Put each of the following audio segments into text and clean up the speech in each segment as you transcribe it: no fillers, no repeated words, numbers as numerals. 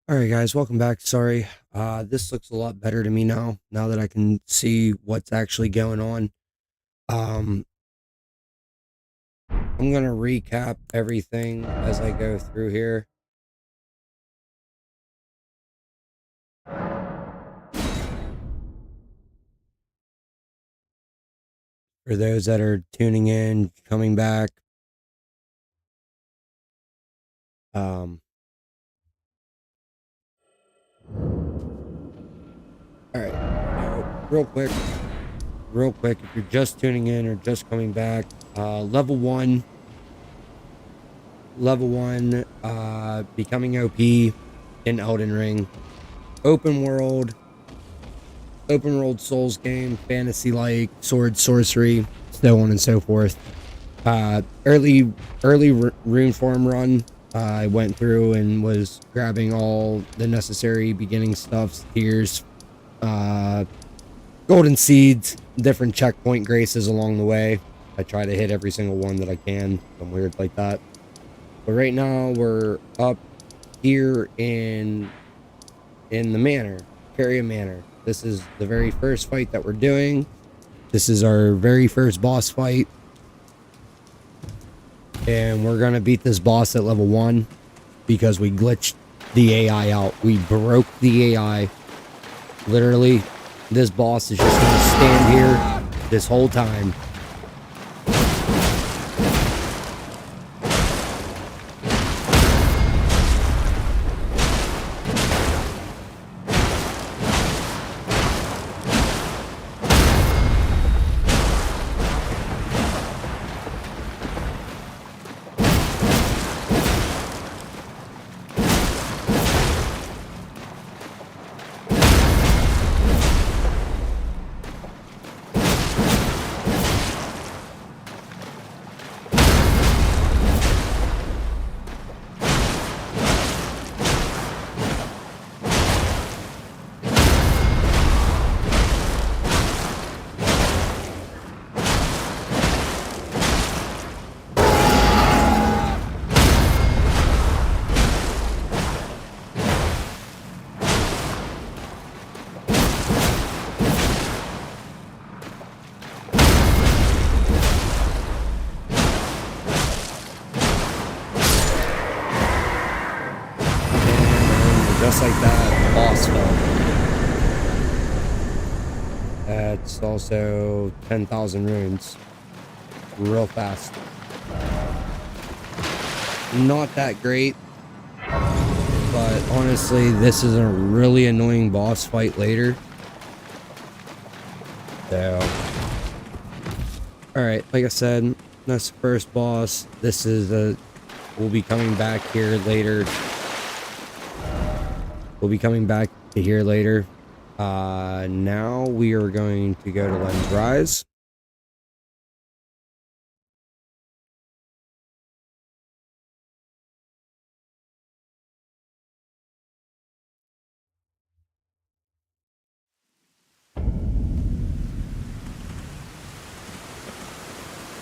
Alright guys, welcome back. Sorry, this looks a lot better to me now that I can see what's actually going on. I'm gonna recap everything as I go through here. For those that are tuning in, coming back. Alright, so real quick, if you're just tuning in or just coming back, level 1, becoming OP in Elden Ring. Open world Souls game, fantasy-like, sword, sorcery, so on and so forth. Early rune form run, I went through and was grabbing all the necessary beginning stuffs, tears, golden seeds, different checkpoint graces along the way. I try to hit every single one that I can. I'm weird like that. But right now we're up here in the manor, Caria Manor. This is the very first fight that we're doing. This is our very first boss fight. And we're gonna beat this boss at level 1 because we glitched the AI out. We broke the AI. Literally, this boss is just gonna stand here this whole time. Just like that, boss fell. That's also 10,000 runes. Real fast. Not that great. But honestly, this is a really annoying boss fight later. So. Alright, like I said, that's the first boss. This is we'll be coming back here later. We'll be coming back to here later. Now we are going to go to Lens Rise.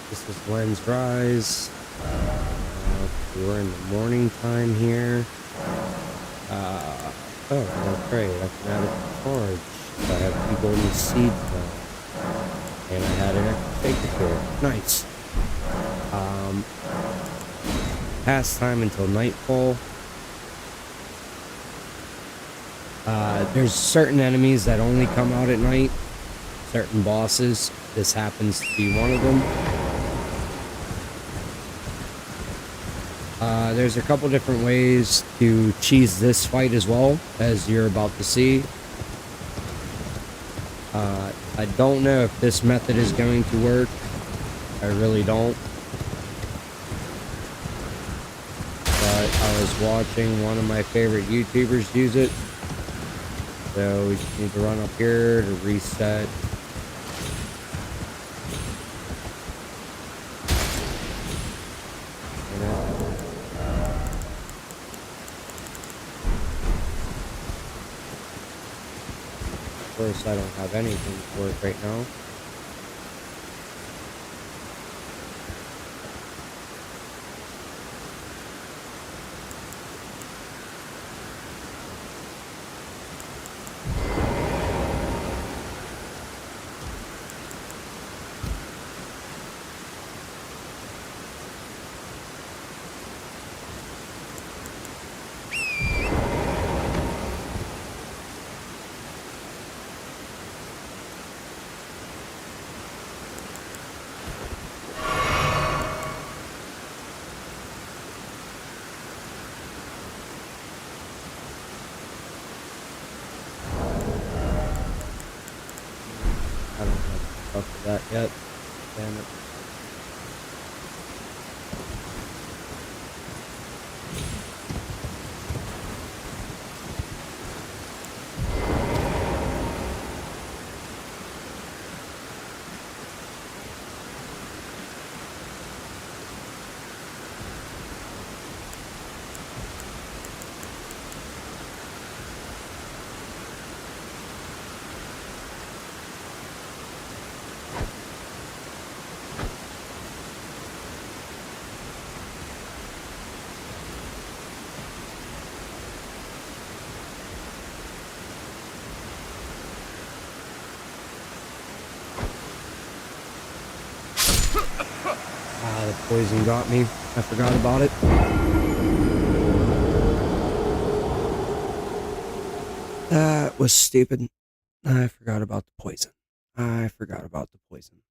This is Lens Rise. We're in the morning time here. Oh, that's great. I can add a charge. I have 2 golden seeds now. And I had an extra shaker here. Nice. Past time until nightfall. There's certain enemies that only come out at night. Certain bosses. This happens to be one of them. There's a couple different ways to cheese this fight as well, as you're about to see. I don't know if this method is going to work. I really don't. But I was watching one of my favorite YouTubers use it. So we just need to run up here to reset. Of course, I don't have anything to work right now. that yet. Damn it. Ah, the poison got me. I forgot about it. That was stupid. I forgot about the poison. I forgot about the poison.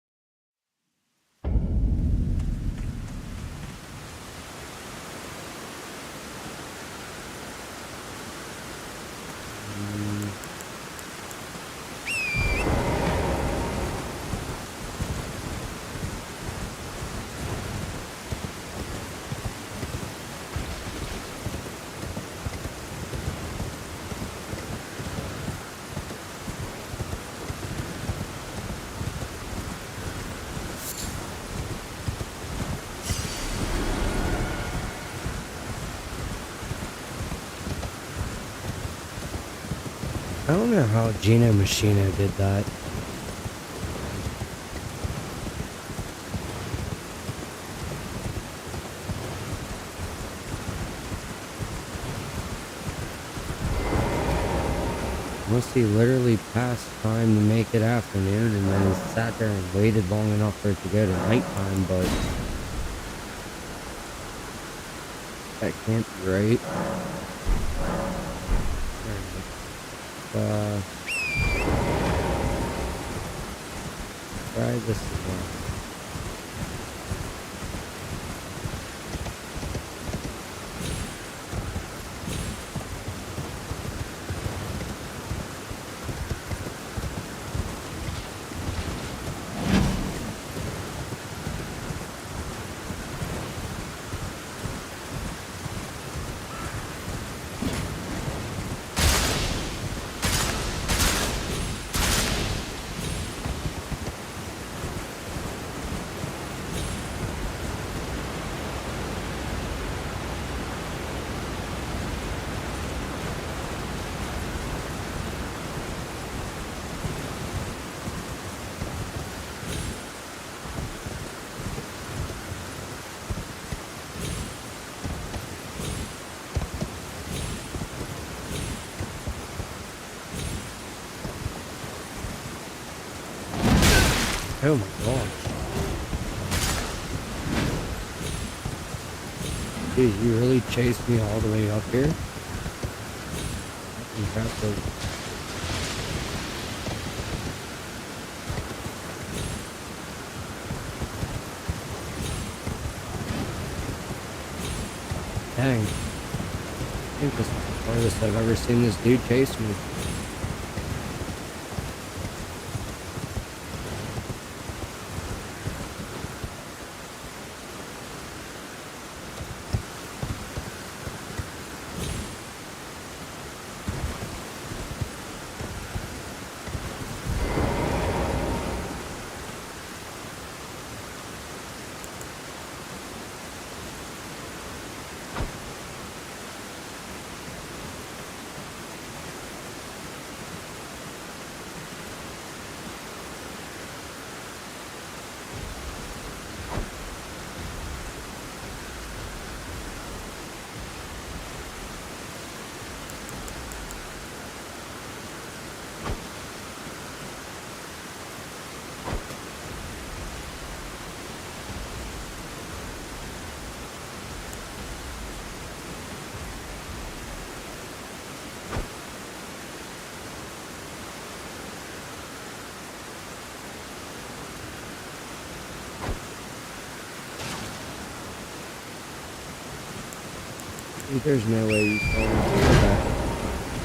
I don't know how Gina Machina did that. Unless he literally passed time to make it afternoon and then sat there and waited long enough for it to go to nighttime, but that can't be right. Try this again. Oh my gosh. Dude, you really chased me all the way up here? That's impressive. Dang. I think this is the farthest I've ever seen this dude chase me. There's no way you can do that.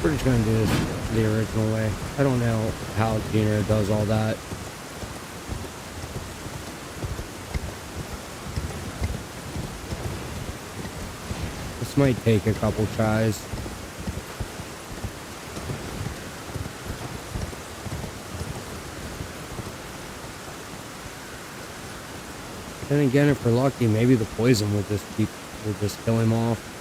We're just gonna do this the original way. I don't know how Gina does all that. This might take a couple tries. Then again, if we're lucky, maybe the poison will just kill him off.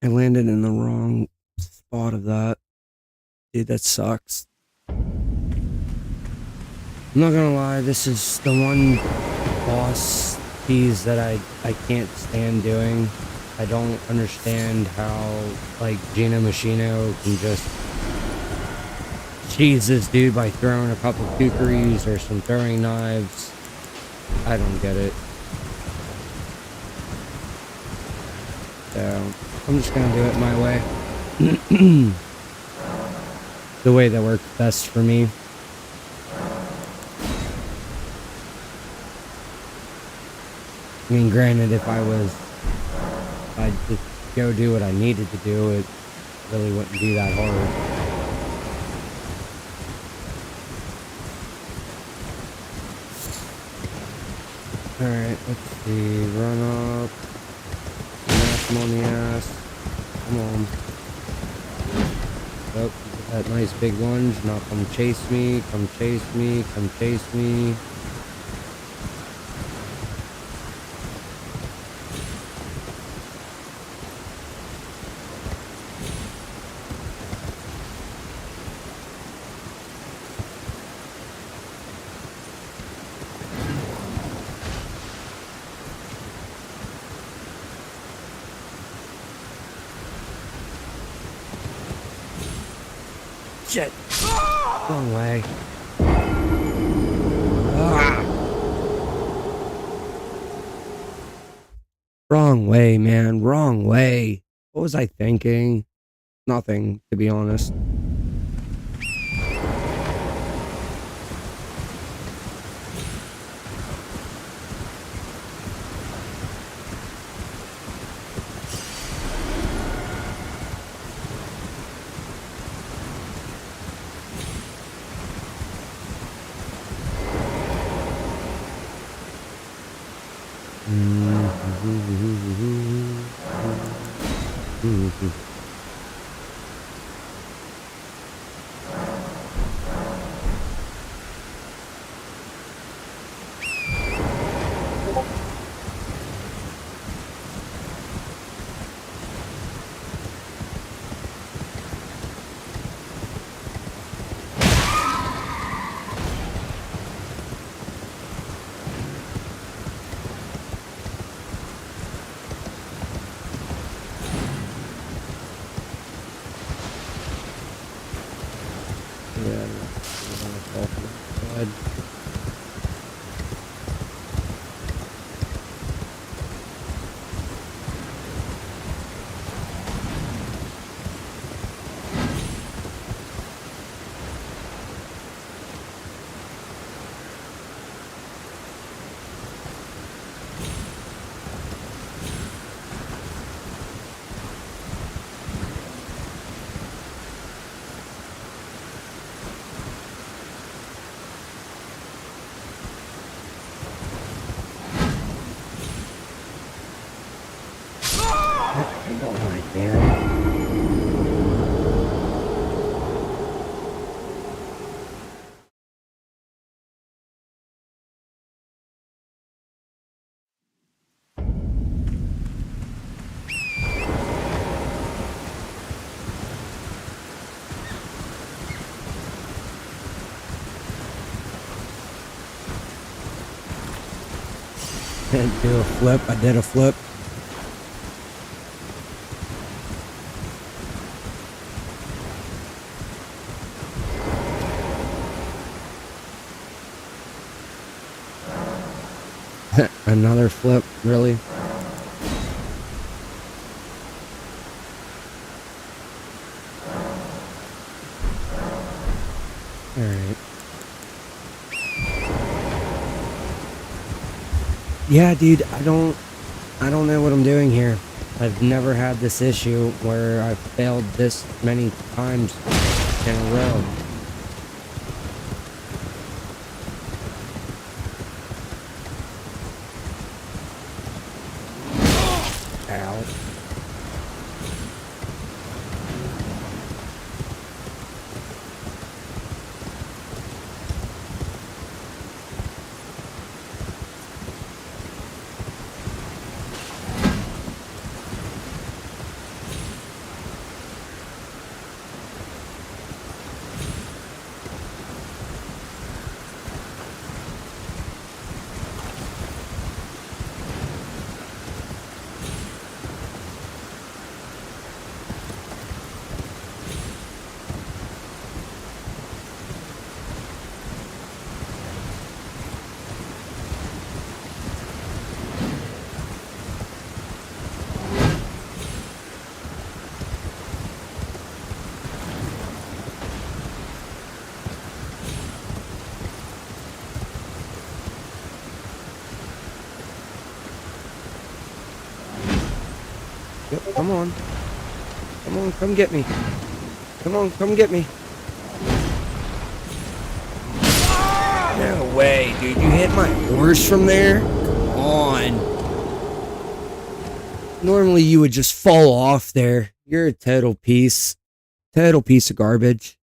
I landed in the wrong spot of that. Dude, that sucks. I'm not gonna lie, this is the one boss tease that I can't stand doing. I don't understand how, like, Gina Machino can just cheese this dude by throwing a couple kookeries or some throwing knives. I don't get it. So, I'm just gonna do it my way. The way that works best for me. I mean, granted, if I'd just go do what I needed to do, it really wouldn't be that hard. Alright, let's see. Run up. Smash him on the ass. Come on. Oh, that nice big lunge. Now come chase me. Come chase me. Come chase me. Shit. Wrong way. Ah. Wrong way, man. Wrong way. What was I thinking? Nothing, to be honest. Alright, man. Can't do a flip. I did a flip. Another flip, really? Alright. Yeah, dude, I don't know what I'm doing here. I've never had this issue where I've failed this many times in a row. Ow. Yep, come on. Come on, come get me. Come on, come get me. No way, dude. You hit my horse from there? Come on. Normally you would just fall off there. You're a total piece of garbage.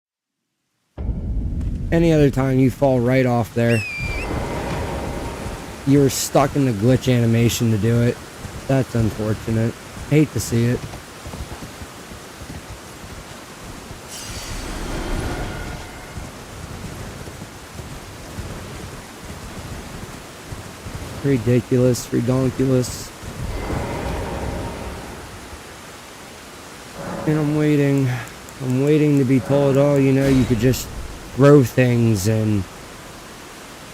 Any other time you fall right off there. You were stuck in the glitch animation to do it. That's unfortunate. Hate to see it. Ridiculous, redonkulous. And I'm waiting to be told, oh, you know, you could just throw things and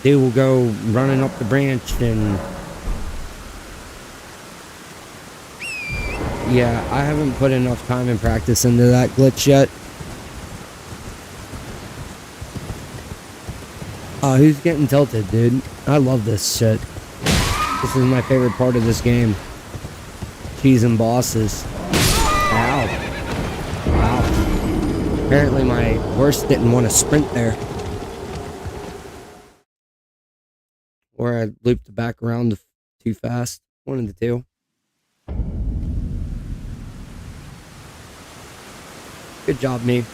they will go running up the branch. And yeah, I haven't put enough time and practice into that glitch yet. Who's getting tilted, dude? I love this shit. This is my favorite part of this game. Cheesing bosses. Ow. Wow. Apparently my horse didn't want to sprint there. Or I looped back around too fast. One of the two. Good job, me.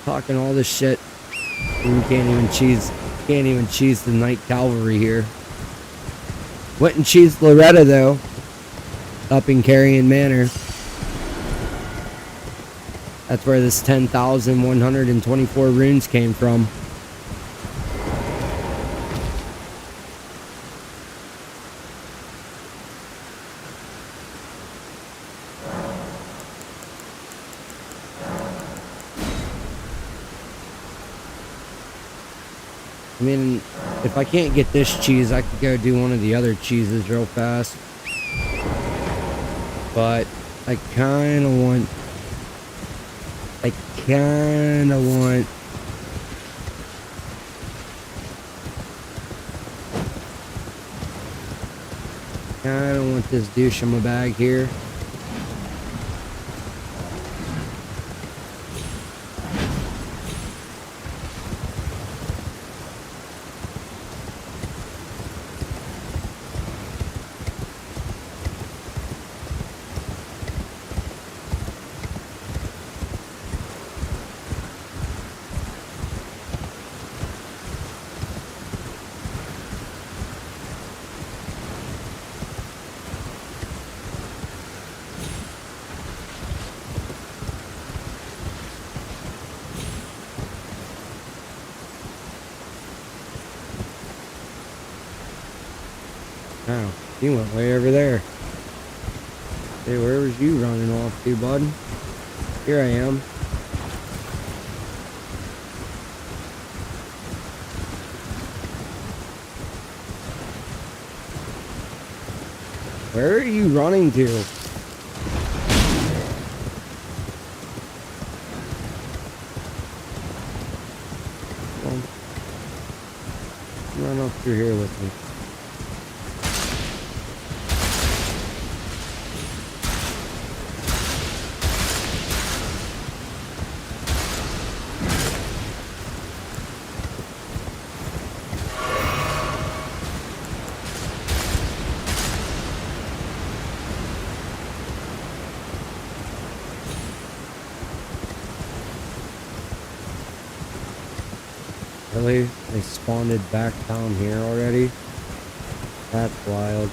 Talking all this shit. And can't even cheese the Night Cavalry here. Went and cheesed Loretta though. Up in Carrion Manor. That's where this 10,124 runes came from. I mean, if I can't get this cheese, I could go do one of the other cheeses real fast. But I kind of want... I kind of want this douche in my bag here. Oh, he went way over there. Hey, where was you running off to, bud? Here I am. Where are you running to? Well, run up through here with me. Really? They spawned back down here already? That's wild.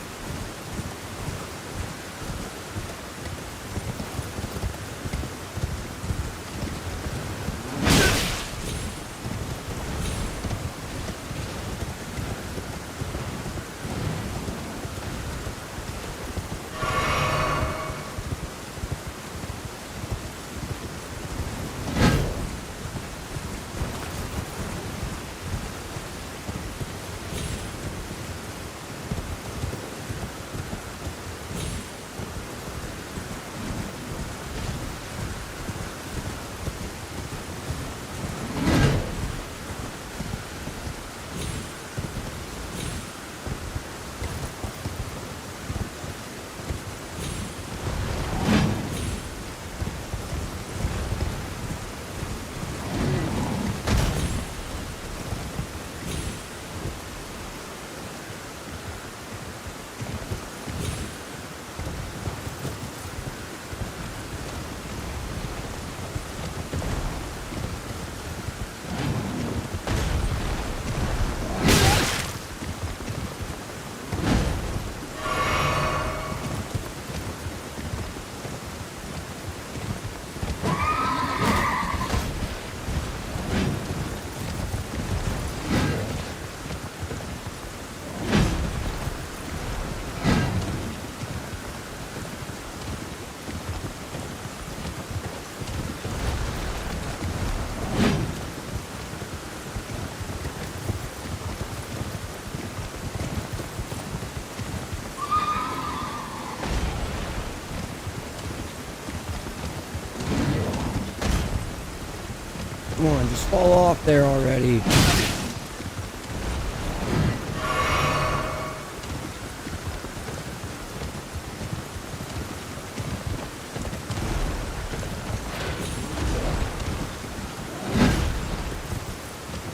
Come on, just fall off there already.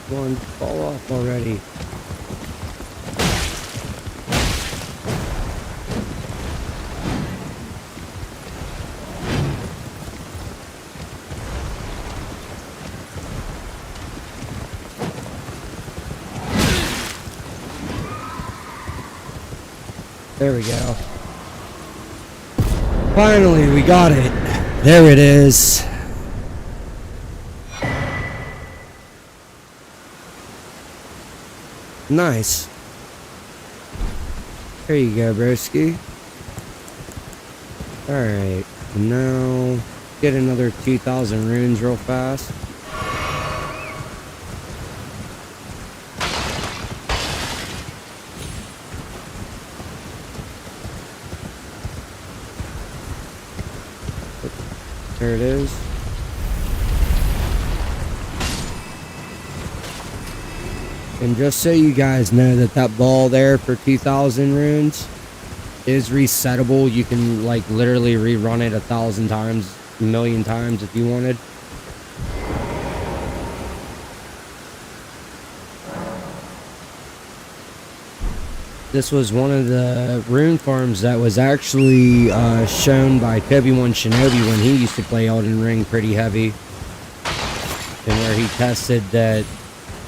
Come on, fall off already. There we go. Finally, we got it. There it is. Nice. There you go, broski. Alright, now get another 2,000 runes real fast. There it is. And just so you guys know that that ball there for 2,000 runes is resettable. You can like literally rerun it 1,000 times, a million times if you wanted. This was one of the rune farms that was actually shown by Toby1 Shinobi when he used to play Elden Ring pretty heavy. And where he tested that,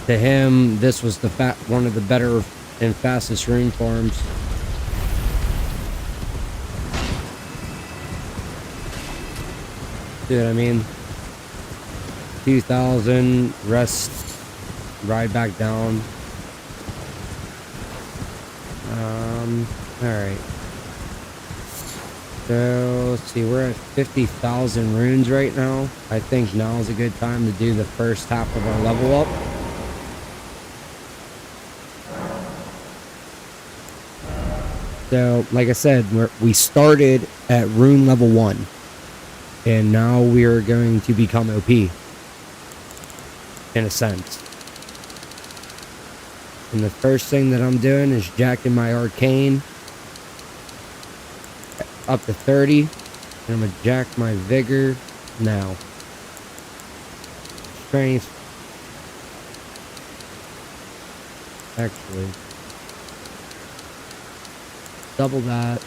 to him, this was the one of the better and fastest rune farms. See what I mean? 2,000, rest, ride back down. Alright. So, let's see, we're at 50,000 runes right now. I think now is a good time to do the first half of our level up. So, like I said, we started at rune level 1. And now we are going to become OP. In a sense. And the first thing that I'm doing is jacking my arcane up to 30. And I'm going to jack my vigor now. Strength. Actually. Double that.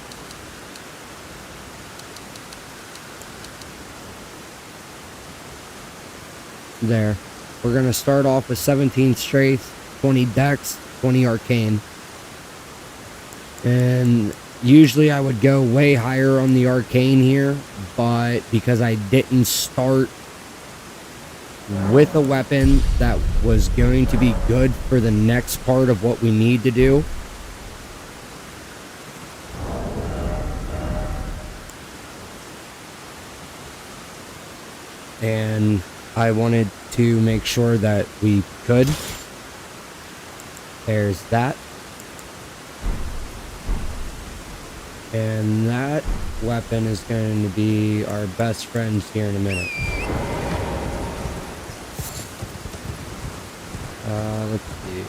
There. We're going to start off with 17 strength, 20 dex, 20 arcane. And usually I would go way higher on the arcane here, but because I didn't start with a weapon that was going to be good for the next part of what we need to do, and I wanted to make sure that we could. There's that. And that weapon is going to be our best friends here in a minute. Let's see.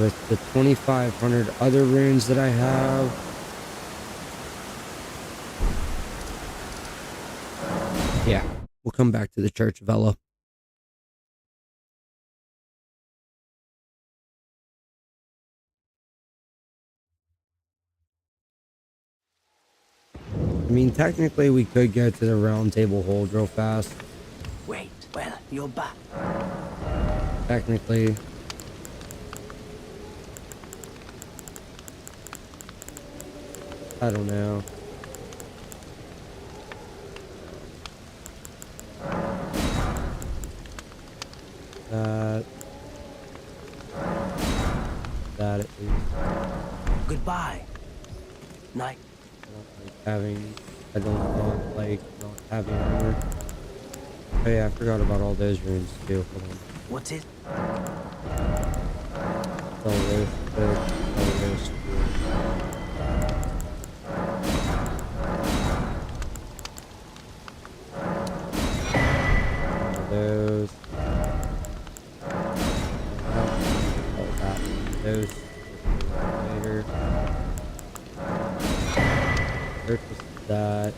With the 2,500 other runes that I have, yeah, we'll come back to the Church of Ella. I mean, technically, we could go to the round table hold real fast. Wait, well, you're back. Technically. I don't know. That at least. Goodbye. Night. I don't like not having armor. Oh yeah, I forgot about all those runes too. Hold on. What's it? Those. Those. Later. Purchase that.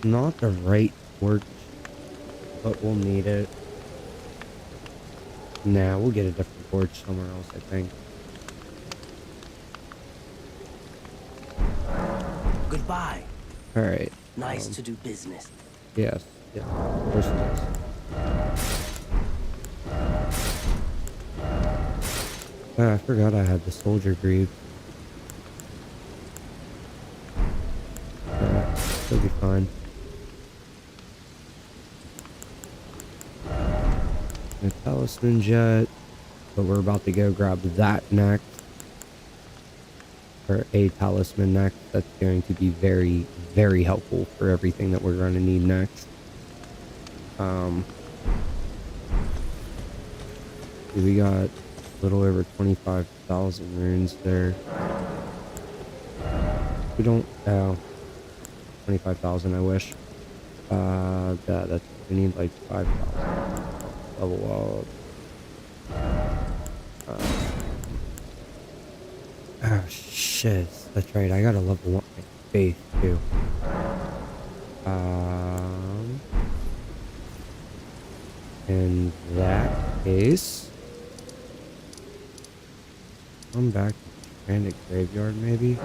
Not the right torch, but we'll need it. Nah, we'll get a different torch somewhere else, I think. Goodbye. Alright. Nice to do business. Yes. Yeah, of course it is. I forgot I had the soldier greave. It'll be fine. A talisman jet, but we're about to go grab that next. Or a talisman next. That's going to be very, very helpful for everything that we're going to need next. We got a little over 25,000 runes there. We don't, 25,000 I wish. That's, we need like 5,000. Level up. Oh shit, that's right, I gotta level up my faith too. In that case, come back to Stranded Graveyard maybe?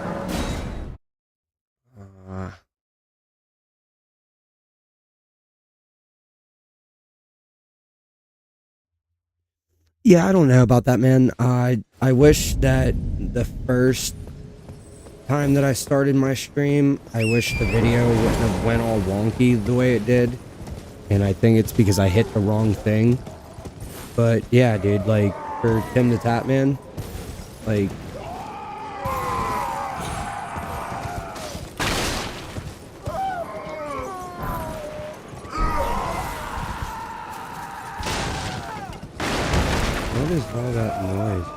Yeah, I don't know about that, man. I wish that the first time that I started my stream, I wish the video wouldn't have went all wonky the way it did. And I think it's because I hit the wrong thing. But yeah, dude, like for Tim the Tatman, Like, what is all that noise?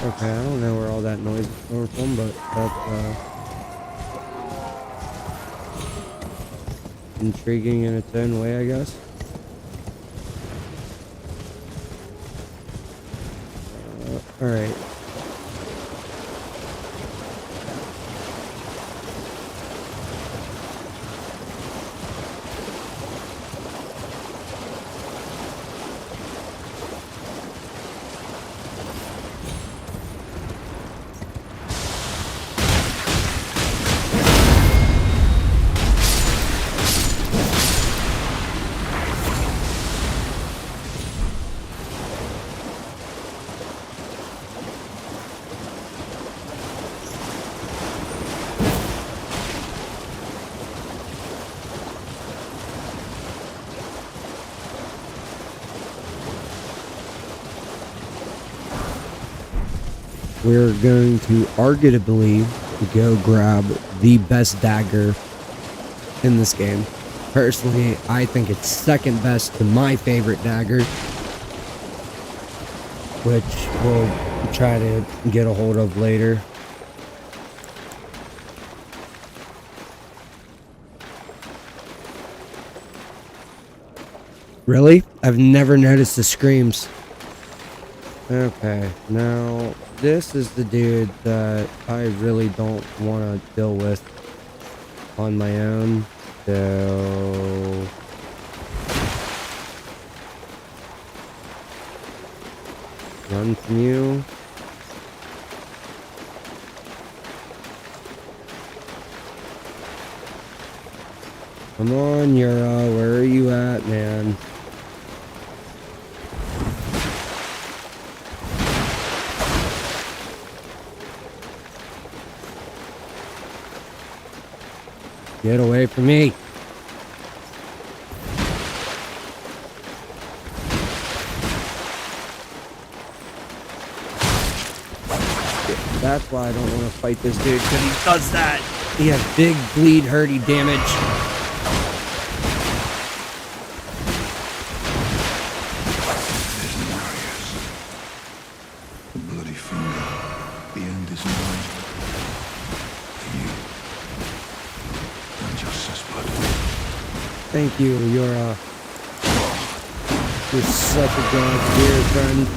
Okay, I don't know where all that noise is coming from, but that's intriguing in its own way, I guess. Alright. We're going to arguably go grab the best dagger in this game. Personally, I think it's second best to my favorite dagger, which we'll try to get a hold of later. Really? I've never noticed the screams. Okay, now this is the dude that I really don't want to deal with on my own, so run from you. Come on, Yura, where are you at, man? Get away from me. That's why I don't want to fight this dude, because he does that. He has big bleed hurty damage. The bloody finger. The end is nigh. You. And justice, blood. Thank you, you're such a god dear friend.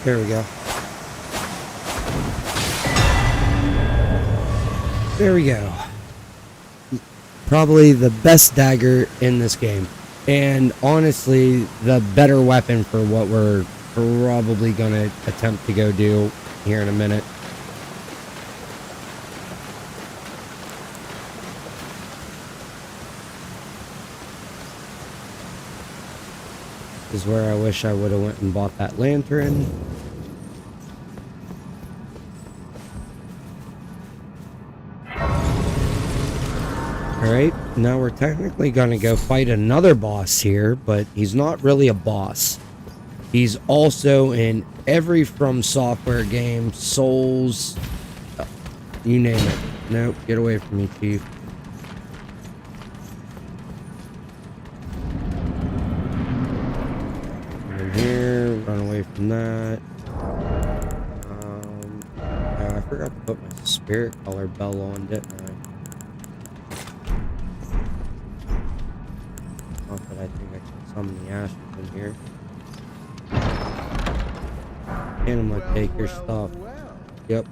There we go. There we go. Probably the best dagger in this game. And honestly, the better weapon for what we're probably going to attempt to go do here in a minute. This is where I wish I would have went and bought that lantern. Alright, now we're technically going to go fight another boss here, but he's not really a boss. He's also in every From Software game, Souls, you name it. Nope, get away from me, Chief. In here, run away from that. I forgot to put my spirit color bell on, didn't I? Not that I think I can summon the ashes in here. And I'm gonna take your stuff. Yep.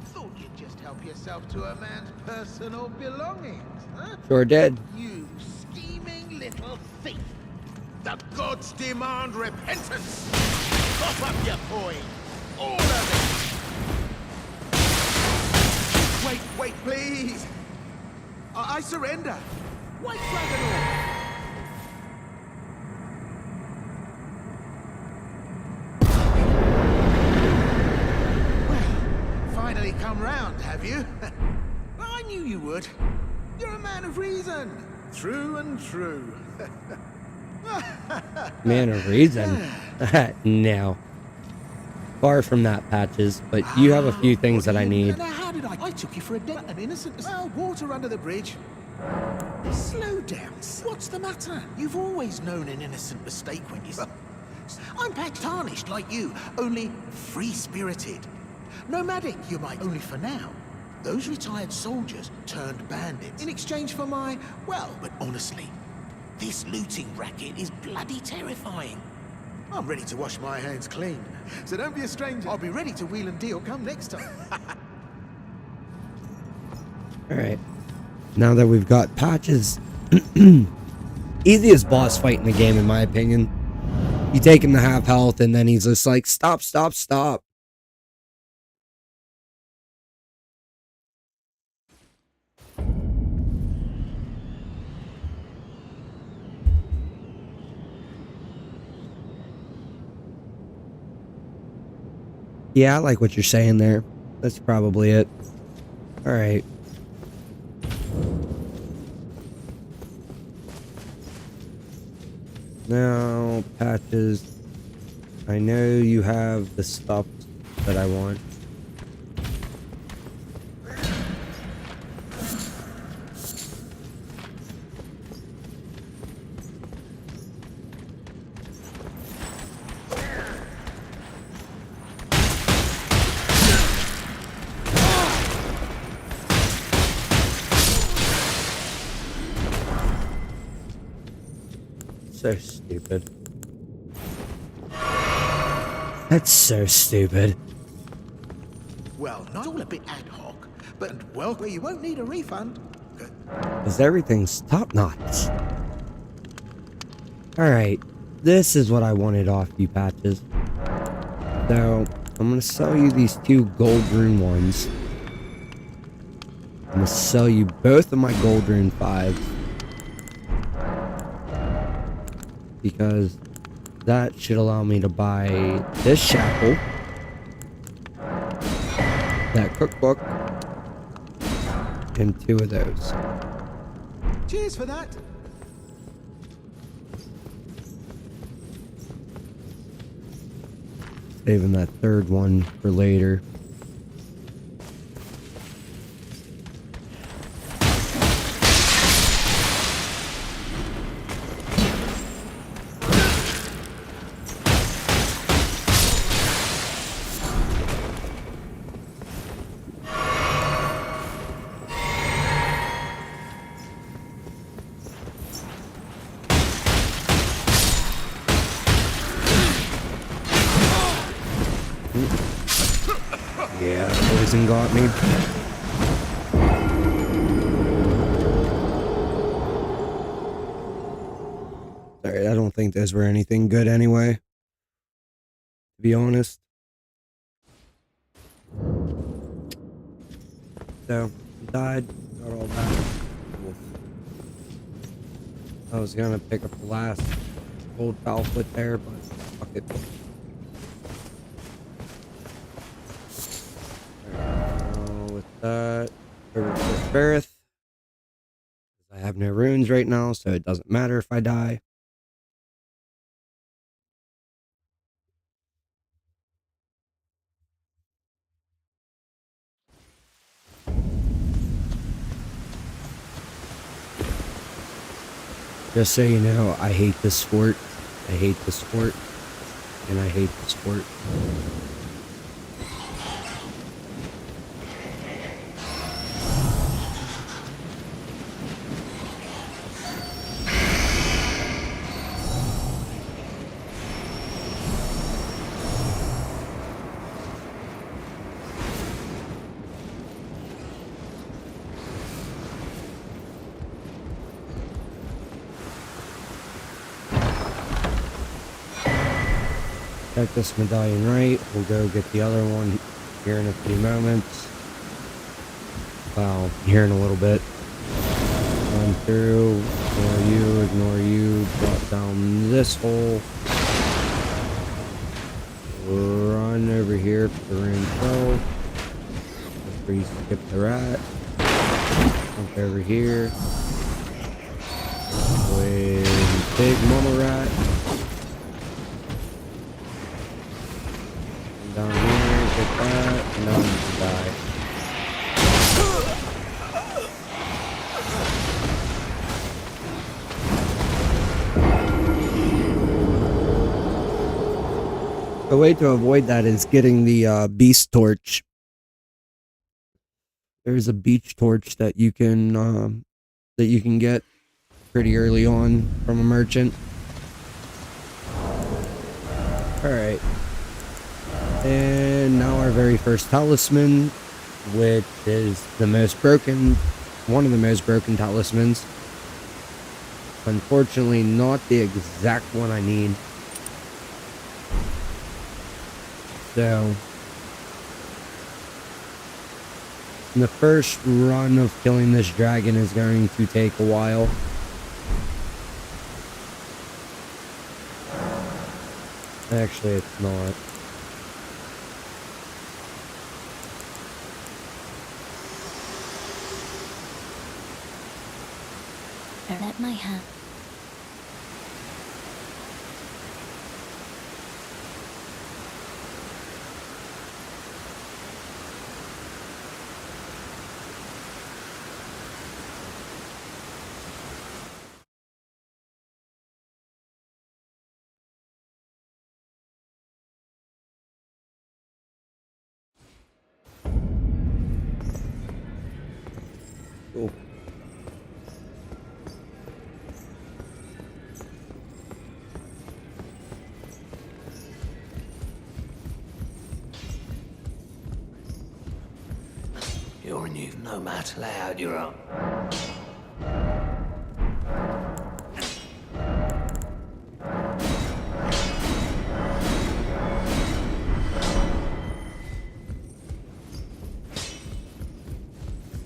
Thought you'd just help yourself to a man's personal belongings, huh? Sure did. You scheming little thief! The gods demand repentance! Pop up your point. All of it. Wait, please. I surrender. White flag and all. Finally come round, have you? I knew you would. You're a man of reason. True and true. Man of reason. No. Far from that, Patches, but you have a few things that I need. Now, how did I took you for an innocent... Well, water under the bridge. Slow down. What's the matter? You've always known an innocent mistake when you... I'm patch tarnished like you, only free-spirited. Nomadic, you might, only for now. Those retired soldiers turned bandits in exchange for my... Well, but honestly, this looting racket is bloody terrifying. I'm ready to wash my hands clean, so don't be a stranger. I'll be ready to wheel and deal come next time. Alright. Now that we've got Patches, easiest boss fight in the game, in my opinion. You take him to half health, and then he's just like, stop, stop, stop. Yeah, I like what you're saying there. That's probably it. Alright. Now, Patches, I know you have the stuff that I want. So stupid. That's so stupid. Well, not all a bit ad hoc, but well, you won't need a refund. Because everything's top notch. Alright, this is what I wanted off you, Patches. So, I'm going to sell you these 2 gold rune ones. I'm going to sell you both of my gold rune 5s. Because that should allow me to buy this shackle, that cookbook, and 2 of those. Cheers for that. Saving that 3rd one for later. Yeah, poison got me. Alright, I don't think those were anything good anyway. To be honest. So, died, got all that. Cool. I was gonna pick up the last old foul foot there, but fuck it. With that, over to Barrett. I have no runes right now, so it doesn't matter if I die. Just so you know, I hate this sport. I hate the sport. And I hate the sport. Got this medallion right. We'll go get the other one here in a few moments. Well, here in a little bit. Run through, ignore you, drop down this hole. Run over here for the Rune Lvl. Before you skip the rat. Jump over here. With big mama rat. And down here, get that, and now you can die. The way to avoid that is getting the beast torch. There's a beach torch that you can get pretty early on from a merchant. Alright. And now our very first talisman, which is the most broken, one of the most broken talismans. Unfortunately, not the exact one I need. So, the first run of killing this dragon is going to take a while. Actually, it's not. Let my hand. Cool. You're new, no matter. Lay out your own.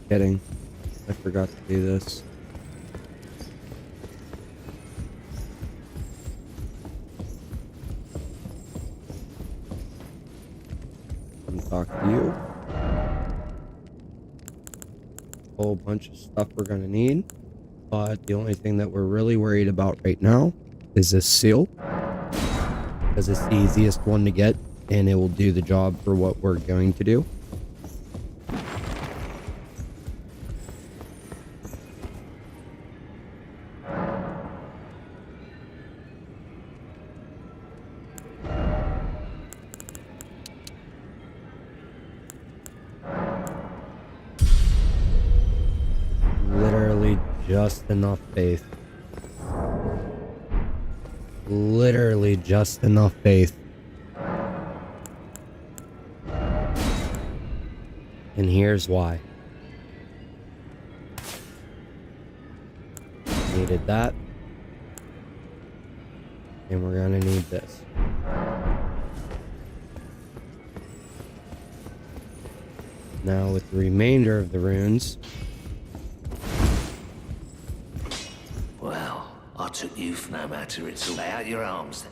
Kidding. I forgot to do this. Come talk to you. Whole bunch of stuff we're gonna need, but the only thing that we're really worried about right now is this seal, because it's the easiest one to get and it will do the job for what we're going to do. Literally just enough faith. Literally just enough faith. And here's why. Needed that. And we're gonna need this. Now with the remainder of the runes. Well, I took you for no matter. It's all. Lay out your arms then.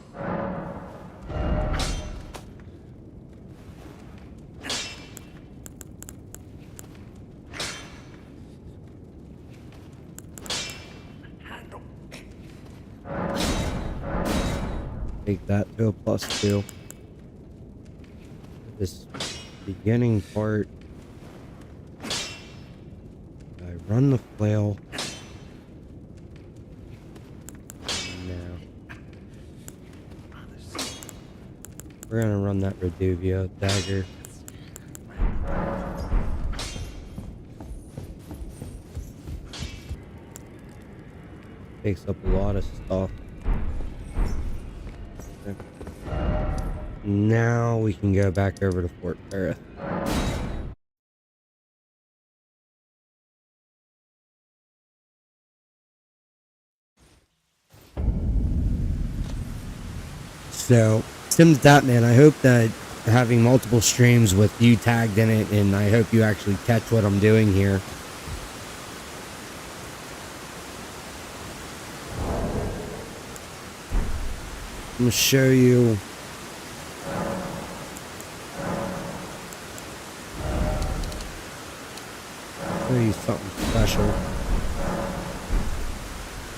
Handle. Take that to a +2. This beginning part, I run the flail. Now we're gonna run that Reduvia dagger. Takes up a lot of stuff. Okay. Now we can go back over to Fort Ferrith. So, Tim's that, man. I hope that having multiple streams with you tagged in it, and I hope you actually catch what I'm doing here. I'm gonna show you. Show you something special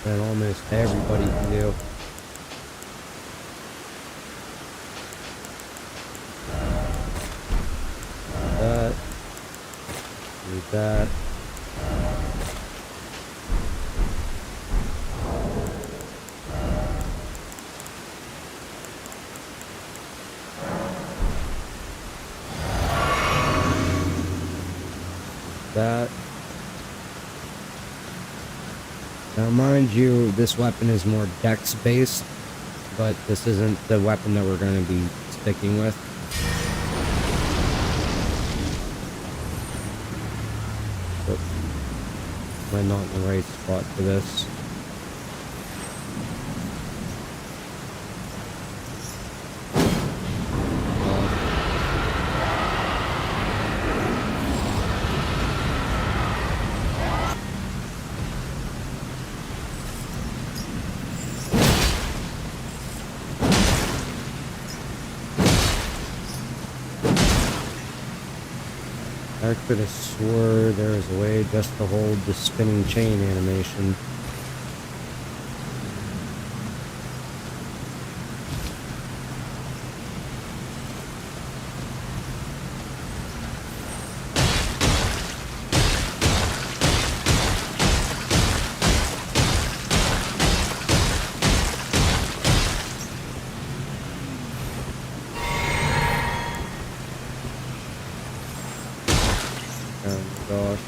that almost everybody can do. That. Do that. That. Now mind you, this weapon is more dex based, but this isn't the weapon that we're going to be sticking with. But am I not in the right spot for this? I could have swore there was a way just to hold the spinning chain animation. Oh my gosh.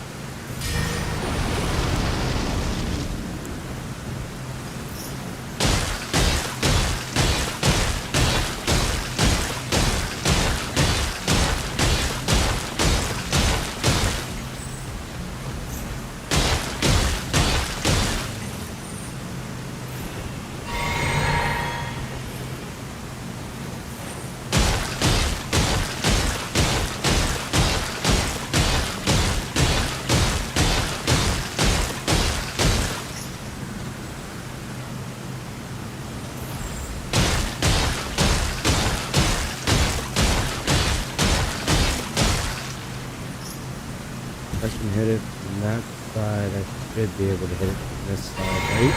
If I can hit it from that side, I should be able to hit it from this side, right?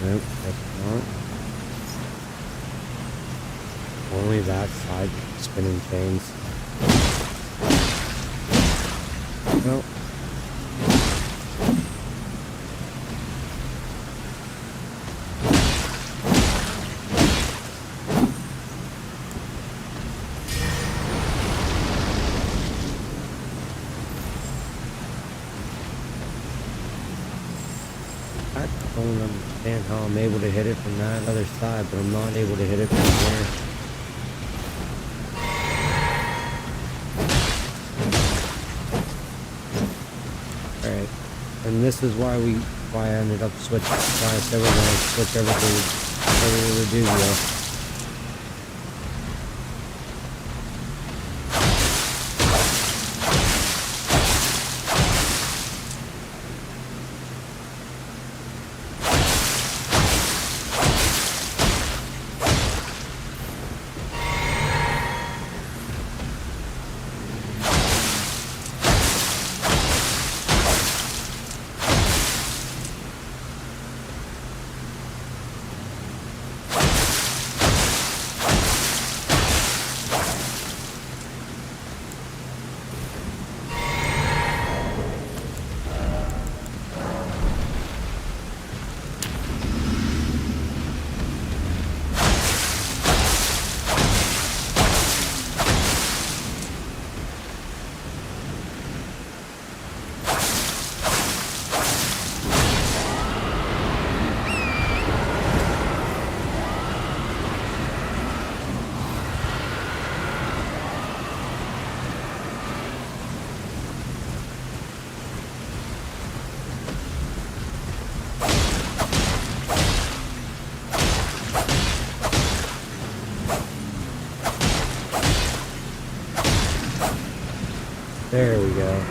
Nope, that's not. Only that side with the spinning chains. Nope. I don't understand how I'm able to hit it from that other side, but I'm not able to hit it from there. Alright, and this is why I ended up switching, why I said we're going to switch over to Duvio. There we go.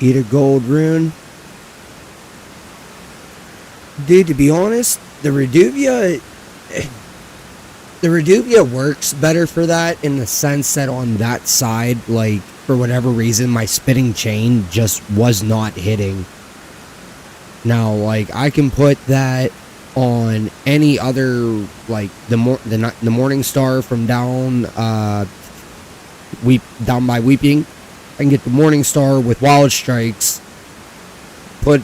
Eat a gold rune. Dude, to be honest, the Reduvia works better for that, in the sense that on that side, like, for whatever reason, my spitting chain just was not hitting. Now, like, I can put that on any other, like, the Morning Star from down by Weeping. I can get the Morning Star with Wild Strikes, put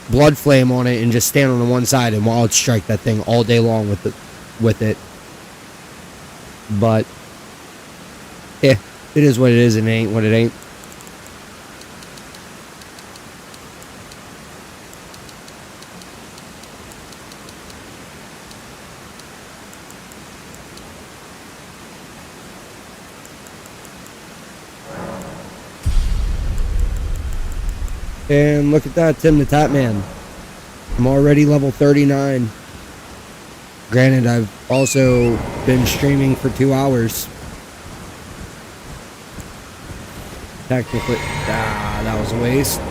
Blood Flame on it, and just stand on the one side and Wild Strike that thing all day long with it. But it is what it is, and it ain't what it ain't. And look at that, Tim the Tap Man. I'm already level 39. Granted, I've also been streaming for 2 hours. Technically, that was a waste.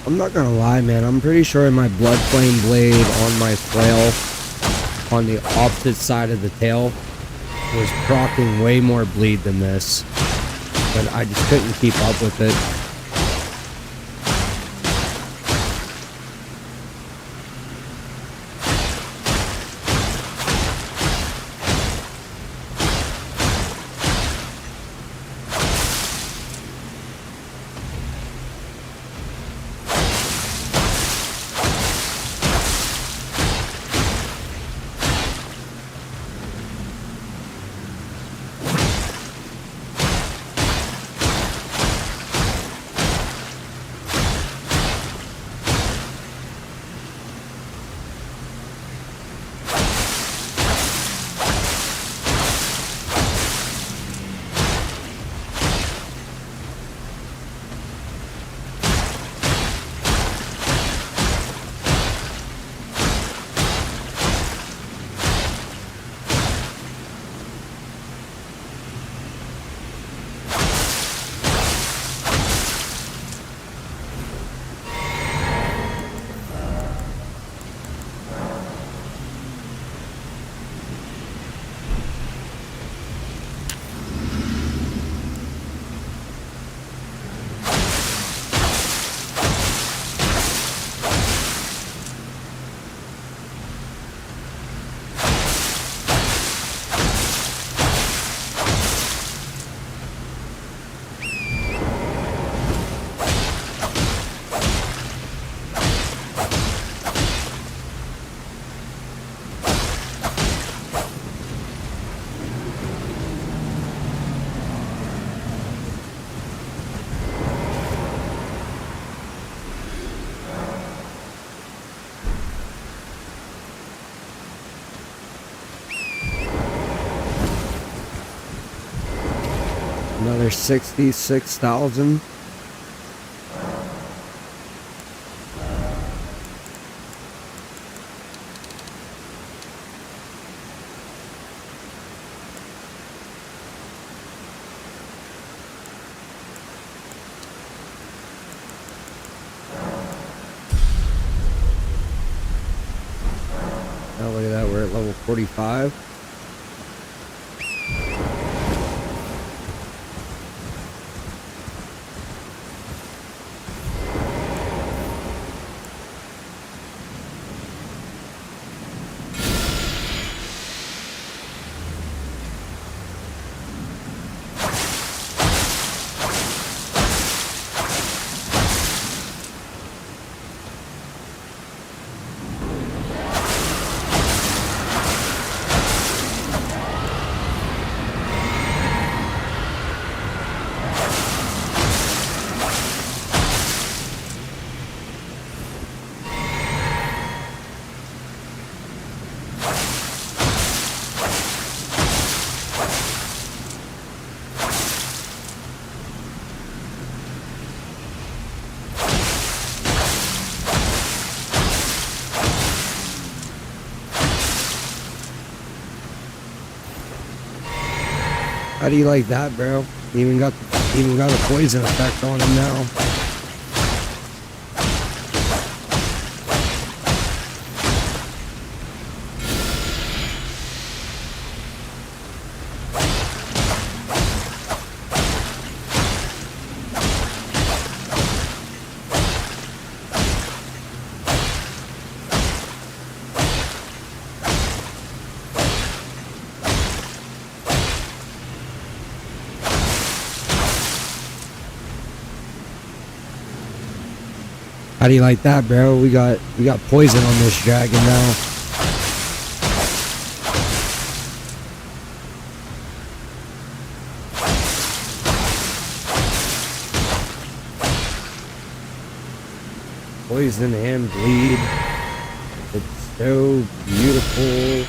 I'm not gonna lie, man, I'm pretty sure my Blood Flame blade on my flail on the opposite side of the tail was proccing way more bleed than this, but I just couldn't keep up with it. Another 66,000. look at that. We're at level 45. How do you like that, bro? Even got a poison effect on him now. How do you like that, bro? We got poison on this dragon now. Poison and bleed. It's so beautiful.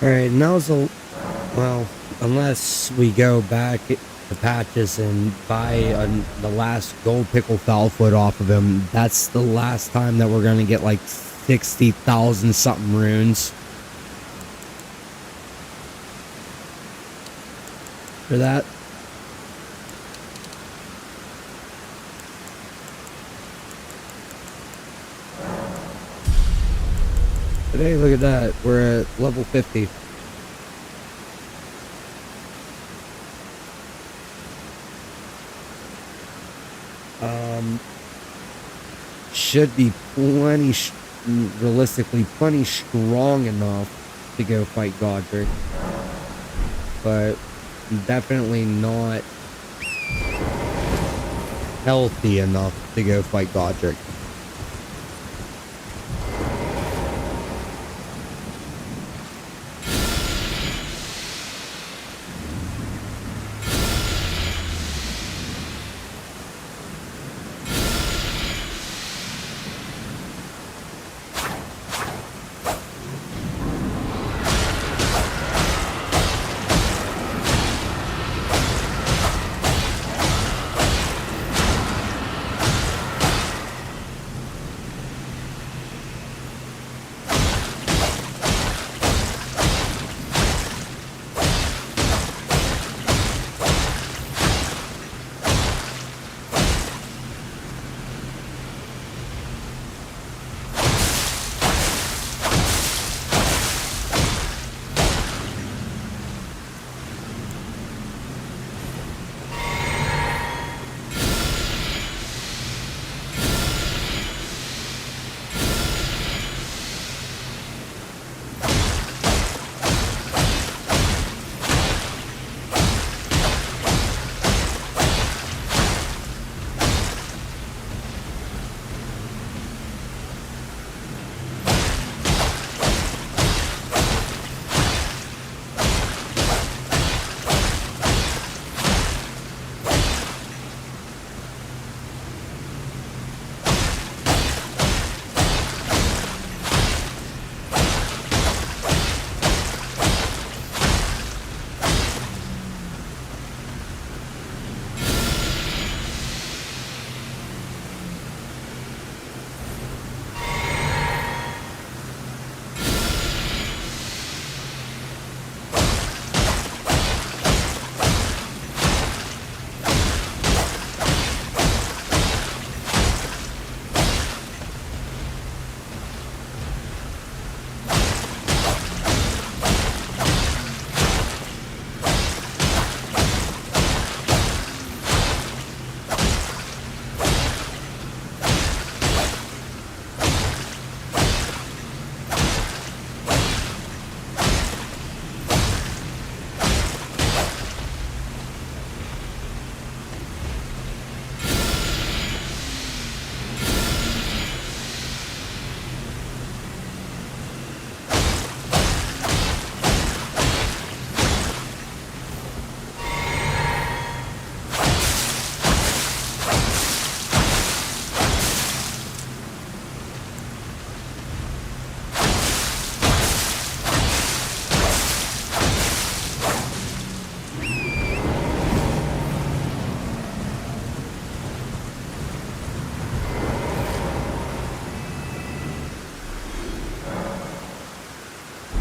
Alright, now's a... Well, unless we go back to patches and buy the last gold pickle foul foot off of him, that's the last time that we're gonna get like 60,000 something runes. For that. But hey, look at that. We're at level 50. Should be plenty, realistically, plenty strong enough to go fight Godric. But definitely not healthy enough to go fight Godric.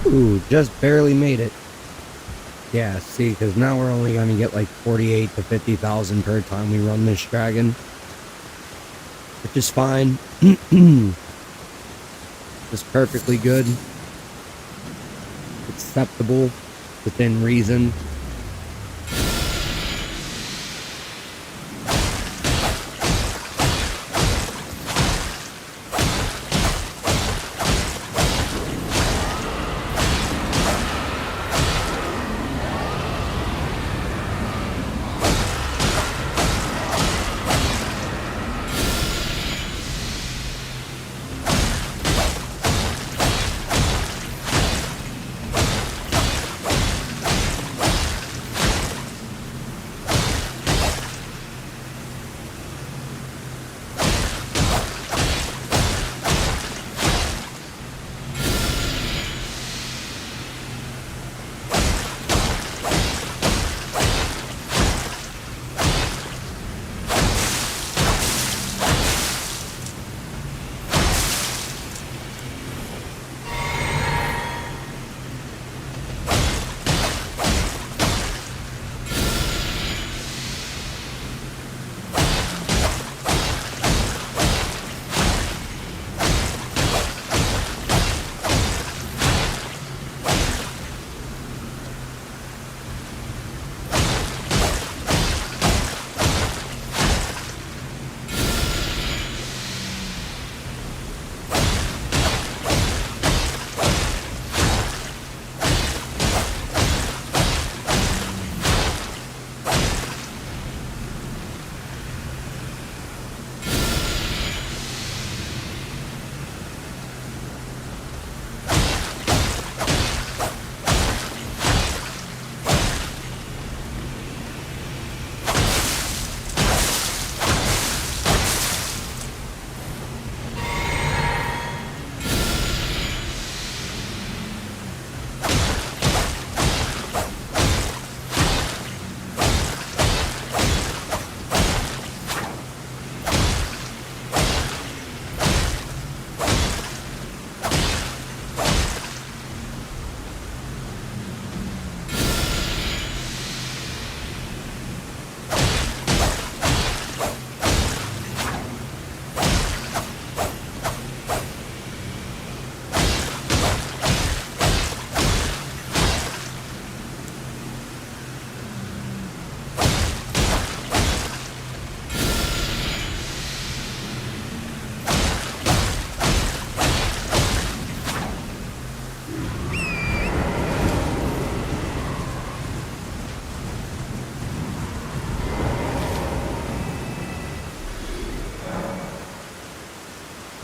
Ooh, just barely made it. Yeah, see, because now we're only going to get like 48 to 50,000 per time we run this dragon. Which is fine. It's perfectly good. Acceptable. Within reason.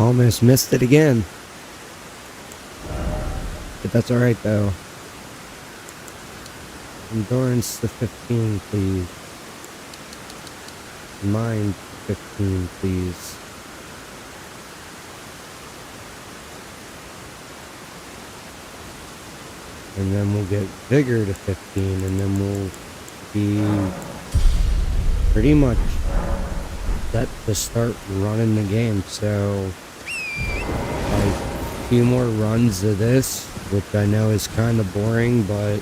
Almost missed it again. But that's alright though. Endurance to 15, please. Mind 15, please. And then we'll get vigor to 15, and then we'll be pretty much set to start running the game. So like a few more runs of this, which I know is kind of boring, but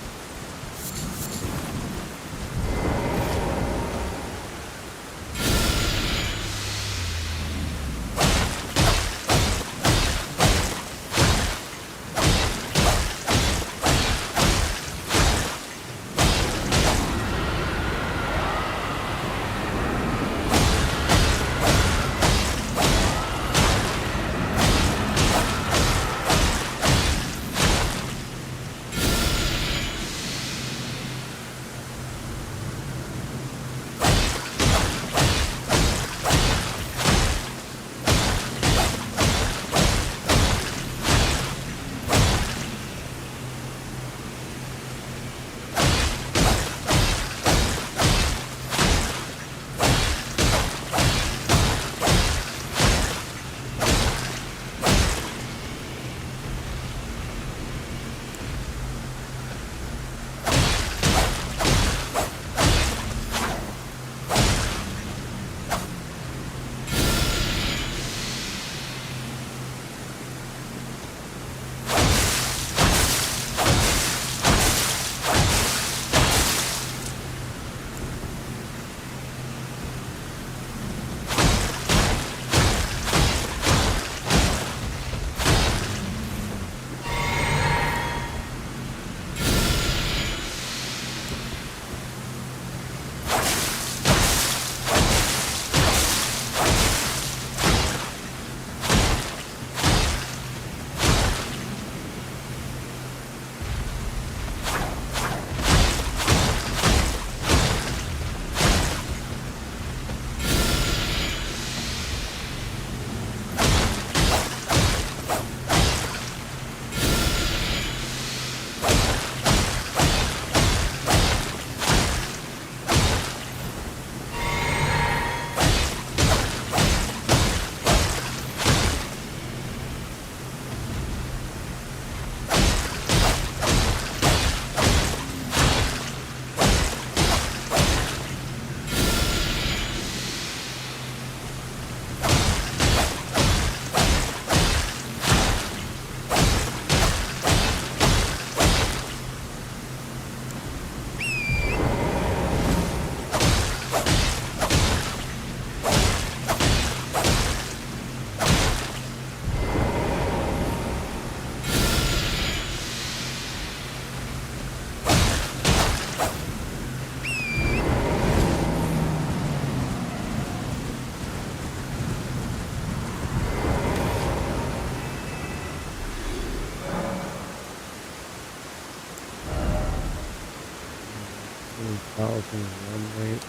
1,000 rate.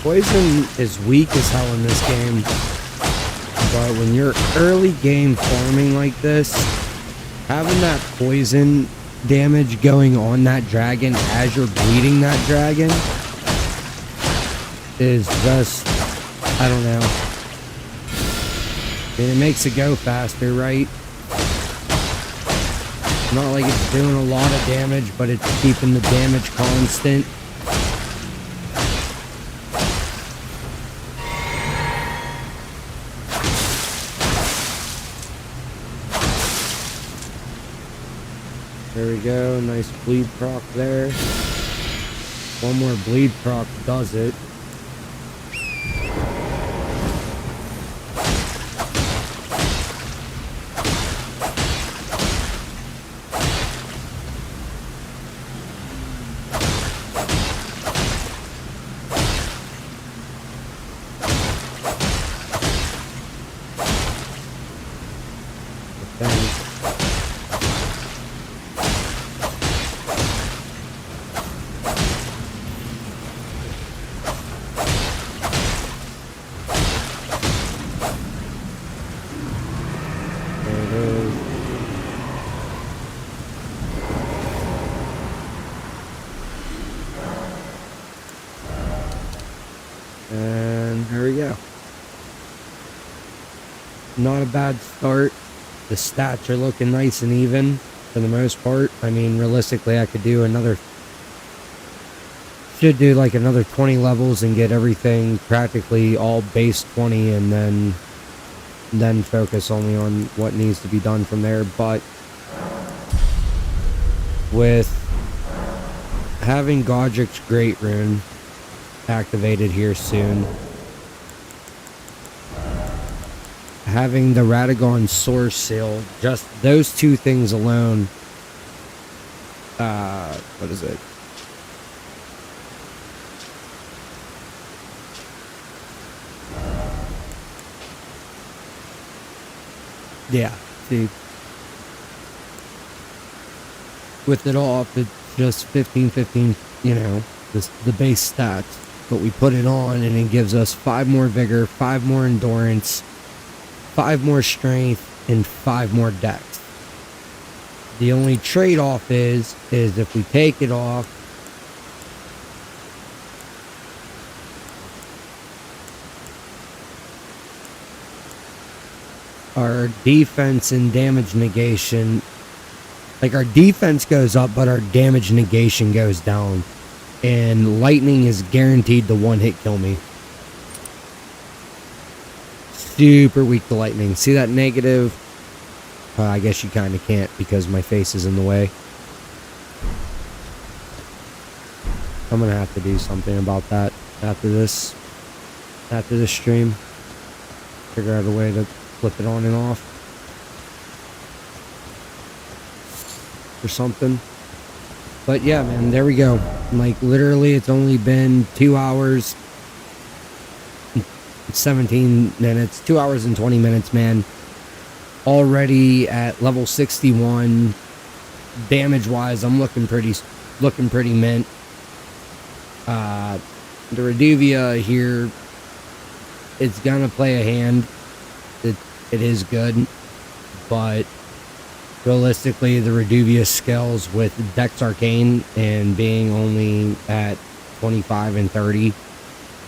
Poison is weak as hell in this game, but when you're early game farming like this, having that poison damage going on that dragon as you're bleeding that dragon is just, I don't know. And it makes it go faster, right? Not like it's doing a lot of damage, but it's keeping the damage constant. There we go, nice bleed proc there. One more bleed proc does it. And there we go. Not a bad start. The stats are looking nice and even for the most part. I mean, realistically, I could do another... should do like another 20 levels and get everything practically all base 20 and then focus only on what needs to be done from there. But with having Godric's Great Rune activated here soon, having the Radagon Source Seal, just those two things alone, what is it? Yeah, see, with it all up to just 15, you know, the base stats, but we put it on and it gives us 5 more vigor, 5 more endurance, 5 more strength, and 5 more dex. The only trade-off is if we take it off, our defense and damage negation, like our defense goes up, but our damage negation goes down. And lightning is guaranteed to one-hit kill me. Super weak to lightning. See that negative? I guess you kind of can't because my face is in the way. I'm gonna have to do something about that after this stream. Figure out a way to flip it on and off or something. But yeah, man, there we go. Like literally it's only been 2 hours 17 minutes, 2 hours and 20 minutes, man. Already at level 61. Damage wise, I'm looking pretty mint. The Reduvia here, it's gonna play a hand. It is good, but realistically, the Reduvia scales with Dex Arcane and being only at 25 and 30.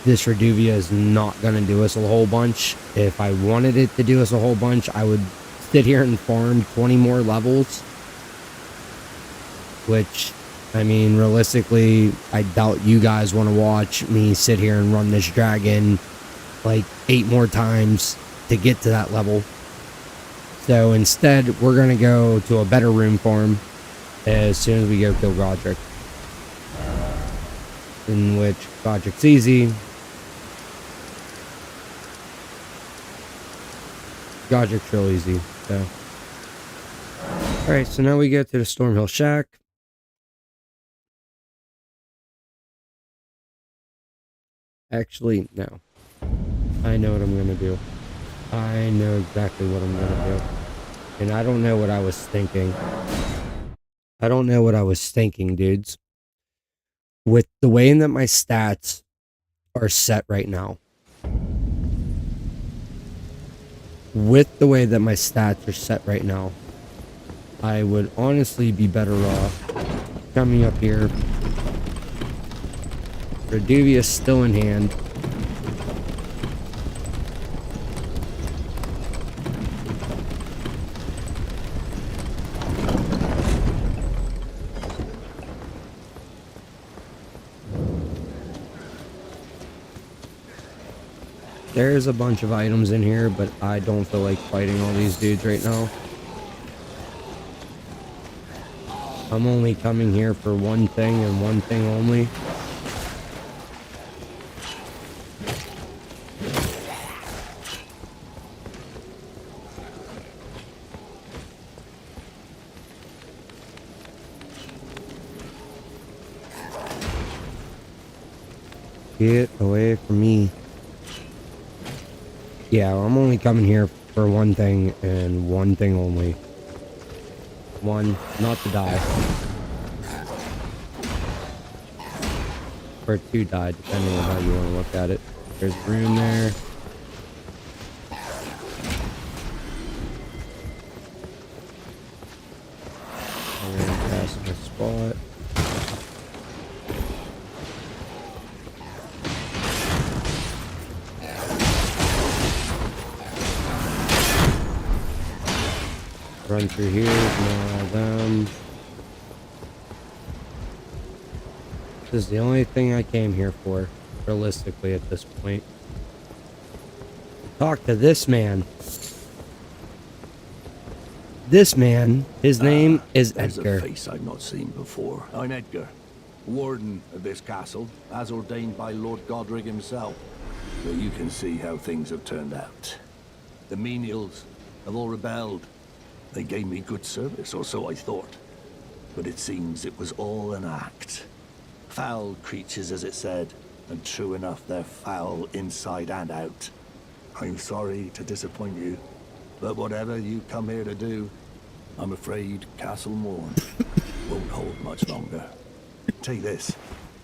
This Reduvia is not gonna do us a whole bunch. If I wanted it to do us a whole bunch, I would sit here and farm 20 more levels, which, I mean, realistically, I doubt you guys want to watch me sit here and run this dragon like 8 more times to get to that level. So instead, we're going to go to a better rune farm as soon as we go kill Godric. In which Godric's easy. Godric's real easy. So. Alright, so now we get to the Stormhill Shack. Actually, no. I know what I'm going to do. I know exactly what I'm going to do. And I don't know what I was thinking. I don't know what I was thinking, dudes. With the way that my stats are set right now. With the way that my stats are set right now, I would honestly be better off coming up here. Reduvia still in hand. There's a bunch of items in here, but I don't feel like fighting all these dudes right now. I'm only coming here for one thing and one thing only. Get away from me. Yeah, I'm only coming here for one thing and one thing only. One, not to die. Or to die, depending on how you want to look at it. There's Rune there. I'm gonna pass my spot. Run through here, ignore all them. This is the only thing I came here for, realistically, at this point. Talk to this man. This man, his name is Edgar. There's a face I've not seen before. I'm Edgar, warden of this castle, as ordained by Lord Godric himself. So you can see how things have turned out. The menials have all rebelled. They gave me good service, or so I thought. But it seems it was all an act. Foul creatures, as it said, and true enough, they're foul inside and out. I'm sorry to disappoint you, but whatever you come here to do, I'm afraid Castle Morn won't hold much longer. Take this,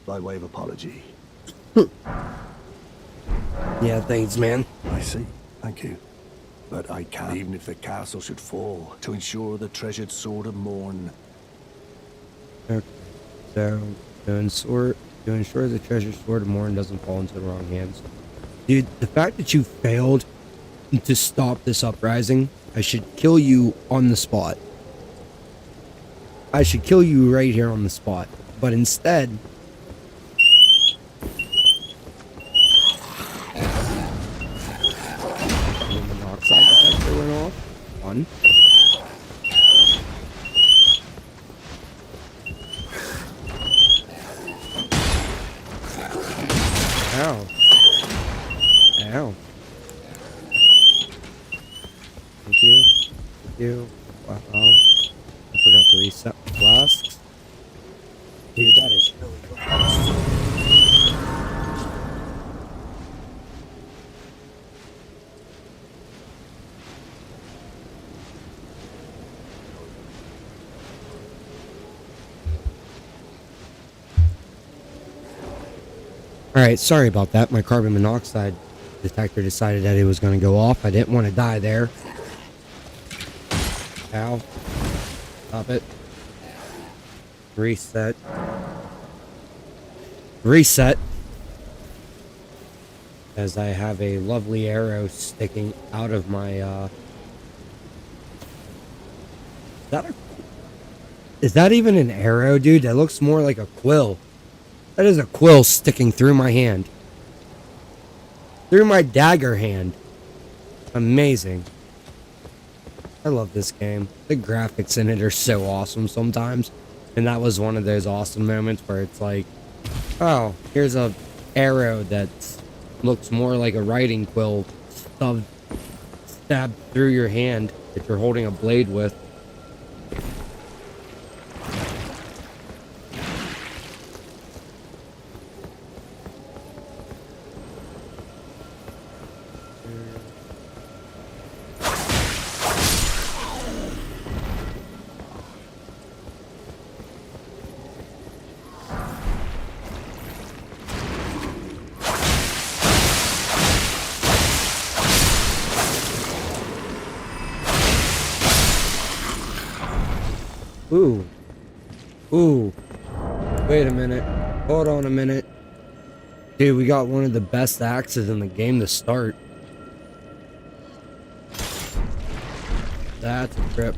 by way of apology. Yeah, thanks, man. I see. Thank you. But I can't, even if the castle should fall, to ensure the treasured sword of Morn. Okay. So, to ensure the treasure sword of Morn doesn't fall into the wrong hands. Dude, the fact that you failed to stop this uprising, I should kill you on the spot. I should kill you right here on the spot. But instead, the monoxide detector went off. Fun. Ow. Ow. Thank you. Thank you. Wow. I forgot to reset my flasks. Dude, that is really close. Alright, sorry about that. My carbon monoxide detector decided that it was going to go off. I didn't want to die there. Ow. Stop it. Reset. Reset. As I have a lovely arrow sticking out of my, Is that even an arrow, dude? That looks more like a quill. That is a quill sticking through my hand. Through my dagger hand. Amazing. I love this game. The graphics in it are so awesome sometimes. And that was one of those awesome moments where it's like, oh, here's a arrow that looks more like a writing quill stabbed through your hand that you're holding a blade with. Ooh. Ooh. Wait a minute. Hold on a minute. Dude, we got one of the best axes in the game to start. That's a trip.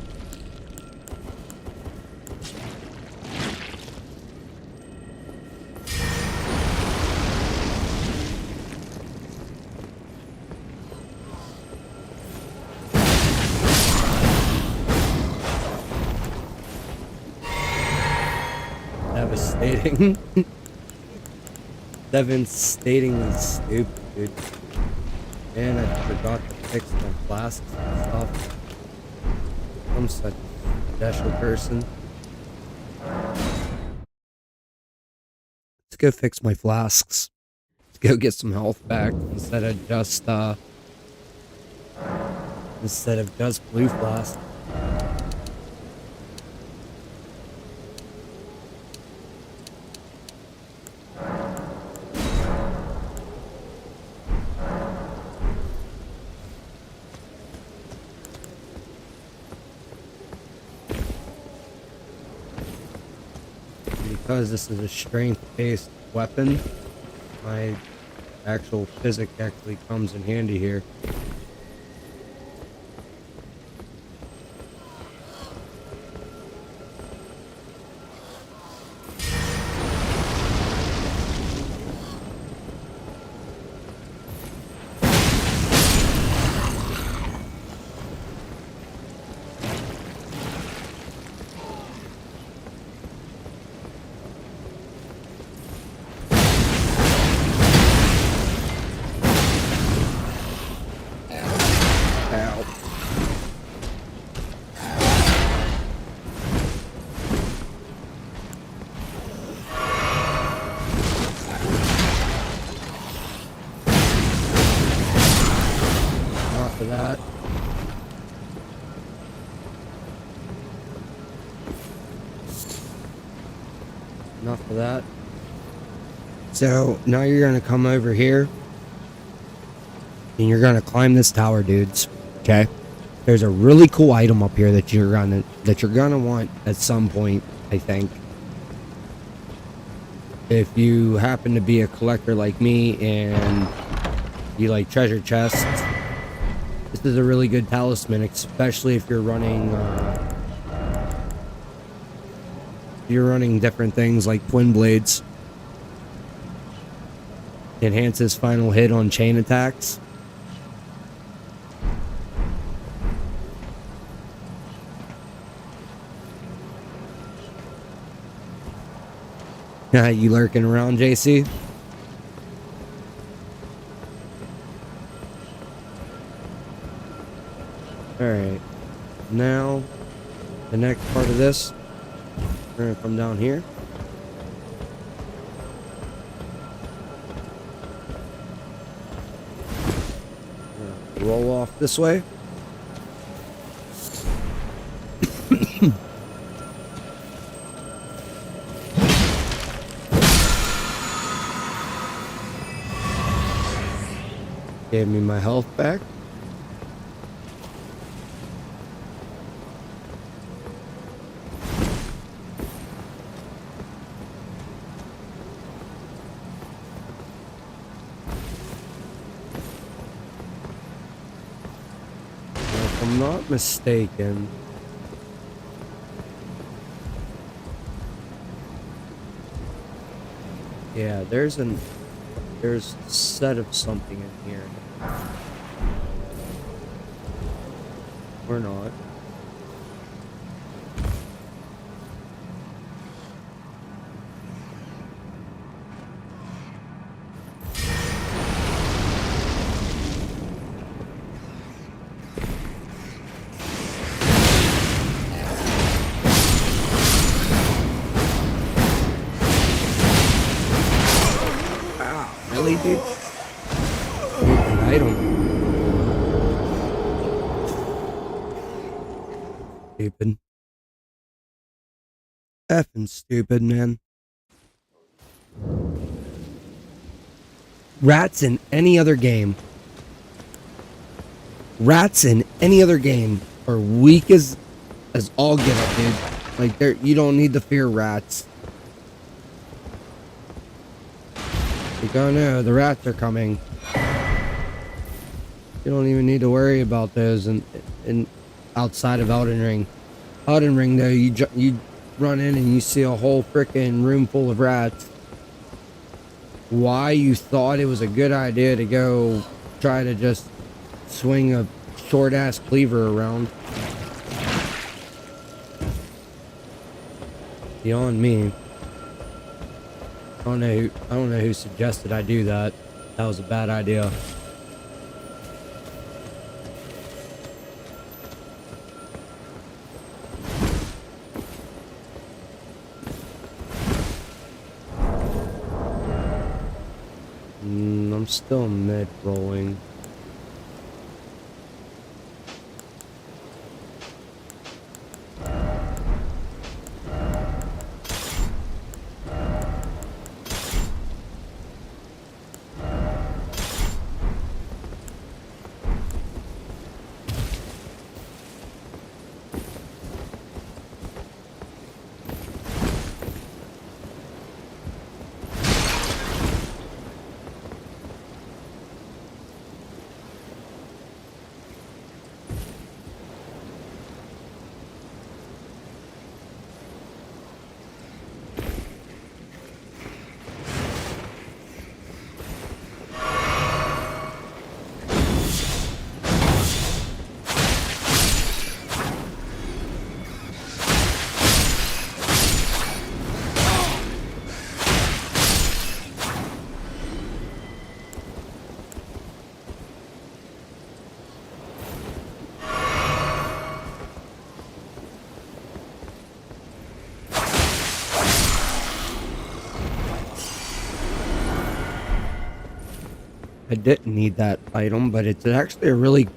Devastating. Devastatingly stupid, dude. And I forgot to fix my flasks and stuff. I'm such a special person. Let's go fix my flasks. Let's go get some health back instead of just blue flasks. Because this is a strength-based weapon, my actual physics actually comes in handy here. That. Enough of that. So now you're gonna come over here and you're gonna climb this tower, dudes. Okay? There's a really cool item up here that you're gonna want at some point, I think. If you happen to be a collector like me and you like treasure chests, This is a really good talisman, especially if you're running different things like twin blades. Enhances final hit on chain attacks. You lurking around, JC? Alright. Now, the next part of this, we're gonna come down here. Roll off this way. Gave me my health back. If I'm not mistaken, yeah, there's a set of something in here. Or not. Wow, really, dude? I don't. Stupid. Effing stupid, man. Rats in any other game. Rats in any other game are weak as all get up, dude. Like, you don't need to fear rats. Like, oh no, the rats are coming. You don't even need to worry about those and outside of Elden Ring. Elden Ring, though, you run in and you see a whole frickin' room full of rats. Why you thought it was a good idea to go try to just swing a short-ass cleaver around. Beyond me. I don't know who suggested I do that. That was a bad idea. I'm still mid-rolling. I didn't need that item, but it's actually a really...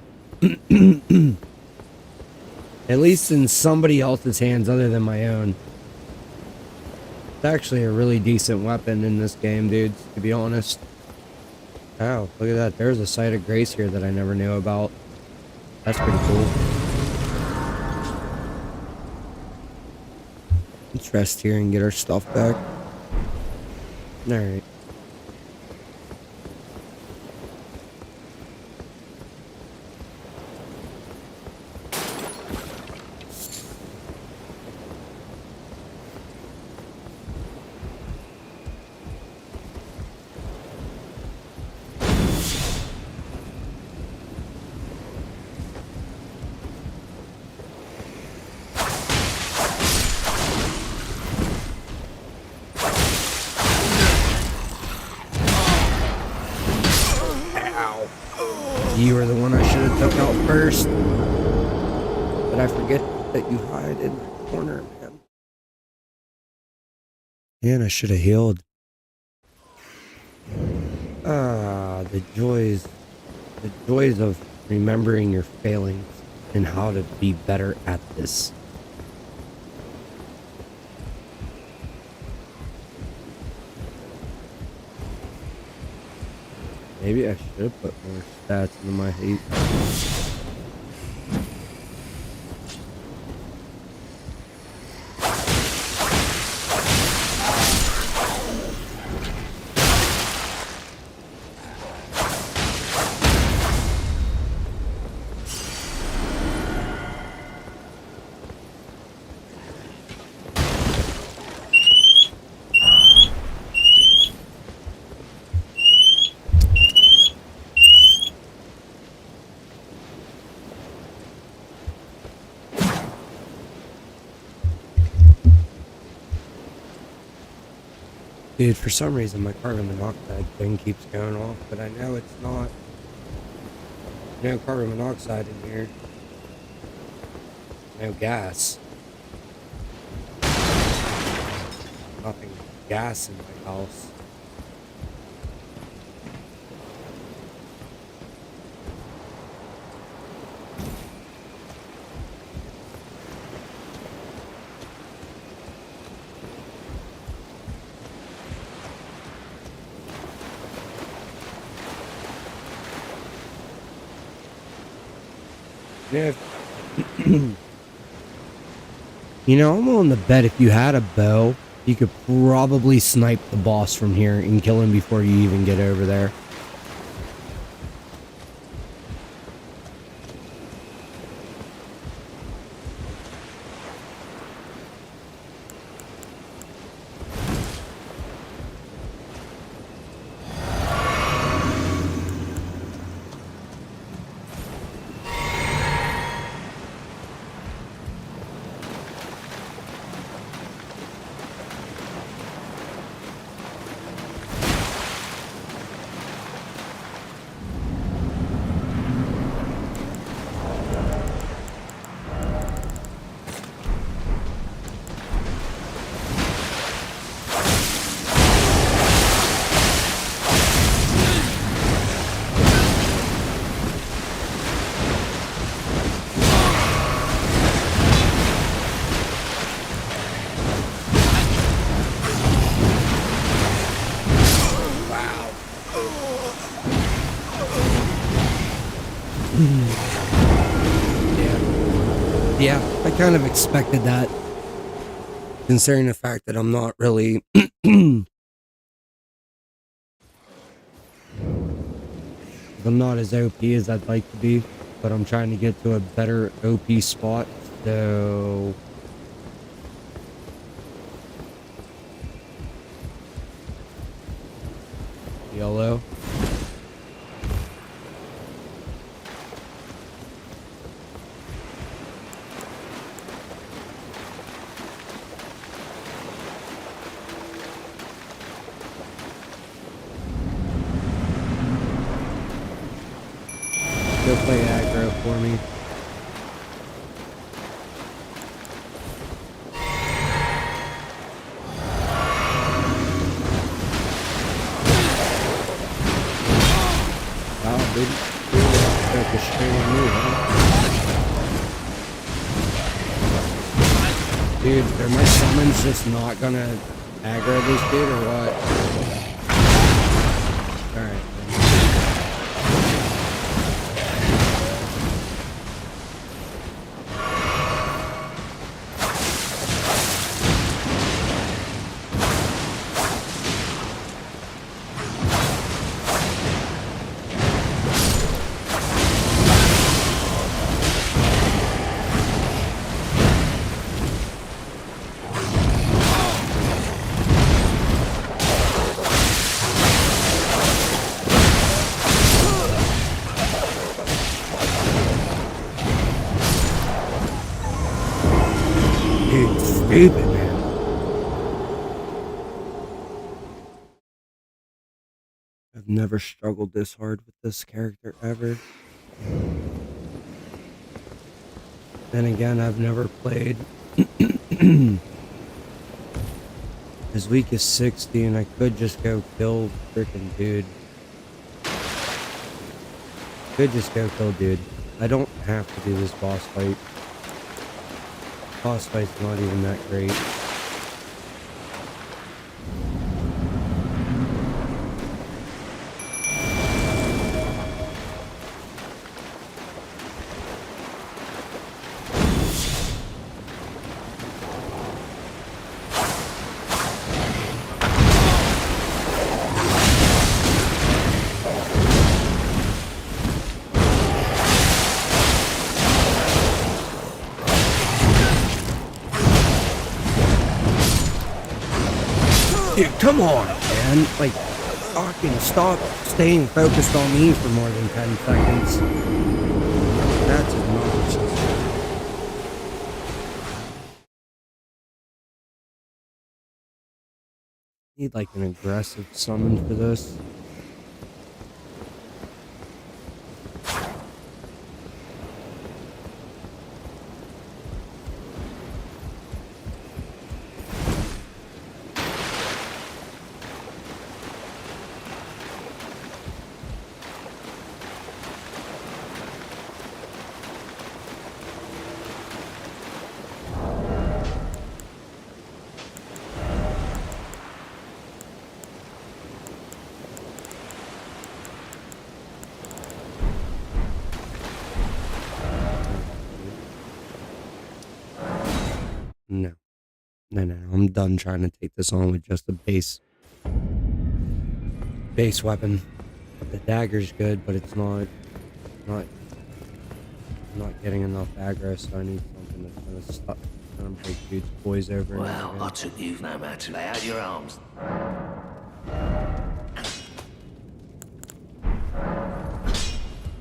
at least in somebody else's hands other than my own. It's actually a really decent weapon in this game, dudes, to be honest. Oh, look at that. There's a site of grace here that I never knew about. That's pretty cool. Let's rest here and get our stuff back. Alright. Wow. You were the one I should have took out first. But I forget that you hide in the corner, man. Man, I should have healed. Ah, the joys of remembering your failings and how to be better at this. Maybe I should have put more stats into my hate. Dude, for some reason my carbon monoxide thing keeps going off, but I know it's not. No carbon monoxide in here. No gas. Nothing gas in my house. Yeah. You know, I'm willing to bet if you had a bow, you could probably snipe the boss from here and kill him before you even get over there. Yeah, I kind of expected that, considering the fact that I'm not really I'm not as OP as I'd like to be, but I'm trying to get to a better OP spot, so YOLO. Go play aggro for me. Wow, dude. Focus straight on you, huh? Dude, are my summons just not gonna aggro this dude or what? Alright. Stupid, man. I've never struggled this hard with this character ever. Then again, I've never played as weak as 60, and I could just go kill freaking dude. Could just go kill dude. I don't have to do this boss fight. Boss fight's not even that great. Dude, come on, man. Like, fucking stop staying focused on me for more than 10 seconds. That's obnoxious. Need like an aggressive summon for this. No. No. I'm done trying to take this on with just a base weapon. The dagger's good, but it's not getting enough aggro, so I need something that's gonna stop trying to break dude's poise over and over Well, I again. took you no matter. Lay out your arms.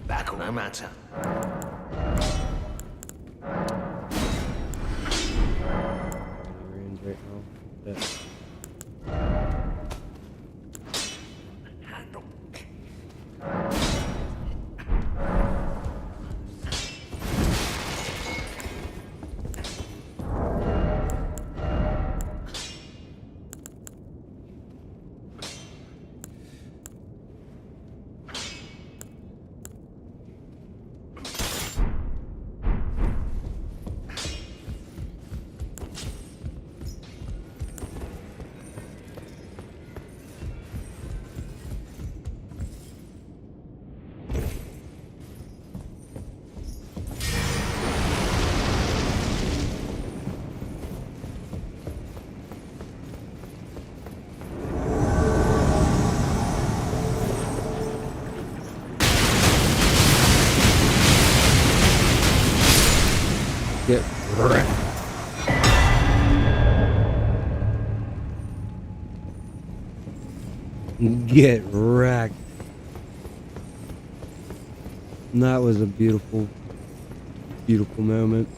Back no matter. Range right now. Yeah. Get wrecked. Get wrecked. And that was a beautiful, beautiful moment.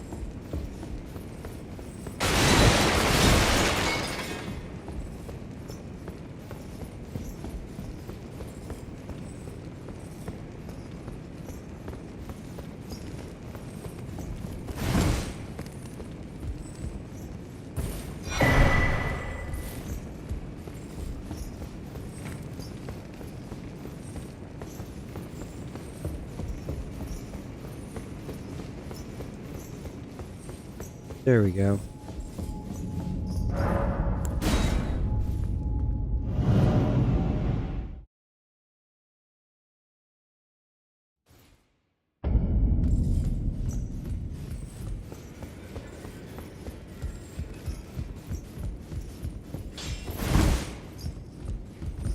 There we go.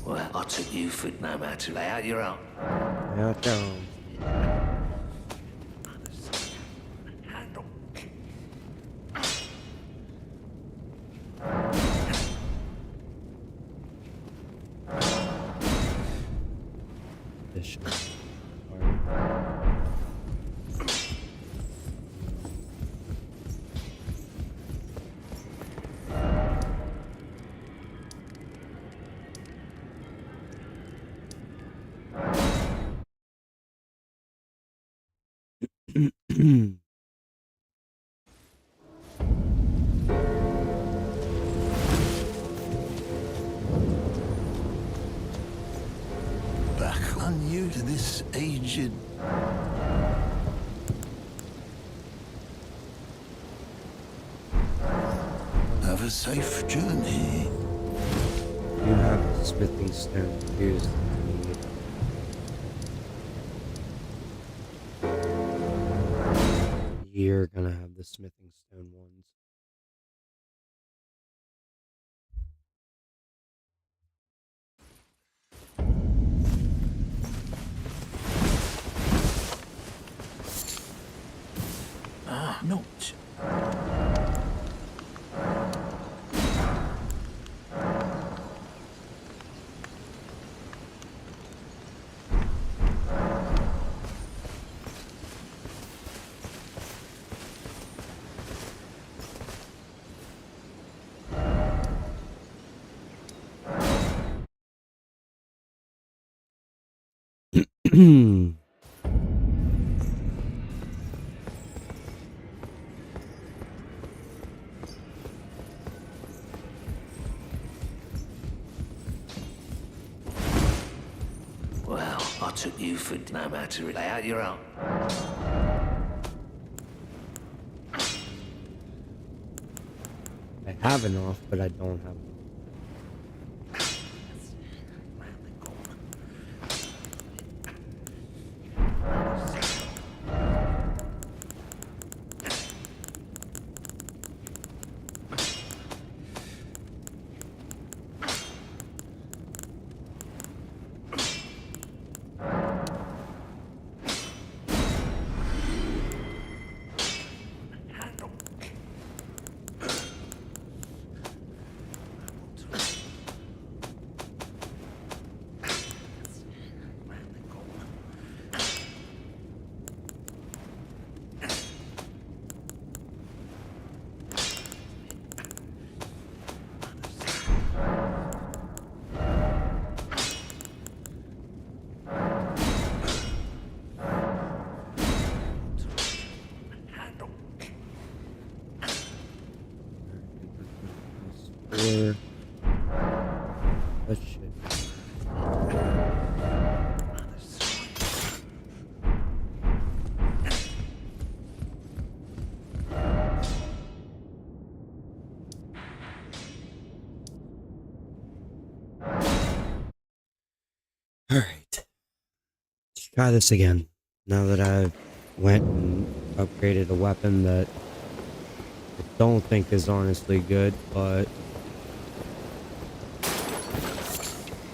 Well, I took you for no matter. Lay out your arms. Now it goes. Bishop. Back on you to this aged... Have a safe journey. You have the smithing stone. Here's the need. You're gonna have the smithing stone ones. Note. Well, I took you for no matter it. Lay out your own. I have enough, but I don't have enough. Or that shit. All right, let's try this again. Now that I've went and upgraded a weapon that I don't think is honestly good, but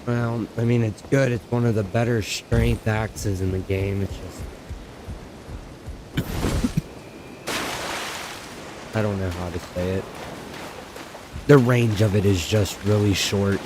well, I mean, it's good. It's one of the better strength axes in the game. It's just I don't know how to say it. The range of it is just really short.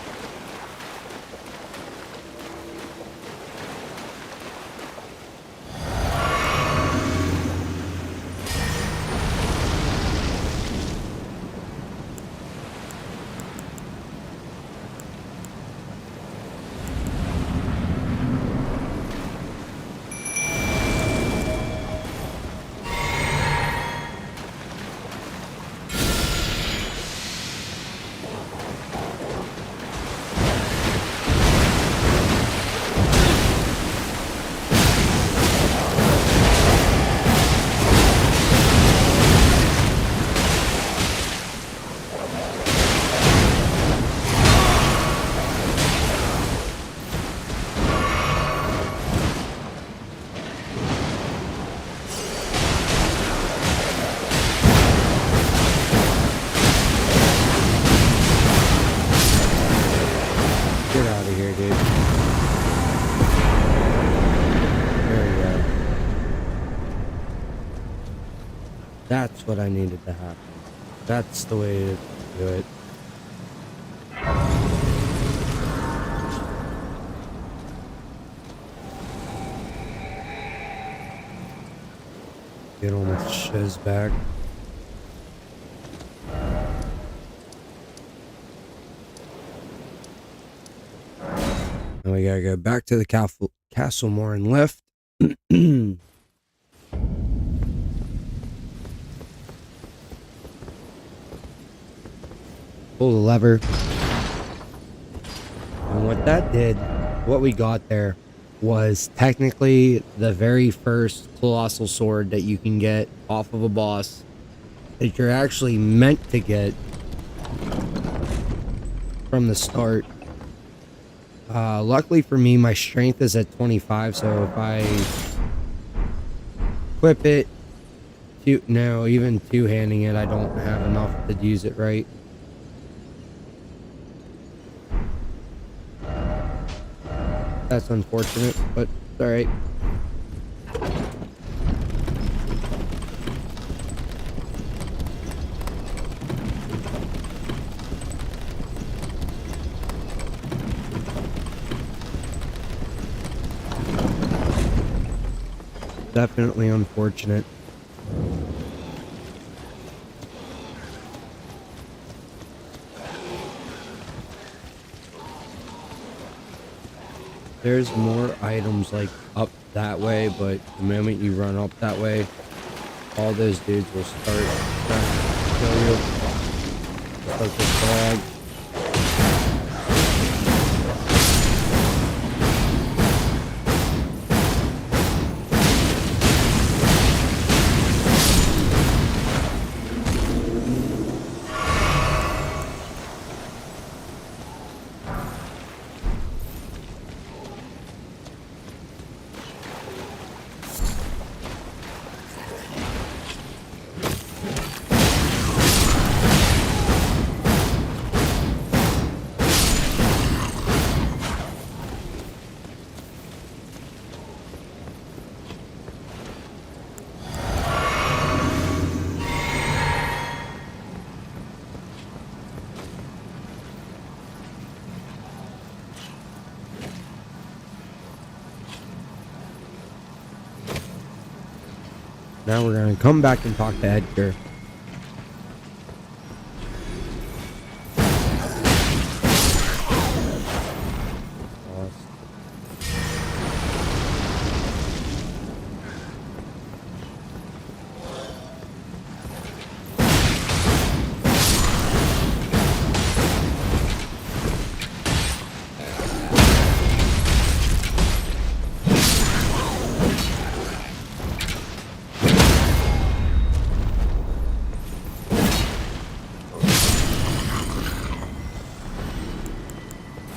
Get out of here, dude. There we go. That's what I needed to happen. That's the way to do it. Get all my shiz back. Now we gotta go back to the castle more and lift. pull the lever. And what that did, what we got there, was technically the very first colossal sword that you can get off of a boss that you're actually meant to get from the start. Luckily for me, my strength is at 25, so if I equip it, even two-handing it, I don't have enough to use it right. That's unfortunate, but it's alright. Definitely unfortunate. There's more items like up that way, but the moment you run up that way, all those dudes will start trying to kill you. Just like this dog. Now we're gonna come back and talk to Edgar.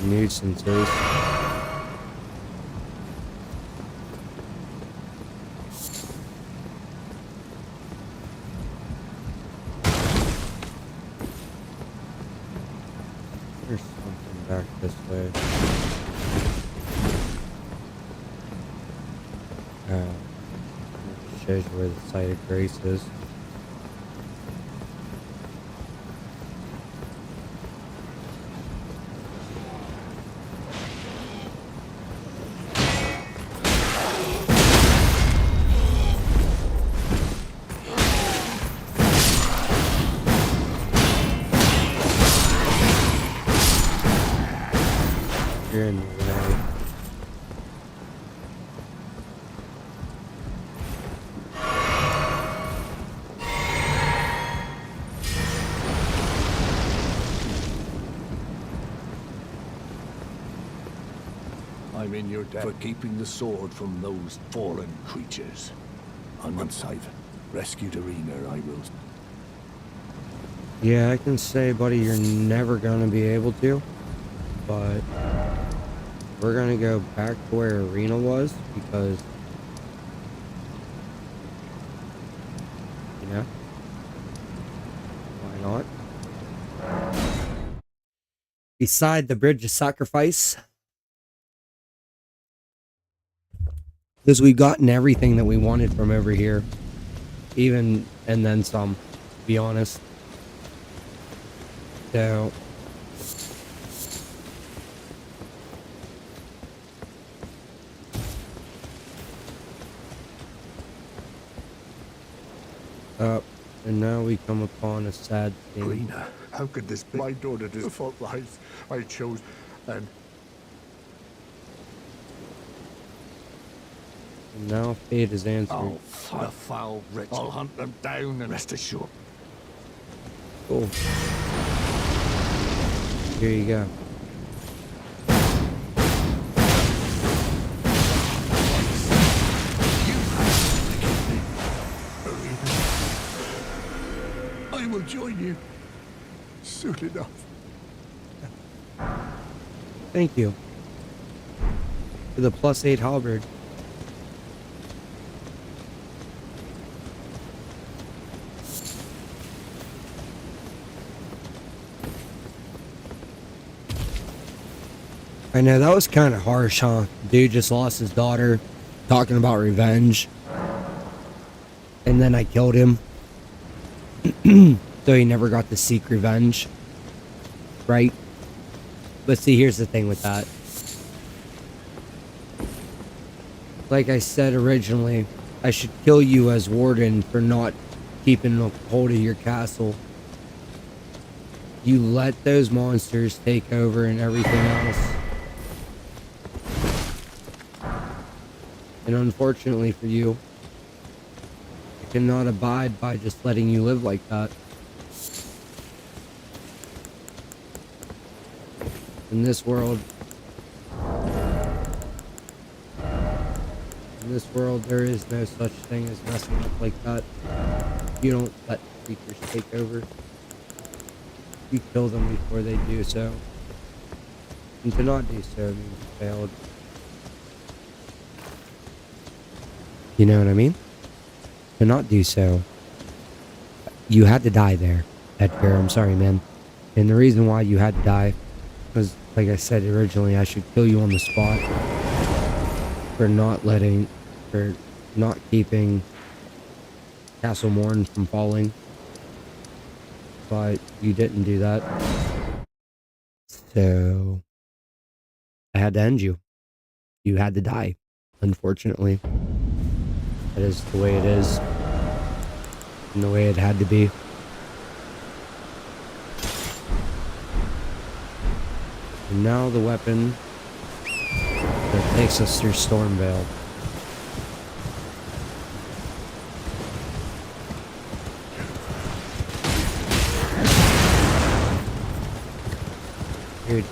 Nuisances. There's something back this way. Shows you where the site of grace is. You're in the way. I'm in your debt for keeping the sword from those fallen creatures. And once I've rescued Arena, I will... Yeah, I can say, buddy, you're never gonna be able to, but we're gonna go back to where Arena was, because, you know, why not? Beside the Bridge of Sacrifice, because we've gotten everything that we wanted from over here, even, and then some, to be honest. So, and now we come upon a sad thing. Arena, how could this be? My daughter did fault life I chose, and Now fate is answered. oh, the foul wretch! I'll hunt them down and rest assured. Cool. Here you go. I will join you soon enough. Thank you. For the +8 halberd. I know, that was kind of harsh, huh? Dude just lost his daughter, talking about revenge. And then I killed him. So he never got to seek revenge. Right? But see, here's the thing with that. Like I said originally, I should kill you as warden for not keeping a hold of your castle. You let those monsters take over and everything else. And unfortunately for you, I cannot abide by just letting you live like that. In this world, there is no such thing as messing up like that. You don't let creatures take over. You kill them before they do so. And to not do so means you failed. You know what I mean? To not do so, you had to die there, Edgar. I'm sorry, man. And the reason why you had to die was, like I said originally, I should kill you on the spot for not keeping Castle Morn from falling. But you didn't do that. So I had to end you. You had to die, unfortunately. That is the way it is. And the way it had to be. And now the weapon that takes us through Stormvale. Dude.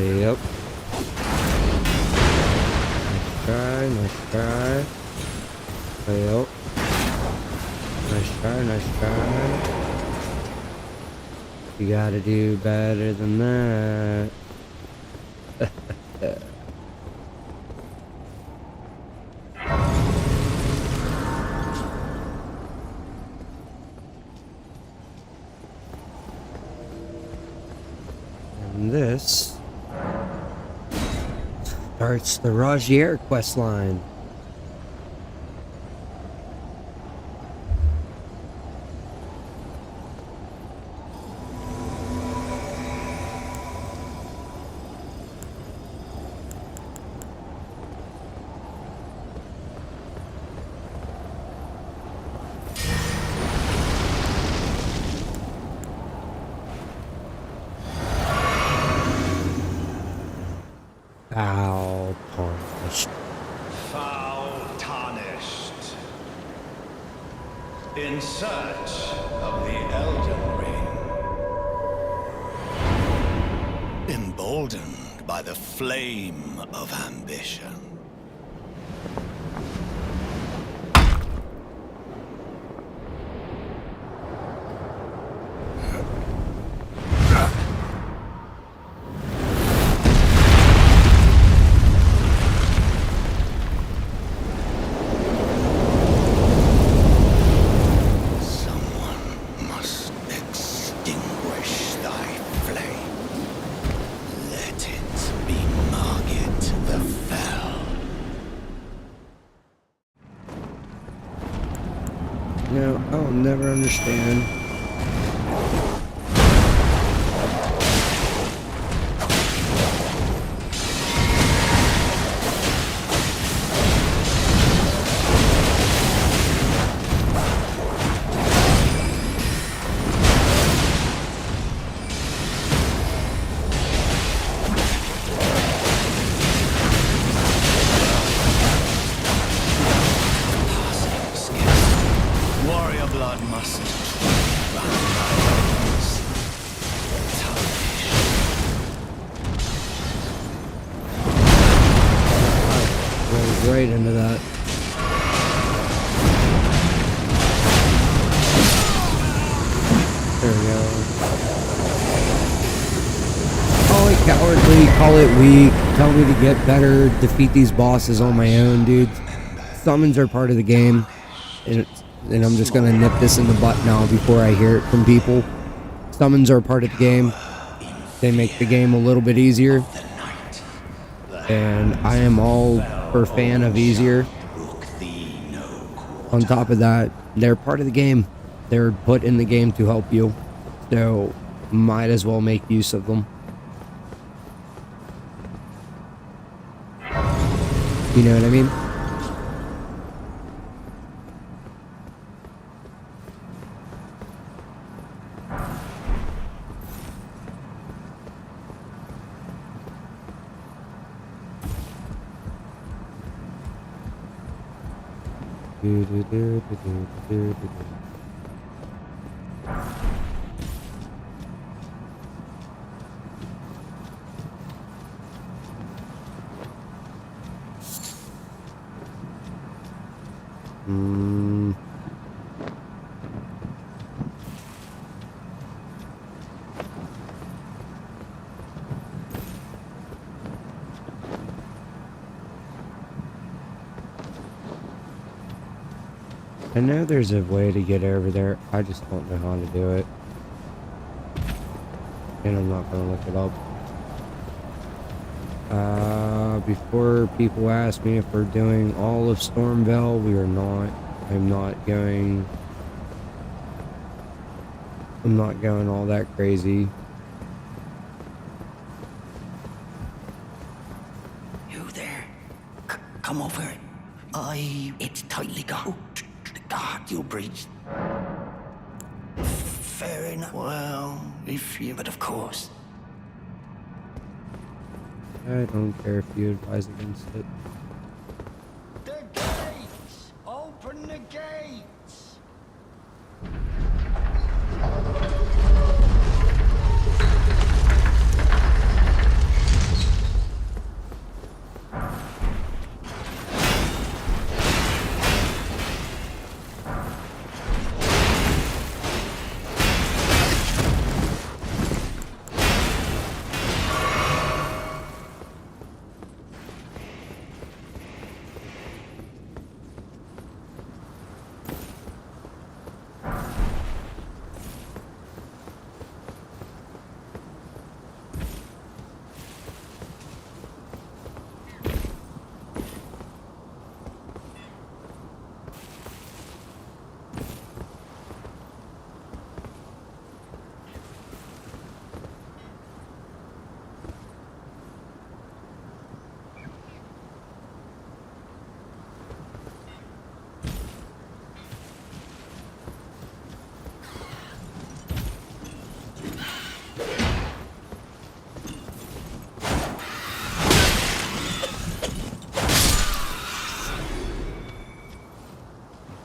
Yep. Nice try. Yep. Nice try. You gotta do better than that. And this starts the Rajier questline. Foul tarnished. Foul tarnished. In search of the Elden Ring. Emboldened by the flame of ambition. No, I'll never understand. right into that. There we go. Call it cowardly, call it weak, tell me to get better, defeat these bosses on my own, dude. Summons are part of the game, and I'm just gonna nip this in the butt now before I hear it from people. Summons are part of the game. They make the game a little bit easier, and I am all for fan of easier. On top of that, they're part of the game. They're put in the game to help you, so might as well make use of them. You know what I mean? I know there's a way to get over there. I just don't know how to do it. And I'm not going to look it up. Before people ask me if we're doing all of Stormvale, we are not. I'm not going all that crazy. You there? Come over. It's tightly got. God, you breached. Fair enough. Well, if you... But of course. I don't care if you advise against it. The gates! Open the gates!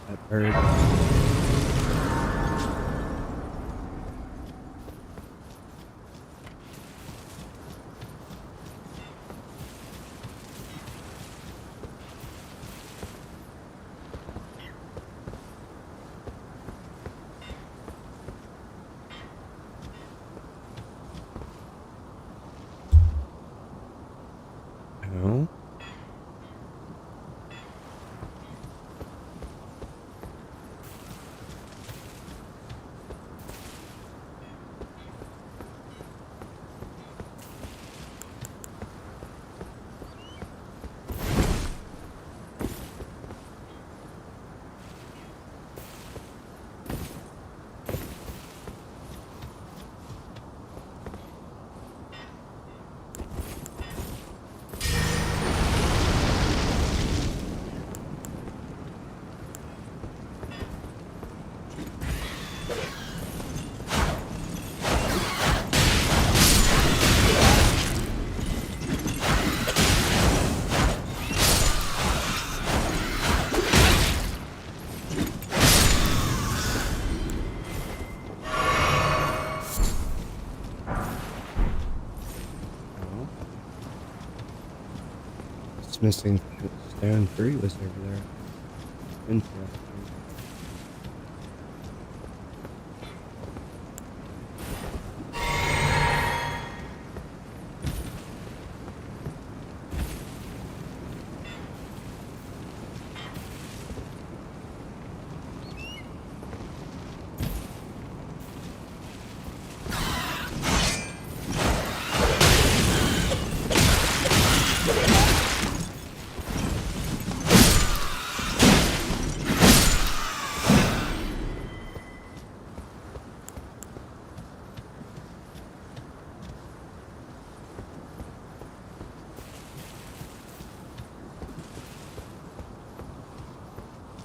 That bird. No. It's missing stone 3 was over there. Interesting.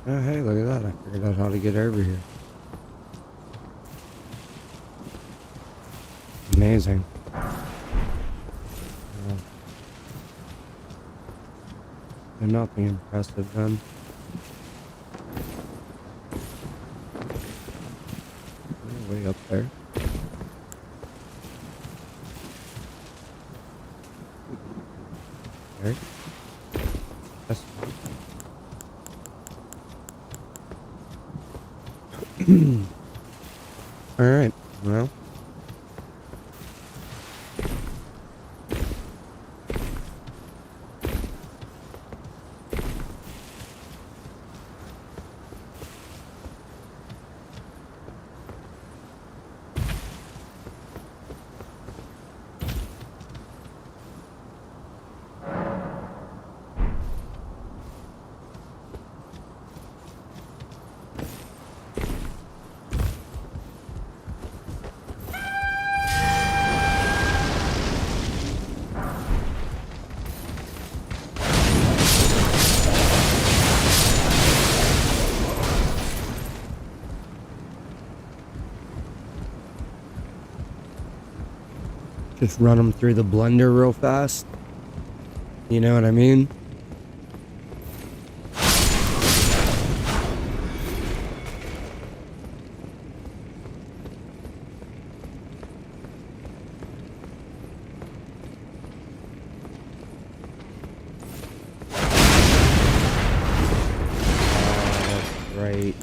Oh, hey, look at that. I figured out how to get over here. Amazing. They're nothing impressive then. Oh, way up there. There. That's Alright, well. Just run them through the blender real fast. You know what I mean? Right.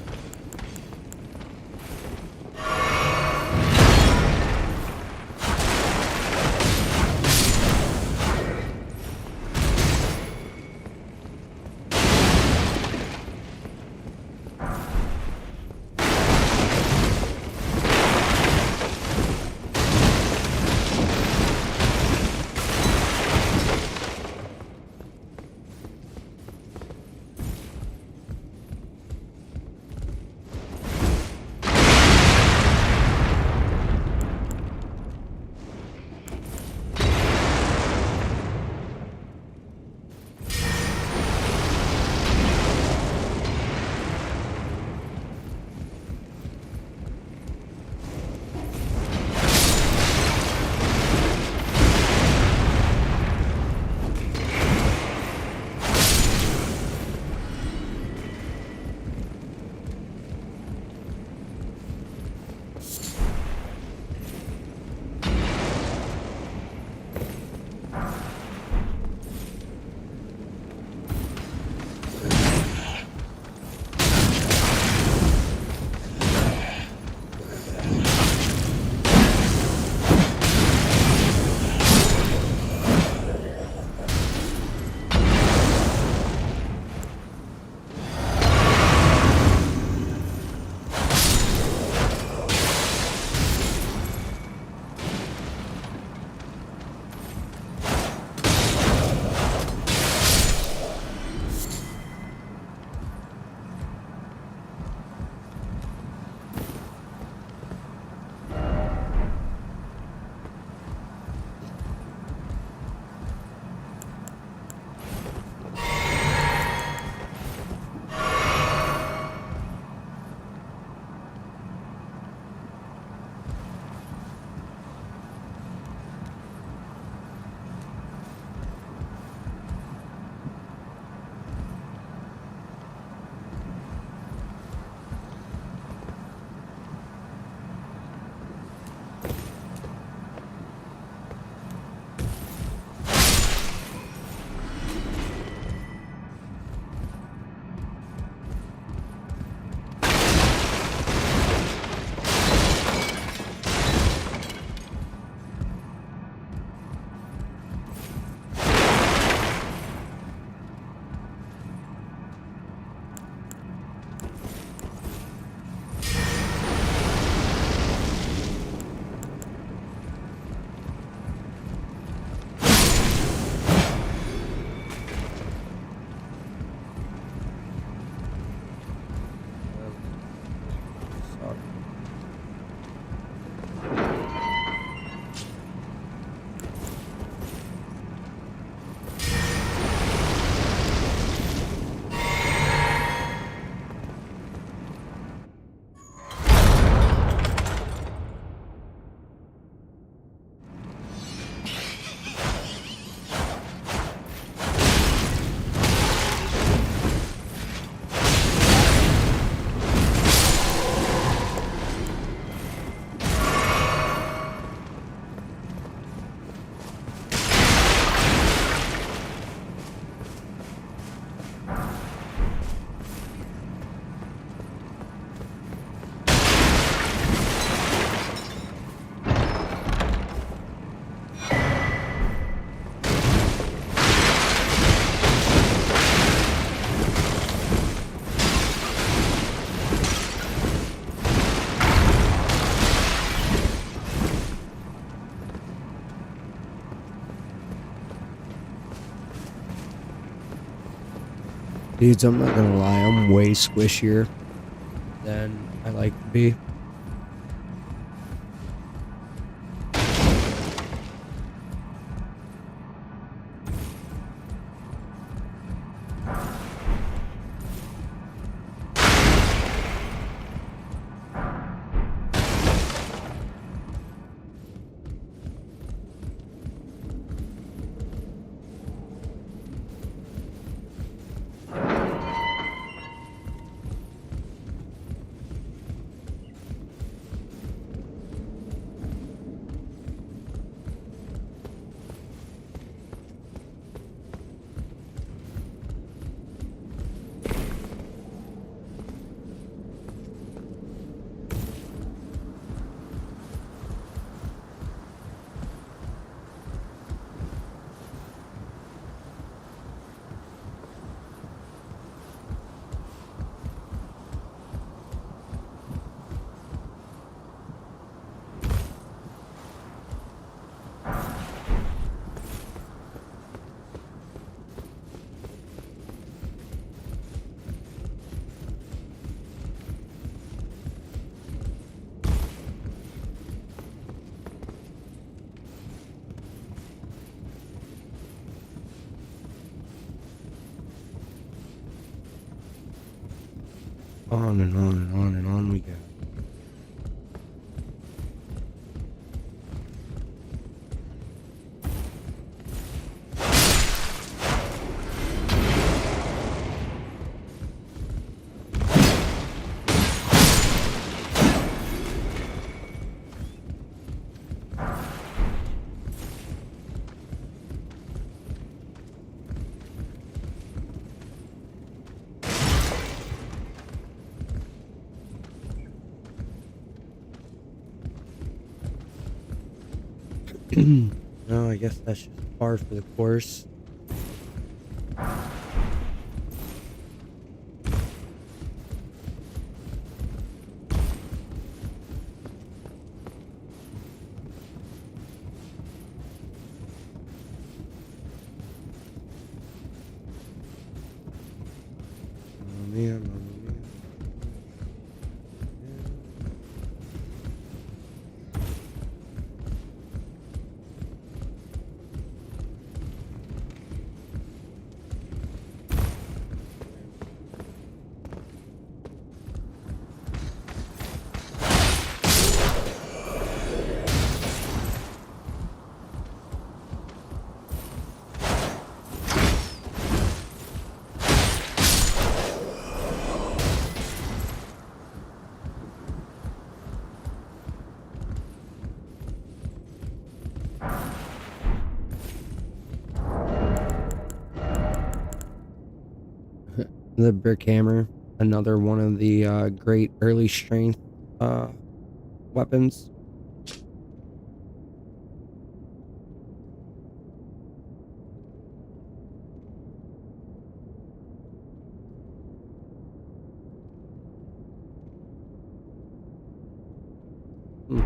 Dudes, I'm not gonna lie, I'm way squishier than I like to be. On and on and on and on we go. No, I guess that's just par for the course. Mamma mia, mamma mia. The brick hammer, another one of the great early strength weapons. Hmm.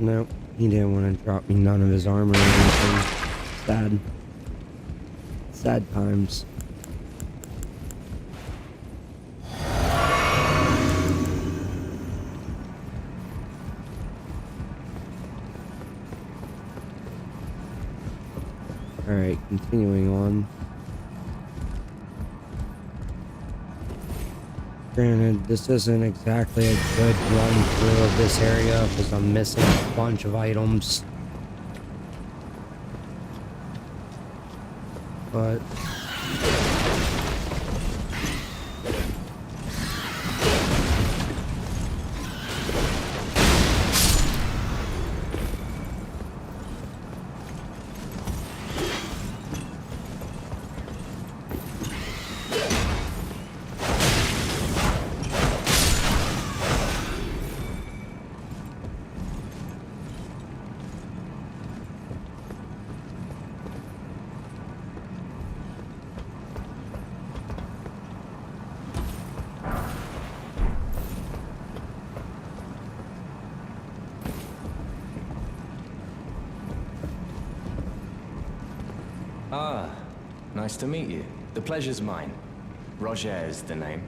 Nope, he didn't want to drop me none of his armor or anything. Sad. Sad times. Alright, continuing on. Granted, this isn't exactly a good run through of this area because I'm missing a bunch of items. But Ah, nice to meet you. The pleasure's mine. Roger is the name.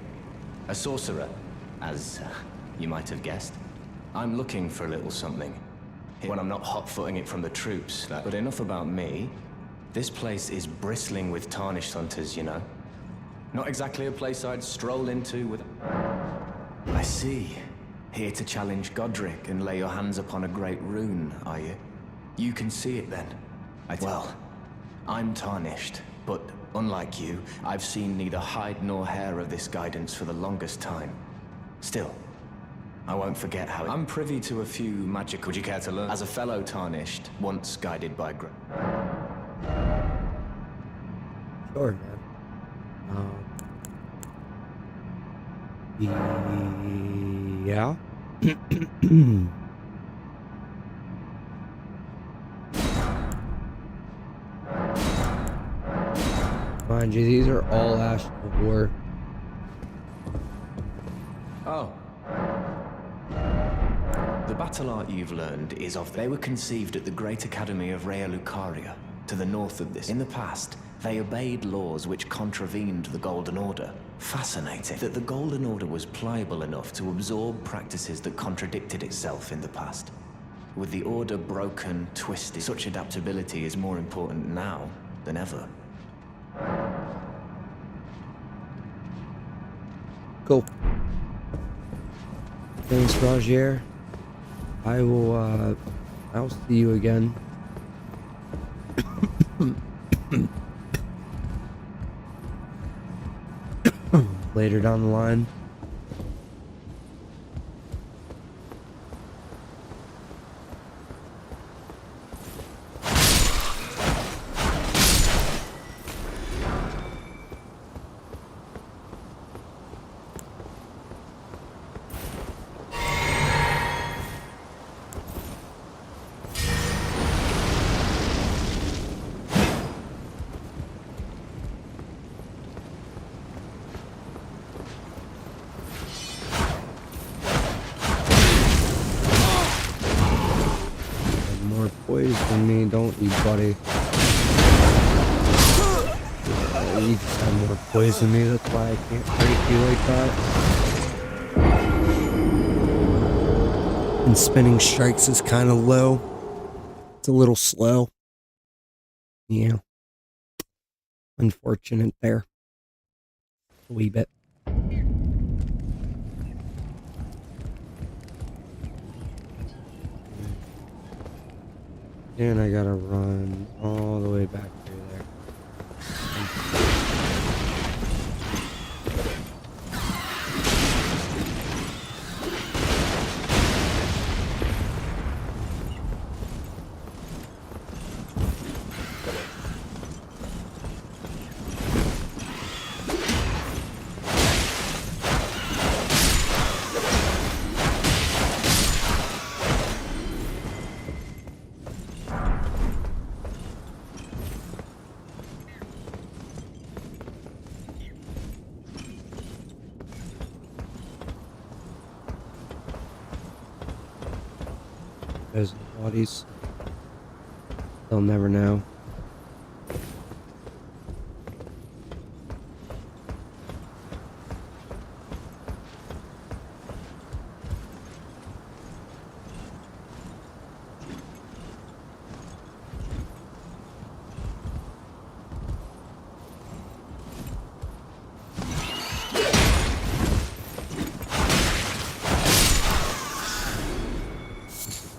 A sorcerer, as you might have guessed. I'm looking for a little something. When I'm not hot-footing it from the troops. But enough about me. This place is bristling with tarnished hunters, you know. Not exactly a place I'd stroll into with... I see. Here to challenge Godric and lay your hands upon a great rune, are you? You can see it then. Well, I'm tarnished, but unlike you, I've seen neither hide nor hair of this guidance for the longest time. Still, I won't forget how I'm privy to a few magical... Would you care to learn? As a fellow tarnished, once guided by... sure, man. Yeah. Mind you, these are all Ash of War. Oh. The battle art you've learned is of... They were conceived at the Great Academy of Raya Lucaria, to the north of this. In the past, they obeyed laws which contravened the Golden Order. Fascinating that the Golden Order was pliable enough to absorb practices that contradicted itself in the past. With the Order broken, twisted, such adaptability is more important now than ever. Cool. Thanks, Roger. I'll see you again. Later down the line. Poison me, don't you, buddy? You just have more poison me, that's why I can't break you like that. And spinning strikes is kind of low. It's a little slow. Yeah. Unfortunate there. A wee bit. And I gotta run all the way back through there. shadows and bodies. They'll never know.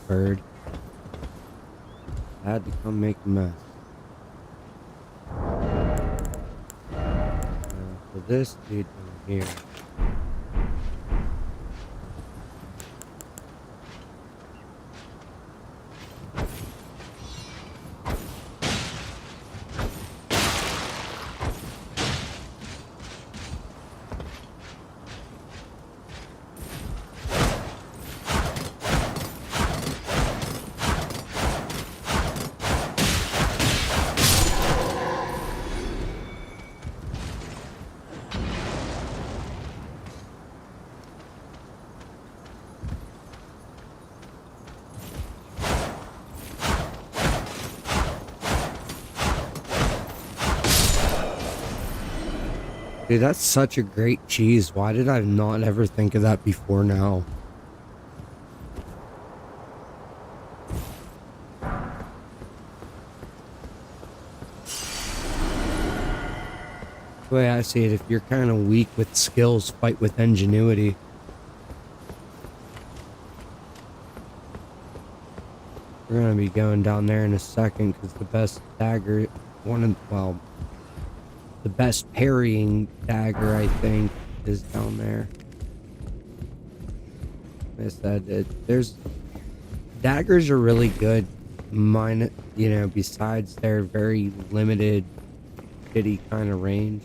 Bird. Had to come make a mess. Now, for this dude down here. Dude, that's such a great cheese. Why did I not ever think of that before now? The way I see it, if you're kind of weak with skills, fight with ingenuity. We're gonna be going down there in a second because the best dagger, well, the best parrying dagger, I think, is down there. Like I said, there's daggers are really good. Mine, you know, besides their very limited, shitty kind of range.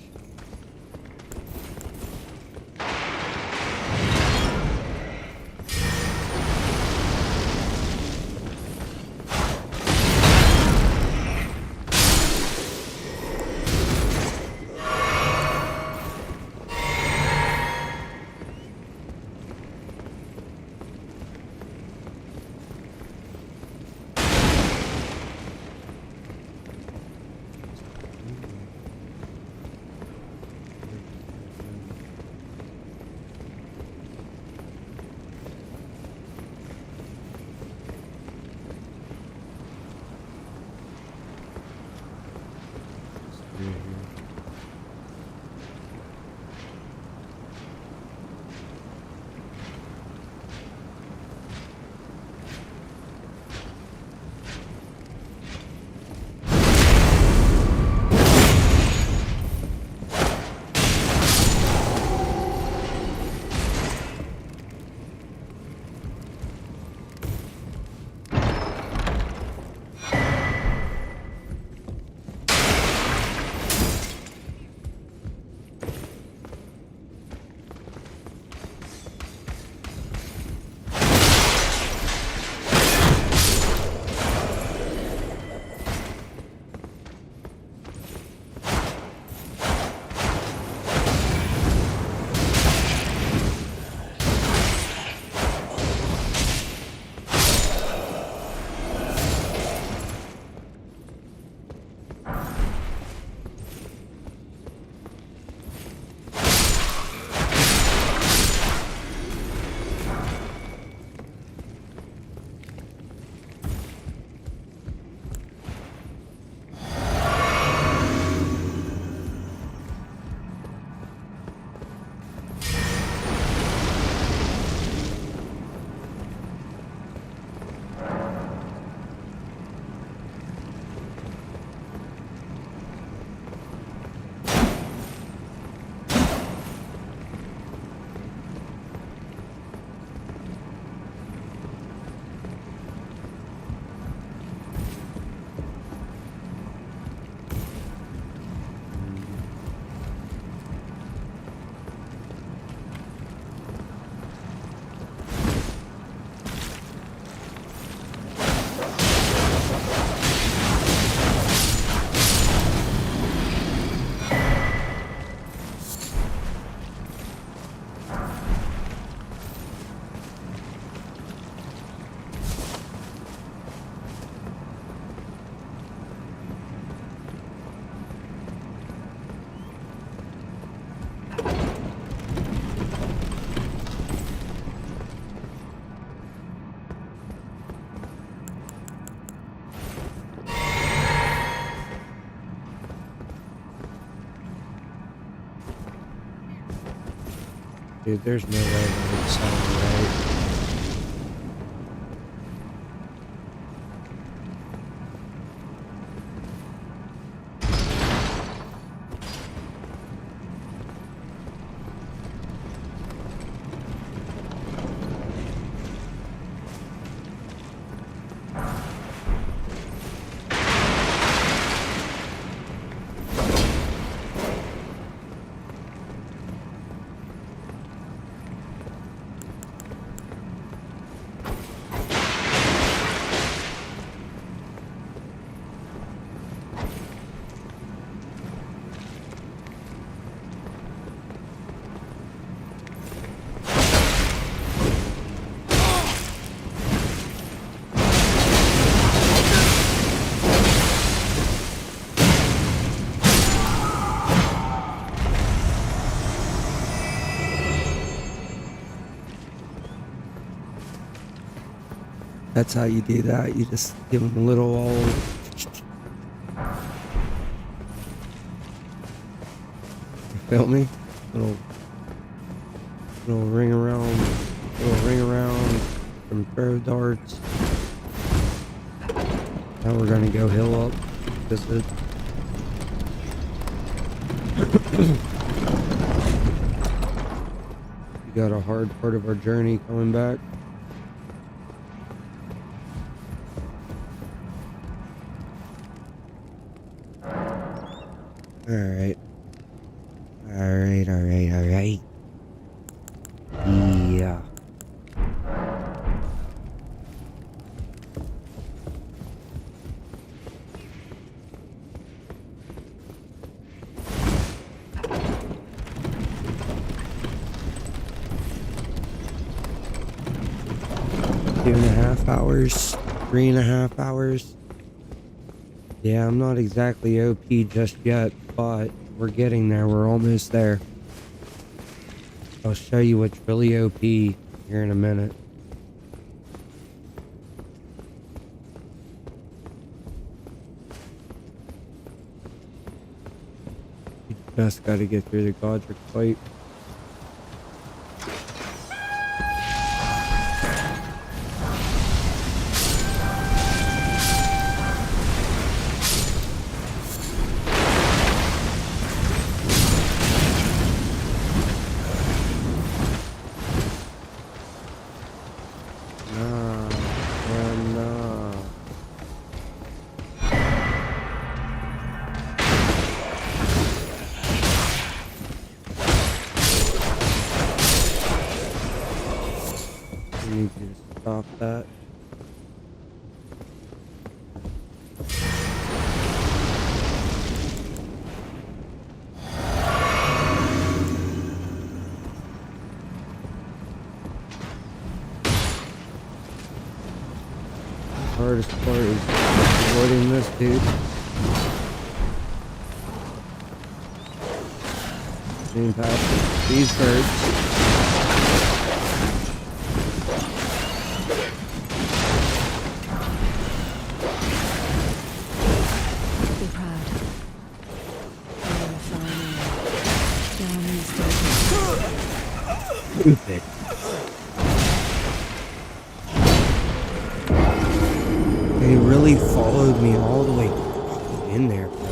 Dude, there's no way that would sound right. That's how you do that. You just give them a little old. You feel me? Little ring around, some throw darts. Now we're gonna go hill up. This is. We got a hard part of our journey coming back. Alright. Yeah. Two and a half hours, 3.5 hours. Yeah, I'm not exactly OP just yet, but we're getting there. We're almost there. I'll show you what's really OP here in a minute. You just gotta get through the Godric fight. I need you to stop that. The hardest part is avoiding this dude. Getting past these birds. Stupid. They really followed me all the way in there, bro.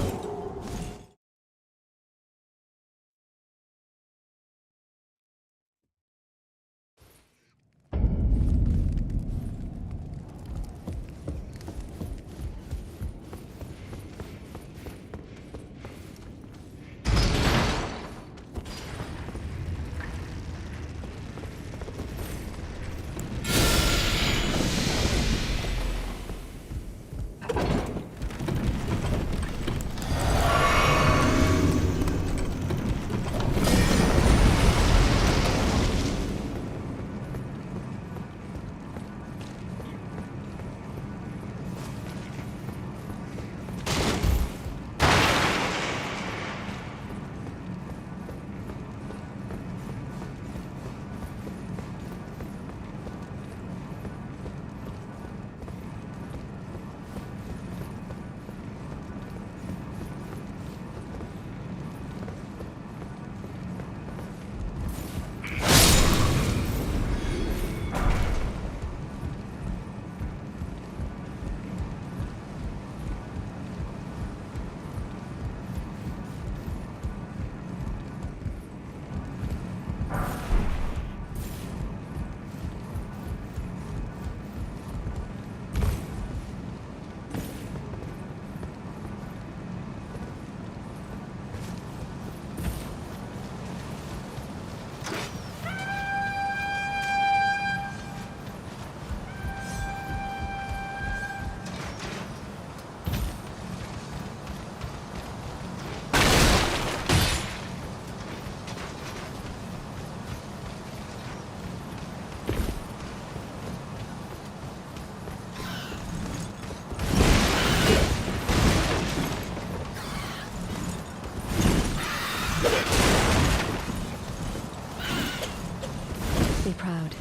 Be proud.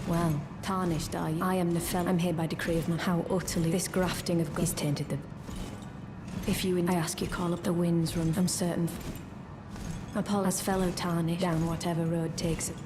Well, tarnished are you? I am Lvl. I'm here by decree of my how utterly this grafting of God is tainted them. If you I ask you call up the winds run from certain Apollo's fellow tarnished down whatever road takes it.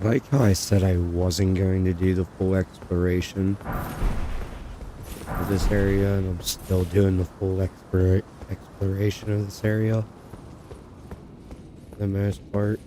Like how I said I wasn't going to do the full exploration of this area, and I'm still doing the full exploration of this area for the most part.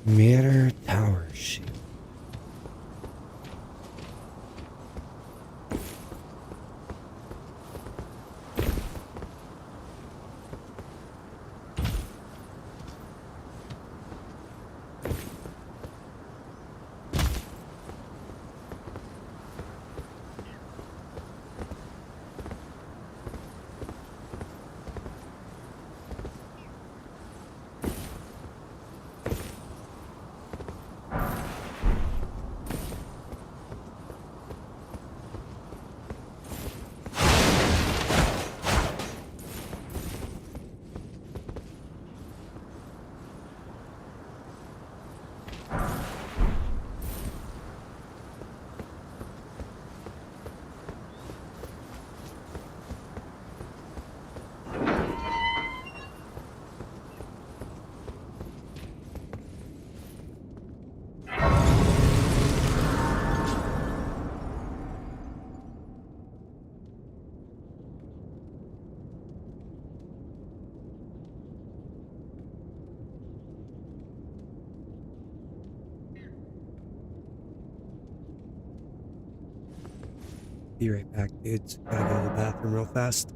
Mirror Tower Shield. Be right back, dudes. Gotta go to the bathroom real fast.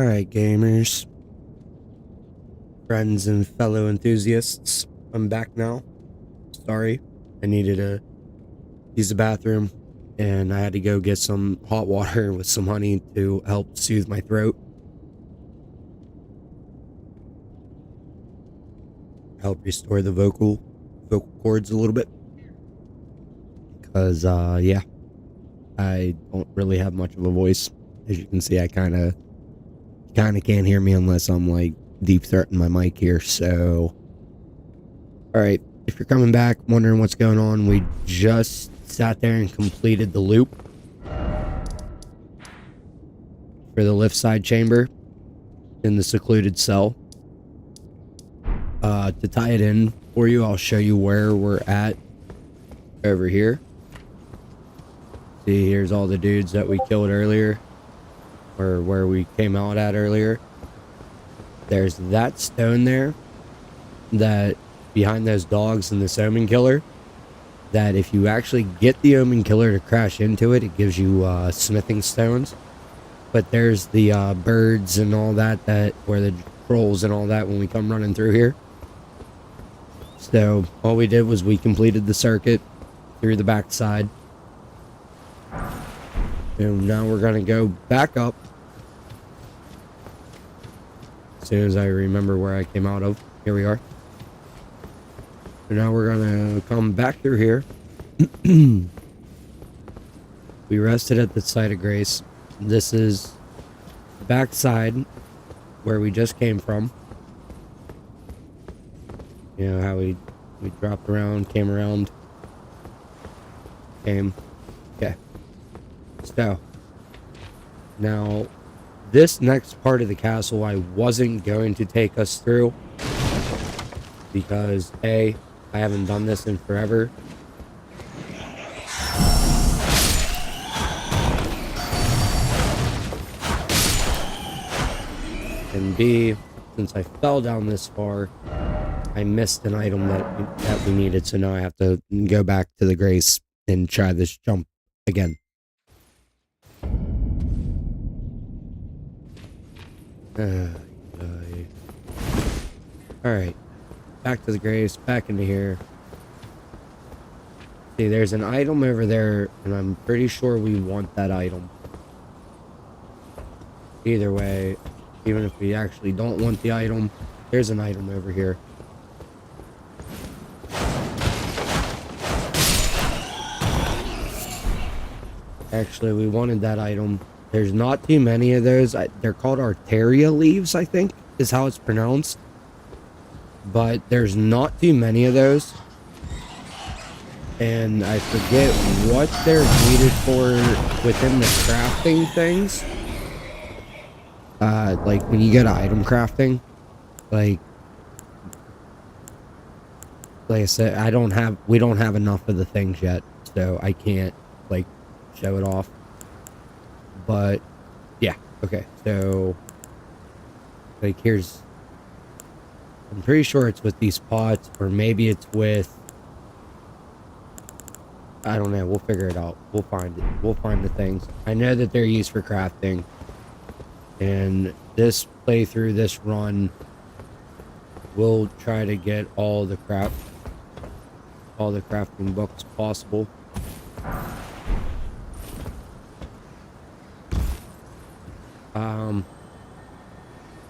Alright, gamers. Friends and fellow enthusiasts. I'm back now. Sorry. I needed to use the bathroom. And I had to go get some hot water with some honey to help soothe my throat. Help restore the vocal cords a little bit. Because, yeah. I don't really have much of a voice. As you can see, I kind of can't hear me unless I'm like deep throating my mic here. So, all right, if you're coming back wondering what's going on, we just sat there and completed the loop for the lift side chamber in the secluded cell. To tie it in for you, I'll show you where we're at over here. See, here's all the dudes that we killed earlier, or where we came out at earlier. There's that stone there, that behind those dogs and this omen killer, that if you actually get the omen killer to crash into it, it gives you smithing stones. But there's the birds and all that, where the trolls and all that when we come running through here. So all we did was we completed the circuit through the backside. And now we're gonna go back up. As soon as I remember where I came out of. Here we are. So now we're gonna come back through here. We rested at the site of grace. This is the backside where we just came from. You know how we dropped around, came around, came. Okay. So now this next part of the castle I wasn't going to take us through because A, I haven't done this in forever. And B, since I fell down this far, I missed an item that we needed, so now I have to go back to the grace and try this jump again. Alright, back to the grace, back into here. See, there's an item over there, and I'm pretty sure we want that item. Either way, even if we actually don't want the item, there's an item over here. Actually, we wanted that item. There's not too many of those. They're called Arteria leaves, I think, is how it's pronounced. But there's not too many of those. And I forget what they're needed for within the crafting things. Like when you go to item crafting, like I said, we don't have enough of the things yet, so I can't like show it off. But yeah, okay, so like I'm pretty sure it's with these pots, or maybe it's with, I don't know, we'll figure it out. We'll find it. We'll find the things. I know that they're used for crafting. And this playthrough, this run, we'll try to get all the crafting books possible.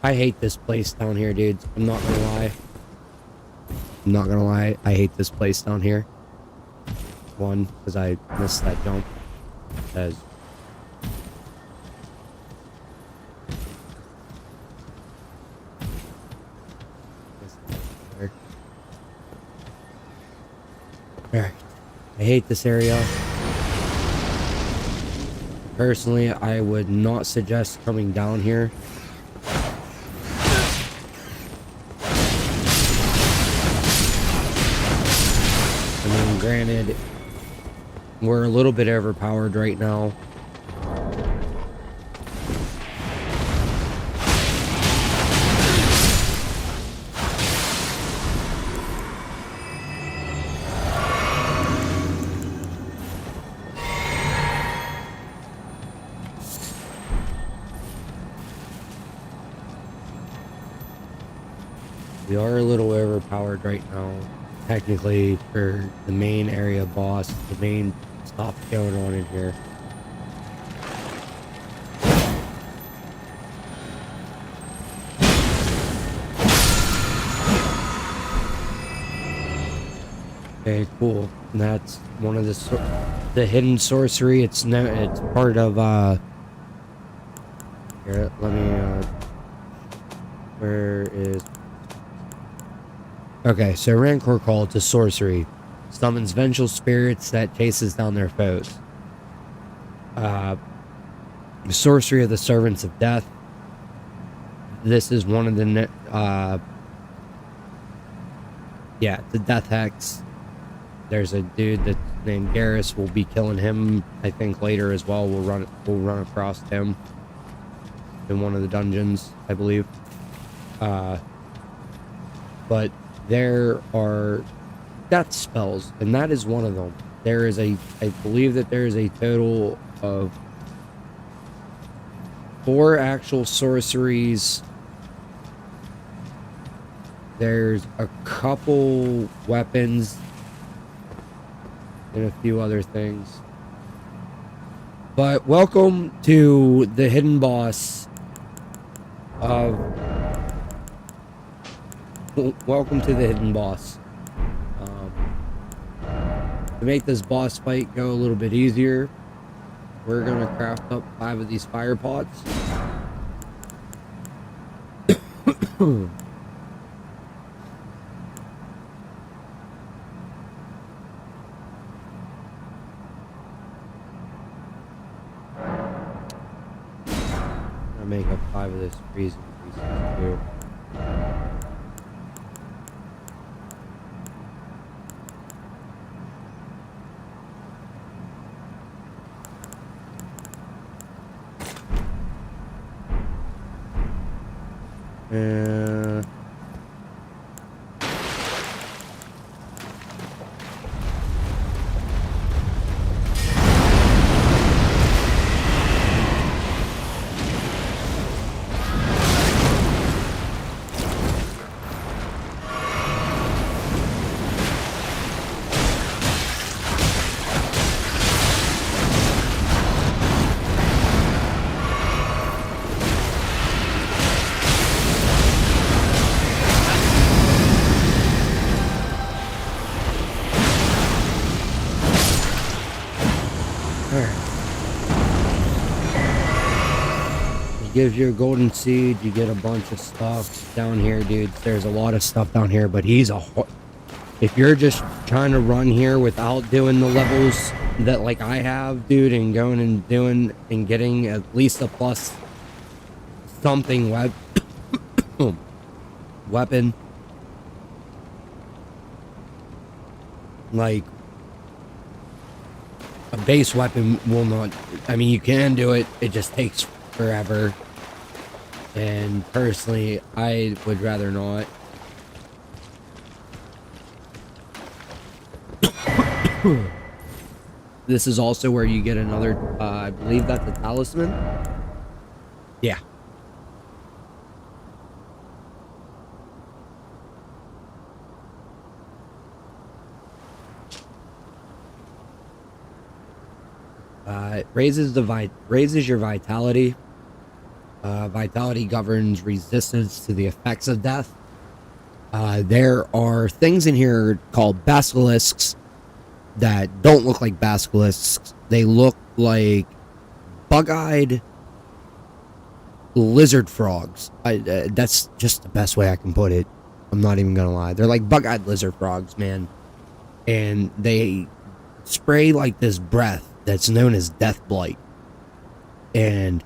I hate this place down here, dudes. I'm not gonna lie. I hate this place down here. One, because I missed that jump. As Alright. I hate this area. Personally, I would not suggest coming down here. I mean, granted, we're a little bit overpowered right now. We are a little overpowered right now, technically, for the main area boss, the main stuff going on in here. Okay, cool. And that's one of the hidden sorcery. It's part of here, let me where is okay, so Rancor Call to sorcery. Summons vengeful spirits that chases down their foes. Sorcery of the Servants of Death. This is one of the the Death Hex. There's a dude that's named Garrus. We'll be killing him, I think, later as well. We'll run across him in one of the dungeons, I believe. But there are death spells, and that is one of them. There is I believe that there is a total of 4 actual sorceries. There's a couple weapons and a few other things. But welcome to the hidden boss of... Welcome to the hidden boss. To make this boss fight go a little bit easier, we're going to craft up 5 of these fire pots. I'll make up 5 of this freezing pieces too. Gives you a golden seed, you get a bunch of stuff down here, dude. There's a lot of stuff down here, but if you're just trying to run here without doing the levels that like I have, dude, and going and doing and getting at least a plus something weapon, like a base weapon will not, I mean, you can do it, it just takes forever, and personally I would rather not. This is also where you get another I believe that's a talisman. Yeah. It raises your vitality. Vitality governs resistance to the effects of death. There are things in here called basilisks that don't look like basilisks. They look like bug-eyed lizard frogs. That's just the best way I can put it. I'm not even gonna lie. They're like bug-eyed lizard frogs, man. And they spray like this breath that's known as death blight. And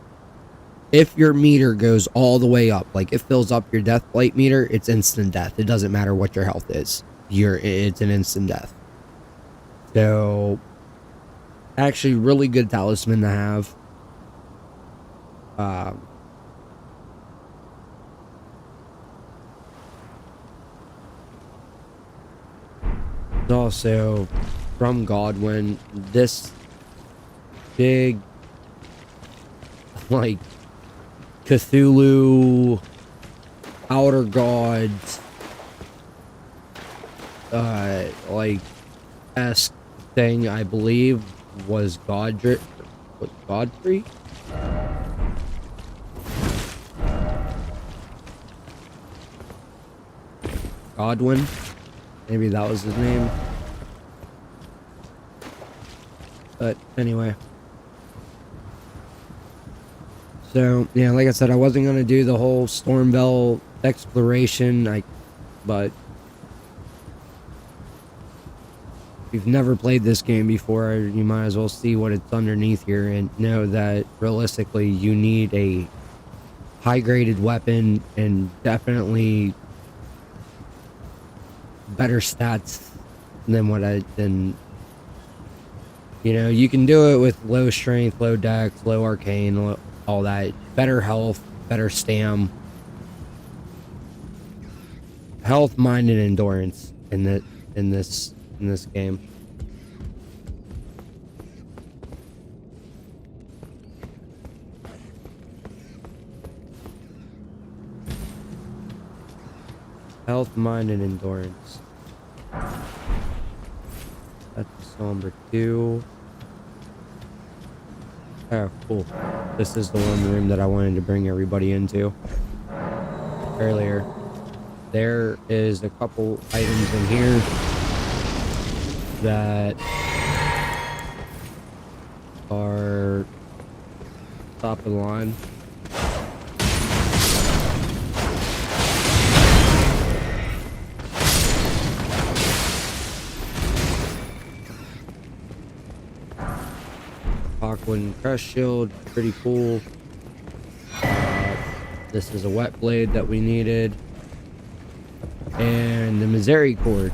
if your meter goes all the way up, like it fills up your death blight meter, it's instant death. It doesn't matter what your health is. It's an instant death. So, actually, really good talisman to have. Also, from Godwin, this big, like, Cthulhu, Outer Gods like esque thing, I believe, was Godfrey? Godwin? Maybe that was his name. But anyway. So, yeah, like I said, I wasn't going to do the whole Stormville exploration, but if you've never played this game before, you might as well see what it's underneath here and know that realistically you need a high-graded weapon and definitely better stats than you know, you can do it with low strength, low dex, low arcane, all that. Better health, better stam. Health, mind, and endurance in this game. Health, mind, and endurance. That's number 2. Oh, cool. This is the one room that I wanted to bring everybody into earlier. There is a couple items in here that are top of the line. Aquan Crush Shield, pretty cool. This is a wet blade that we needed. And the Misericord.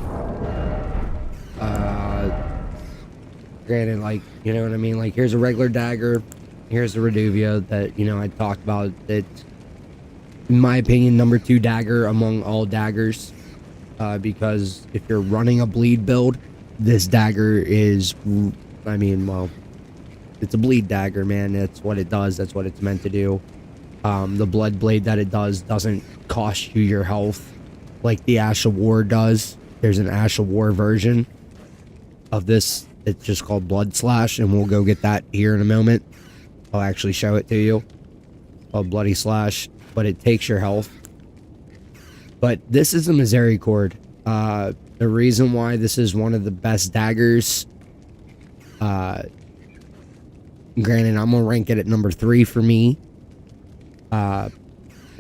Granted, like, you know what I mean? Like, here's a regular dagger. Here's the Reduvia that, you know, I talked about. It's, in my opinion, number 2 dagger among all daggers. Because if you're running a bleed build, this dagger is, I mean, well, it's a bleed dagger, man. That's what it does. That's what it's meant to do. The blood blade that it does doesn't cost you your health like the Ash of War does. There's an Ash of War version of this. It's just called Blood Slash, and we'll go get that here in a moment. I'll actually show it to you. Called Bloody Slash, but it takes your health. But this is a Misericord. The reason why this is one of the best daggers, granted, I'm gonna rank it at number 3 for me. As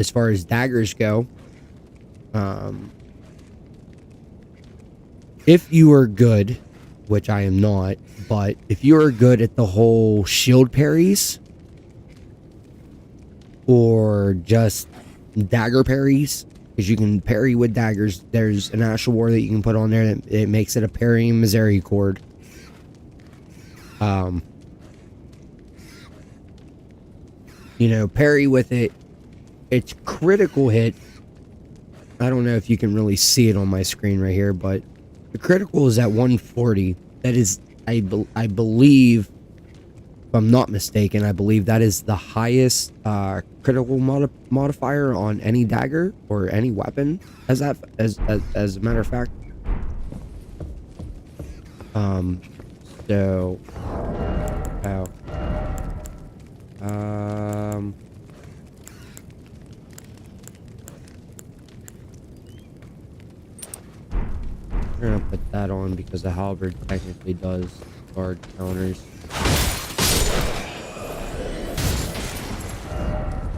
far as daggers go, if you are good, which I am not, but if you are good at the whole shield parries or just dagger parries, because you can parry with daggers, there's an Ash of War that you can put on there that it makes it a parrying Misericord. You know, parry with it. Its critical hit, I don't know if you can really see it on my screen right here, but the critical is at 140. That is, I believe, if I'm not mistaken, I believe that is the highest critical modifier on any dagger or any weapon. As a matter of fact. So, oh, we're gonna put that on because the halberd technically does guard counters.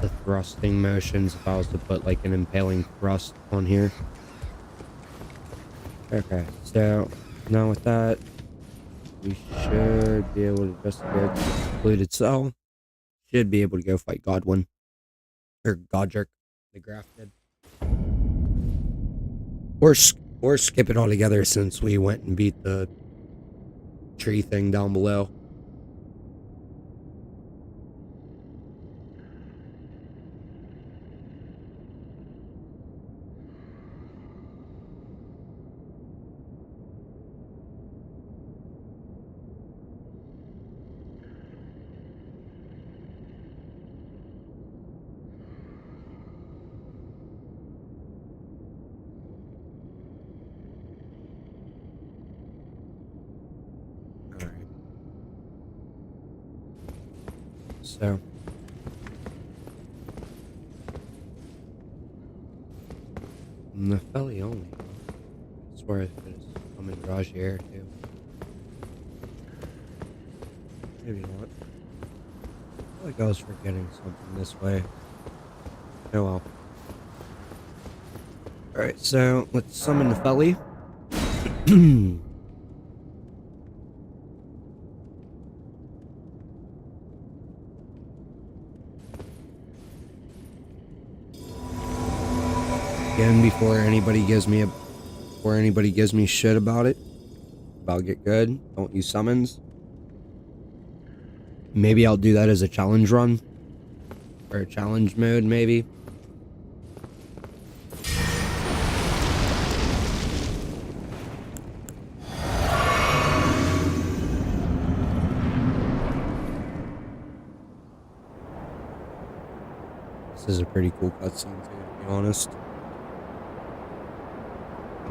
The thrusting motions, if I was to put like an impaling thrust on here. Okay, so now with that, we should be able to just go to the secluded cell. Should be able to go fight Godwin. Or Godric, the Grafted. Or skip it altogether since we went and beat the tree thing down below. so. The Felly only. I swear it was I'm in Rogier too. Maybe not. I feel like I was forgetting something this way. Oh well. Alright, so let's summon the Felly. Again, before anybody gives me shit about it, about Get Good, don't use summons. Maybe I'll do that as a challenge run. Or a challenge mode, maybe. This is a pretty cool cutscene too, to be honest.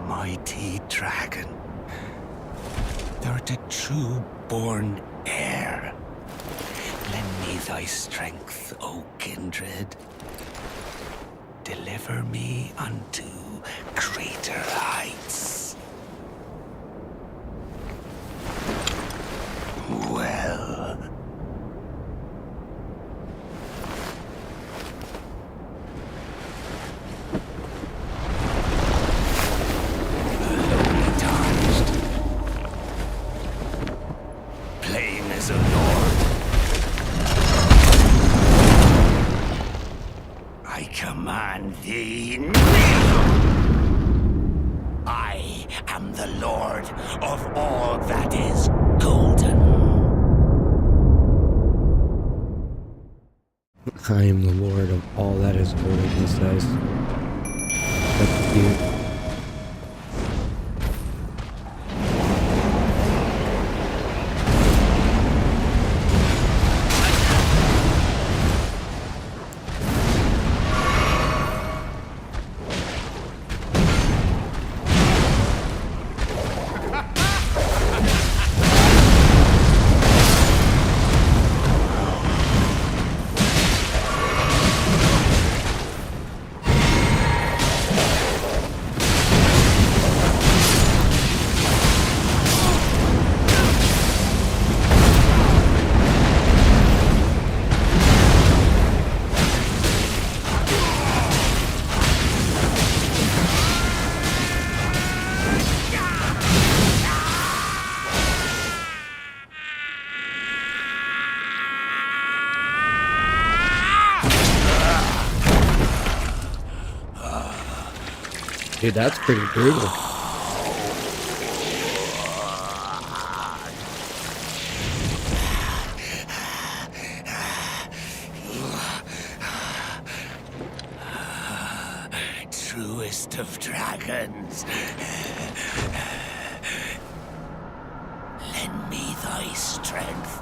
Mighty dragon, thou'rt a true-born heir. Lend me thy strength, O kindred. Deliver me unto greater heights. Well, lonely tarnished, plain as a lord. I command thee, kneel! I am the lord of all that is golden. I am the lord of all that is golden, he says. That's cute. Dude, that's pretty brutal. Truest of dragons, lend me thy strength.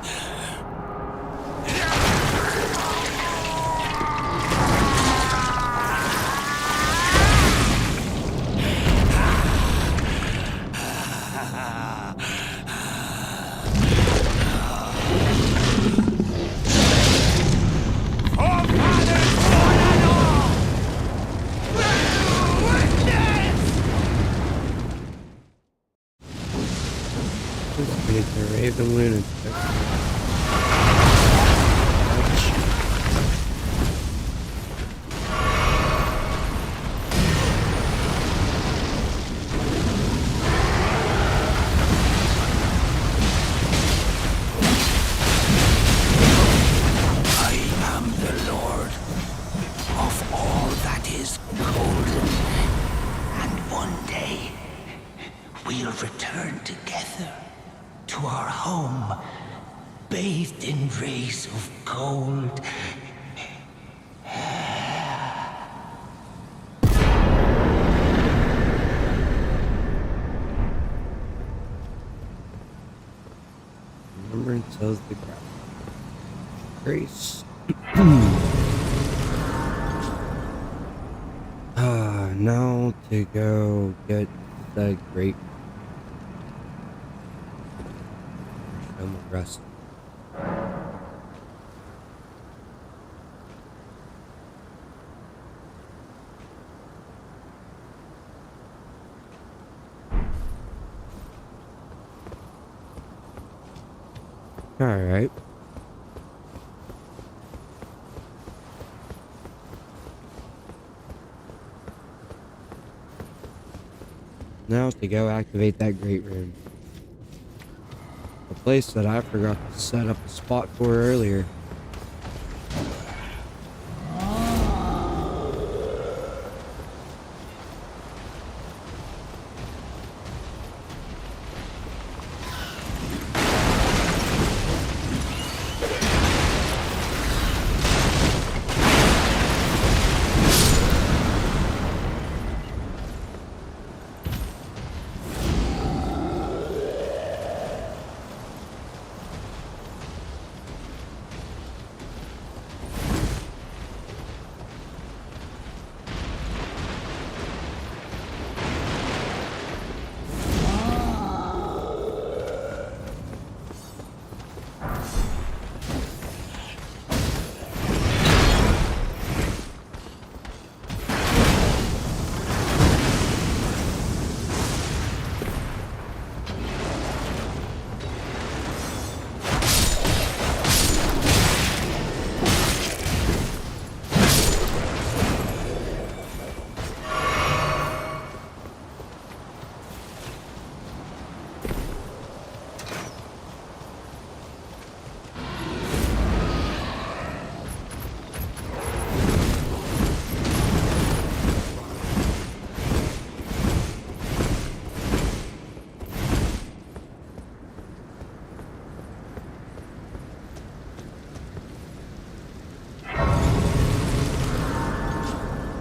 The Raven Lunatic. I am the lord of all that is golden, and one day we'll return together to our home, bathed in rays of gold. Remembrance of the grace. Now to go get the great and the rest. Alright. Now to go activate that great room. A place that I forgot to set up a spot for earlier.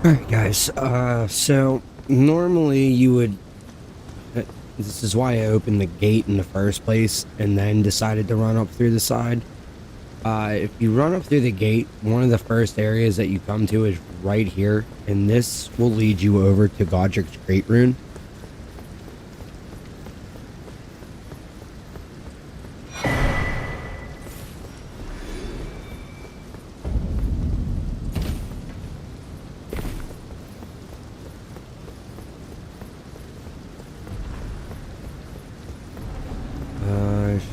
Alright guys, so normally you would, this is why I opened the gate in the first place and then decided to run up through the side. If you run up through the gate, one of the first areas that you come to is right here, and this will lead you over to Godric's Great Rune.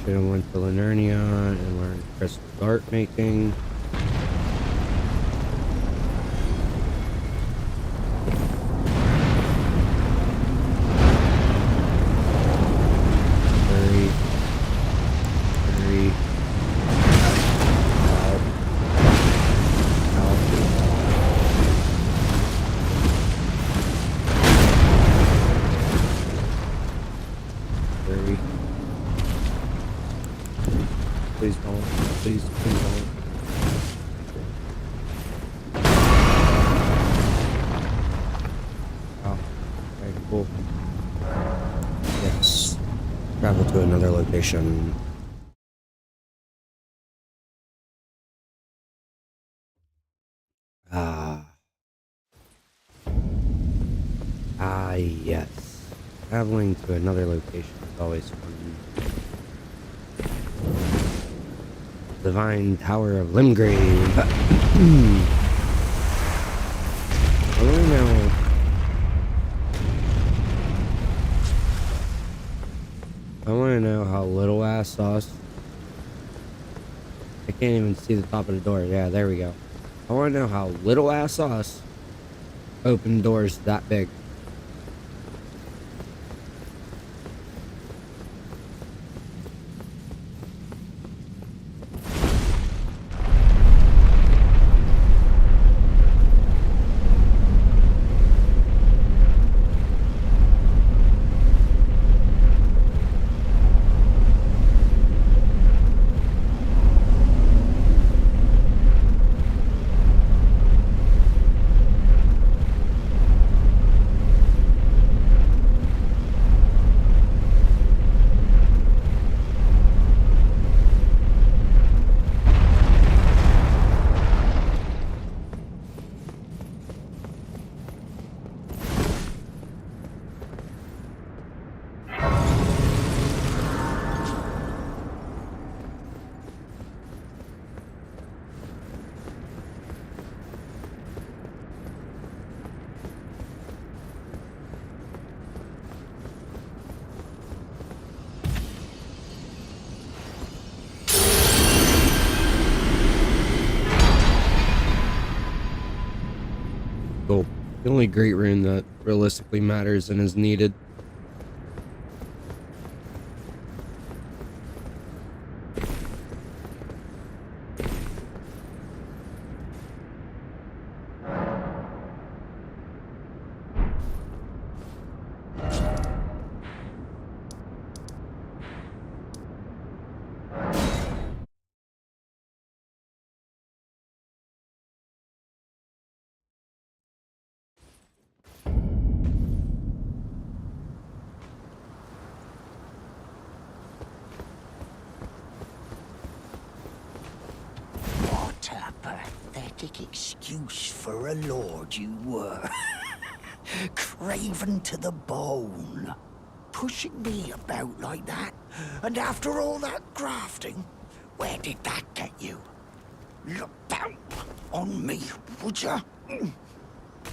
Should have went to Linernia and learned crystal dart making. Hurry. Hurry. Help. Help. Hurry. Please don't. Please don't. Oh, very cool. Yes. Travel to another location. Yes. Traveling to another location is always fun. Divine Tower of Limgrave. I don't know. I want to know how little ass sauce. I can't even see the top of the door. Yeah, there we go. I want to know how little ass sauce opened doors that big. The only great rune that realistically matters and is needed. What a pathetic excuse for a lord you were. Craven to the bone. Pushing me about like that. And after all that grafting, where did that get you? Look down on me, would ya?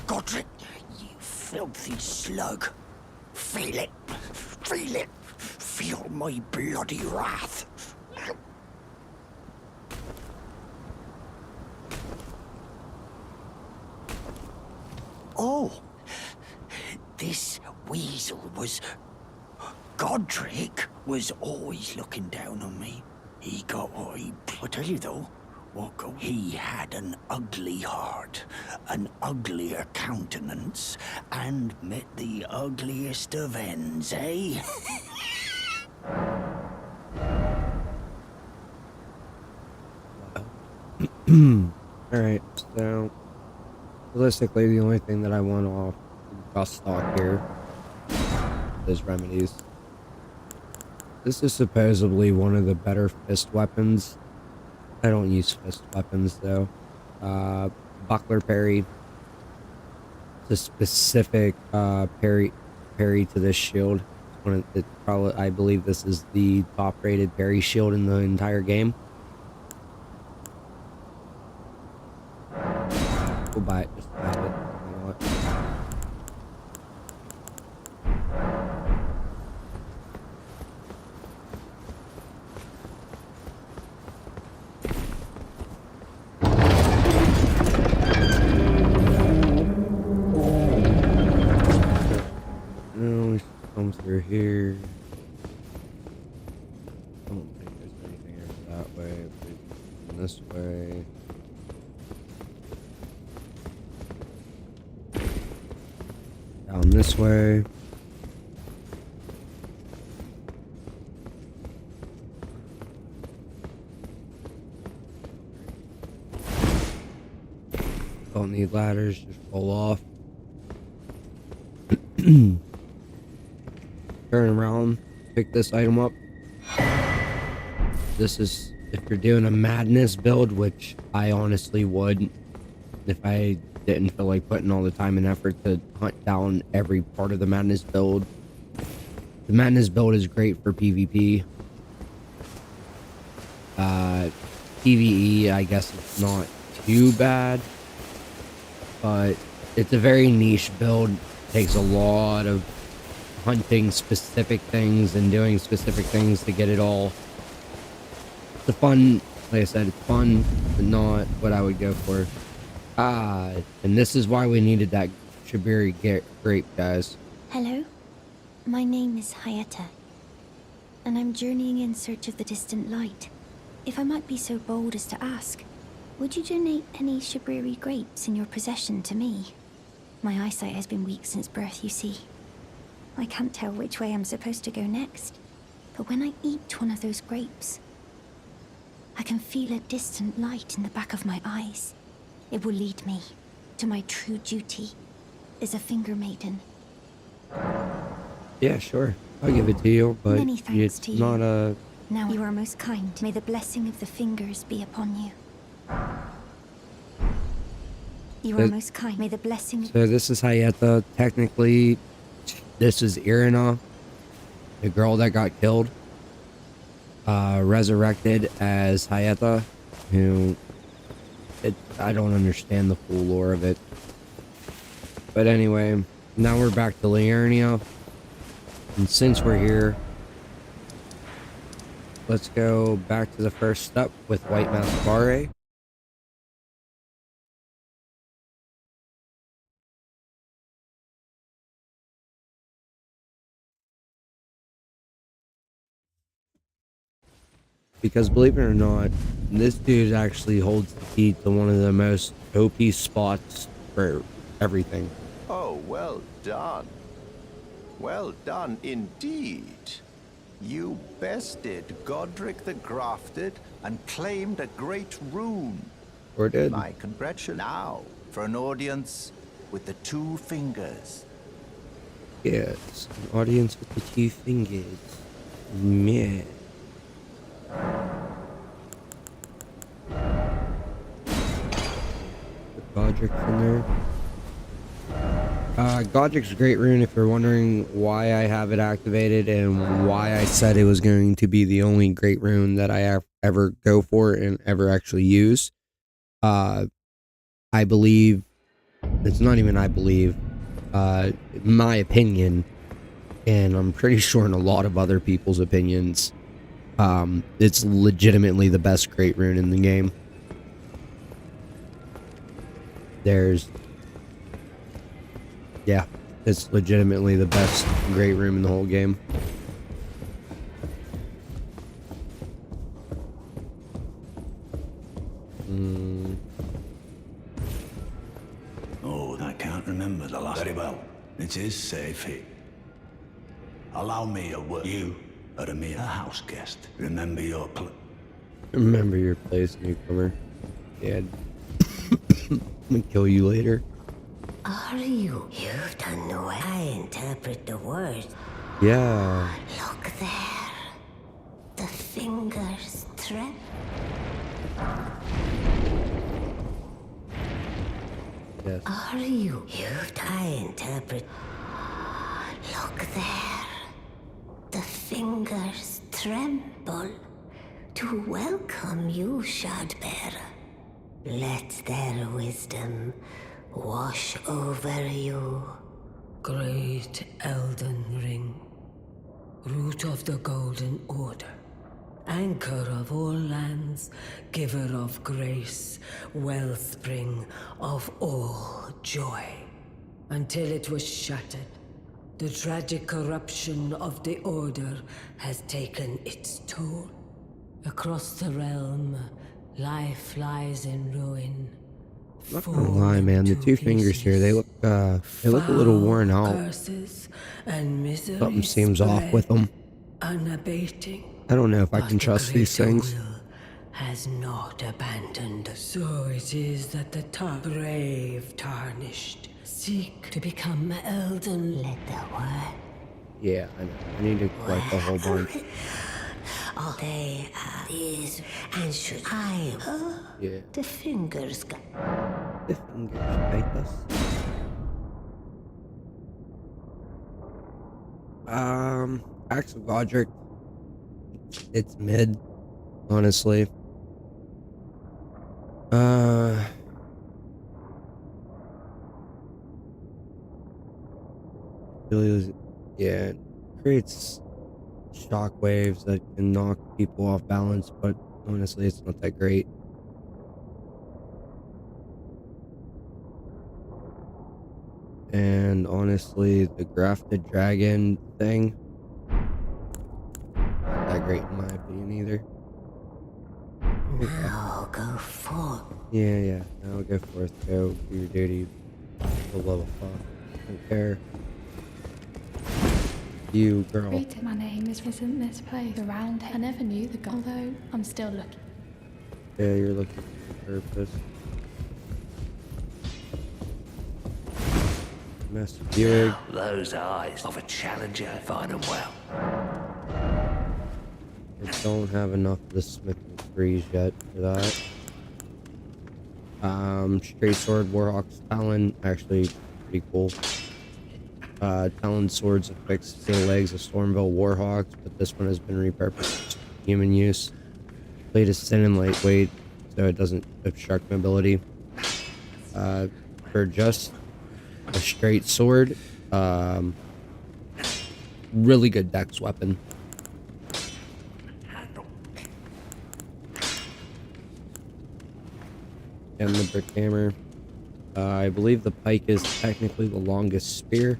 Godric, you filthy slug. Feel it. Feel it. Feel my bloody wrath. Oh, this weasel was... Godric was always looking down on me. He got what he... I tell you though, he had an ugly heart, an uglier countenance, and met the ugliest of ends, eh? Alright, so realistically the only thing that I want off cross stock here is remedies. This is supposedly one of the better fist weapons. I don't use fist weapons though. Buckler parry. It's a specific parry to this shield. I believe this is the top rated parry shield in the entire game. We'll buy it just to have it. You know what? No, we should come through here. I don't think there's anything over that way. If we come this way. Down this way. Don't need ladders, just roll off. Turn around, pick this item up. This is if you're doing a madness build, which I honestly would if I didn't feel like putting all the time and effort to hunt down every part of the madness build. The madness build is great for PvP. PvE, I guess it's not too bad, but it's a very niche build. It takes a lot of hunting specific things and doing specific things to get it all. It's a fun, like I said, it's fun, but not what I would go for. And this is why we needed that Shibiri grape, guys. Hello, my name is Hayata, and I'm journeying in search of the distant light. If I might be so bold as to ask, would you donate any Shibiri grapes in your possession to me? My eyesight has been weak since birth, you see. I can't tell which way I'm supposed to go next, but when I eat one of those grapes, I can feel a distant light in the back of my eyes. It will lead me to my true duty as a finger maiden. Yeah, sure. I'll give it to you, but Many thanks it's to you. not a... Now you are most kind. May the blessing of the fingers be upon you. You are most kind. May the blessing... So this is Hayata. Technically, this is Irina, the girl that got killed. Resurrected as Hayata, who... I don't understand the full lore of it. But anyway, now we're back to Liurnia. And since we're here, let's go back to the first step with White Mask Barre. because believe it or not, this dude actually holds the key to one of the most OP spots for everything. Oh, well done. Well done indeed. You bested Godric the Grafted and claimed a great rune. Or did. My congratulations. Now, for an audience with the two fingers. Yes, an audience with the 2 fingers. Meh. Put Godric's in there. Godric's Great Rune, if you're wondering why I have it activated and why I said it was going to be the only Great Rune that I ever go for and ever actually use. I believe, it's not even I believe, my opinion, and I'm pretty sure in a lot of other people's opinions, it's legitimately the best Great Rune in the game. Yeah, it's legitimately the best Great Rune in the whole game. Oh, I can't remember the last. Very well. It is safe here. Allow me a word. You are a mere house guest. Remember your Remember your place, newcomer. Yeah. I'm gonna kill you later. Are you? You don't know how I interpret the word. Yeah. Look there. The fingers trip. Yes. Are you? I interpret. Look there. The fingers tremble to welcome you, Shardbearer. Let their wisdom wash over you. Great Elden Ring, root of the Golden Order, anchor of all lands, giver of grace, wellspring of all joy. Until it was shattered, the tragic corruption of the Order has taken its toll. Across the realm, life lies in ruin. Not gonna lie, man, the 2 fingers here, they look a little worn out. Curses and misery Something seems off with them. unabating. I don't know if I But can the trust these greater things. will has not abandoned. So it is that the brave tarnished seek to become Elden. Let the word. Yeah, I know. I need to collect a whole bunch. All they is and should I. Yeah. The fingers go. The fingers bite us. Axe of Godric. It's mid, honestly. Really, yeah, it creates shockwaves that can knock people off balance, but honestly, it's not that great. And honestly, the grafted dragon thing, not that great in my opinion either. Now go forth. Yeah, now go forth, go do your duty. The level 5. Don't care. You, girl. Greeted, my name isn't this place around here. I never knew the god, although I'm still looking. Yeah, you're looking for purpose. Master Buick. Those eyes of a challenger find them well. I don't have enough of the smithing trees yet for that. Straight sword, Warhawk's Talon, actually pretty cool. Talon swords affix steel legs of Stormville Warhawks, but this one has been repurposed for human use. Blade is thin and lightweight, so it doesn't obstruct mobility. For just a straight sword, really good dex weapon. And the brick hammer. I believe the pike is technically the longest spear.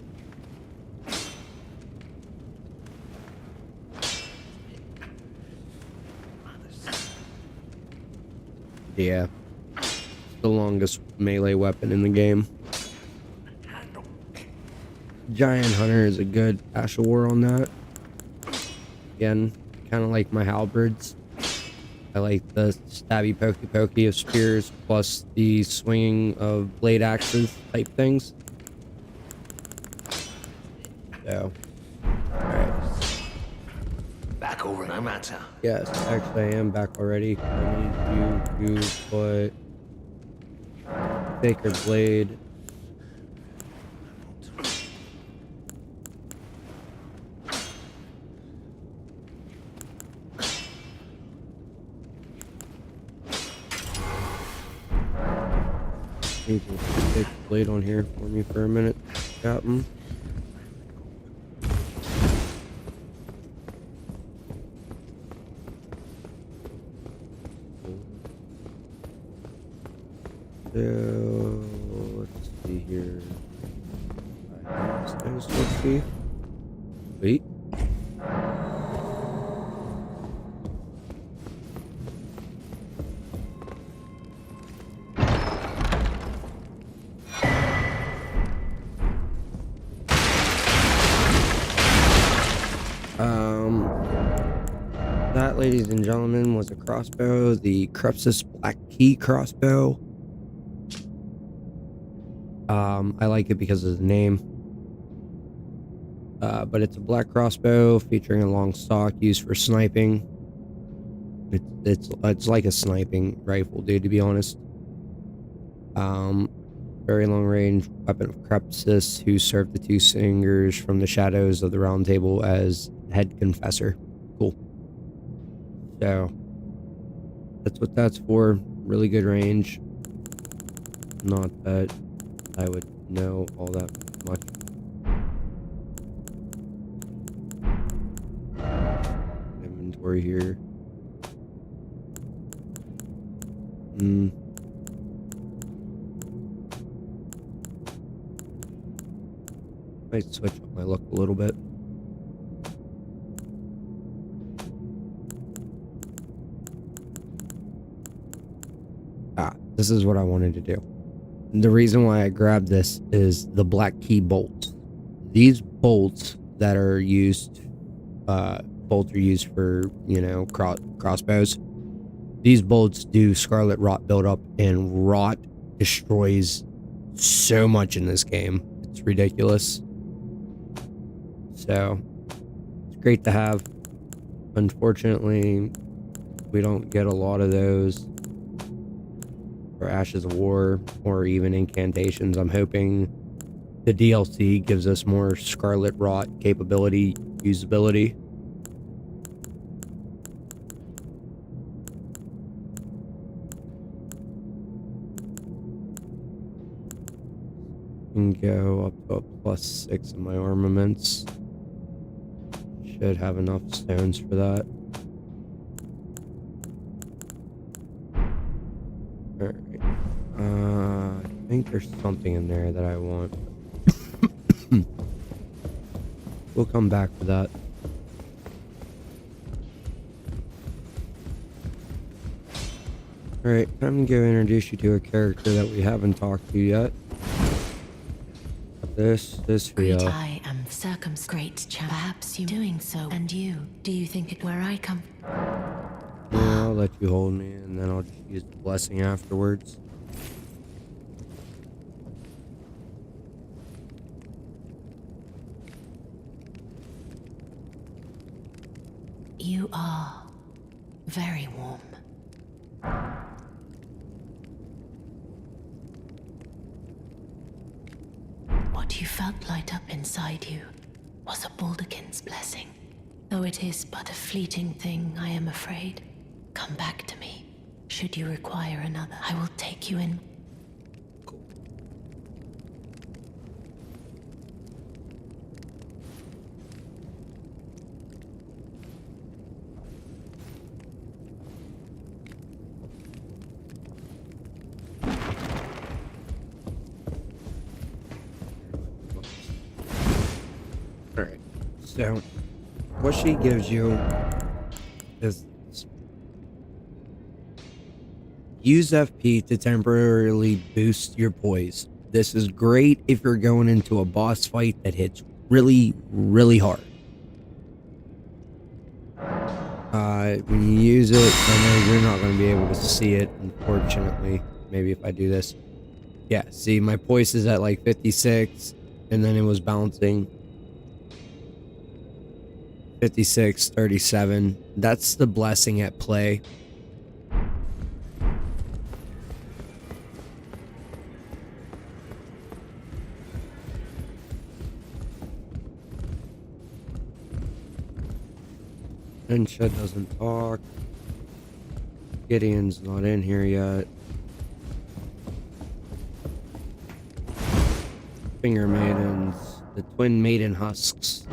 Yeah. It's the longest melee weapon in the game. Giant Hunter is a good Ash of War on that. Again, kind of like my halberds. I like the stabby pokey of spears plus the swinging of blade axes type things. So, alright. Back over, no matter. Yes, actually I am back already. I need you to put Sacred Blade. Need to take the blade on here for me for a minute, Captain. So let's see here. Let's see. Wait. That, ladies and gentlemen, was a crossbow, the Crepsis Black Key crossbow. I like it because of the name. But it's a black crossbow featuring a long stock used for sniping. It's like a sniping rifle, dude, to be honest. Very long range weapon of Crepsis, who served the two singers from the shadows of the round table as head confessor. Cool. So that's what that's for. Really good range. Not that I would know all that much. Inventory here. Might switch up my look a little bit. This is what I wanted to do. The reason why I grabbed this is the black key bolts. These bolts that are used, bolts are used for, you know, crossbows. These bolts do scarlet rot buildup, and rot destroys so much in this game. It's ridiculous. So, it's great to have. Unfortunately, we don't get a lot of those. Or Ashes of War, or even incantations. I'm hoping the DLC gives us more Scarlet Rot capability, usability. Can go up to a +6 in my armaments. Should have enough stones for that. Alright. I think there's something in there that I want. We'll come back to that. Alright, I'm going to introduce you to a character that we haven't talked to yet. This Great, real. I am circumscribed. Perhaps you doing so, and you. Do you think it where I come? Yeah, I'll let you hold me, and then I'll just use the blessing afterwards. You are very warm. What you felt light up inside you was a Baldekin's blessing. Though it is but a fleeting thing, I am afraid. Come back to me. Should you require another, I will take you in. Alright, so what she gives you is Use FP to temporarily boost your poise. This is great if you're going into a boss fight that hits really, really hard. When you use it, I know you're not going to be able to see it, unfortunately. Maybe if I do this. Yeah, see, my poise is at like 56, and then it was bouncing. 56, 37. That's the blessing at play. And Shed doesn't talk. Gideon's not in here yet. Finger Maidens. The Twin Maiden Husks.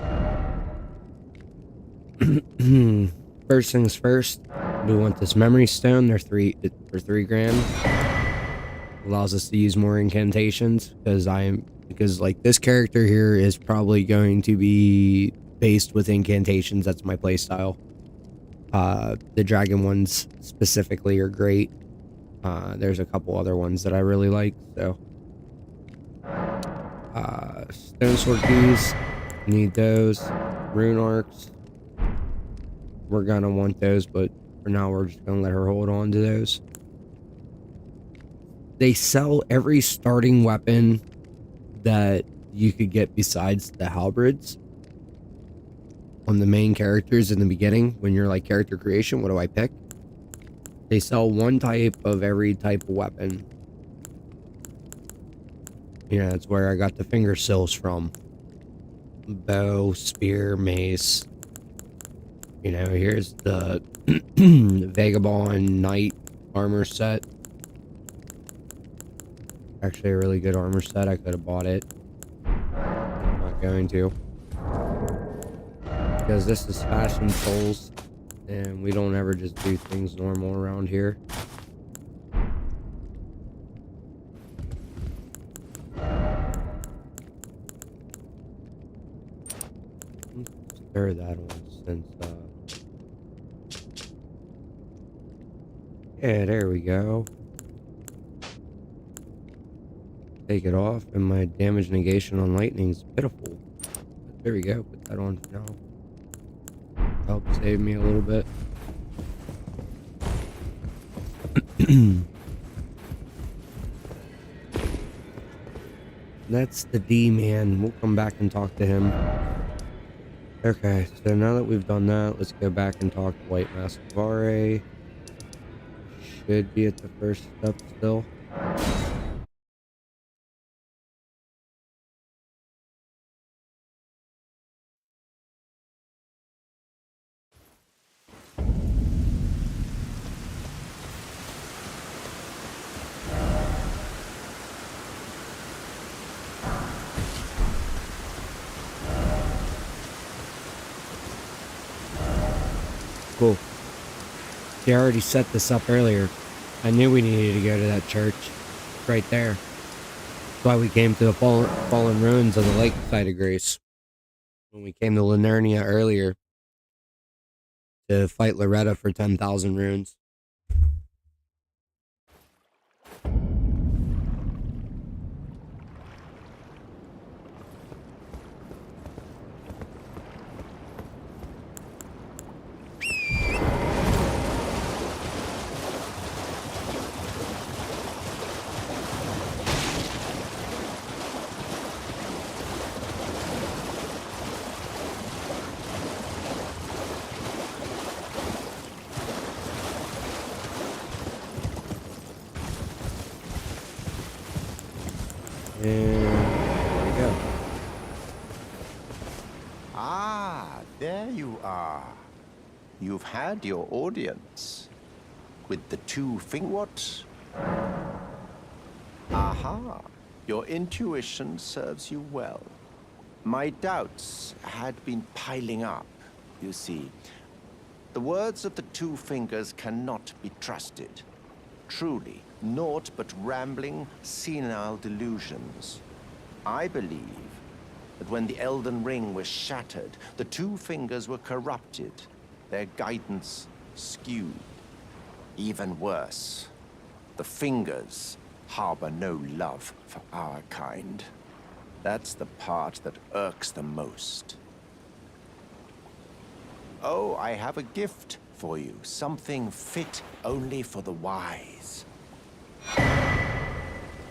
First things first, we want this memory stone. They're for 3 grand. Allows us to use more incantations because like this character here is probably going to be based with incantations. That's my playstyle. The dragon ones specifically are great. There's a couple other ones that I really like. So, stone sword keys, need those. Rune arcs. We're gonna want those, but for now we're just gonna let her hold on to those. They sell every starting weapon that you could get besides the halberds on the main characters in the beginning. When you're like character creation, what do I pick? They sell one type of every type of weapon. Yeah, that's where I got the finger sills from. Bow, spear, mace. You know, here's the Vagabond Knight armor set. Actually, a really good armor set. I could have bought it. I'm not going to. Because this is Fashion Souls. And we don't ever just do things normal around here. Stir that one since, yeah, there we go. Take it off, and my damage negation on lightning is pitiful. But there we go. Put that on for now. Help save me a little bit. That's the D-man. We'll come back and talk to him. Okay, so now that we've done that, let's go back and talk to White Mask Vare. Should be at the first step still. Cool. She already set this up earlier. I knew we needed to go to that church. Right there. That's why we came to the fallen ruins of the lake side of Grace. When we came to Linernia earlier to fight Loretta for 10,000 runes. And there we go. Ah, there you are. You've had your audience. With the 2 what? Aha. Your intuition serves you well. My doubts had been piling up, you see. The words of the 2 fingers cannot be trusted. Truly, naught but rambling, senile delusions. I believe that when the Elden Ring was shattered, the 2 fingers were corrupted, their guidance skewed. Even worse, The fingers harbor no love for our kind. That's the part that irks them most. Oh, I have a gift for you. Something fit only for the wise.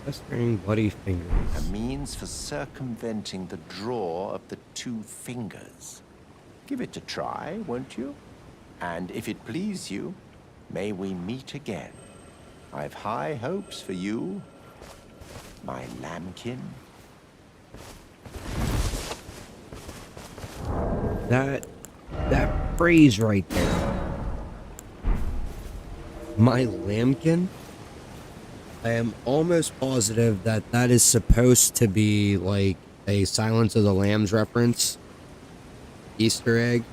Blistering bloody fingers. A means for circumventing the draw of the two fingers. Give it a try, won't you? And if it please you, may we meet again. I've high hopes for you, my lambkin. That phrase right there. My lambkin? I am almost positive that that is supposed to be like a Silence of the Lambs reference. Easter egg.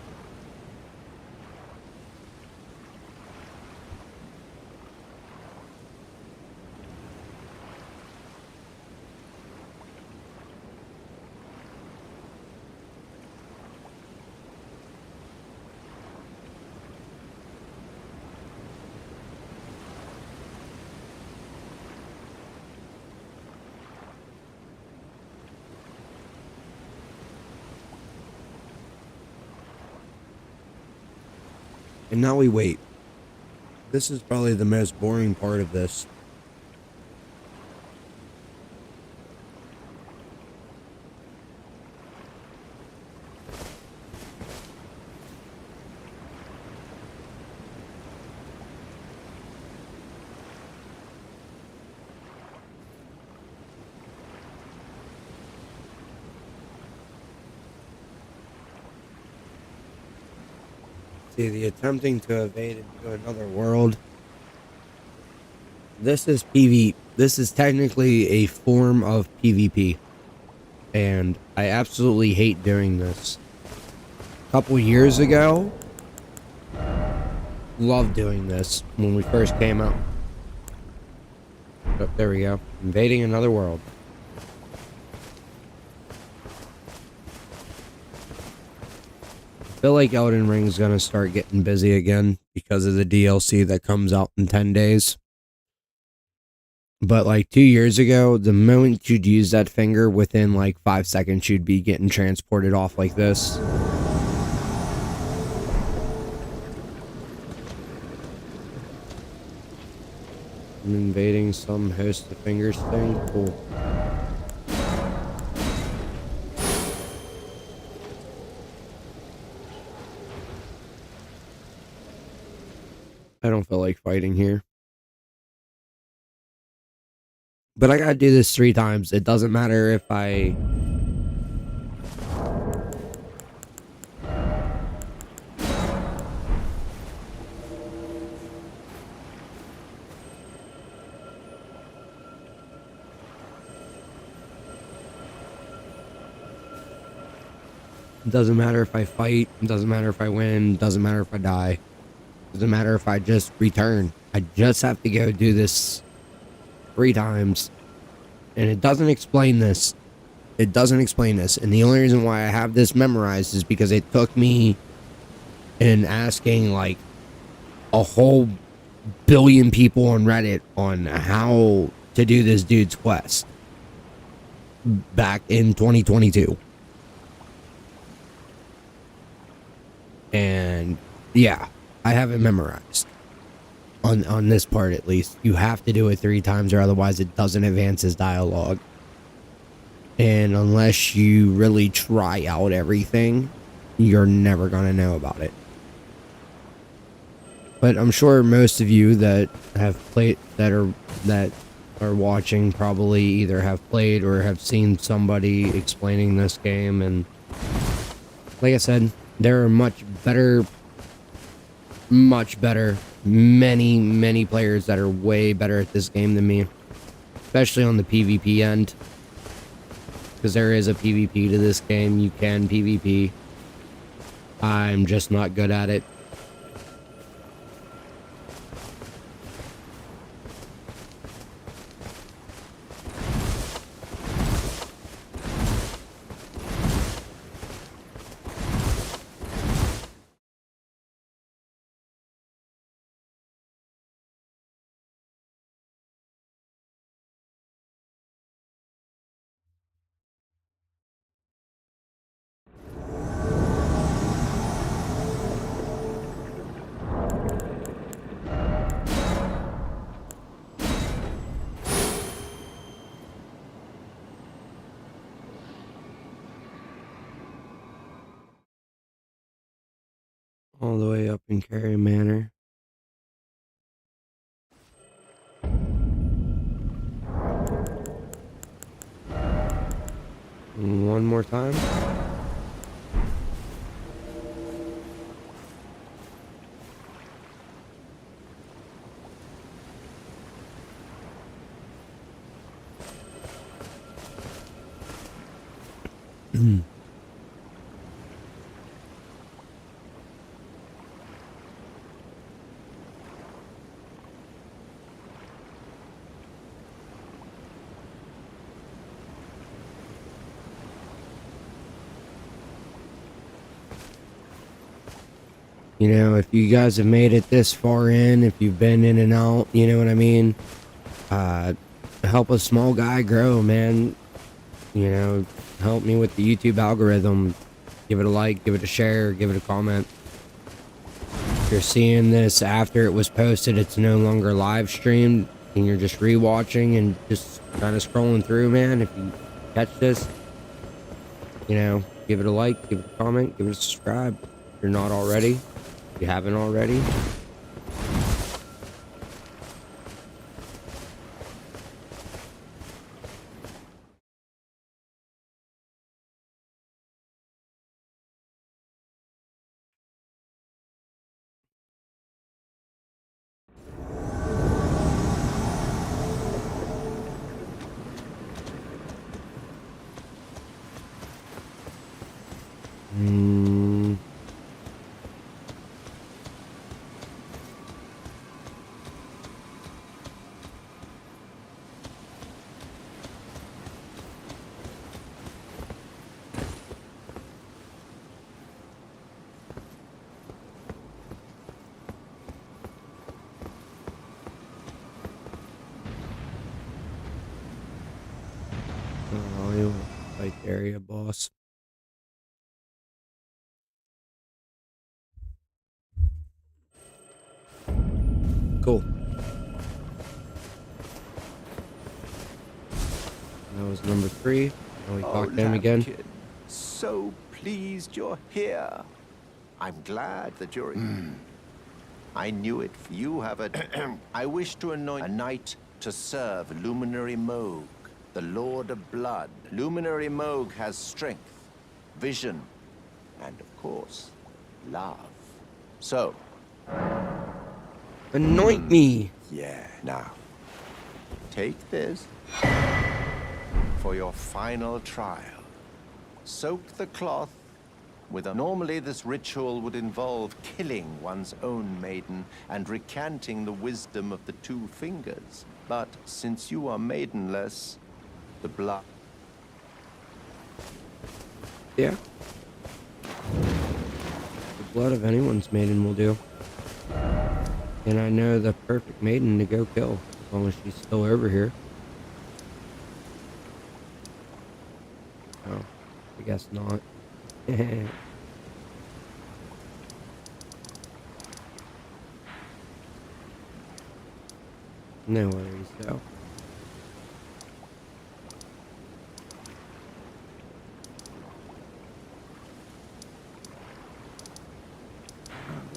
And now we wait. This is probably the most boring part of this. See, the attempting to evade into another world. This is PvP. This is technically a form of PvP. And I absolutely hate doing this. A couple years ago, loved doing this when we first came out. Oh, there we go. Invading another world. I feel like Elden Ring is going to start getting busy again because of the DLC that comes out in 10 days. But like 2 years ago, the moment you'd use that finger, within like 5 seconds, you'd be getting transported off like this. I'm invading some host of fingers thing. Cool. I don't feel like fighting here. But I gotta do this 3 times. It doesn't matter if I... It doesn't matter if I fight. It doesn't matter if I win. It doesn't matter if I die. It doesn't matter if I just return. I just have to go do this 3 times. And it doesn't explain this. It doesn't explain this. And the only reason why I have this memorized is because it took me in asking like a whole billion people on Reddit on how to do this dude's quest back in 2022. And yeah, I have it memorized. On this part, at least. You have to do it 3 times or otherwise it doesn't advance his dialogue. And unless you really try out everything, you're never gonna know about it. But I'm sure most of you that have played, that are watching, probably either have played or have seen somebody explaining this game. And like I said, there are much better, many players that are way better at this game than me, especially on the PvP end, because there is a PvP to this game. You can PvP. I'm just not good at it. all the way up in Carey Manor. And one more time. You know, if you guys have made it this far in, if you've been in and out, you know what I mean? Help a small guy grow, man. You know, help me with the YouTube algorithm. Give it a like, give it a share, give it a comment. If you're seeing this after it was posted, it's no longer live streamed, and you're just rewatching and just kind of scrolling through, man. If you catch this, you know, give it a like, give it a comment, give it a subscribe. If you're not already. If you haven't already. Oh, you want to fight the area boss. Cool. That was number 3. Now we talk to him again. Kid, so pleased you're here. I'm glad that you're... I knew it. You have a... I wish to anoint a knight to serve Luminary Moog, the Lord of Blood. Luminary Moog has strength, vision, and of course, love. So... Anoint me! Yeah, now. Take this for your final trial. Soak the cloth with a... Normally this ritual would involve killing one's own maiden and recanting the wisdom of the 2 fingers. But since you are maidenless, the blood... Yeah. The blood of anyone's maiden will do. And I know the perfect maiden to go kill, as long as she's still over here. Oh, I guess not. No worries, though.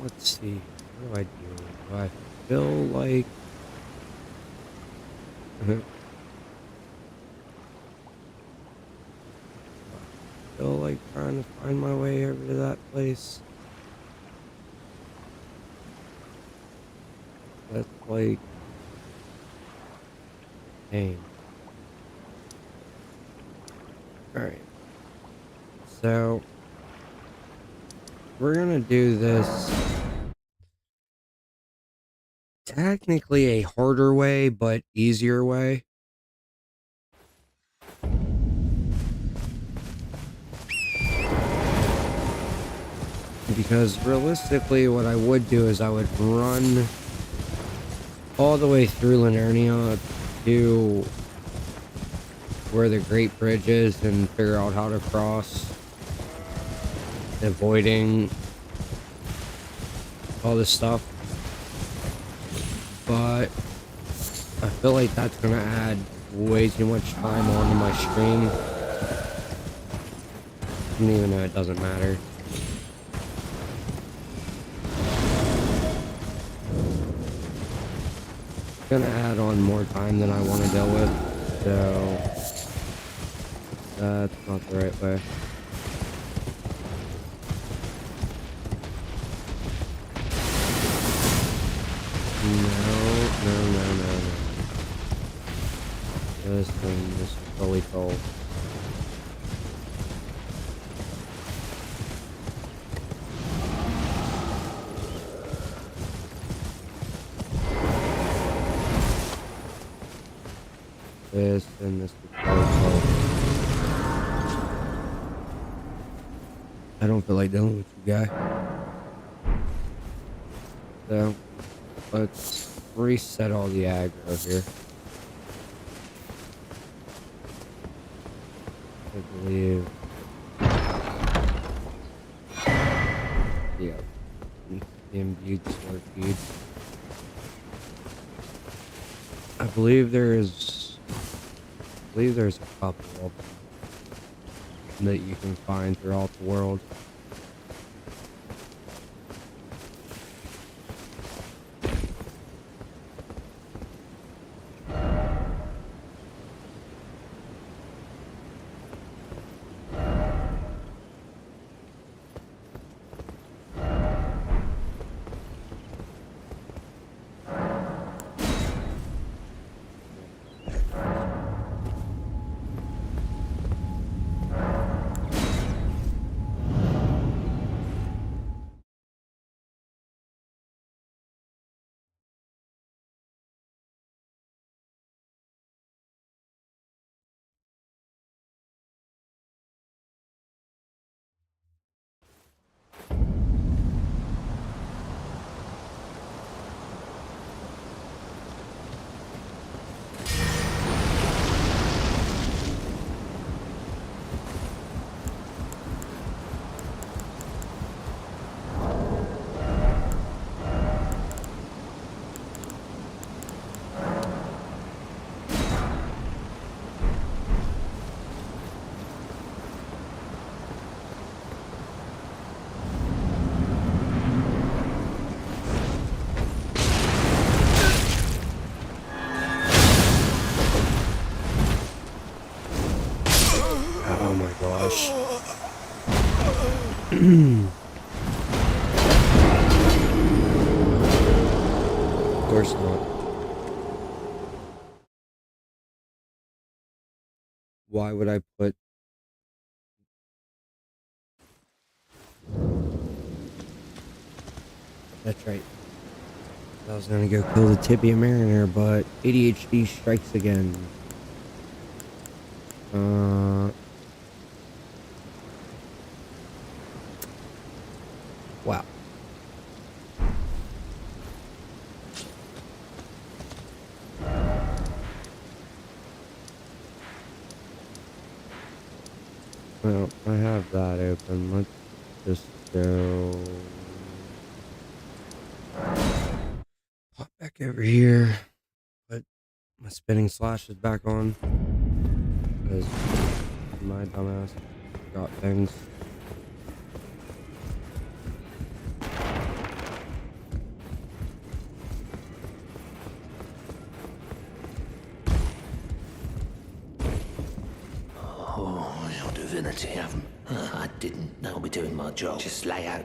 Let's see. What do I do? Do I feel like... I feel like trying to find my way over to that place. That's like... Dang. Alright. So... we're gonna do this... technically a harder way, but easier way. Because realistically, what I would do is I would run all the way through Linernia to where the Great Bridge is and figure out how to cross, avoiding all this stuff. But I feel like that's gonna add way too much time onto my stream. And even though it doesn't matter. gonna add on more time than I want to deal with, so that's not the right way. No. This thing is fully full. This and this is fully full. I don't feel like dealing with you, guy. So let's reset all the aggro here. I believe. Yeah. The imbued sword feed. I believe there's a couple of them that you can find throughout the world. Oh my gosh. Of course not. Why would I put... That's right. I was gonna go kill the Tibia Mariner, but ADHD strikes again. Wow. Well, I have that open. Let's just go... Pop back over here. Put my spinning slashes back on. Because my dumbass got things. Oh, your divinity, I didn't know I'll be doing my job. Just lay out.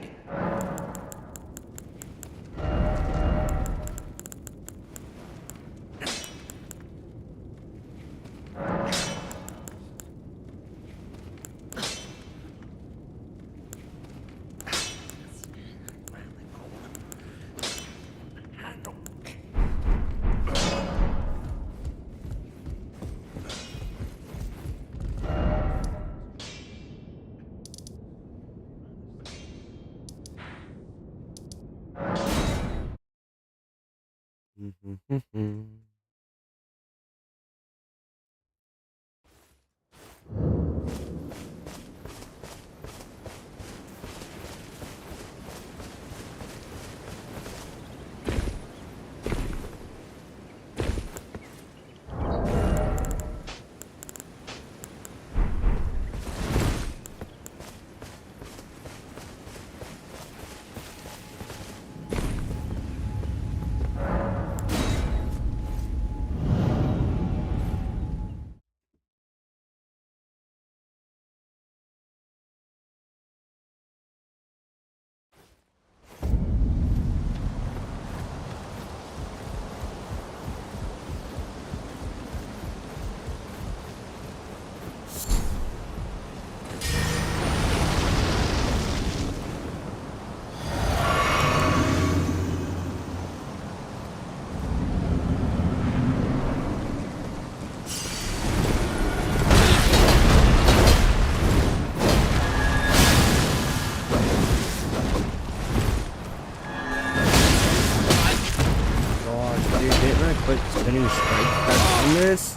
put spinning strikes back on this?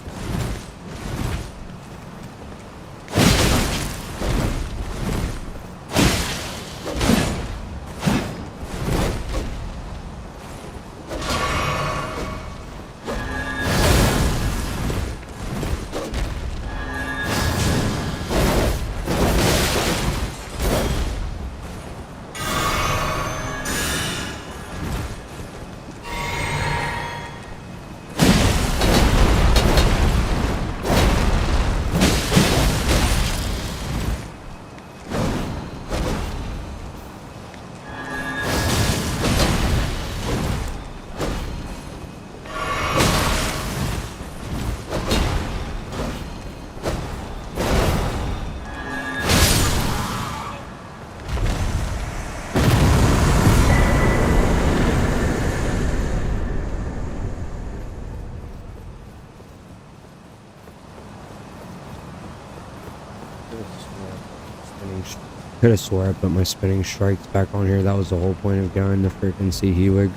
Could have swore I put my spinning strikes back on here. That was the whole point of going to freaking see Hewig.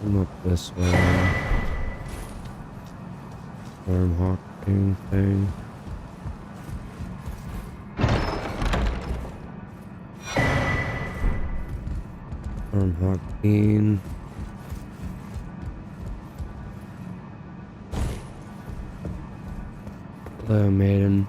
Come up this way. Stormhawk thing. Stormhawk Bean. Hello, maiden.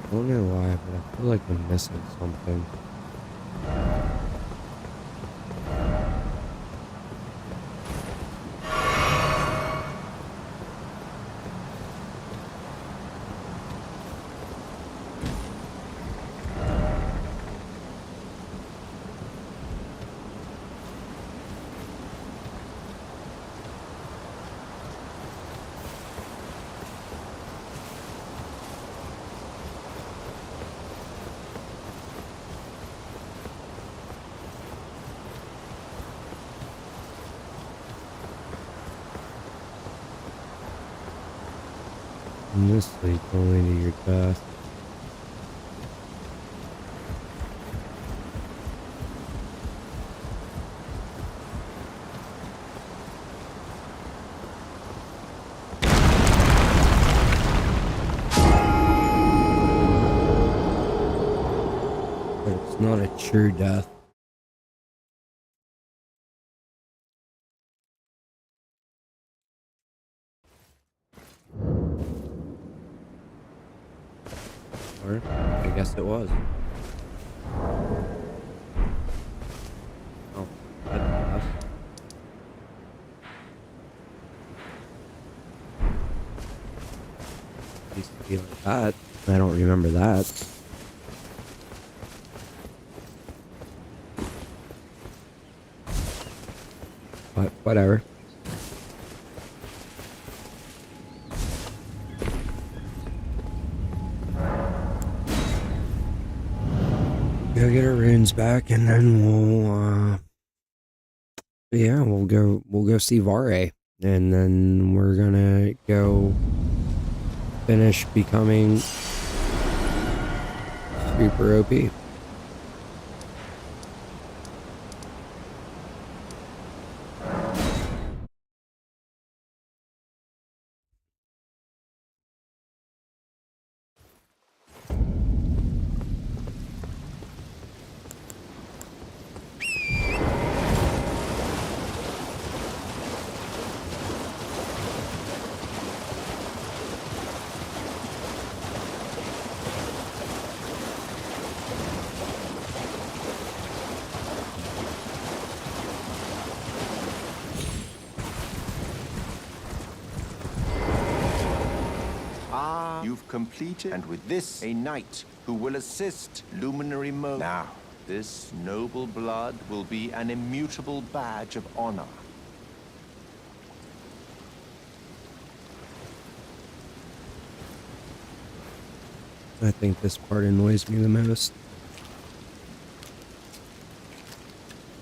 I don't know why, but I feel like I'm missing something. And this leads only to your death. But it's not a true death. Or, I guess it was. Oh, that's enough. Used to be like that. I don't remember that. But, whatever. Go get our runes back, and then we'll go see Vare, and then we're gonna go finish becoming super OP. completed, and with this, a knight who will assist Luminary Mo. Now, this noble blood will be an immutable badge of honor. I think this part annoys me the most.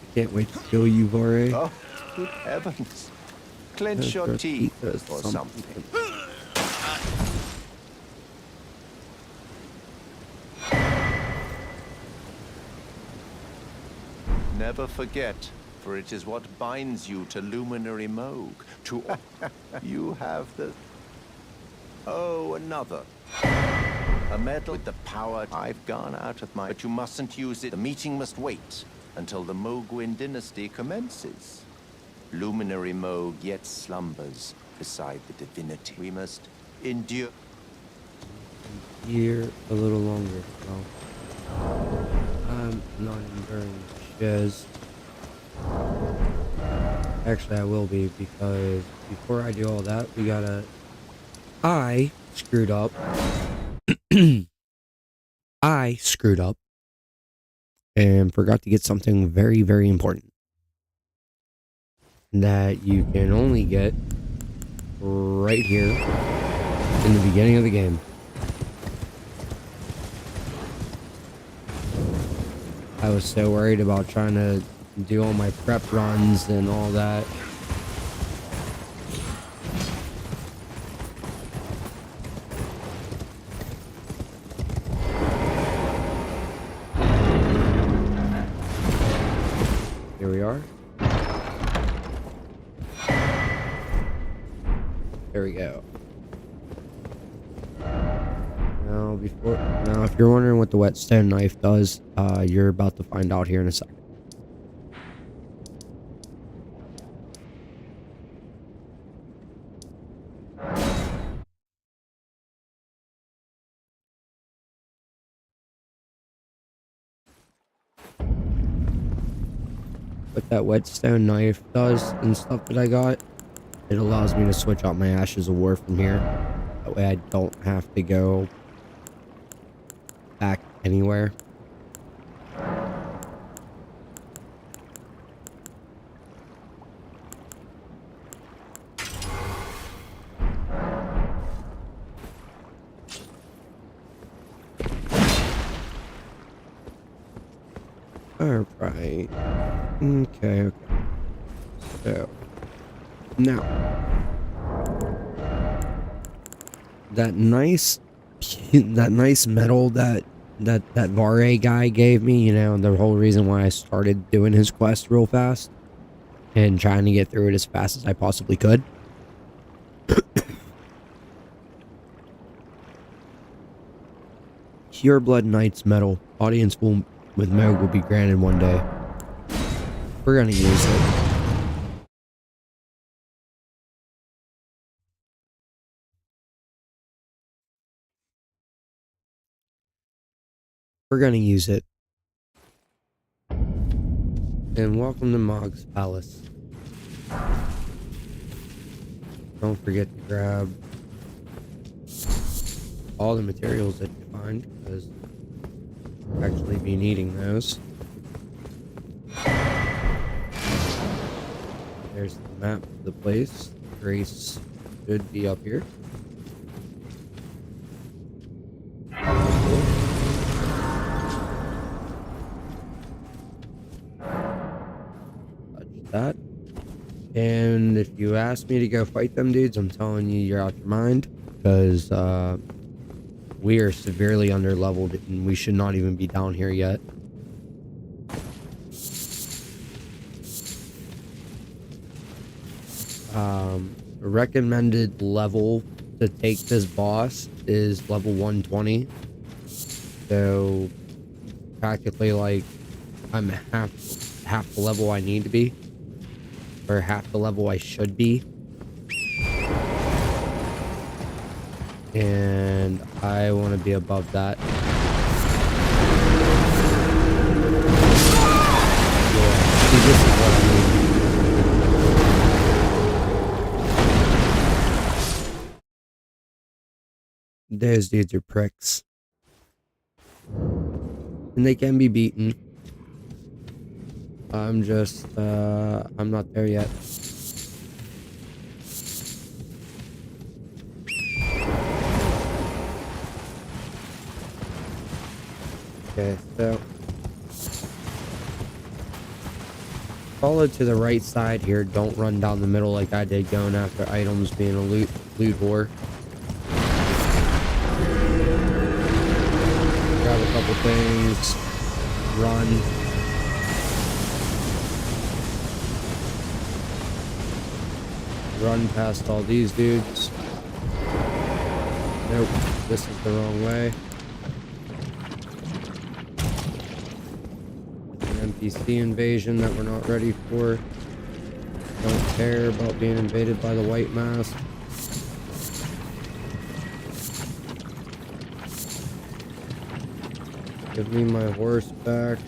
I can't wait to kill you, Vare. Oh, good heavens. Clench your teeth or something. Never forget, for it is what binds you to Luminary Moog. To you have the... Oh, another. A medal with the power I've gone out of my... But you mustn't use it. The meeting must wait until the Mogwin dynasty commences. Luminary Moog yet slumbers beside the divinity. We must endure... Here a little longer. No. I'm not enduring shiz. Actually, I will be, because before I do all that, we gotta... I screwed up. I screwed up and forgot to get something very, very important that you can only get right here in the beginning of the game. I was so worried about trying to do all my prep runs and all that. Here we are. There we go. Now if you're wondering what the whetstone knife does, you're about to find out here in a second. What that whetstone knife does and stuff that I got, it allows me to switch out my Ashes of War from here. That way I don't have to go back anywhere. Alright. Okay. So, now, that nice medal that Vare guy gave me, you know, the whole reason why I started doing his quest real fast and trying to get through it as fast as I possibly could. Pure Blood Knight's medal. Audience with Moog will be granted one day. We're gonna use it. We're gonna use it. And welcome to Mog's Palace. Don't forget to grab all the materials that you find, because you'll actually be needing those. There's the map of the place. Grace should be up here. That. And if you ask me to go fight them dudes, I'm telling you, you're out your mind, because we are severely underleveled and we should not even be down here yet. Recommended level to take this boss is level 120. So practically, like, I'm half the level I need to be, or half the level I should be, and I want to be above that. Yeah, see, this is what I need. Those dudes are pricks. And they can be beaten. I'm just, I'm not there yet. Okay, so follow to the right side here. Don't run down the middle like I did going after items, being a loot whore. Grab a couple things. Run. Run past all these dudes. Nope, this is the wrong way. An NPC invasion that we're not ready for. Don't care about being invaded by the white mask. Give me my horse back.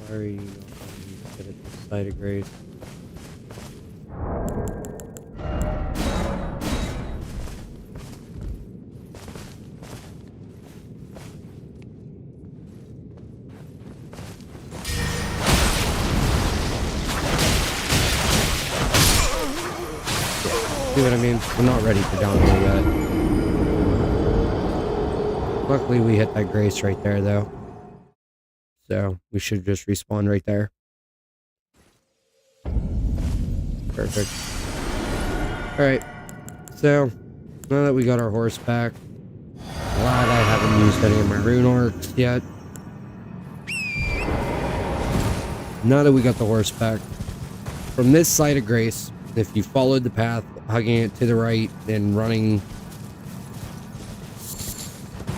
Why are you not letting me get at the site of grace? See what I mean? We're not ready for down here yet. Luckily we hit that grace right there though. So we should just respawn right there. Perfect. Alright. So now that we got our horse back, glad I haven't used any of my rune arcs yet. Now that we got the horse back, from this side of grace, if you followed the path, hugging it to the right and running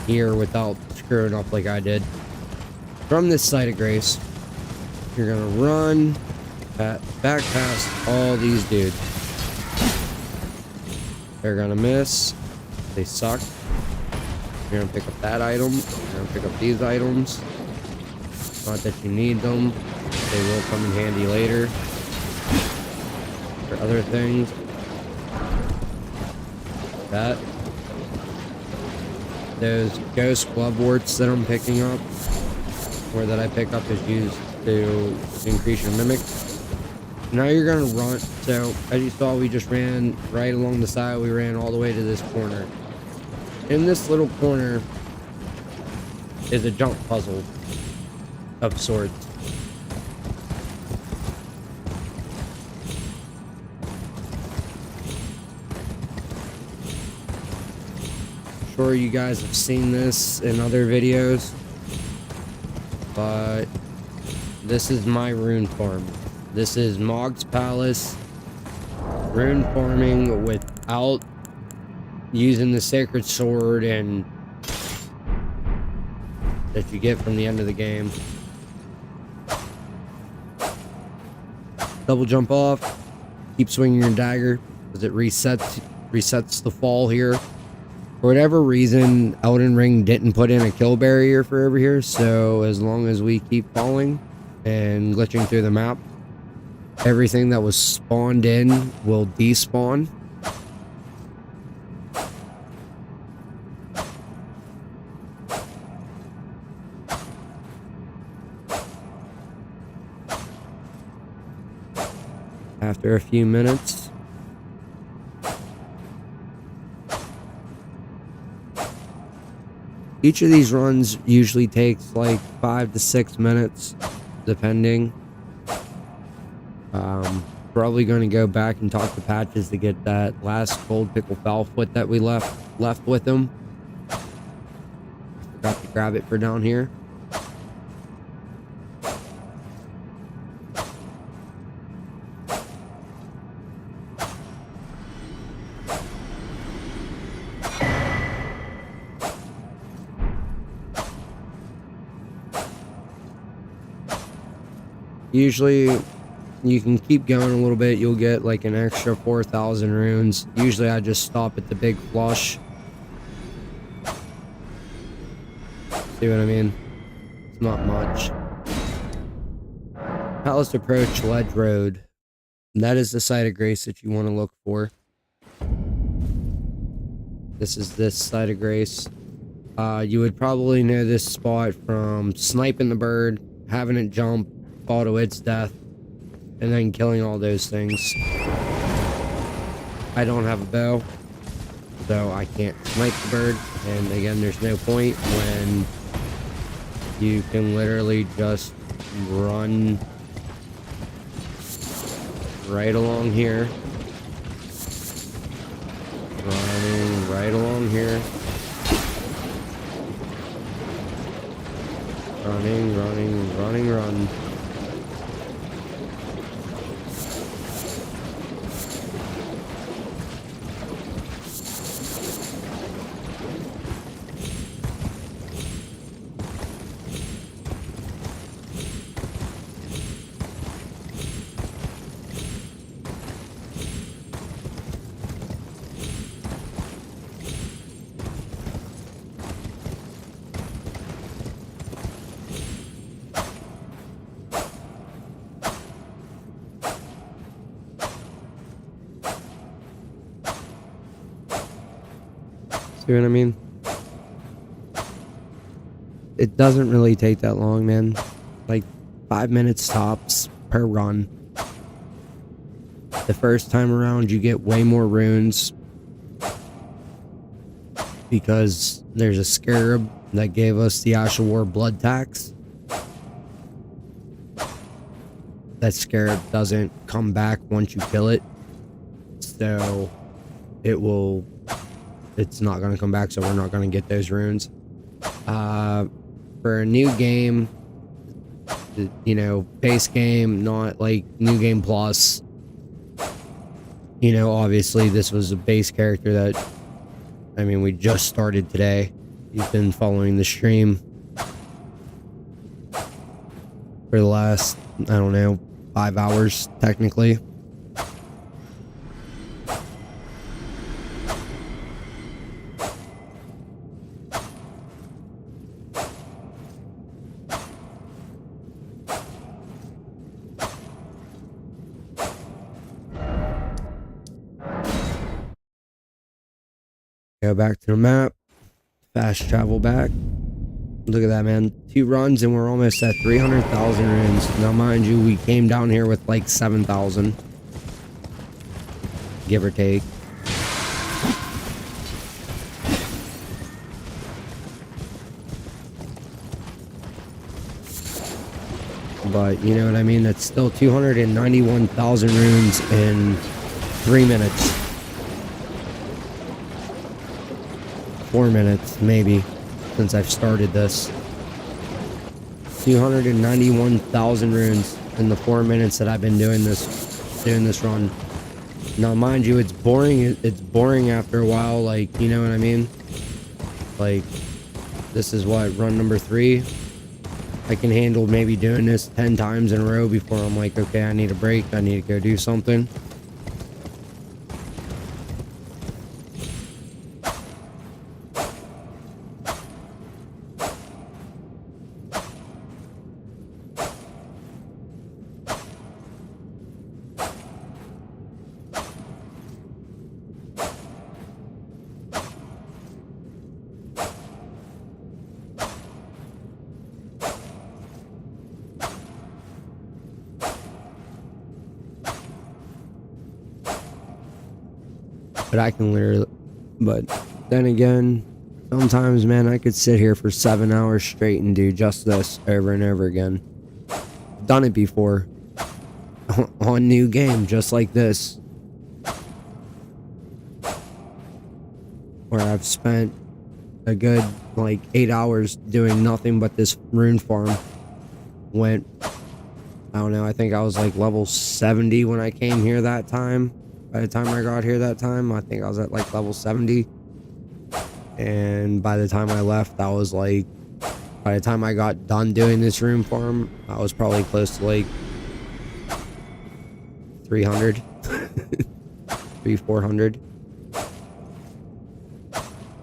here without screwing up like I did, from this side of grace, you're gonna run back past all these dudes. They're gonna miss. They suck. You're gonna pick up that item. You're gonna pick up these items. Not that you need them. They will come in handy later for other things. That. Those ghost gloveworts that I'm picking up, or that I pick up, is used to increase your mimic. Now you're gonna run. So as you saw, we just ran right along the side. We ran all the way to this corner. In this little corner is a jump puzzle of sorts. Sure, you guys have seen this in other videos, but this is my rune farm. This is Mog's Palace rune farming without using the sacred sword and that you get from the end of the game. Double jump off, keep swinging your dagger because it resets the fall here. For whatever reason, Elden Ring didn't put in a kill barrier for over here, so as long as we keep falling and glitching through the map, everything that was spawned in will despawn. After a few minutes, each of these runs usually takes like 5 to 6 minutes, depending. Probably going to go back and talk to Patches to get that last gold pickle foul foot that we left with him. Forgot to grab it for down here. Usually you can keep going a little bit, you'll get like an extra 4,000 runes. Usually I just stop at the big flush. See what I mean? It's not much. Palace Approach Ledge Road. That is the site of grace that you want to look for. This is this site of grace. You would probably know this spot from sniping the bird, having it jump, fall to its death, and then killing all those things. I don't have a bow, so I can't snipe the bird, and again, there's no point when you can literally just run right along here. Running right along here. Run. See what I mean? It doesn't really take that long, man. Like 5 minutes tops per run. The first time around you get way more runes because there's a scarab that gave us the Ash of War blood tax. That scarab doesn't come back once you kill it, so it's not going to come back, so we're not going to get those runes. For a new game, you know, base game, not like new game plus, you know, obviously this was a base character that, I mean, we just started today. You've been following the stream for the last, I don't know, 5 hours technically. Go back to the map. Fast travel back. Look at that, man. 2 runs and we're almost at 300,000 runes. Now, mind you, we came down here with like 7,000. Give or take. But, you know what I mean? That's still 291,000 runes in 3 minutes. 4 minutes, maybe, since I've started this. 291,000 runes in the 4 minutes that I've been doing this run. Now, mind you, it's boring. It's boring after a while. Like, you know what I mean? Like, this is what, run number 3. I can handle maybe doing this 10 times in a row before I'm like, okay, I need a break. I need to go do something. But I can literally, but then again, sometimes, man, I could sit here for 7 hours straight and do just this over and over again. Done it before on new game, just like this, where I've spent a good like 8 hours doing nothing but this rune farm. Went, I don't know, I think I was like level 70 when I came here that time. By the time I got here that time, I think I was at like level 70. And by the time I left, I was like, by the time I got done doing this rune farm, I was probably close to like 300. 400.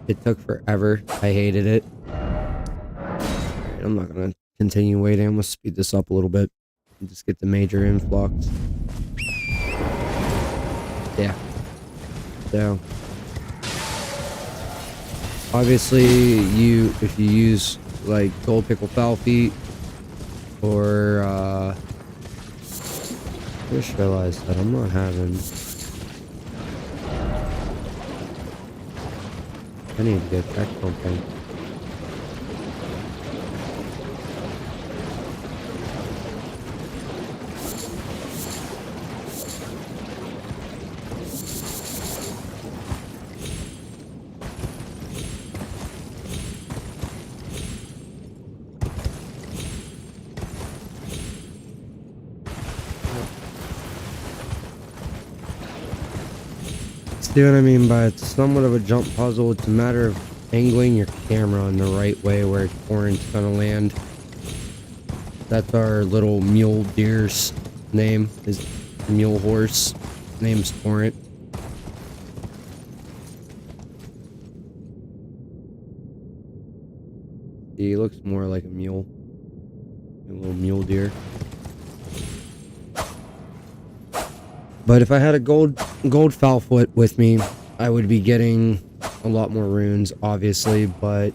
It took forever. I hated it. Alright, I'm not gonna continue waiting. I'm gonna speed this up a little bit and just get the major influx. Yeah. So obviously if you use like gold pickle foul feet or I just realized that I'm not having. I need to get check something. See what I mean by it's somewhat of a jump puzzle. It's a matter of angling your camera in the right way where Torrent's gonna land. That's our little mule deer's name. His mule horse name's Torrent. He looks more like a mule. A little mule deer. But if I had a gold foul foot with me, I would be getting a lot more runes, obviously, but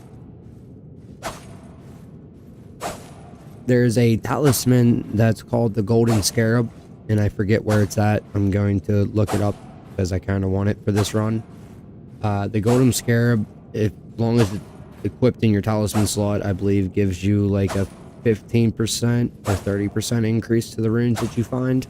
there's a talisman that's called the Golden Scarab, and I forget where it's at. I'm going to look it up because I kind of want it for this run. The Golden Scarab, as long as it's equipped in your talisman slot, I believe gives you like a 15% or 30% increase to the runes that you find.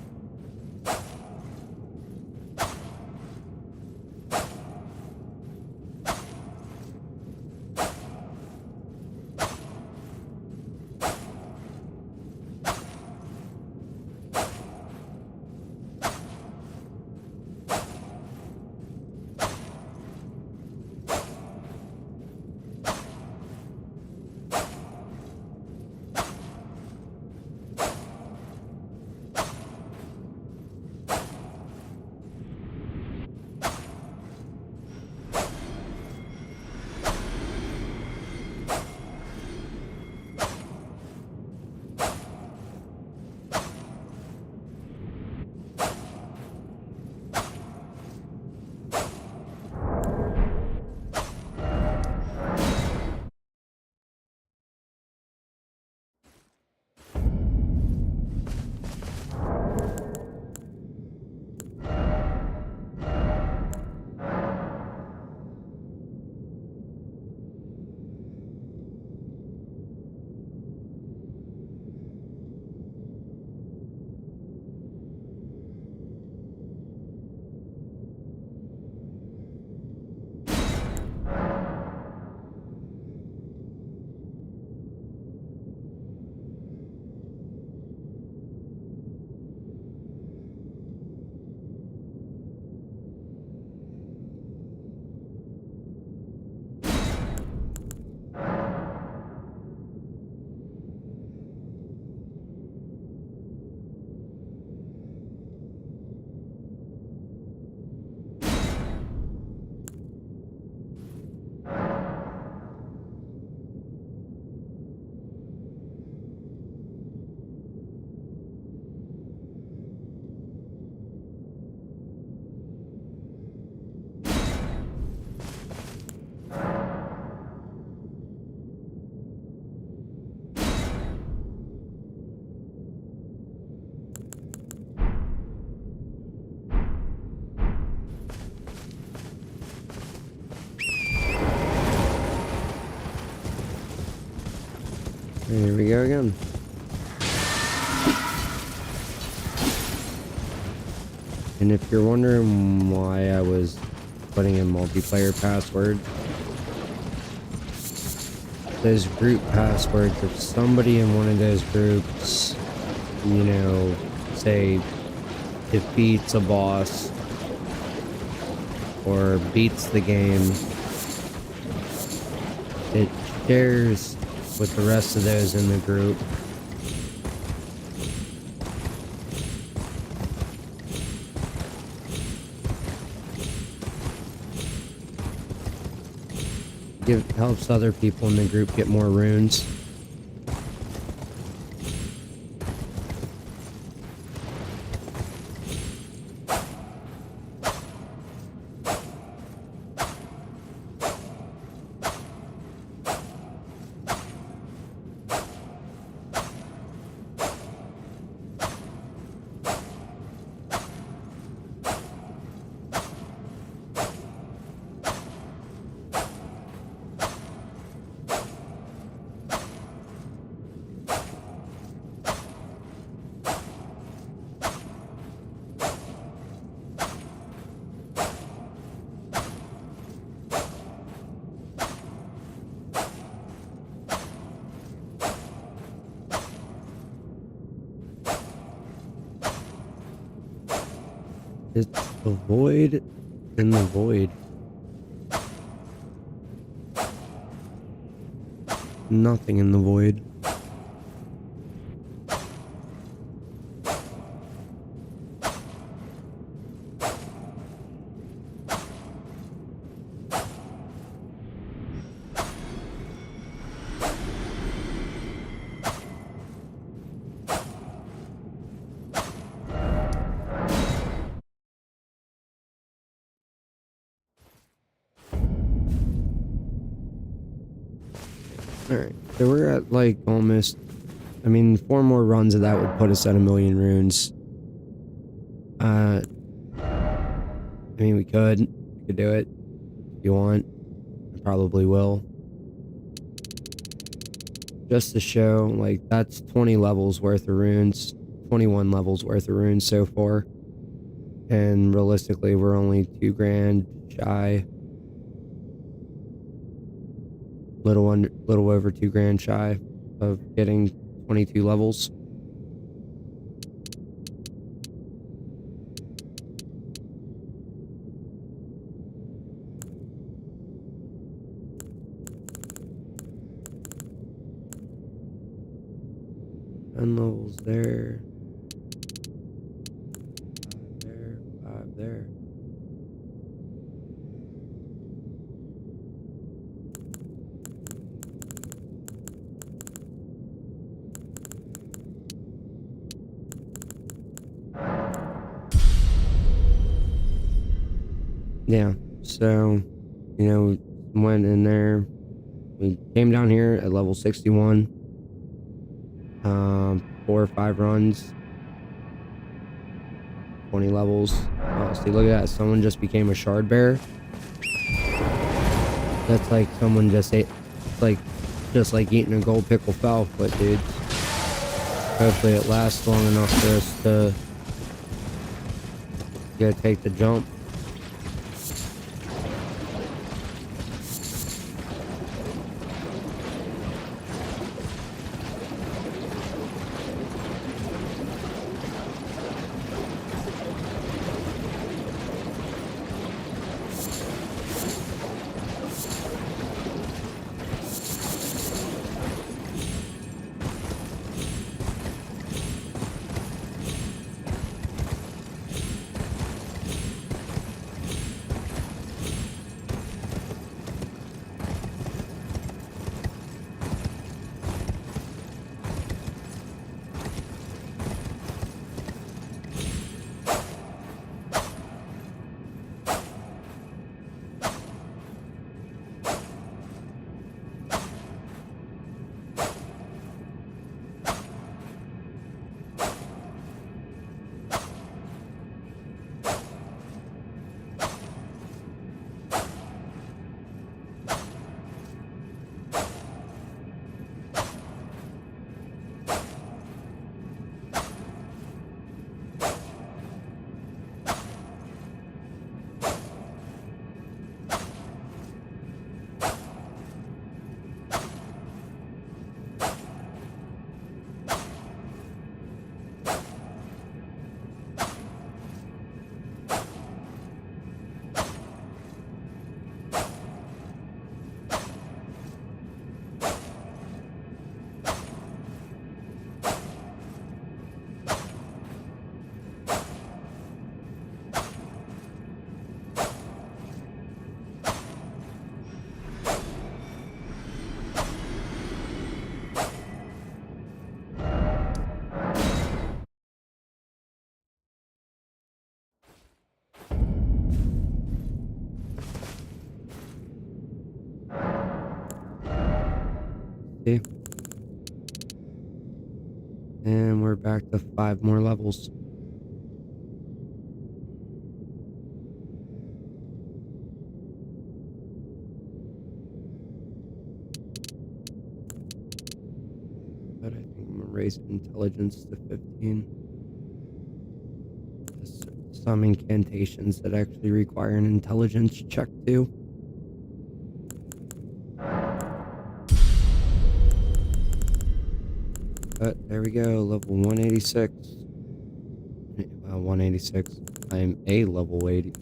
Here we go again. And if you're wondering why I was putting in multiplayer password, those group passwords, if somebody in one of those groups, you know, say defeats a boss or beats the game, it shares with the rest of those in the group. helps other people in the group get more runes. It's the void in the void. Nothing in the void. Alright, so we're at like almost, I mean, 4 more runs of that would put us at 1,000,000 runes. I mean, we could do it if you want. I probably will. Just to show, like, that's 20 levels worth of runes, 21 levels worth of runes so far. And realistically, we're only 2 grand shy. Little over 2 grand shy of getting 22 levels. And levels there. 5 there, 5 there. Yeah, so, you know, went in there. We came down here at level 61. 4 or 5 runs. 20 levels. Oh, see, look at that. Someone just became a shard bearer. That's like someone just ate, just like eating a gold pickle foul foot, dude. Hopefully it lasts long enough for us to take the jump. 50. And we're back to 5 more levels. But I think I'm gonna raise intelligence to 15. There's some incantations that actually require an intelligence check too. But there we go, level 186. Well, 186. I'm a level 80.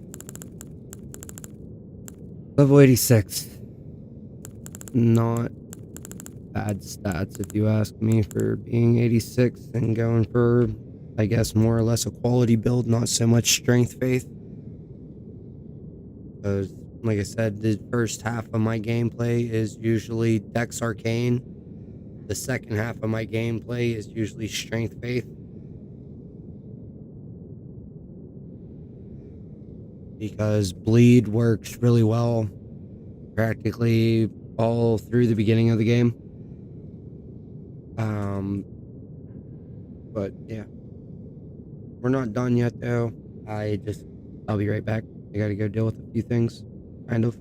Level 86. Not bad stats if you ask me for being 86 and going for, I guess, more or less a quality build, not so much strength faith. Because, like I said, the first half of my gameplay is usually Dex Arcane. The second half of my gameplay is usually strength faith. Because bleed works really well practically all through the beginning of the game. But yeah, we're not done yet though. I'll be right back. I gotta go deal with a few things, kind of.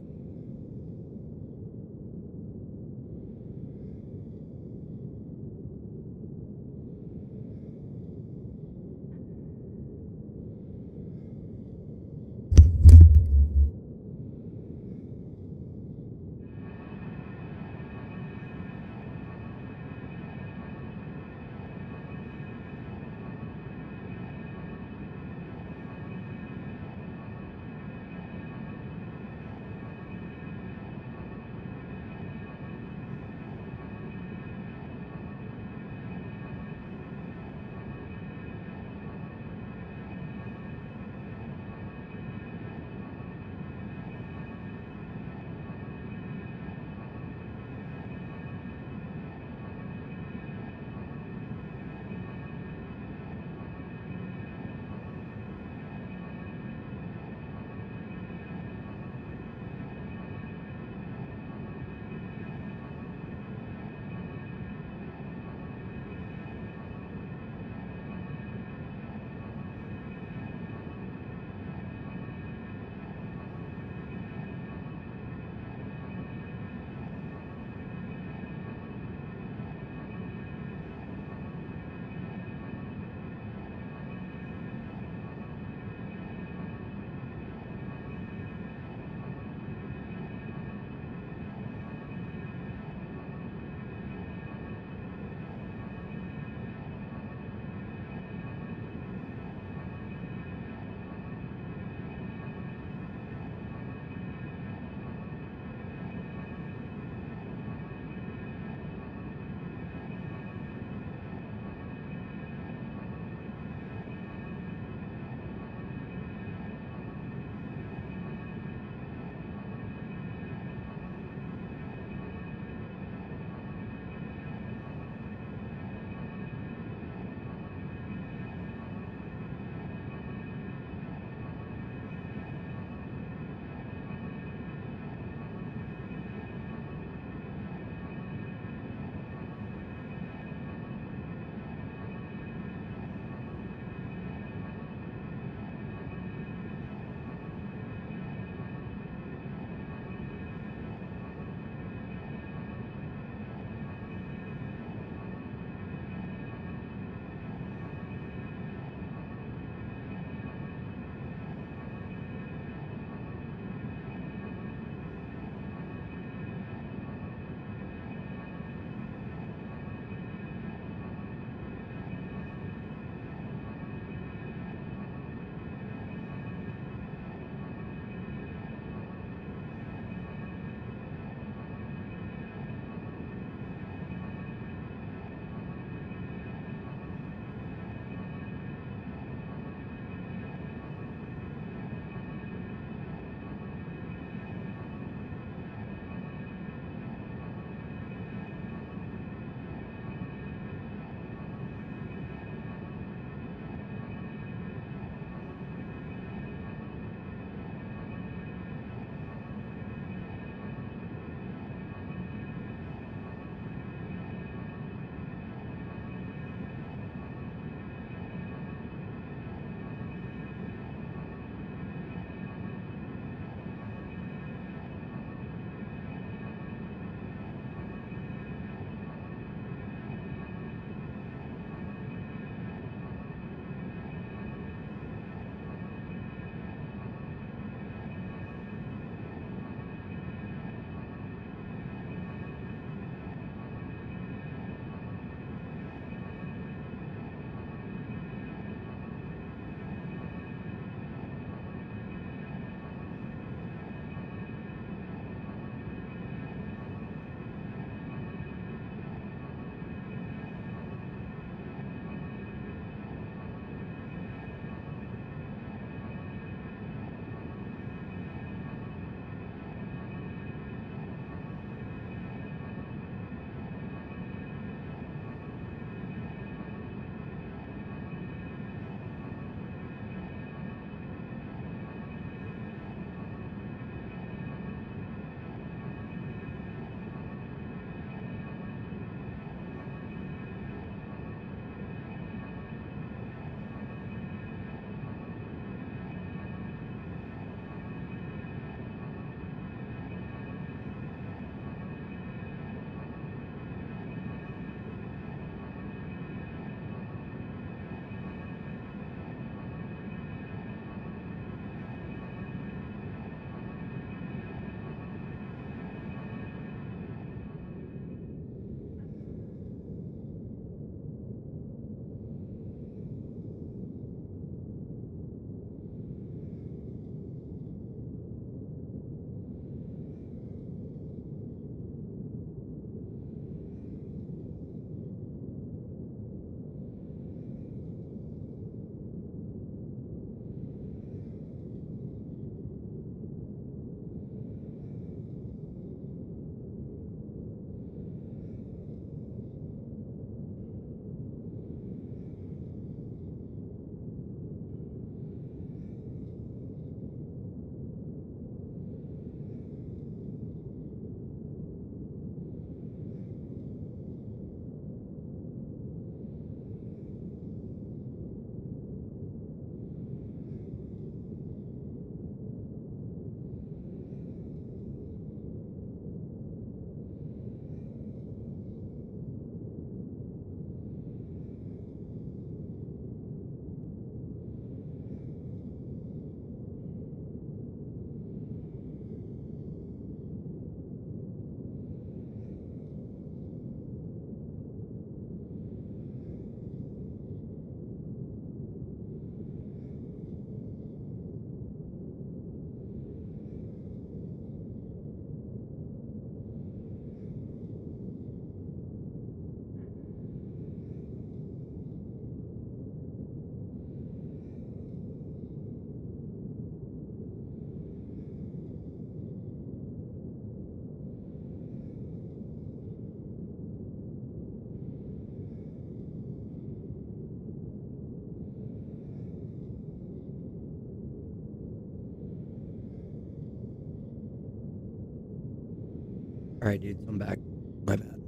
Alright, dudes, I'm back. My bad.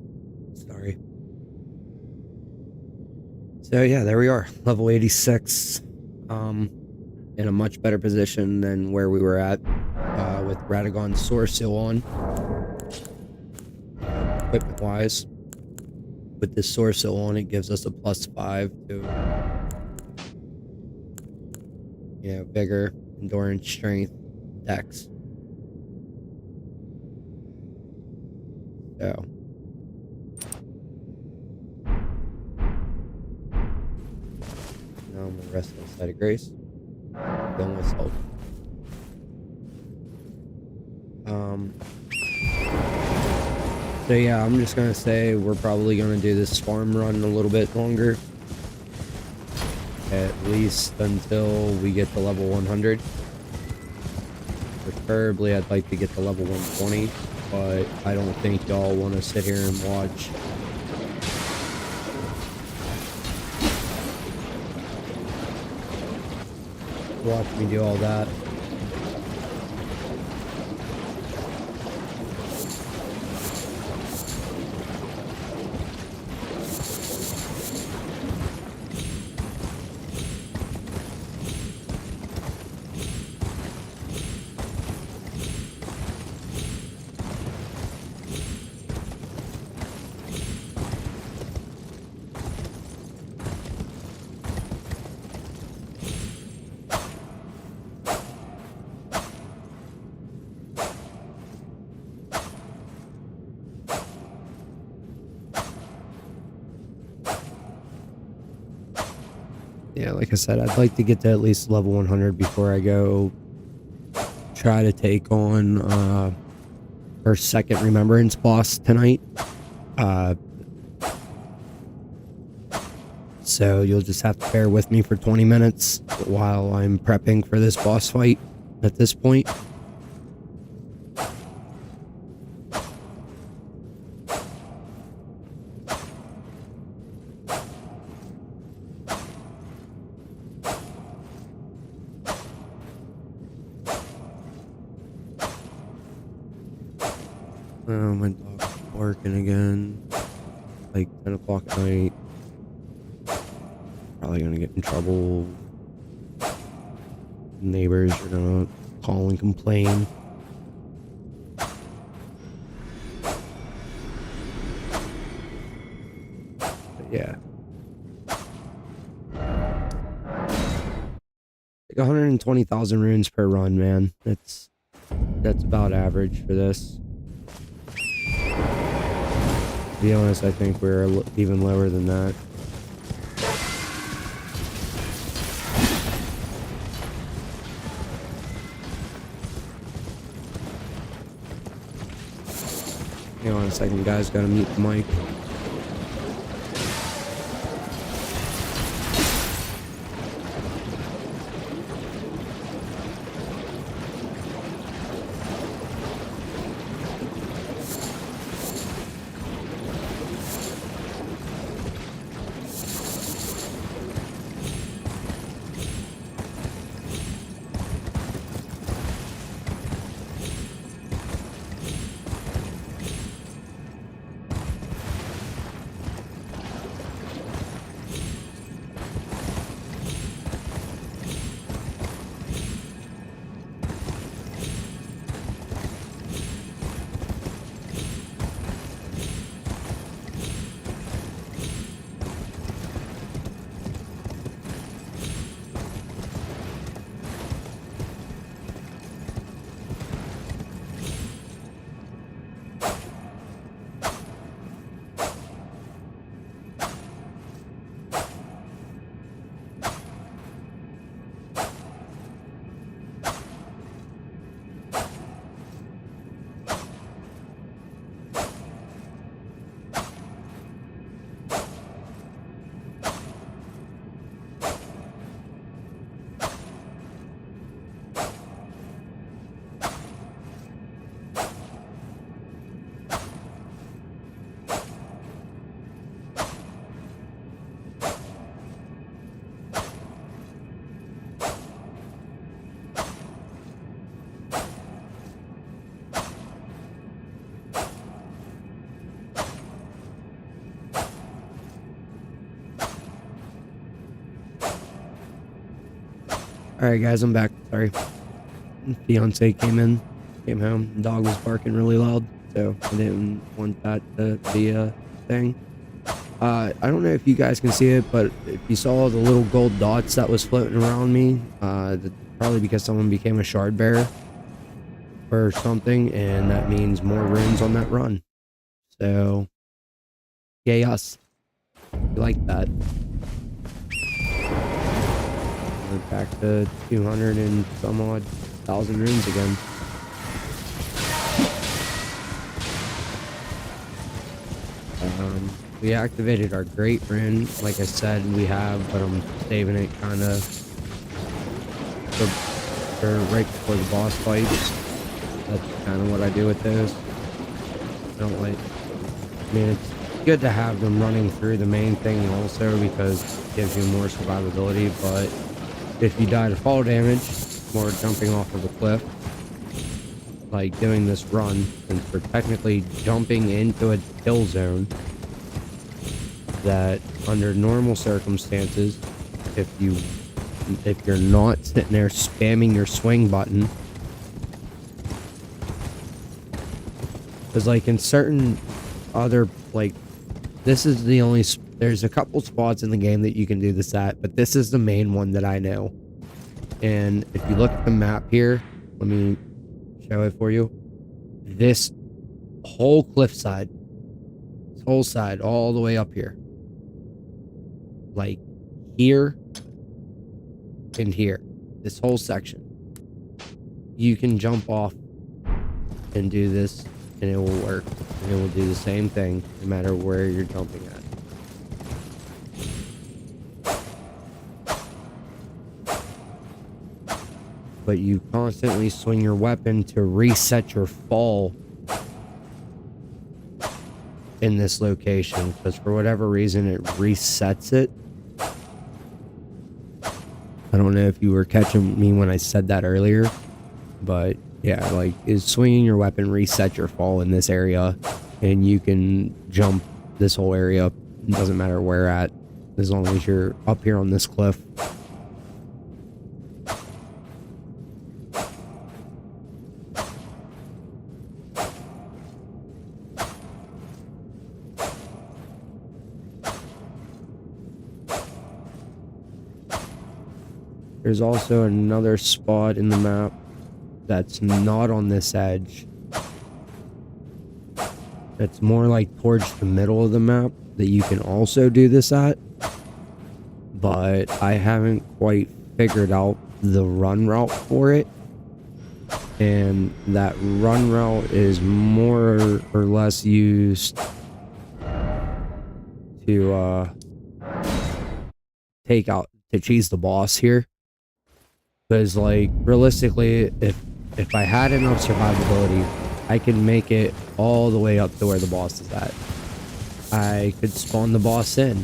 Sorry. So yeah, there we are. Level 86. In a much better position than where we were at with Radagon's Sword still on. Equipment wise. With this sword still on, it gives us a +5 to vigor, endurance, strength, dex. So now I'm gonna rest on the side of grace. Kill myself. So yeah, I'm just gonna say we're probably gonna do this farm run a little bit longer. At least until we get to level 100. Preferably I'd like to get to level 120, but I don't think y'all want to sit here and watch me do all that. Yeah, like I said, I'd like to get to at least level 100 before I go try to take on her second Remembrance boss tonight. So you'll just have to bear with me for 20 minutes while I'm prepping for this boss fight at this point. My dog's barking again. Like 10 o'clock at night. Probably gonna get in trouble. Neighbors are gonna call and complain. But yeah. Like 120,000 runes per run, man. That's about average for this. To be honest, I think we're even lower than that. Hang on a second, guys. Gotta mute the mic. Alright guys, I'm back. Sorry. Fiance came home. The dog was barking really loud, so I didn't want that to be a thing. I don't know if you guys can see it, but if you saw the little gold dots that was floating around me, that's probably because someone became a shard bearer or something, and that means more runes on that run. So, yay us. You like that. We're back to 200 and some odd thousand runes again. We activated our great rune, like I said we have, but I'm saving it kind of for right before the boss fights. That's kind of what I do with those. I don't like, I mean, it's good to have them running through the main thing also because it gives you more survivability, but if you die to fall damage or jumping off of a cliff, like doing this run, since we're technically jumping into a kill zone, that under normal circumstances, if you're not sitting there spamming your swing button, because like in certain other, like, this is the only, there's a couple spots in the game that you can do this at, but this is the main one that I know. And if you look at the map here, let me show it for you. This whole cliffside, this whole side, all the way up here, like here and here, this whole section, you can jump off and do this and it will work, and it will do the same thing no matter where you're jumping at. But you constantly swing your weapon to reset your fall in this location, because for whatever reason it resets it. I don't know if you were catching me when I said that earlier, but yeah, like, is swinging your weapon reset your fall in this area, and you can jump this whole area. It doesn't matter where at, as long as you're up here on this cliff. There's also another spot in the map that's not on this edge. It's more like towards the middle of the map that you can also do this at. But I haven't quite figured out the run route for it. And that run route is more or less used to cheese the boss here. Because, like, realistically, if I had enough survivability, I could make it all the way up to where the boss is at. I could spawn the boss in.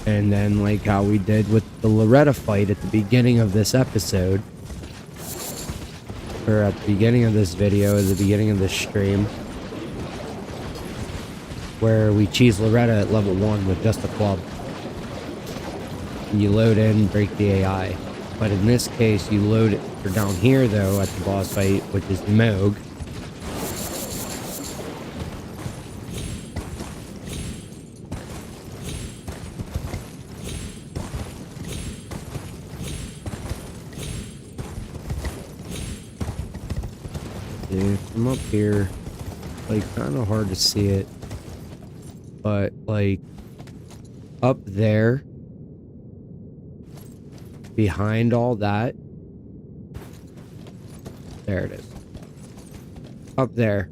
And then, like how we did with the Loretta fight at the beginning of this episode, or at the beginning of this video, at the beginning of this stream, where we cheese Loretta at level 1 with just a club. You load in, break the AI. But in this case, you load it for down here, though, at the boss fight, which is Moog. Dude, from up here, like, kind of hard to see it. But, like, up there, behind all that, there it is. Up there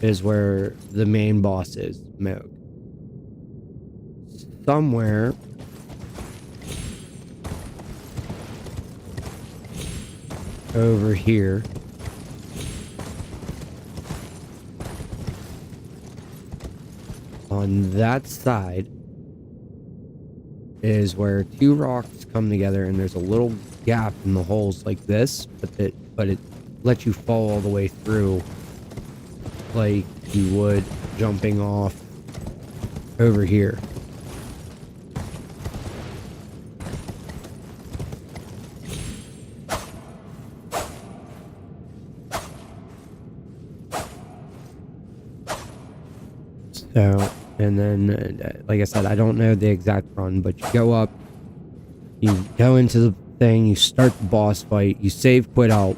is where the main boss is, Moog. Somewhere over here on that side is where two rocks come together, and there's a little gap in the holes like this, but it lets you fall all the way through like you would jumping off over here. So, and then, like I said, I don't know the exact run, but you go up, you go into the thing, you start the boss fight, you save, quit out.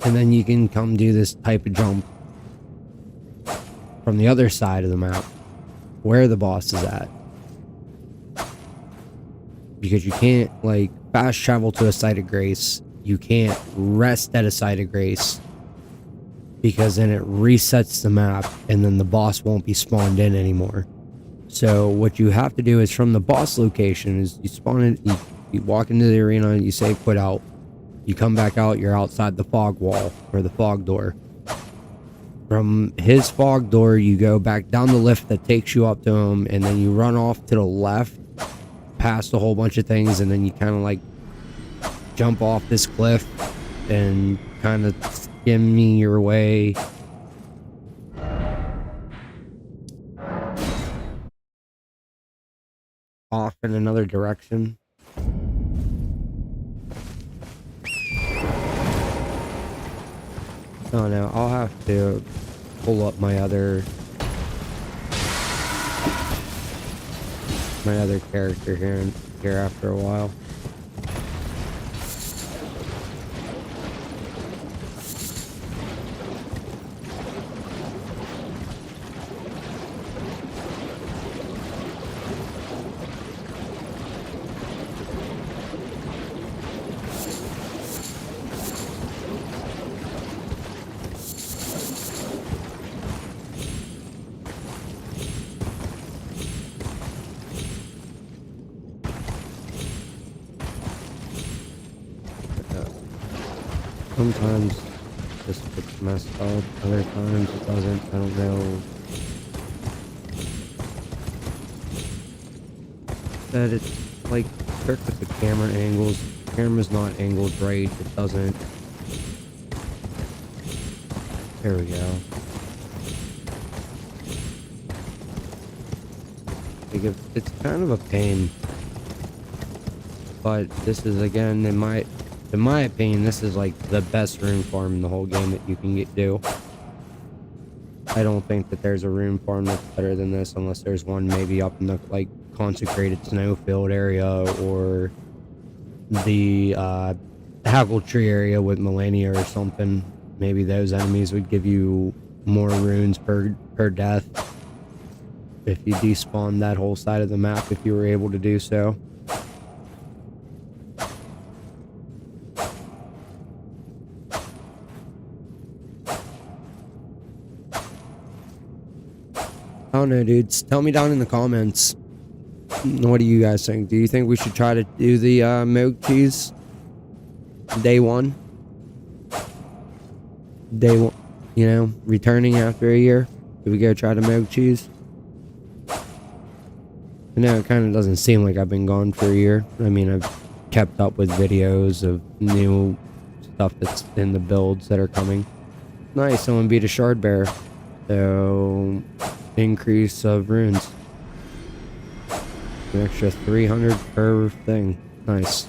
And then you can come do this type of jump from the other side of the map, where the boss is at. Because you can't, like, fast travel to a site of grace. You can't rest at a site of grace. Because then it resets the map, and then the boss won't be spawned in anymore. So what you have to do is from the boss location is you spawn in, you walk into the arena, you save, quit out. You come back out, you're outside the fog wall, or the fog door. From his fog door, you go back down the lift that takes you up to him, and then you run off to the left, past a whole bunch of things, and then you kind of like jump off this cliff and kind of skim your way off in another direction. Oh no, I'll have to pull up my other character here after a while. Sometimes this gets messed up, other times it doesn't, I don't know. That it's like trick with the camera angles. The camera's not angled right, it doesn't. There we go. Like it's kind of a pain. But this is, again, in my opinion, this is like the best rune farm in the whole game that you can do. I don't think that there's a rune farm that's better than this, unless there's one maybe up in the like consecrated snowfield area, or the Hackle Tree area with Millennia or something. Maybe those enemies would give you more runes per death if you despawn that whole side of the map, if you were able to do so. I don't know, dudes. Tell me down in the comments. What do you guys think? Do you think we should try to do the milk cheese day one? Day one, you know, returning after a year? Do we go try to milk cheese? I know it kind of doesn't seem like I've been gone for a year. I mean, I've kept up with videos of new stuff that's in the builds that are coming. Nice, someone beat a shard bear. So, increase of runes. An extra 300 per thing. Nice.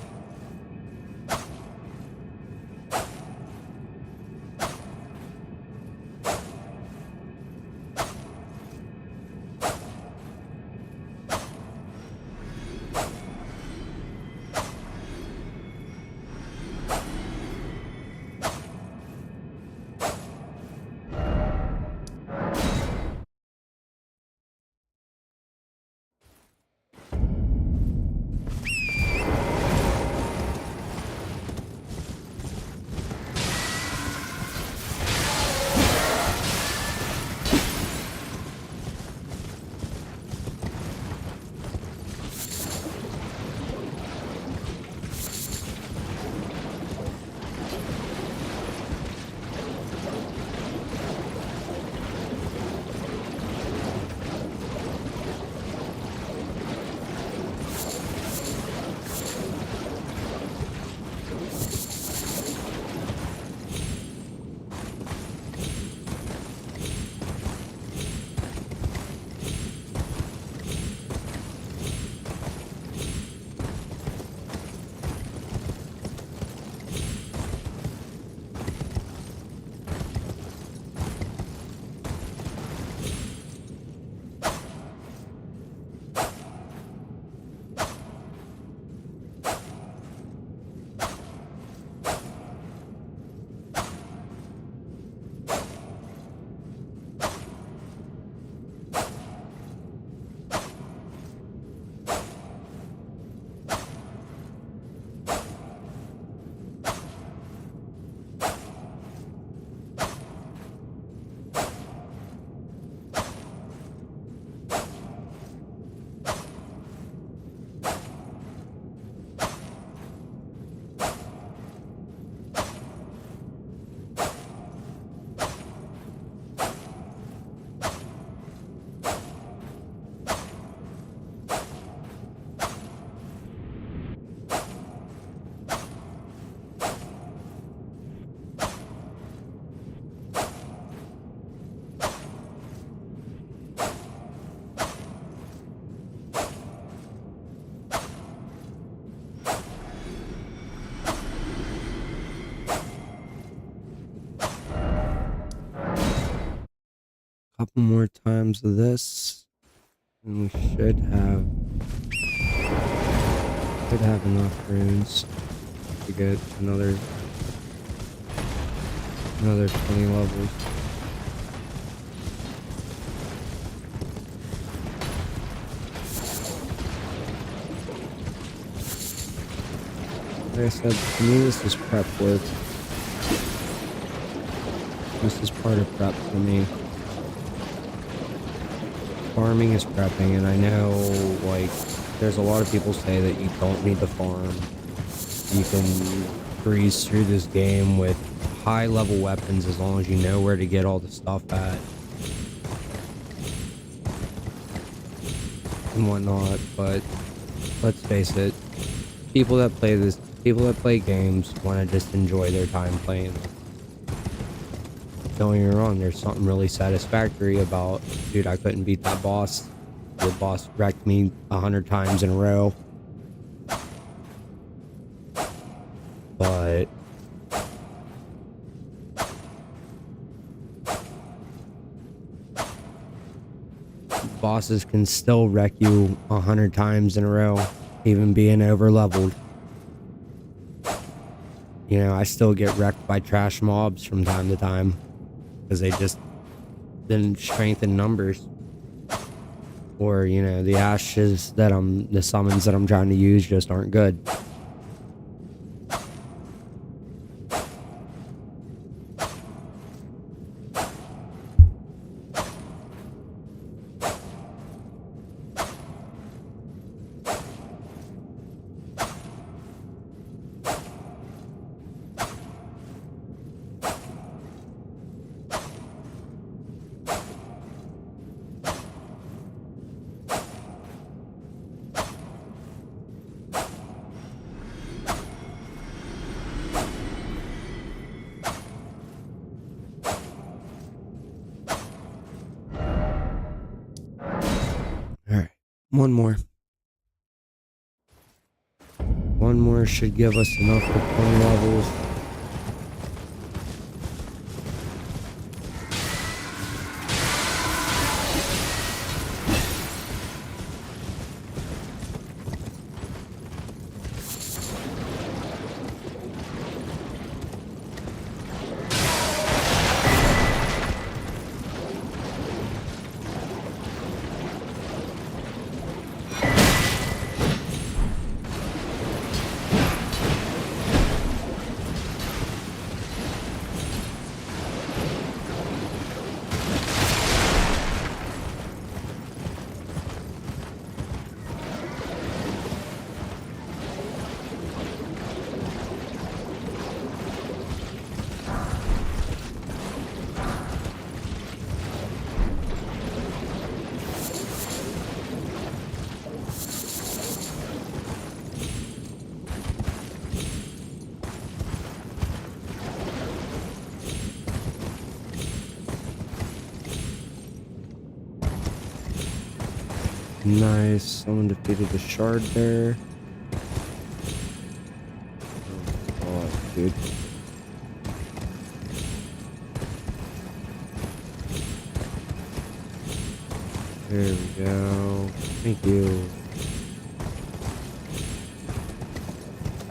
couple more times of this, and we should have enough runes to get another 20 levels. Like I said, to me this is prep work. This is part of prep for me. Farming is prepping, and I know, like, there's a lot of people say that you don't need to farm. You can breeze through this game with high level weapons as long as you know where to get all the stuff at and whatnot, but let's face it, people that play games want to just enjoy their time playing. Don't get me wrong, there's something really satisfactory about, dude, I couldn't beat that boss. The boss wrecked me 100 times in a row. But bosses can still wreck you 100 times in a row, even being over leveled. You know, I still get wrecked by trash mobs from time to time because they just didn't strengthen numbers. Or, you know, the ashes that the summons that I'm trying to use just aren't good. Alright, one more. One more should give us enough for 20 levels. Nice. Someone defeated the shard there. Oh, dude. There we go. Thank you.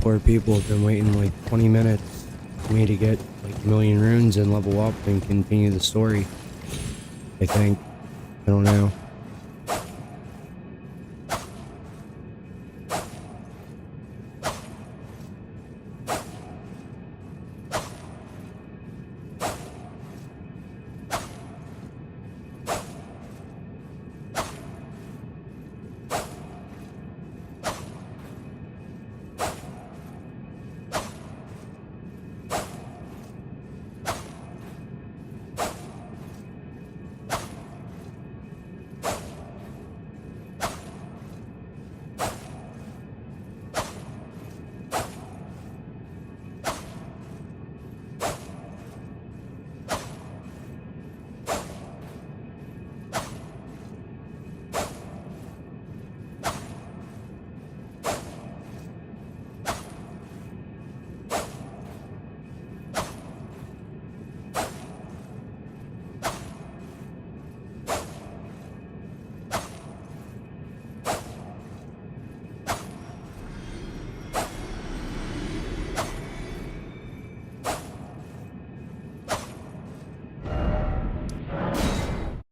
Poor people have been waiting like 20 minutes for me to get like a million runes and level up and continue the story. I think. I don't know.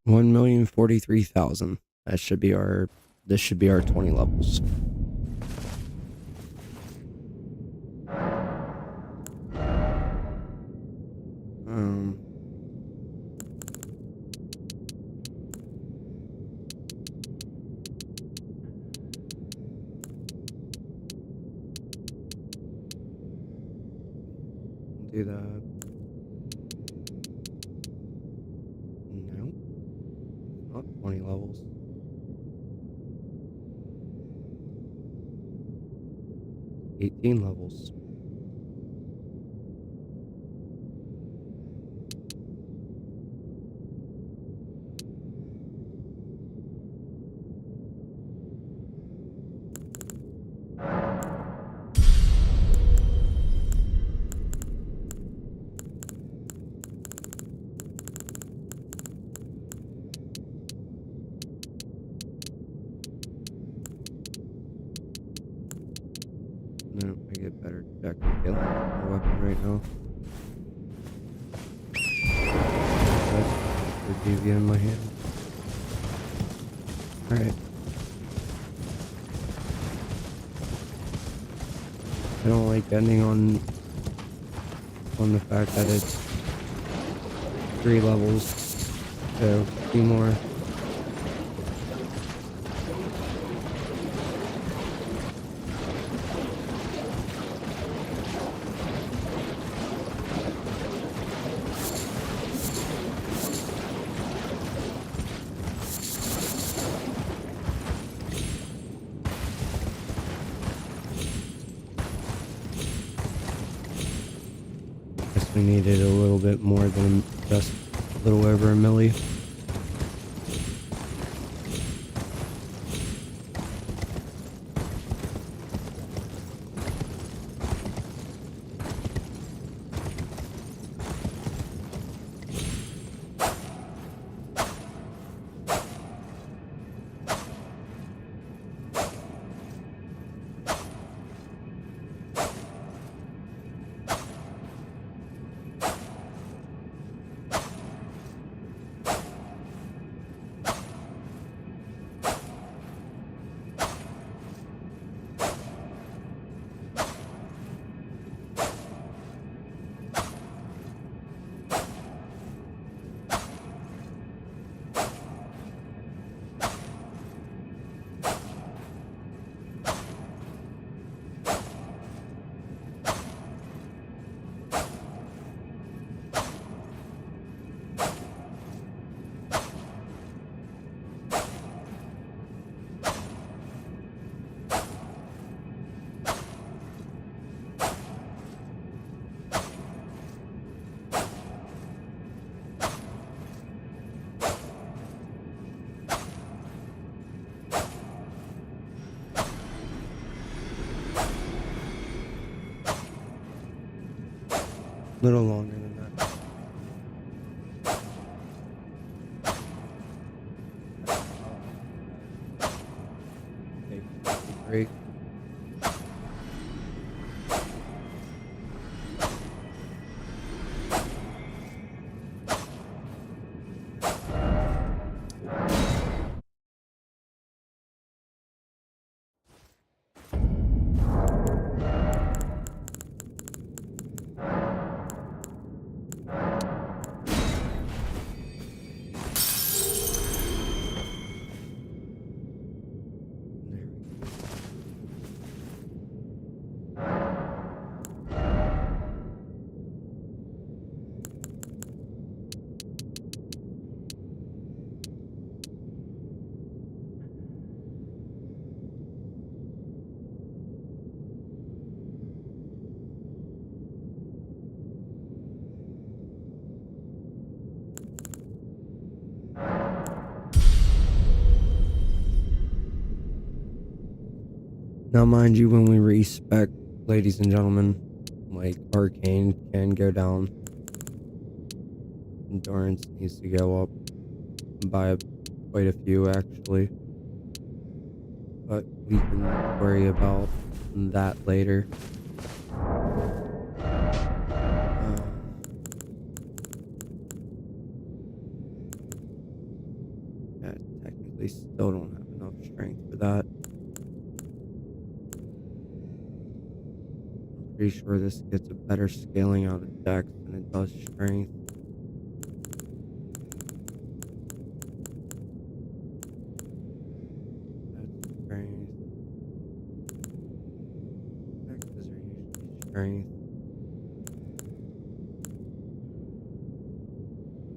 1,043,000. That should be our. This should be our 20 levels. Do that. No, not 20 levels. 18 levels. No, I get better check kill my weapon right now. The DV in my hand. Alright. I don't like ending on the fact that it's 3 levels. So, 2 more. We needed a little bit more than just a little over a milli. A little longer than that. Okay, break. Now, mind you, when we respec, ladies and gentlemen, like Arcane can go down. Endurance needs to go up by quite a few, actually. But we can worry about that later. still don't have enough strength for that. I'm pretty sure this gets a better scaling out of dex than it does strength. That's strength. Dexes are usually strength.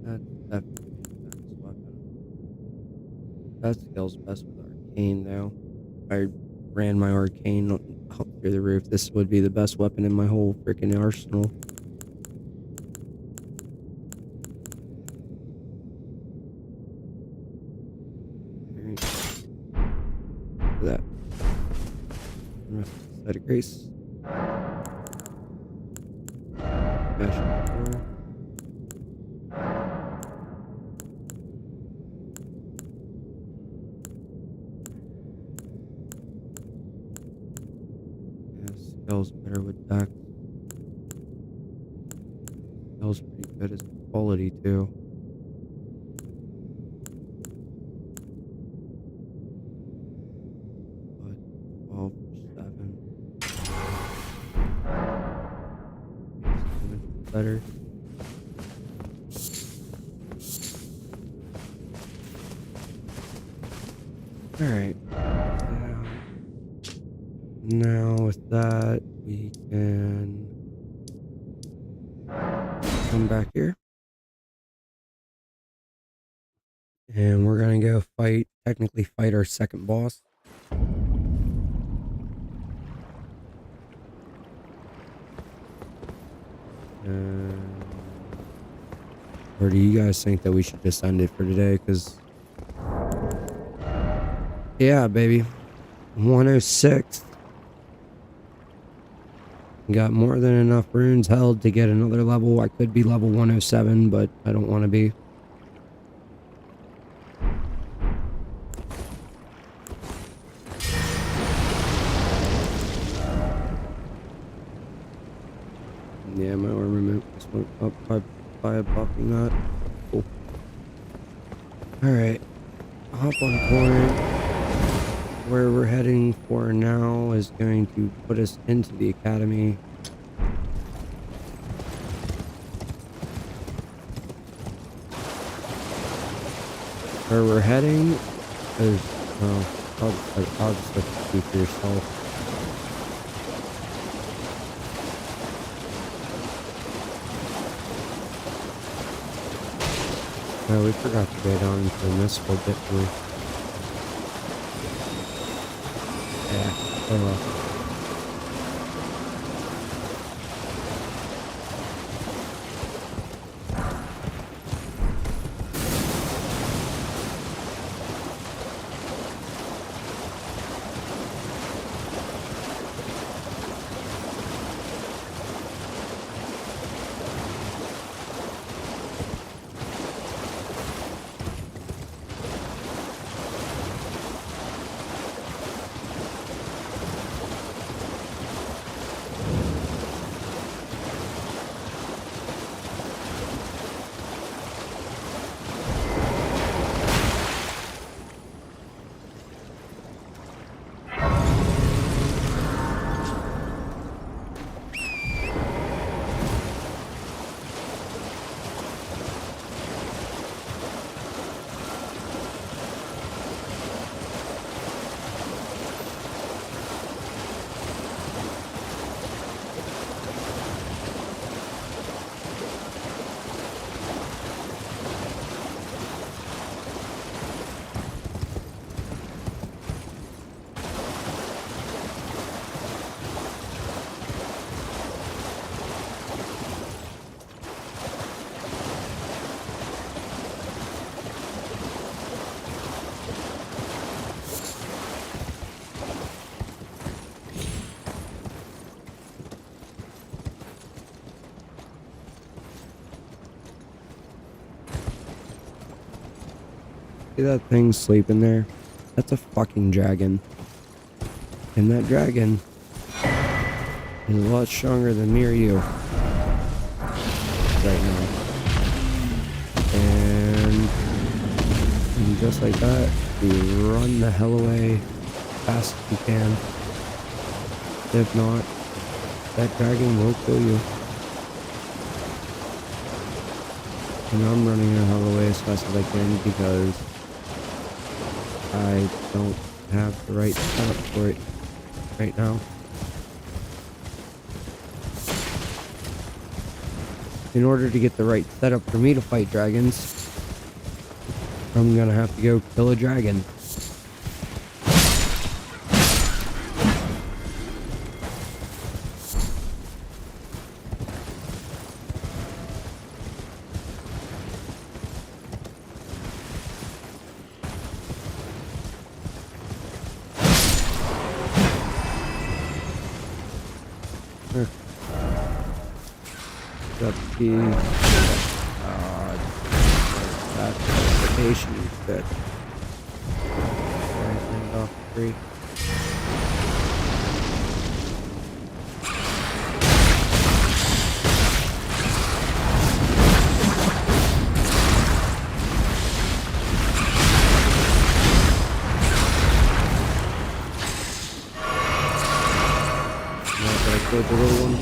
That's definitely a dex weapon. That scales best with arcane though. I ran my arcane up through the roof. This would be the best weapon in my whole freaking arsenal. Look at that. Side of grace. Smash it forward. Scales better with dex. Scales pretty good as quality too. But 12 for 7. Better. Alright. Now with that, we can come back here. And we're gonna go technically fight our second boss. Or do you guys think that we should just end it for today? Because, yeah, baby. 106. Got more than enough runes held to get another level. I could be level 107, but I don't want to be. Yeah, my armament just went up by buffing that. Cool. Alright. Hop on point. Where we're heading for now is going to put us into the academy. Where we're heading is, I'll just let you see for yourself. Oh, we forgot to go down into the mystical, didn't we? Yeah, oh well. See that thing sleeping there? That's a fucking dragon. And that dragon is a lot stronger than me or you right now. And just like that, to run the hell away fast as you can. If not, that dragon will kill you. And I'm running the hell away as fast as I can because I don't have the right setup for it right now. In order to get the right setup for me to fight dragons, I'm gonna have to go kill a dragon. Up the that notification that turned off free. Now that I killed the little one.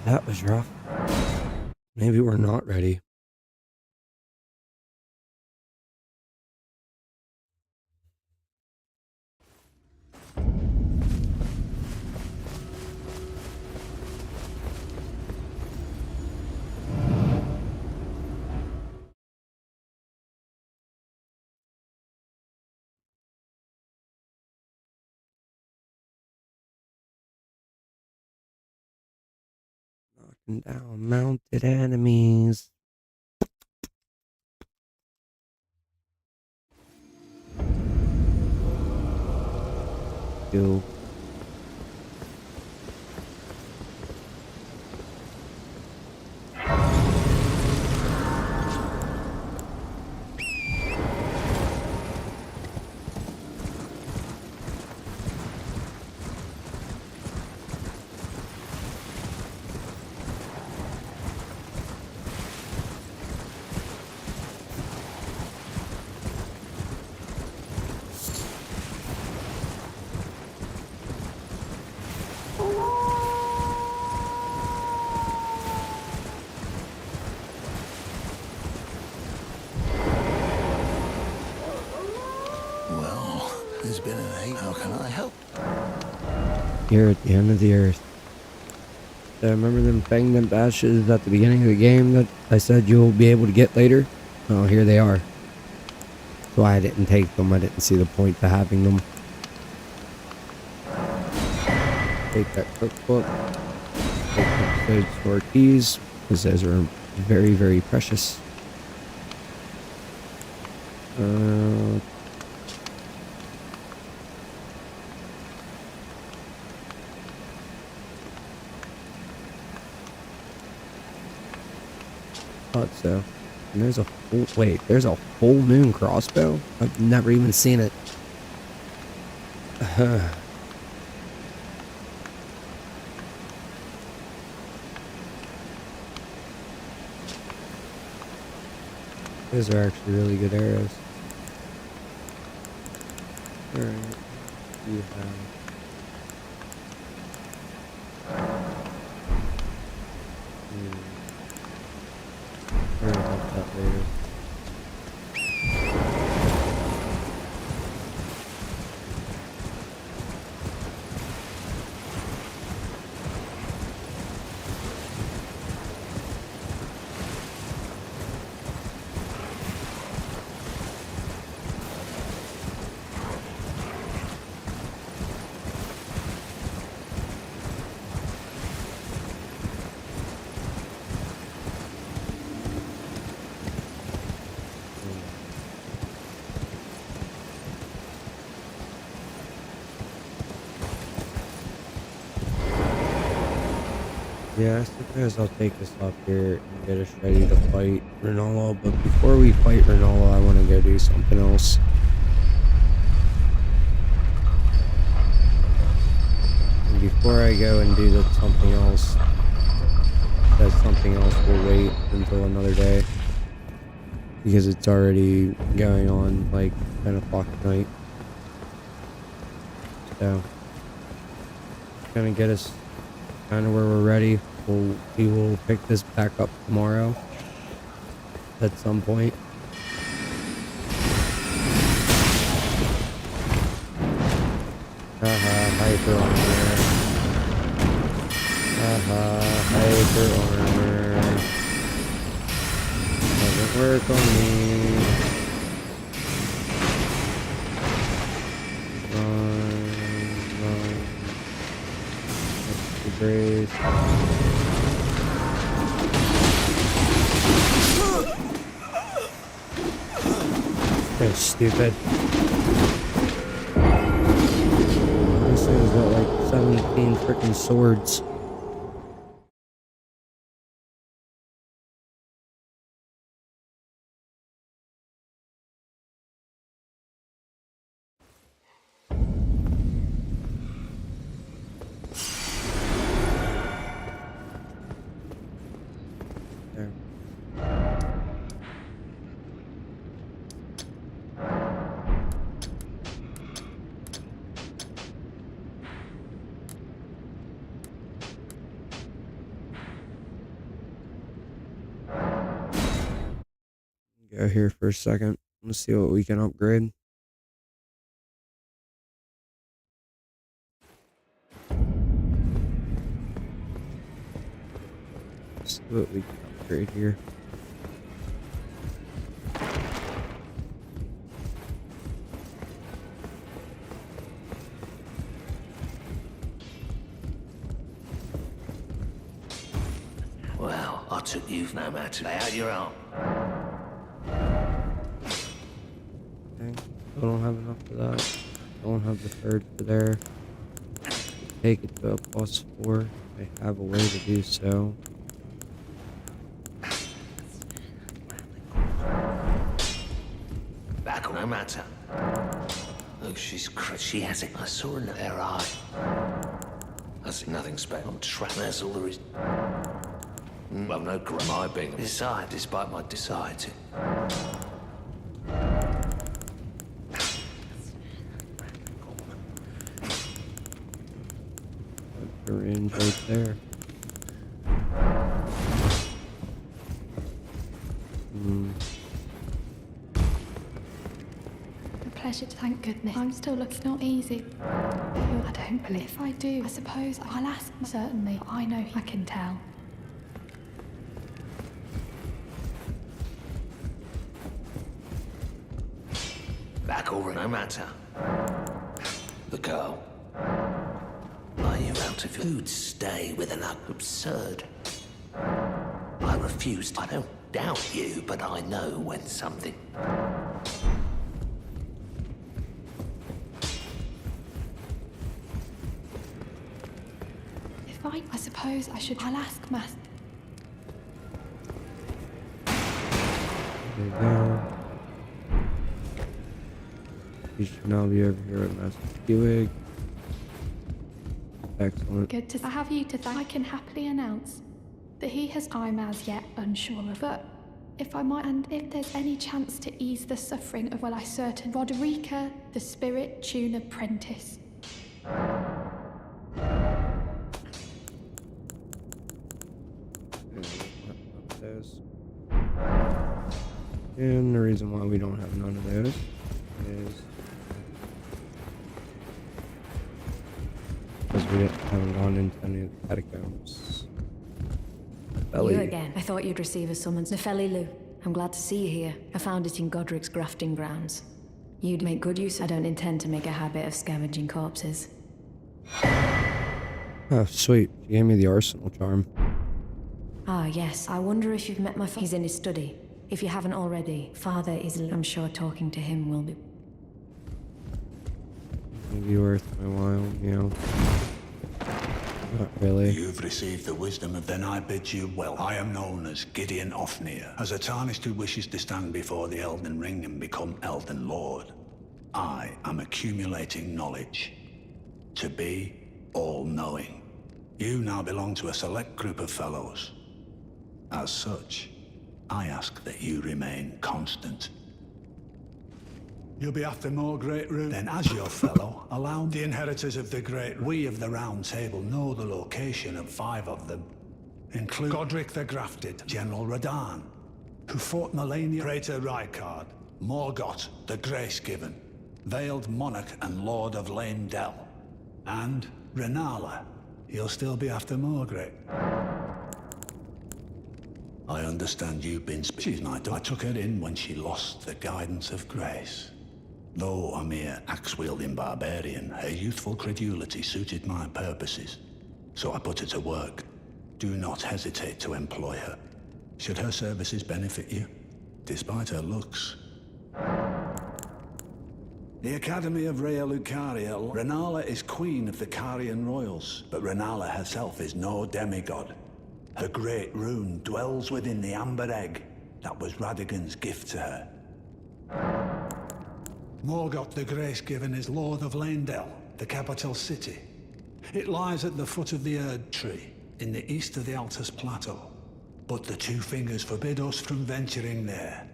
That was rough. Maybe we're not ready. Knocking down mounted enemies. Go. It's been an 8. How can I help? Here at the end of the earth. I remember them fanged bashes at the beginning of the game that I said you'll be able to get later? Oh, here they are. That's why I didn't take them. I didn't see the point to having them. Take that cookbook. Take those store keys, because those are very, very precious. Thought so. And there's a full, wait, there's a full moon crossbow? I've never even seen it. Those are actually really good arrows. Alright. You have... Worry about that later. Yeah, I suppose I'll take this off here and get us ready to fight Rune Lvl, but before we fight Rune Lvl, I want to go do something else. And before I go and do something else, that something else will wait until another day. Because it's already going on like 10 o'clock at night. So, gonna get us kind of where we're ready. We will pick this back up tomorrow at some point. Haha, hyper armor. Haha, hyper armor. Doesn't work on me. Run. That's the grace. That's stupid. This thing's got like 17 freaking swords. There. Go here for a second. Let's see what we can upgrade. Let's see what we can upgrade here. Well, I took you no matter. Lay out your arm. Okay. I don't have enough for that. I don't have the third for there. Take it to a +4. I have a way to do so. Back on no matter. Look, she has it. I saw in her eye. I see nothing special. I'm trapped. That's all there is. Well, no crime. My being. Besides, despite my desire to. The range right there. A pleasure, thank goodness. I'm still looking. It's not easy. I don't believe. If I do, I suppose I'll ask him. Certainly, I know I can tell. Back over no matter. The girl. Are you out of food? Stay with an absurd. I refuse. I don't doubt you, but I know when something. If I suppose I should. I'll ask Master. There you go. You should now be over here at Master Buick. Excellent. Good to have you to thank. I can happily announce that he has. I'm as yet unsure of, but if I might, and if there's any chance to ease the suffering of, well, I certain Roderica, the Spirit Tune Apprentice. And the reason why we don't have none of those is because we haven't gone into any of the catacombs. You again. I thought you'd receive a summons. Nefeli, I'm glad to see you here. I found it in Godric's grafting grounds. You'd make good use. I don't intend to make a habit of scavenging corpses. Oh, sweet. You gave me the arsenal charm. Ah, yes. I wonder if you've met my father. He's in his study. If you haven't already, Father is. I'm sure talking to him will be. Maybe worth my while, you know. Not really. You've received the wisdom of then I bid you well. I am known as Gideon Ofnir, as a tarnished who wishes to stand before the Elden Ring and become Elden Lord. I am accumulating knowledge. To be all-knowing. You now belong to a select group of fellows. As such, I ask that you remain constant. You'll be after more Great Rune. Then as your fellow, allow the inheritors of the Great Rune. We of the Round Table know the location of 5 of them. Include Godric the Grafted, General Radahn, who fought Melania, Praetor Rykard, Morgott the Grace-Given, Veiled Monarch and Lord of Lane Dell, and Renala. You'll still be after Margaret. I understand you've been she's my daughter. I took her in when she lost the guidance of grace. Though a mere axe-wielding barbarian, her youthful credulity suited my purposes. So I put her to work. Do not hesitate to employ her. Should her services benefit you, despite her looks. The Academy of Rhea Lucaria. Renala is queen of the Carian royals, but Renala herself is no demigod. Her great rune dwells within the amber egg that was Radagon's gift to her. Morgott the Grace-Given is Lord of Lanedell, the capital city. It lies at the foot of the Erd Tree, in the east of the Altus Plateau. But the Two Fingers forbid us from venturing there,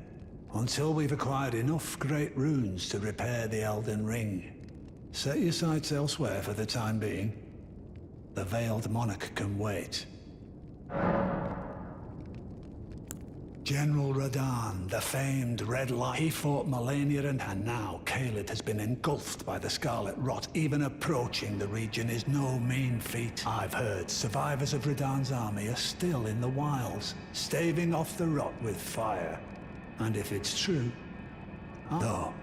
until we've acquired enough great runes to repair the Elden Ring. Set your sights elsewhere for the time being. The Veiled Monarch can wait. General Radahn, the famed Red Light. He fought Melania and now Caelid has been engulfed by the Scarlet Rot. Even approaching the region is no mean feat. I've heard survivors of Radahn's army are still in the wilds, staving off the rot with fire. And if it's true, though,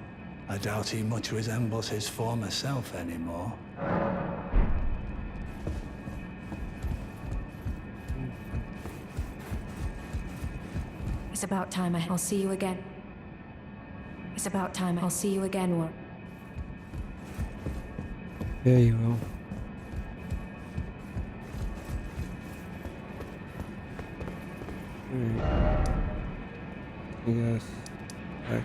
I doubt he much resembles his former self anymore. It's about time I'll see you again. It's about time I'll see you again, War. Yeah, you will. Alright. I guess back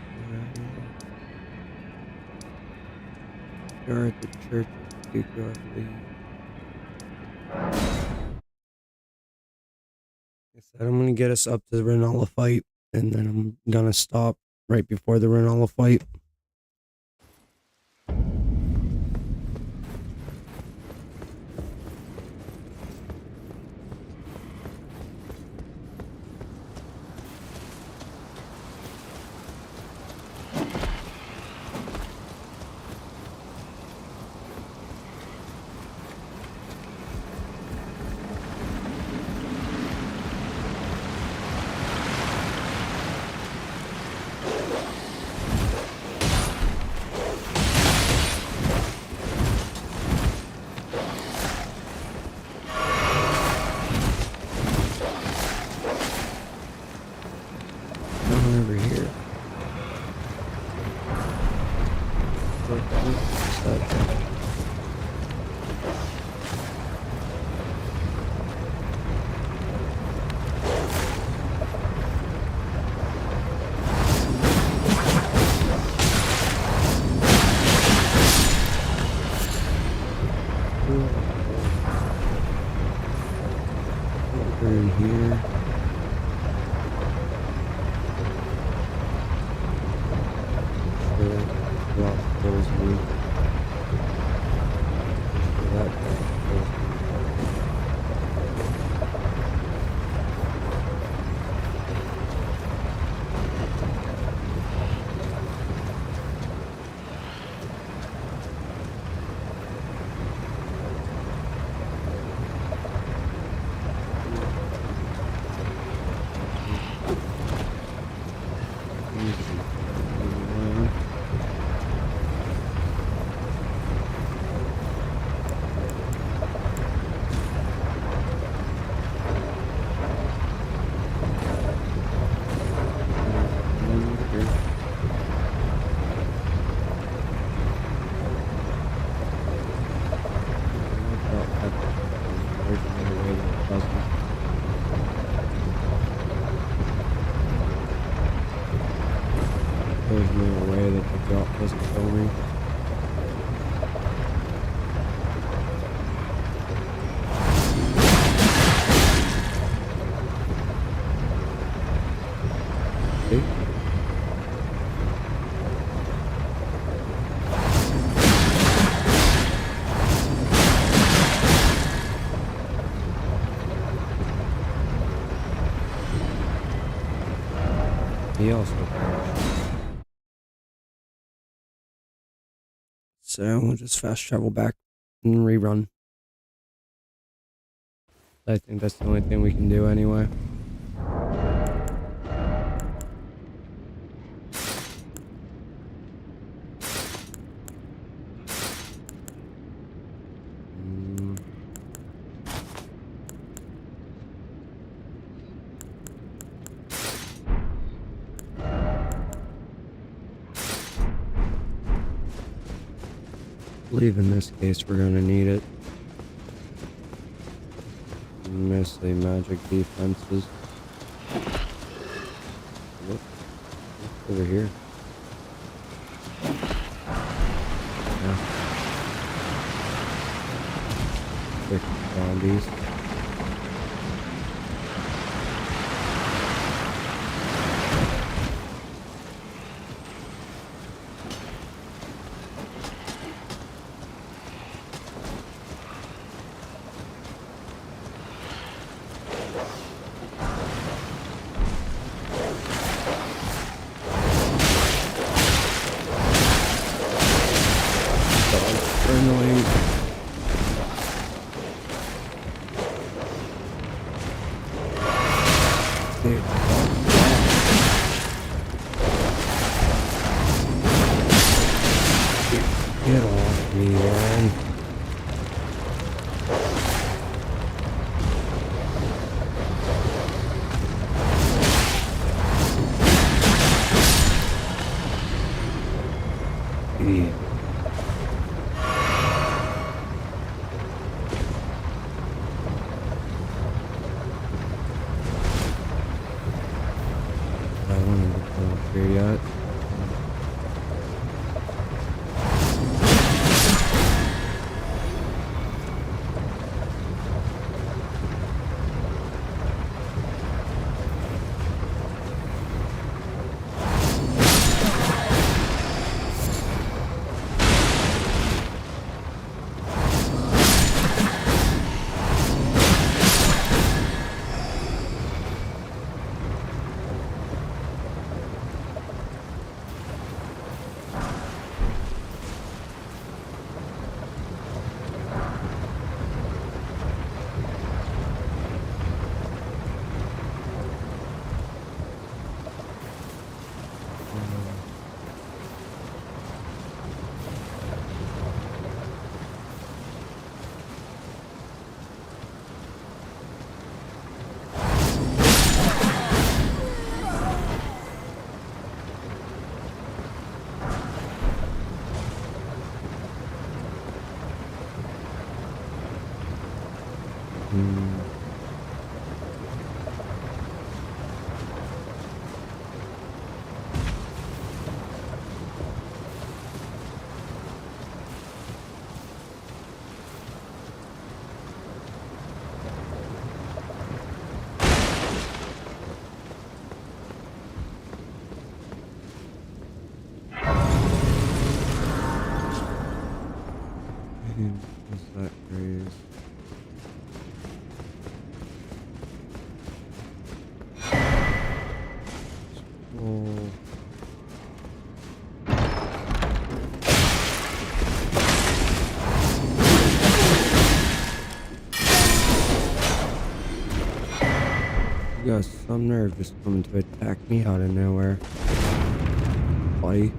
you're at the Church of Duke of Lee. I said I'm gonna get us up to the Renala fight, and then I'm gonna stop right before the Renala fight. Over here. Over in here. There's no way that the drop doesn't kill me. See? He also perished. So we'll just fast travel back and rerun. I think that's the only thing we can do anyway. I believe in this case we're gonna need it. Mostly magic defenses. Look over here. Yeah. Freaking zombies. Annoying. Dude, get off me, man. Idiot. I want to go here yet. What's that phrase? Oh. You got some nerve just coming to attack me out of nowhere. Buddy.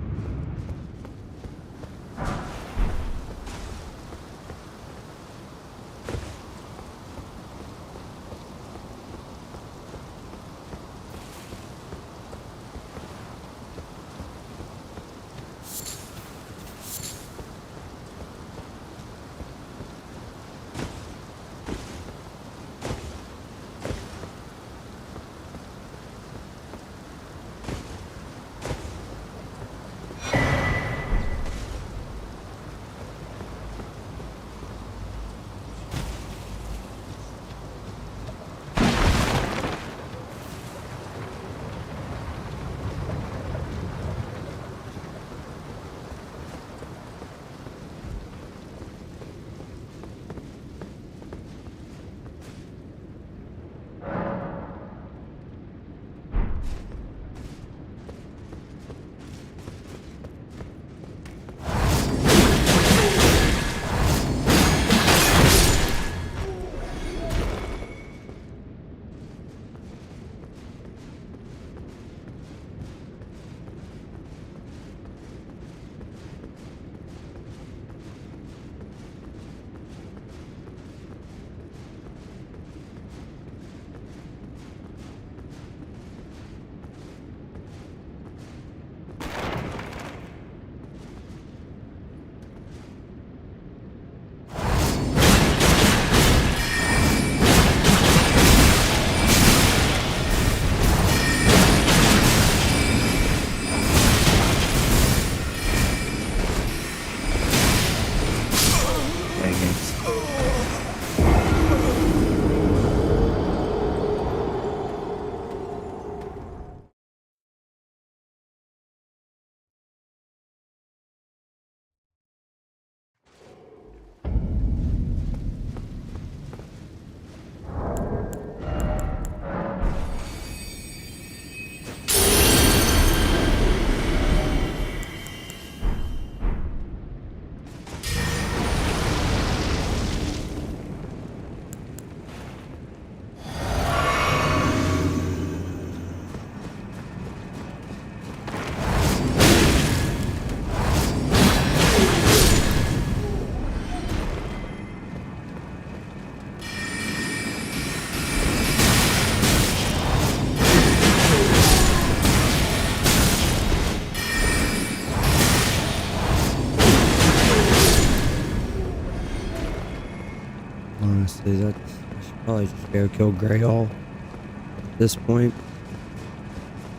honestly, I should probably just go kill Greyhall at this point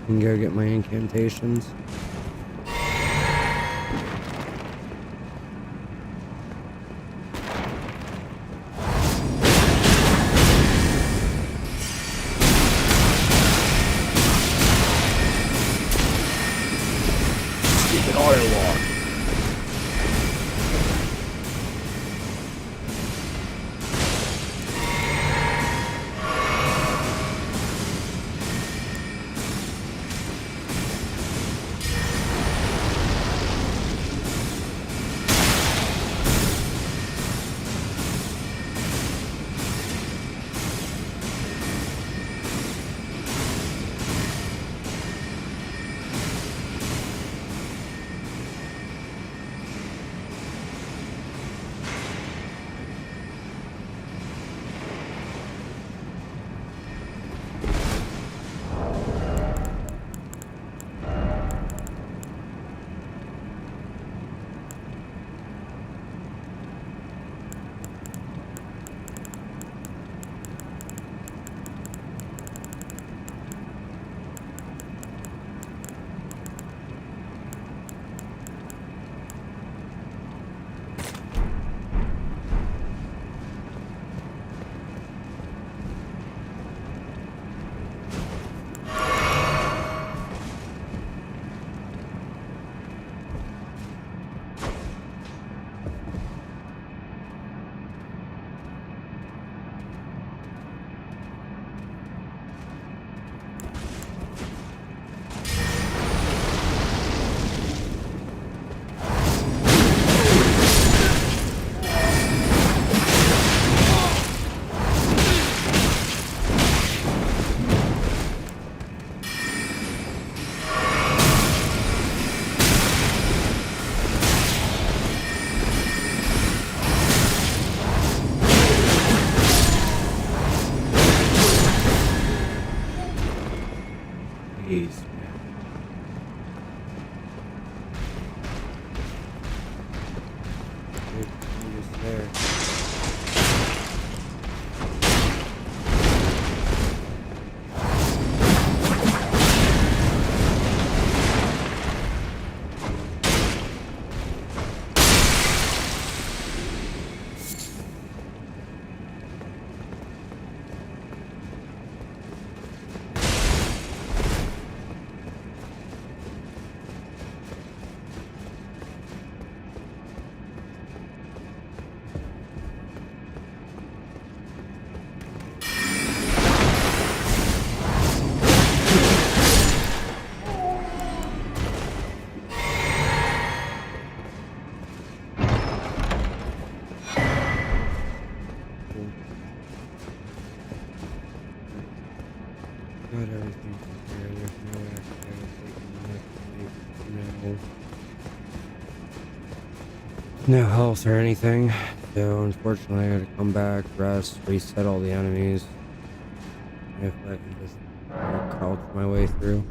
and go get my incantations. Stupid Ironlord. Jeez, there. Not everything here. There's no no health or anything. So unfortunately I gotta come back, rest, reset all the enemies. If I can just crouch my way through.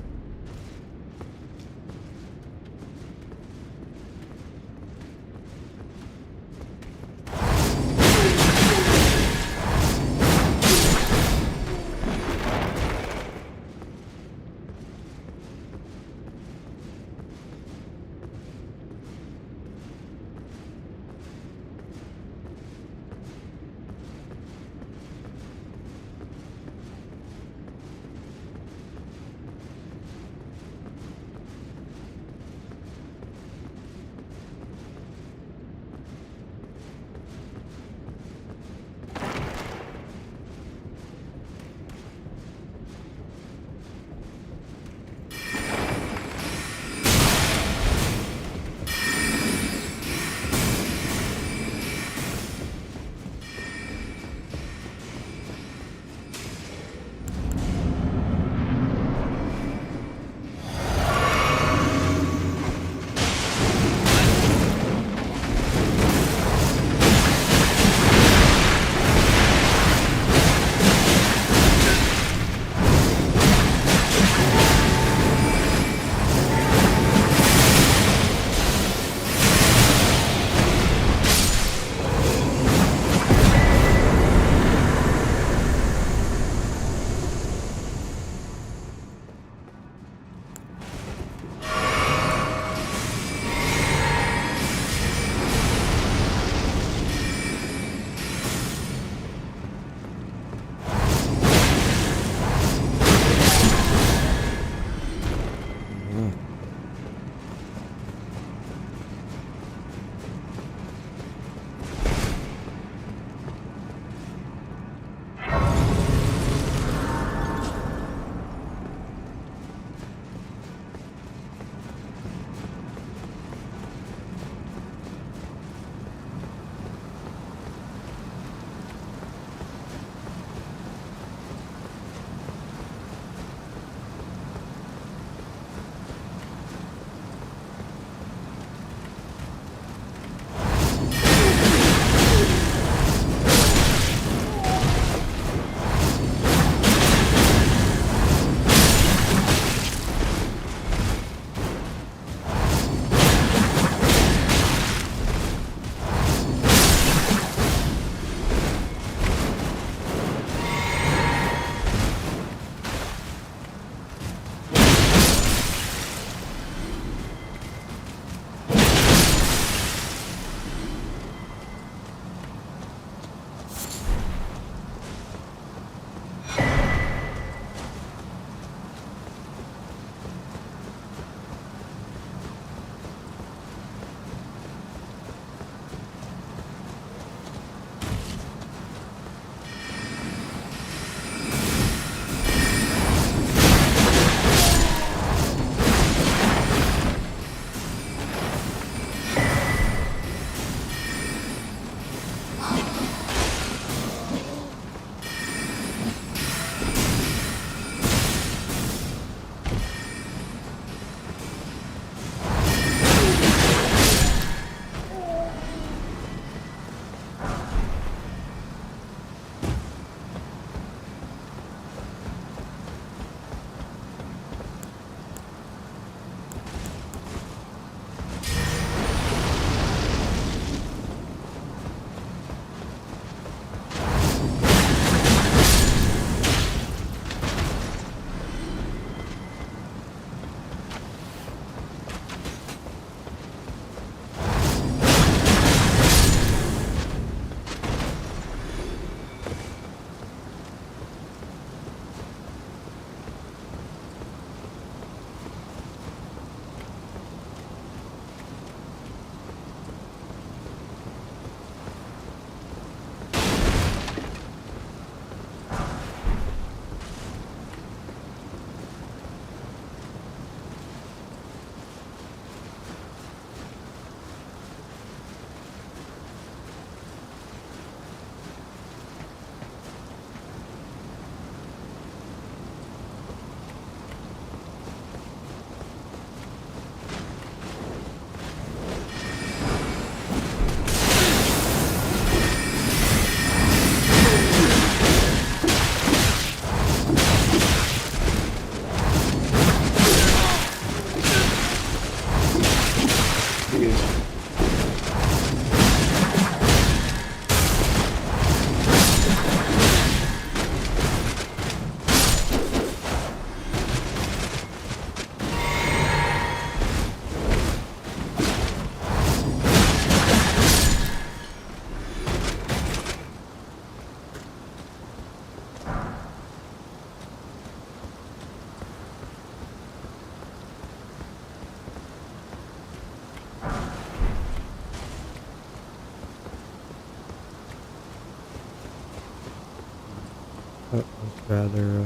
That was rather,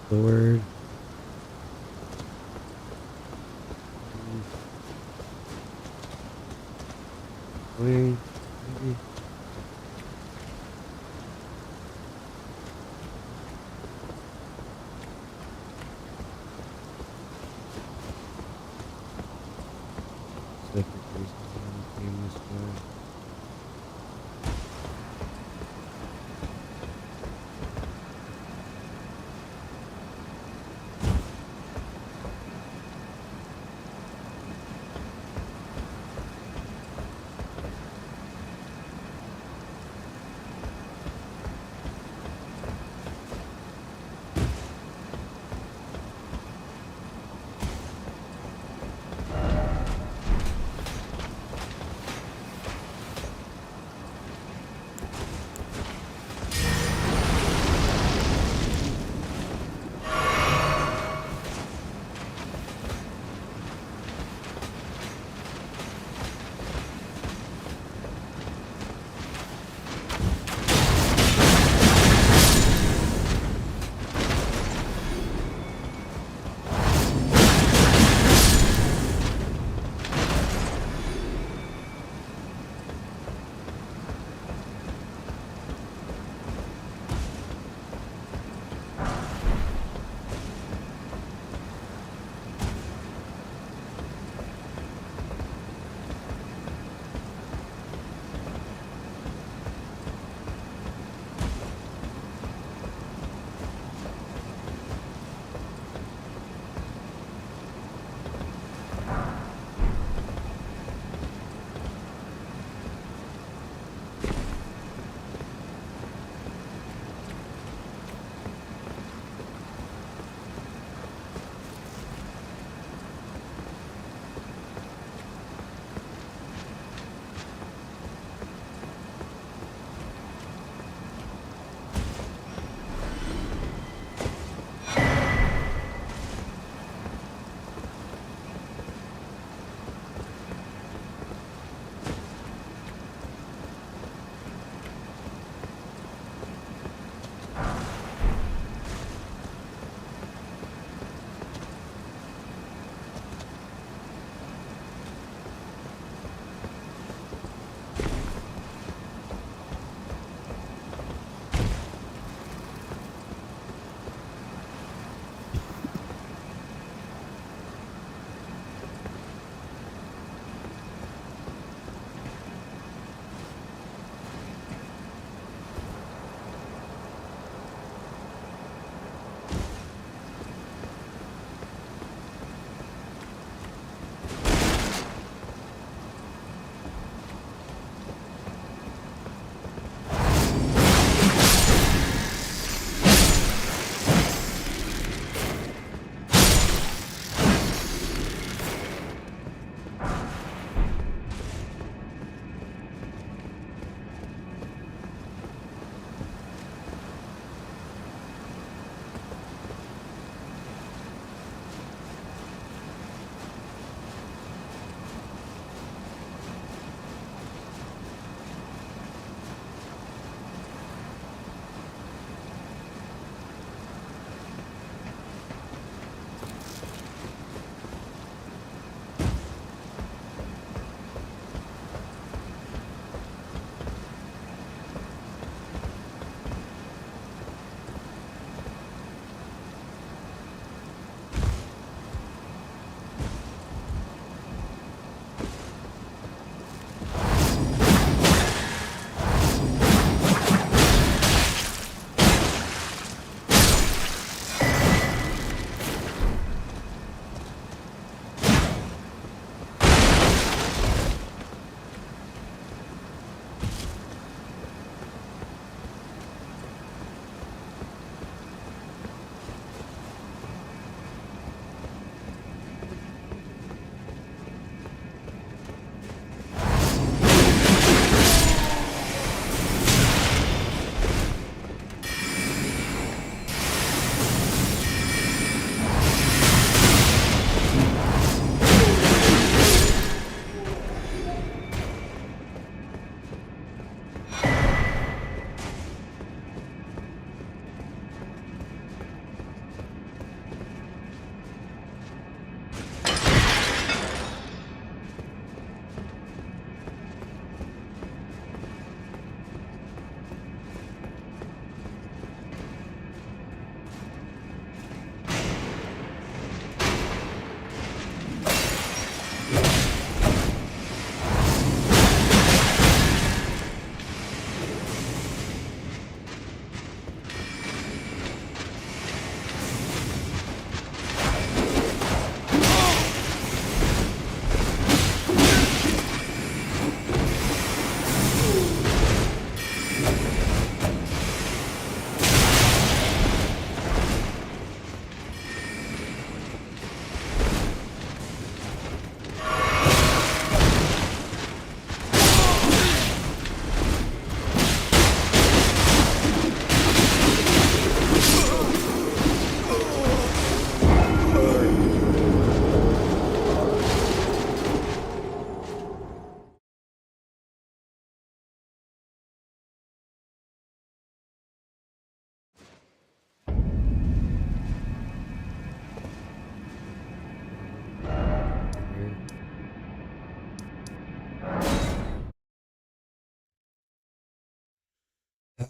sword. Wing, maybe. Specific reasons why I came this way.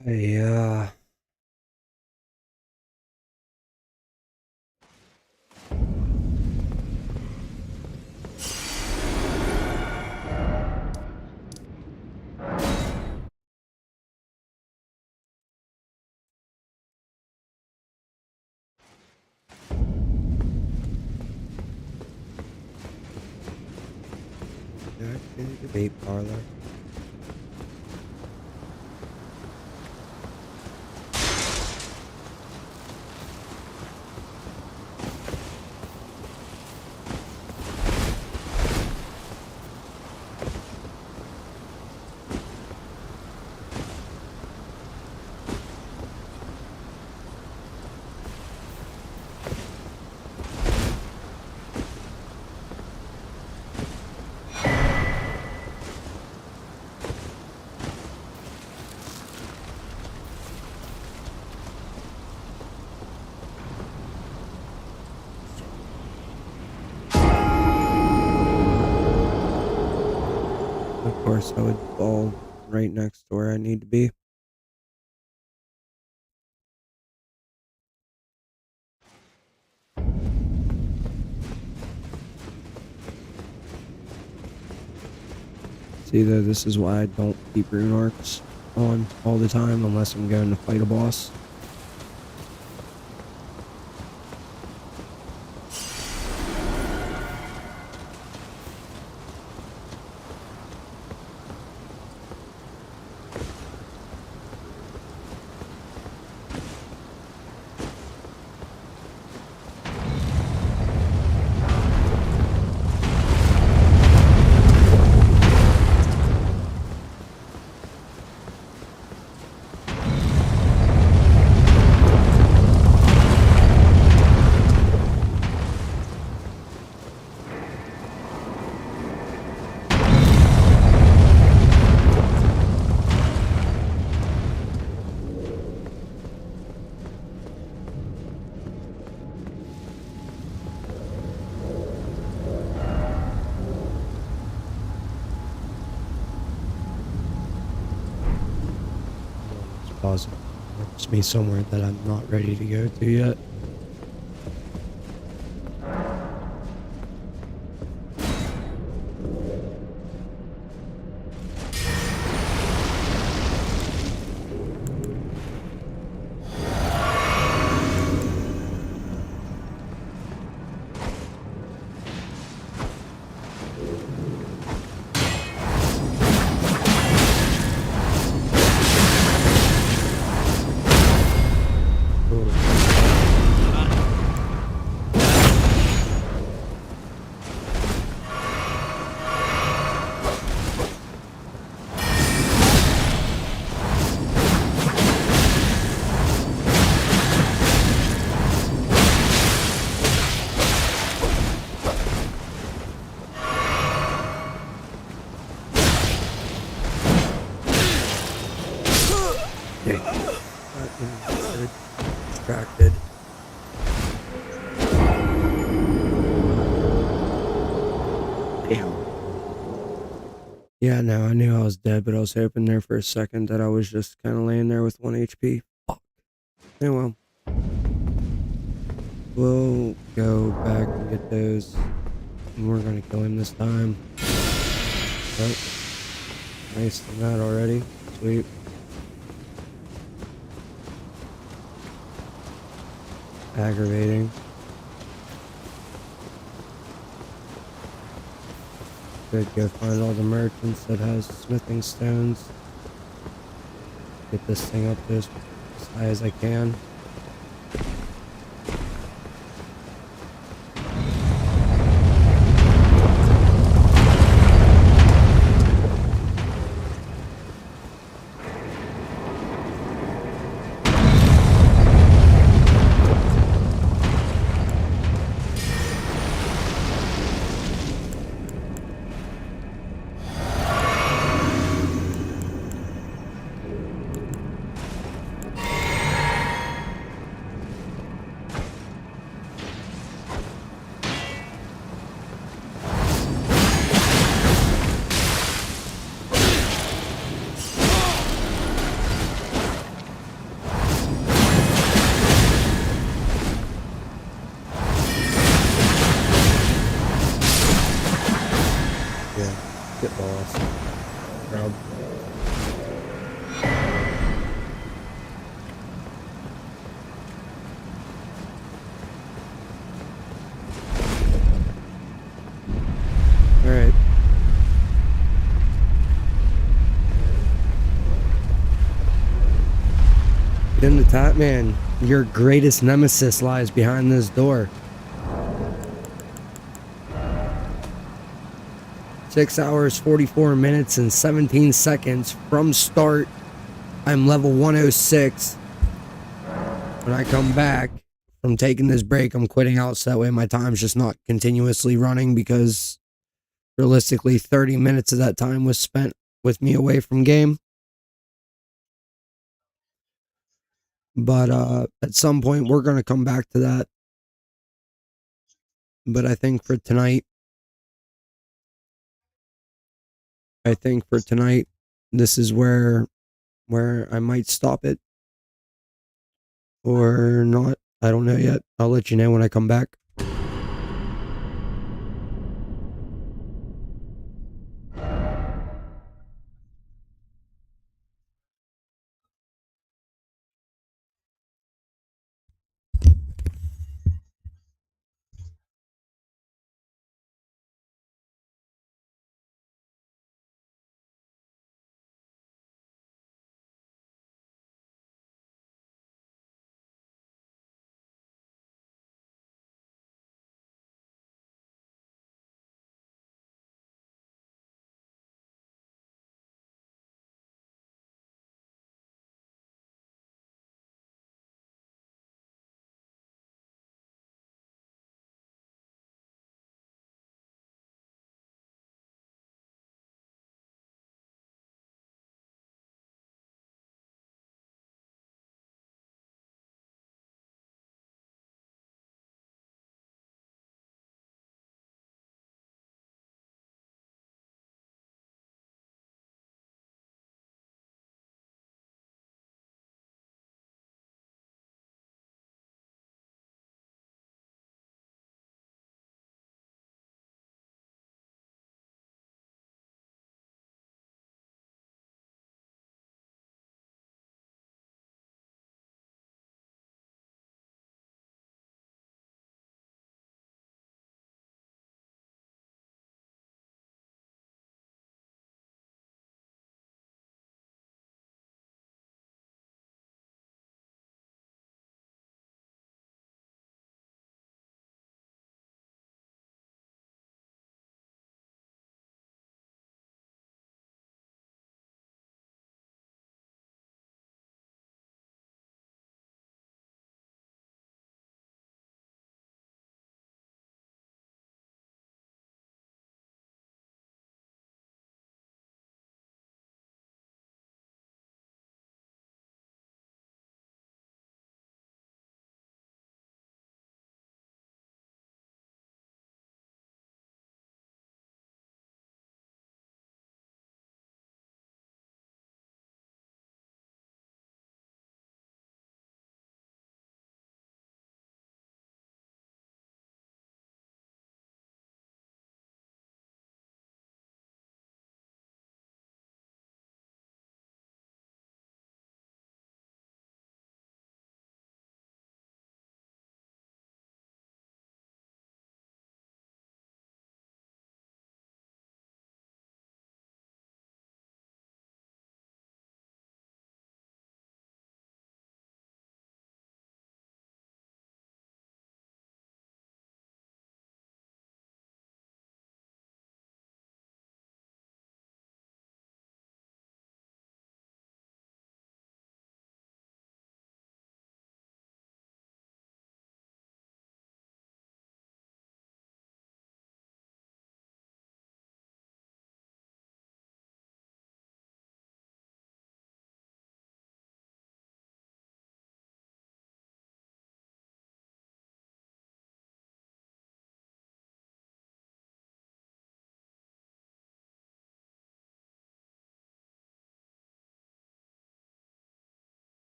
Yeah. Back to the debate parlor. Of course, I would fall right next to where I need to be. See, though, this is why I don't keep rune arcs on all the time unless I'm going to fight a boss. Pause. There's me somewhere that I'm not ready to go to yet. Distracted. Damn. Yeah, no, I knew I was dead, but I was hoping there for a second that I was just kind of laying there with 1 HP. Fuck. Yeah, well. We'll go back and get those. And we're gonna kill him this time. But nice than that already. Sweet. Aggravating. Good, go find all the merchants that has smithing stones. Get this thing up to as high as I can. Ooh, Tatman, your greatest nemesis lies behind this door. 6 hours, 44 minutes, and 17 seconds from start. I'm level 106. When I come back from taking this break, I'm quitting out so that way my time's just not continuously running, because realistically 30 minutes of that time was spent with me away from game. But at some point we're going to come back to that. But I think for tonight, this is where I might stop it or not. I don't know yet. I'll let you know when I come back.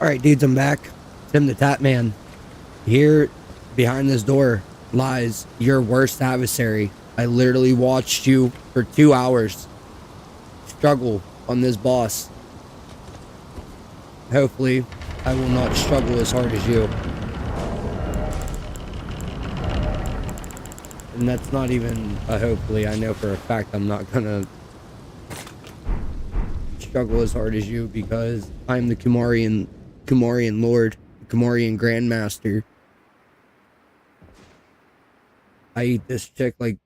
Alright, dudes, I'm back. Tim the Tap Man. Here, behind this door, lies your worst adversary. I literally watched you for 2 hours struggle on this boss. Hopefully, I will not struggle as hard as you. And that's not even a hopefully. I know for a fact I'm not gonna struggle as hard as you because I'm the Kumarian Lord, the Kumarian Grandmaster. I eat this chick like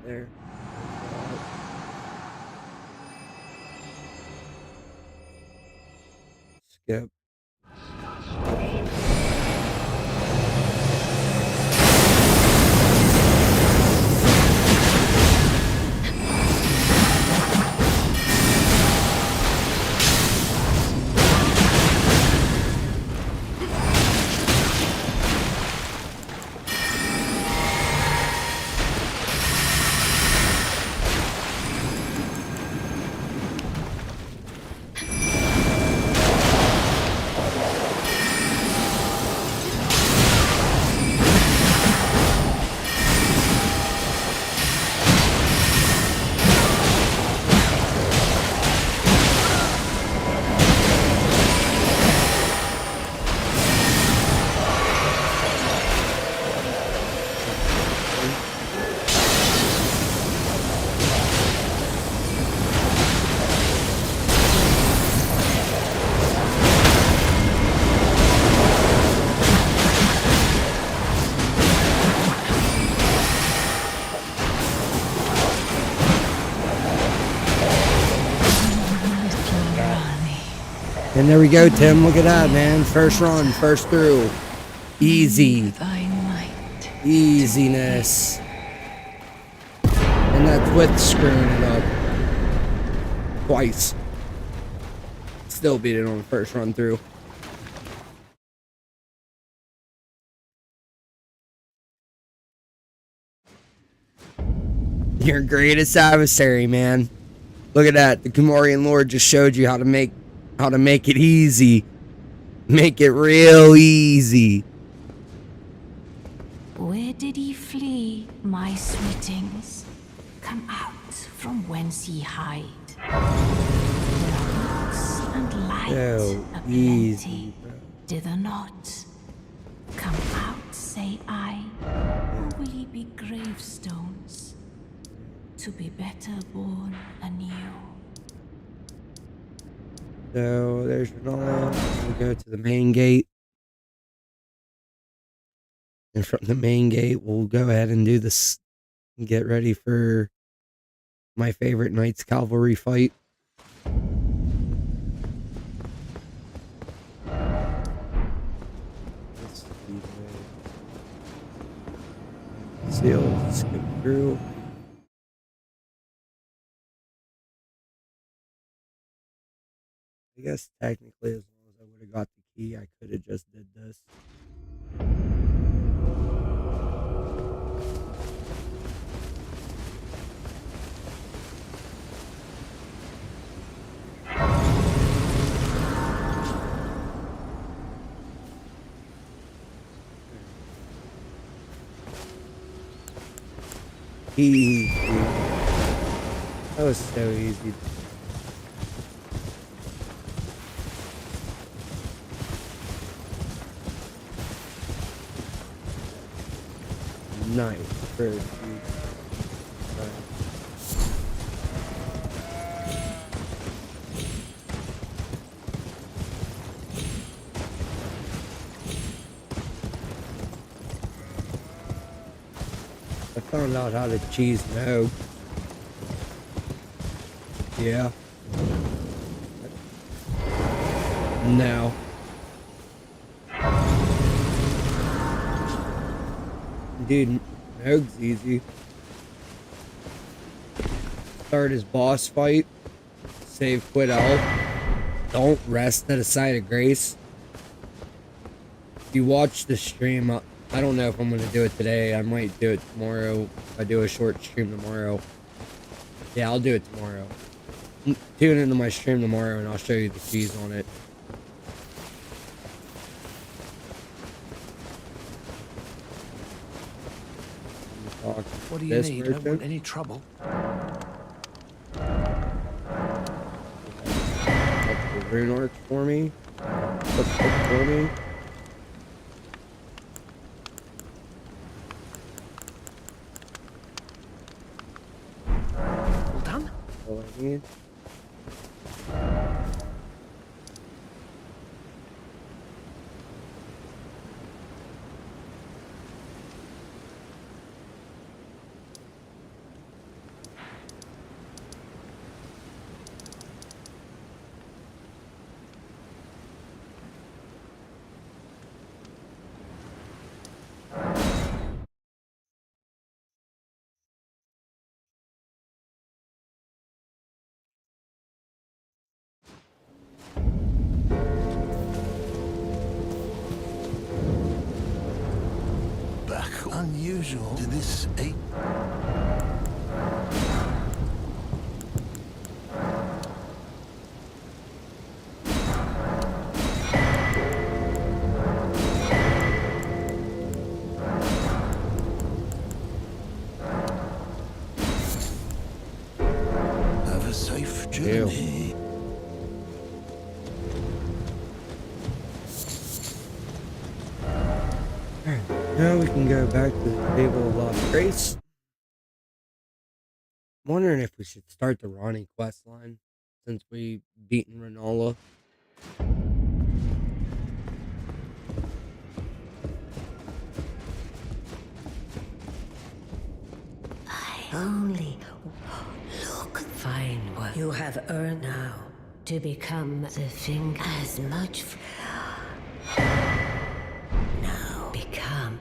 there. Skip. And there we go, Tim. Look at that, man. First run, first through. Easy. Easiness. And that's with screwing it up. Twice. Still beat it on the first run through. Your greatest adversary, man. Look at that. The Kumarian Lord just showed you how to make it easy. Make it real easy. Where did he flee, my sweetings? Come out from whence ye hide. There are books and light aplenty, dither not. Come out, say I, or will ye be gravestones, to be better born anew? So there's Rune. We go to the main gate. And from the main gate, we'll go ahead and do this. Get ready for my favorite Knights Cavalry fight. Seal, skip through. I guess technically, as long as I would have got the key, I could have just did this. Easy. That was so easy. Nice. Very easy. I found out how to cheese no. Yeah. No. Dude, Nogue's easy. Start his boss fight. Save quit health. Don't rest at a site of grace. If you watch the stream, I don't know if I'm going to do it today. I might do it tomorrow. If I do a short stream tomorrow. Yeah, I'll do it tomorrow. Tune into my stream tomorrow and I'll show you the keys on it. What do you need? Don't want any trouble. The rune arcs for me. For me. All done? All I need. Unusual to this ape. Have a safe journey. Now we can go back to the table of lost grace. I'm wondering if we should start the Ronnie quest line since we've beaten Rinola. I only look fine what you have earned now to become the thing as much. Now become.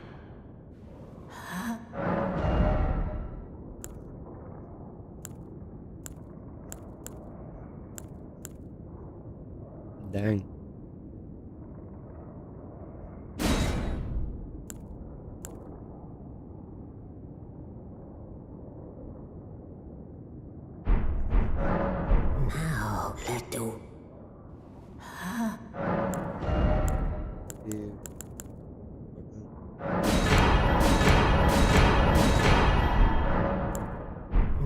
Dang. Now let do.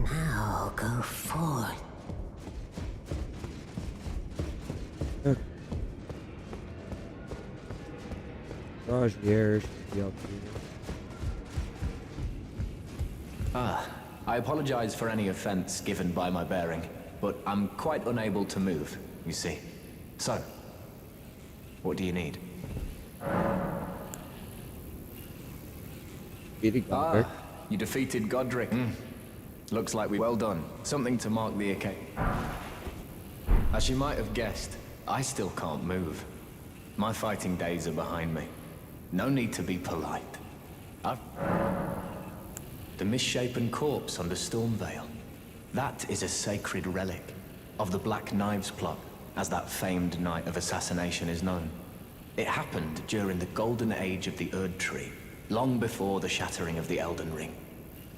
Now go forth. Gosh, the air should be up here. I apologize for any offense given by my bearing, but I'm quite unable to move, you see. So, what do you need? You defeated Godric. Looks like well done. Something to mark the occasion. As you might have guessed, I still can't move. My fighting days are behind me. No need to be polite. The misshapen corpse under Stormvale. That is a sacred relic of the Black Knives plot, as that famed night of assassination is known. It happened during the golden age of the Erd Tree, long before the shattering of the Elden Ring.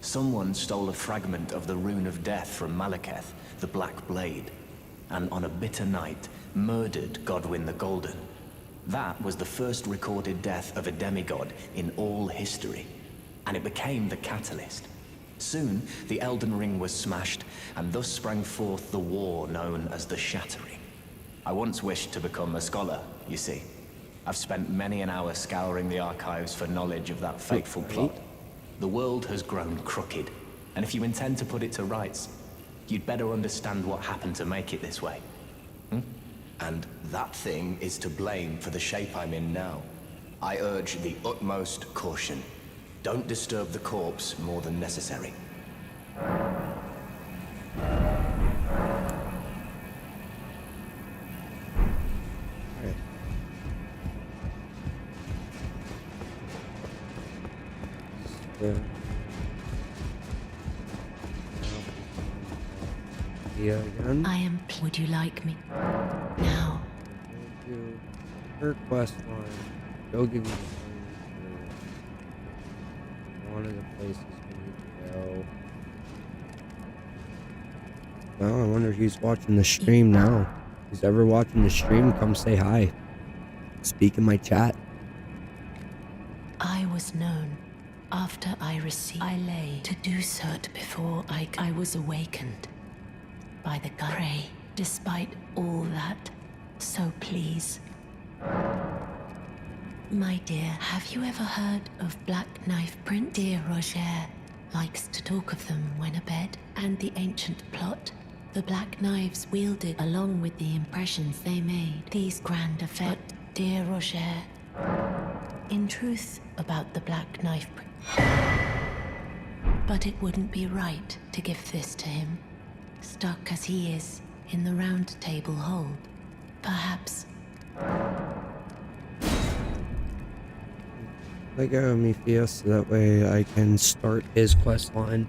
Someone stole a fragment of the Rune of Death from Malekith, the Black Blade, and on a bitter night, murdered Godwyn the Golden. That was the first recorded death of a demigod in all history, and it became the catalyst. Soon, the Elden Ring was smashed, and thus sprang forth the war known as the Shattering. I once wished to become a scholar, you see. I've spent many an hour scouring the archives for knowledge of that fateful plot. The world has grown crooked, and if you intend to put it to rights, you'd better understand what happened to make it this way. And that thing is to blame for the shape I'm in now. I urge the utmost caution. Don't disturb the corpse more than necessary. Again. I am. Would you like me? Now. Her quest line. Go give you one of the places we need to go. Well, I wonder if he's watching the stream now. If he's ever watching the stream, come say hi. Speak in my chat. I was known after I received. I lay to do so before I was awakened by the god. Pray, despite all that. So please. My dear, have you ever heard of Black Knife Print? Dear Roger likes to talk of them when abed, and the ancient plot. The black knives wielded along with the impressions they made. These grand effects, dear Roger. In truth, about the Black Knife Print. But it wouldn't be right to give this to him. Stuck as he is in the round table hold. Perhaps. Let go of me, Fia, so that way I can start his quest line.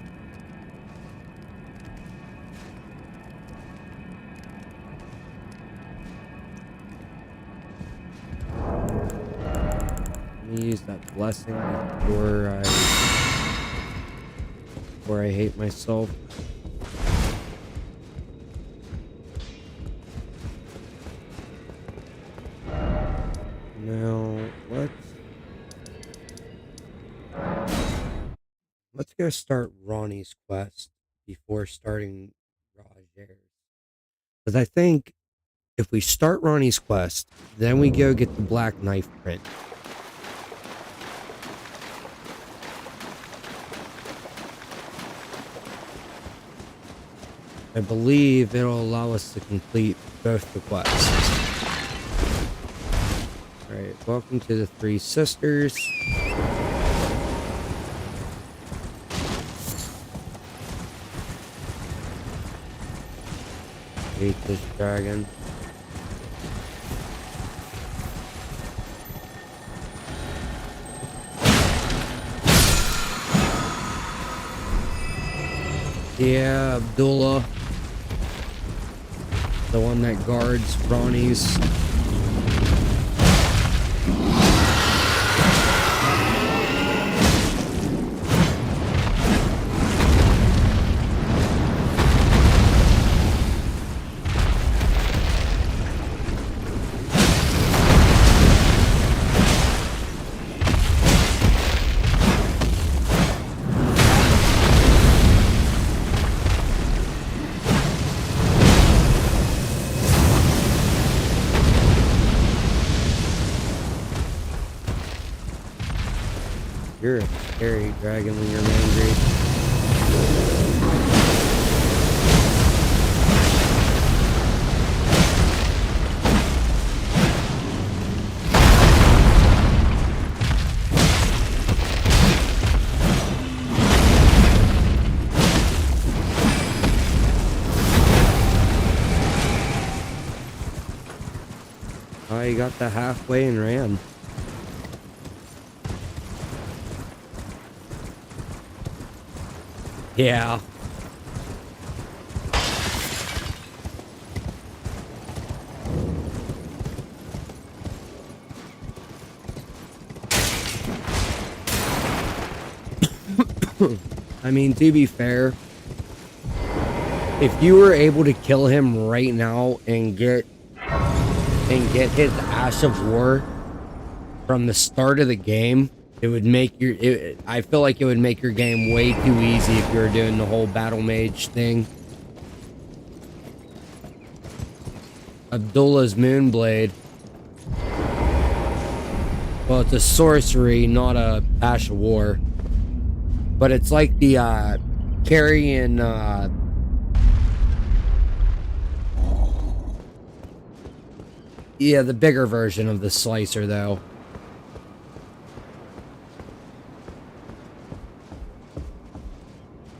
Let me use that blessing before I hate myself. Now let's go start Ronnie's quest before starting Roger's. Because I think if we start Ronnie's quest, then we go get the Black Knife Print. I believe it'll allow us to complete both the quests. Alright, welcome to the Three Sisters. Hate this dragon. Yeah, Abdullah. The one that guards Ronnie's. You're a scary dragon when you're angry. Oh, you got the halfway and ran. Yeah. I mean, to be fair, if you were able to kill him right now and get his Ash of War from the start of the game, It would make your... I feel like it would make your game way too easy if you were doing the whole battle mage thing. Abdullah's Moonblade. Well, it's a sorcery, not a Ash of War. But it's like the carrying yeah, the bigger version of the slicer though.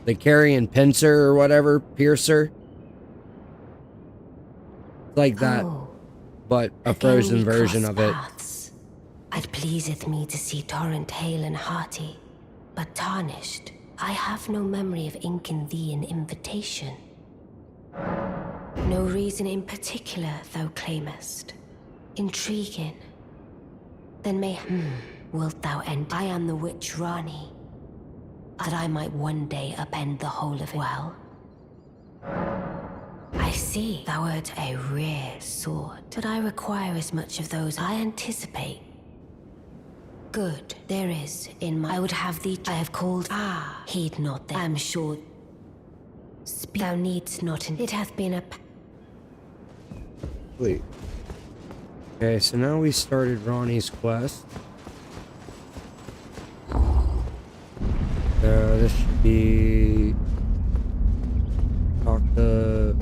The carrying pincer or whatever, piercer. It's like that, but a frozen version of it. It pleaseth me to see Torrent hale and hearty, but tarnished. I have no memory of inking thee an invitation. No reason in particular thou claimest. Intriguing. Then wilt thou end? I am the witch Rani, that I might one day upend the whole of it. Well, I see thou art a rare sword, but I require as much of those I anticipate. Good, there is in my... I would have thee... I have called... heed not that. I am sure... Speak. Thou needst not... It hath been a... Wait. Okay, so now we started Ronnie's quest. This should be... Talk to...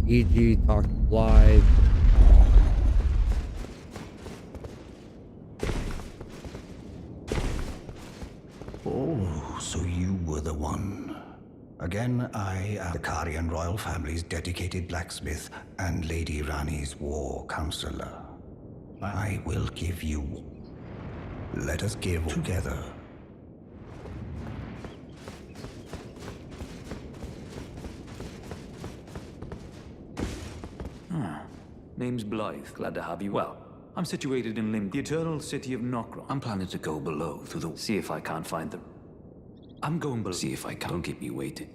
E.G., talk to Blythe. Oh, so you were the one. Again, I am the Kumarian royal family's dedicated blacksmith and Lady Rani's war counselor. I will give you. Let us give together. Name's Blythe. Glad to have you. Well, I'm situated in Lim, the eternal city of Nokron. I'm planning to go below through the... See if I can't find them. I'm going below. See if I can. Don't keep me waiting.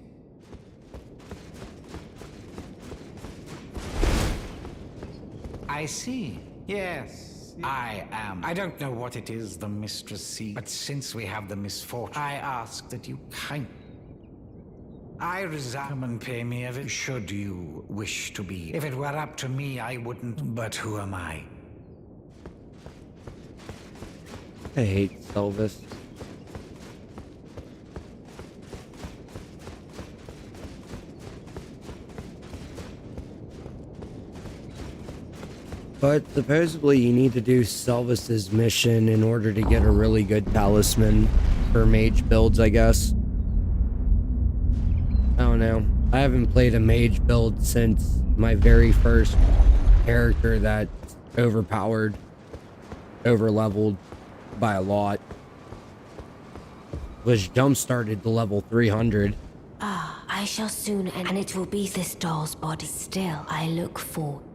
I see. Yes, I am. I don't know what it is the mistress sees, but since we have the misfortune, I ask that you I resign and pay me of it, should you wish to be. If it were up to me, I wouldn't, but who am I? I hate Elvis. But supposedly you need to do Selvis's mission in order to get a really good talisman for mage builds, I guess. I don't know. I haven't played a mage build since my very first character that overpowered, overleveled by a lot. Was jump-started to level 300. I shall soon end, and it will be this doll's body. Still, I look forward.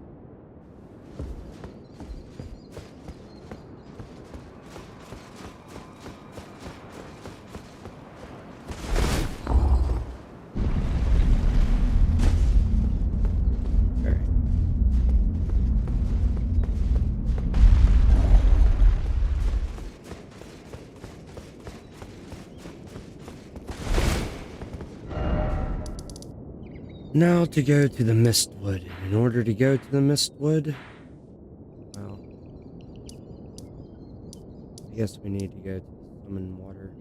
Now to go to the Mistwood. In order to go to the Mistwood, well, I guess we need to go to the Summon Water.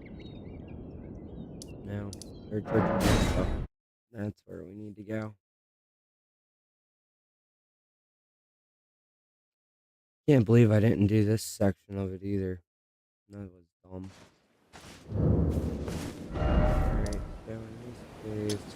Now, Third Church of Mesa. That's where we need to go. Can't believe I didn't do this section of it either. That was dumb. Alright, so in this case...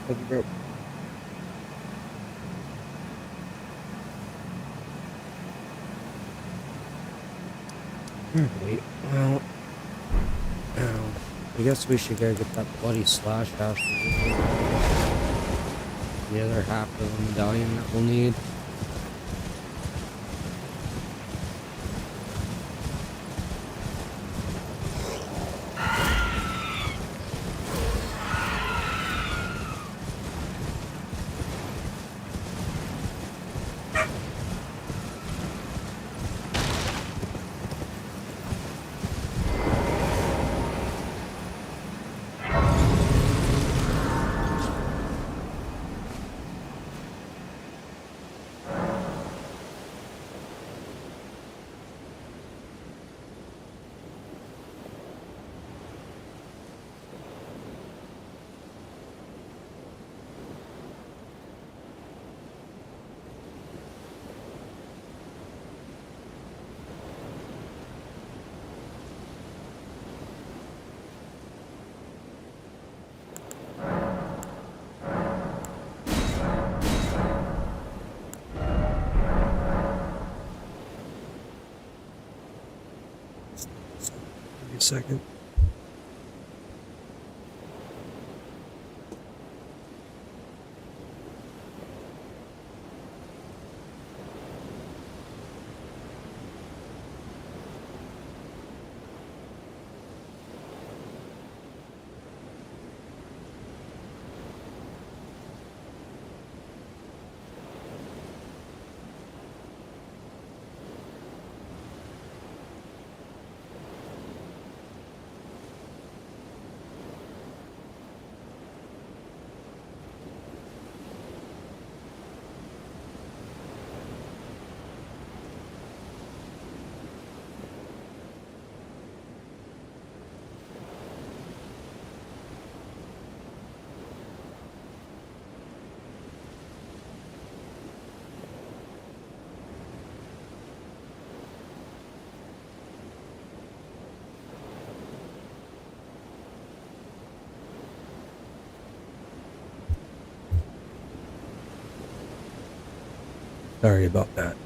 Fucking broke. Alright, well, I guess we should go get that bloody slash house. The other half of the medallion that we'll need. Give me a second. Sorry about that.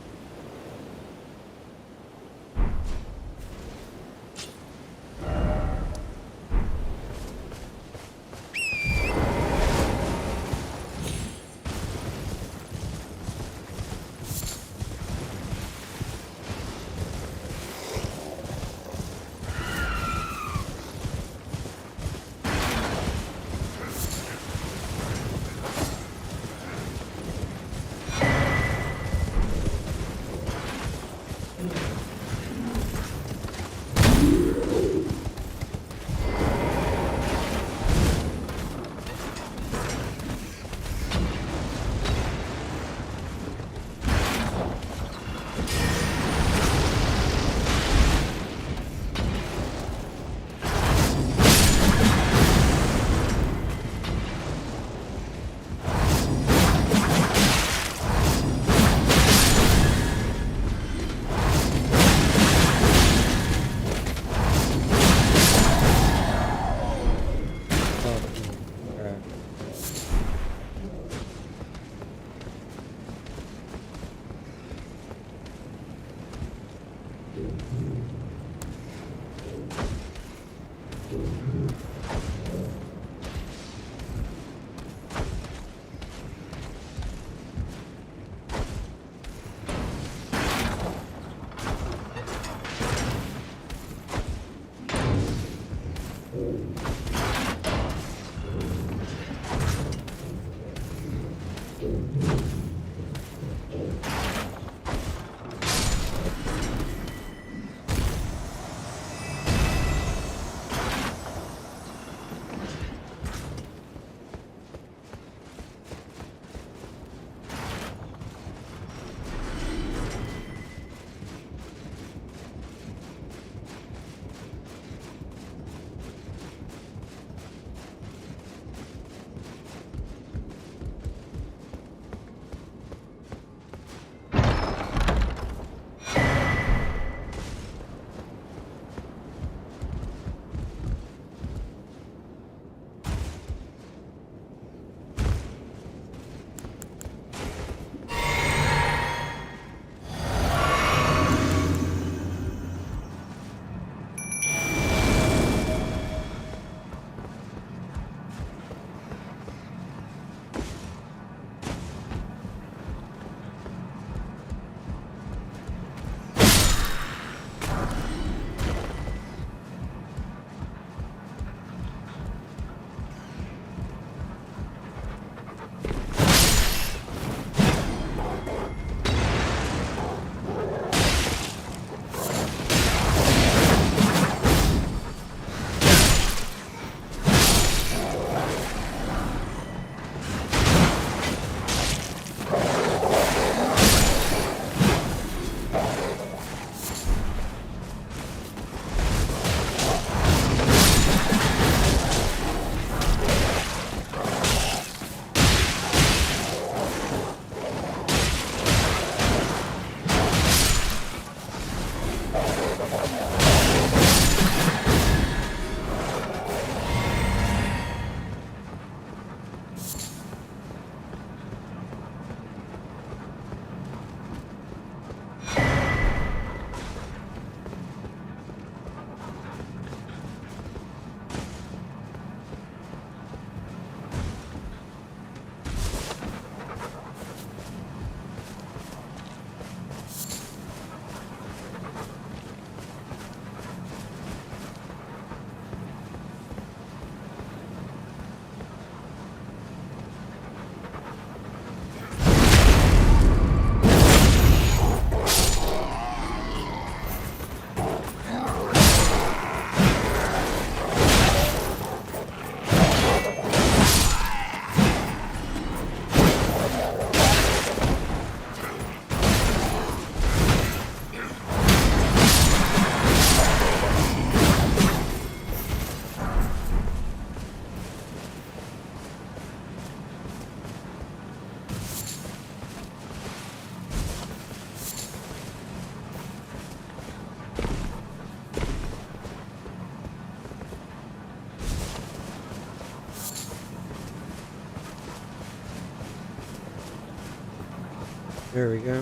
There we go.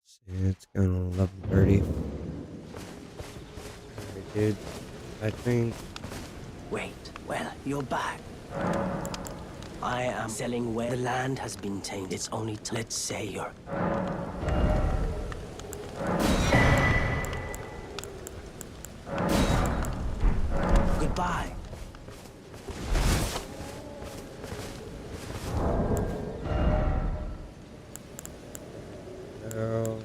See, it's going on 11:30. Alright, dude. I think. Wait, well, you're back. I am selling where the land has been tainted. It's only let's say you're... Goodbye. No.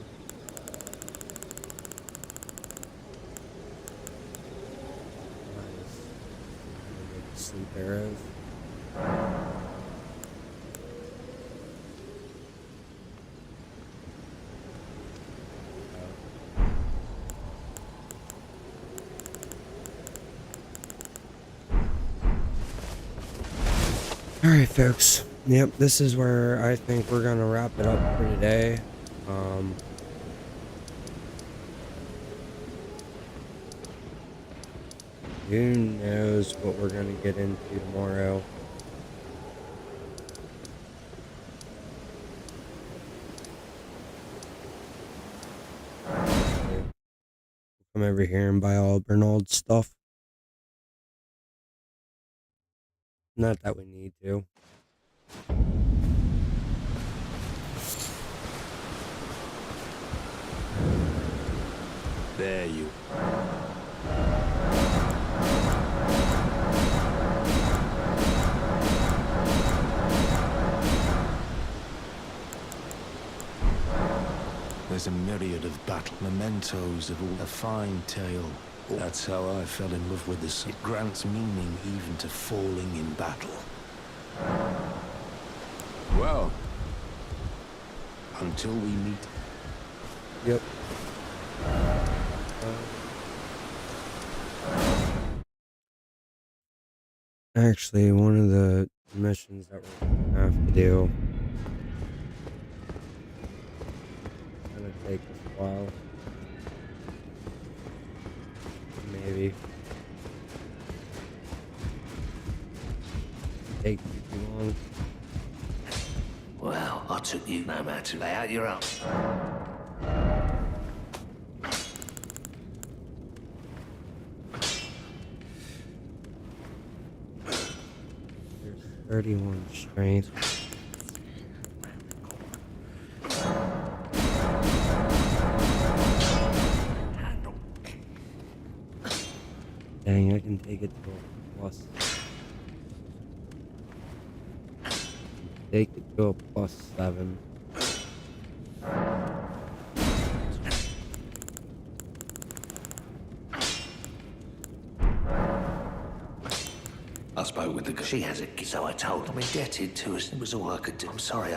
Sleep arrows. Alright, folks. Yep, this is where I think we're gonna wrap it up for today. Who knows what we're gonna get into tomorrow. Come over here and buy all Bernald's stuff. Not that we need to. There you. There's a myriad of battle mementos of all a fine tale. That's how I fell in love with this. It grants meaning even to falling in battle. Well, until we meet. Yep. Actually, one of the missions that we're gonna have to do. Gonna take us a while. Maybe. Take too long. Well, I took you no matter. Lay out your own. There's 31 strength. Dang, I can take it to a plus. Take it to a +7. I spoke with the girl. She has a kid, so I told her I'm indebted to us. It was all I could do. I'm sorry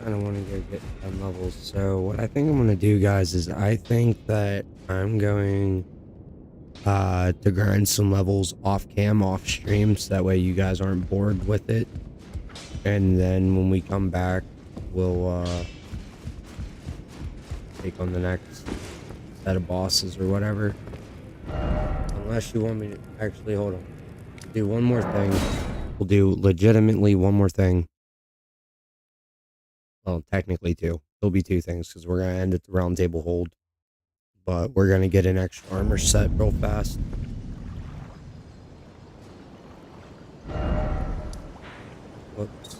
I don't want to go get 10 levels. So what I think I'm going to do, guys, is I think that I'm going to grind some levels off cam, off stream, so that way you guys aren't bored with it. And then when we come back, we'll take on the next set of bosses or whatever. Unless you want me to actually, hold on. Do one more thing. We'll do legitimately one more thing. Well, technically two. There'll be two things because we're going to end at the round table hold. But we're going to get an extra armor set real fast. Whoops.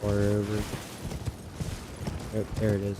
Over. Oh, there it is.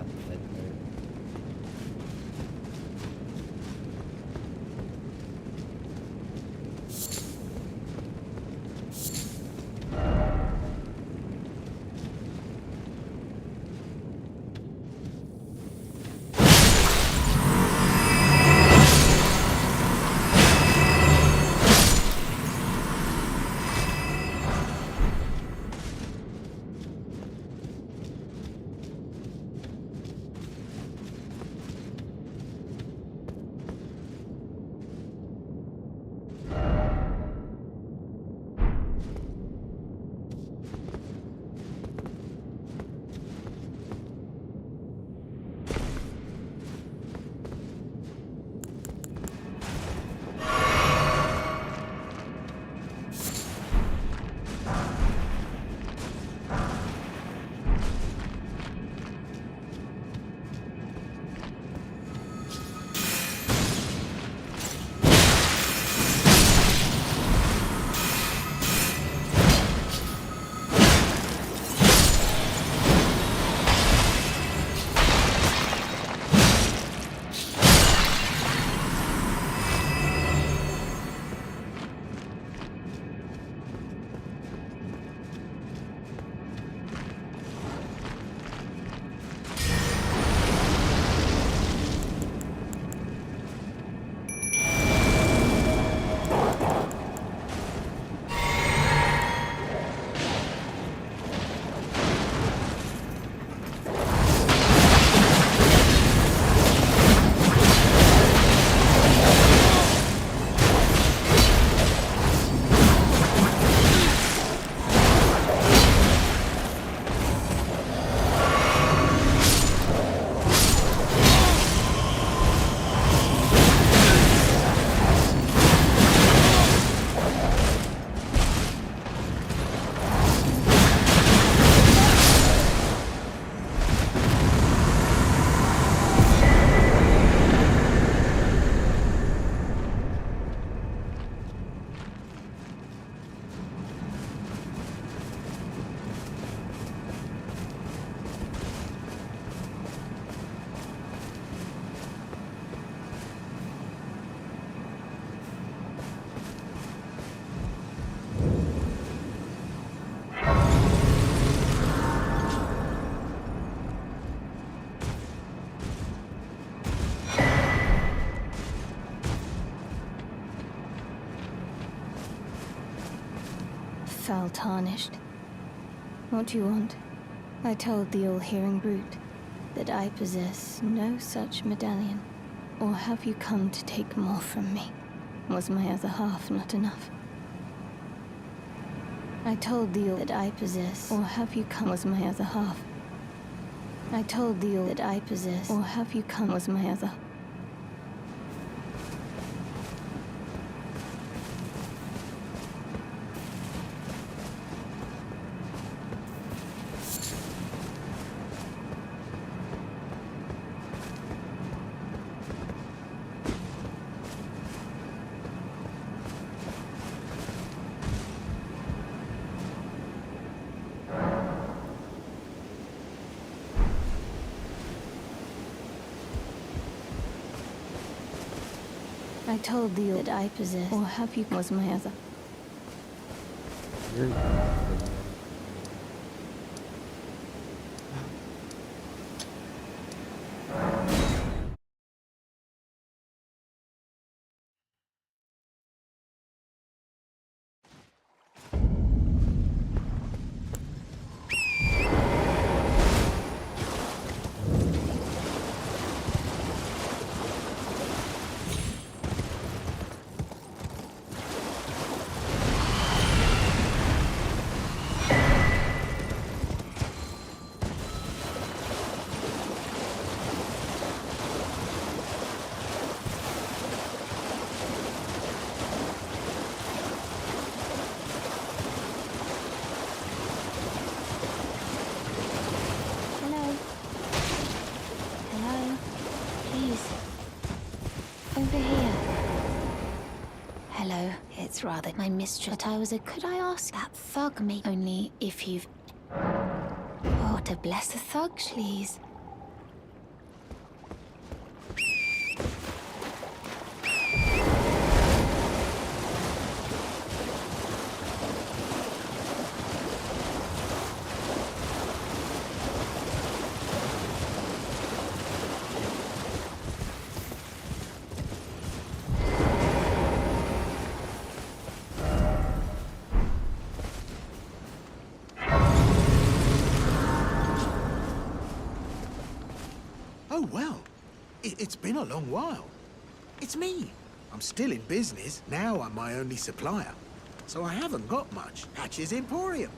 path right there. Foul tarnished. What do you want? I told the all-hearing brute that I possess no such medallion. Or have you come to take more from me? Was my other half not enough? I told the all that I possess, or have you come was my other half? I told the all that I possess, or have you come was my other. I told thee that I possess, or have you was my other. Hello, it's rather my mistress. But I was a. Could I ask that thug me? Only if you've. Oh, to bless a thug, please. Oh, well, it's been a long while. It's me. I'm still in business. Now I'm my only supplier. So I haven't got much. Hatch's Emporium.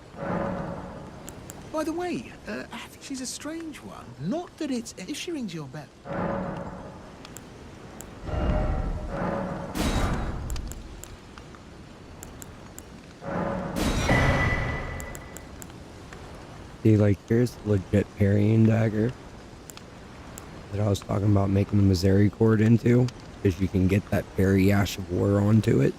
By the way, I think she's a strange one. Not that it's... If she rings your bell... See, like, here's the legit parrying dagger that I was talking about making the misericord into, because you can get that parry Ash of War onto it.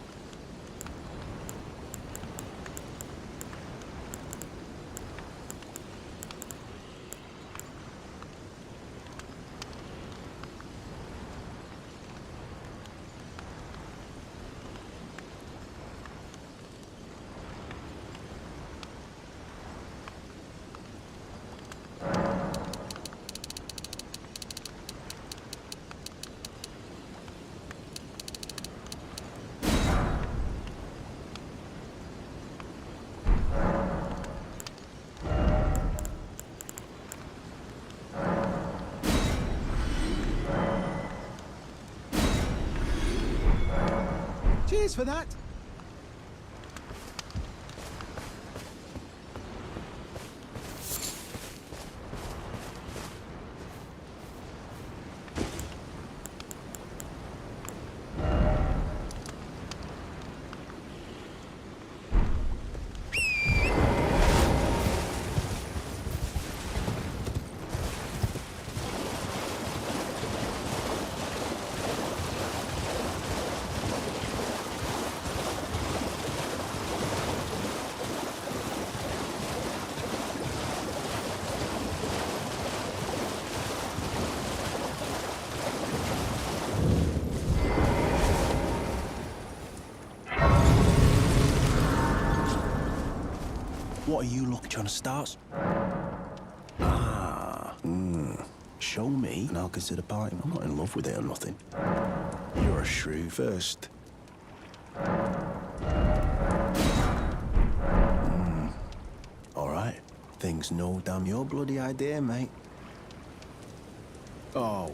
Cheers for that. What are you trying to start? Show me, and I'll consider parting. I'm not in love with it or nothing. You're a shrew first. All right. Things no damn your bloody idea, mate. Oh.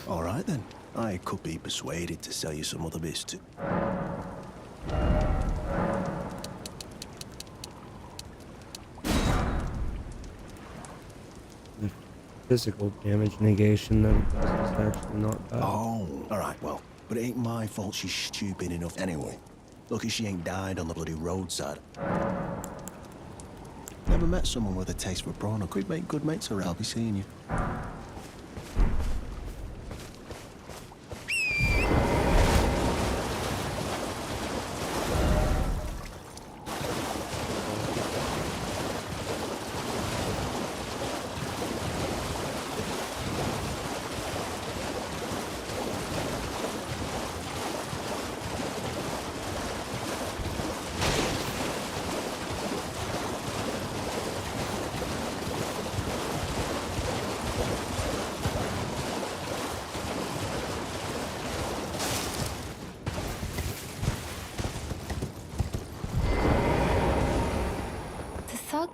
All right, then. I could be persuaded to sell you some other bits too. Physical damage negation that it does is actually not bad. Oh, all right, well, but it ain't my fault she's stupid enough anyway. Lucky she ain't died on the bloody roadside. Never met someone with a taste for brawn. I could make good mates around. I'll be seeing you.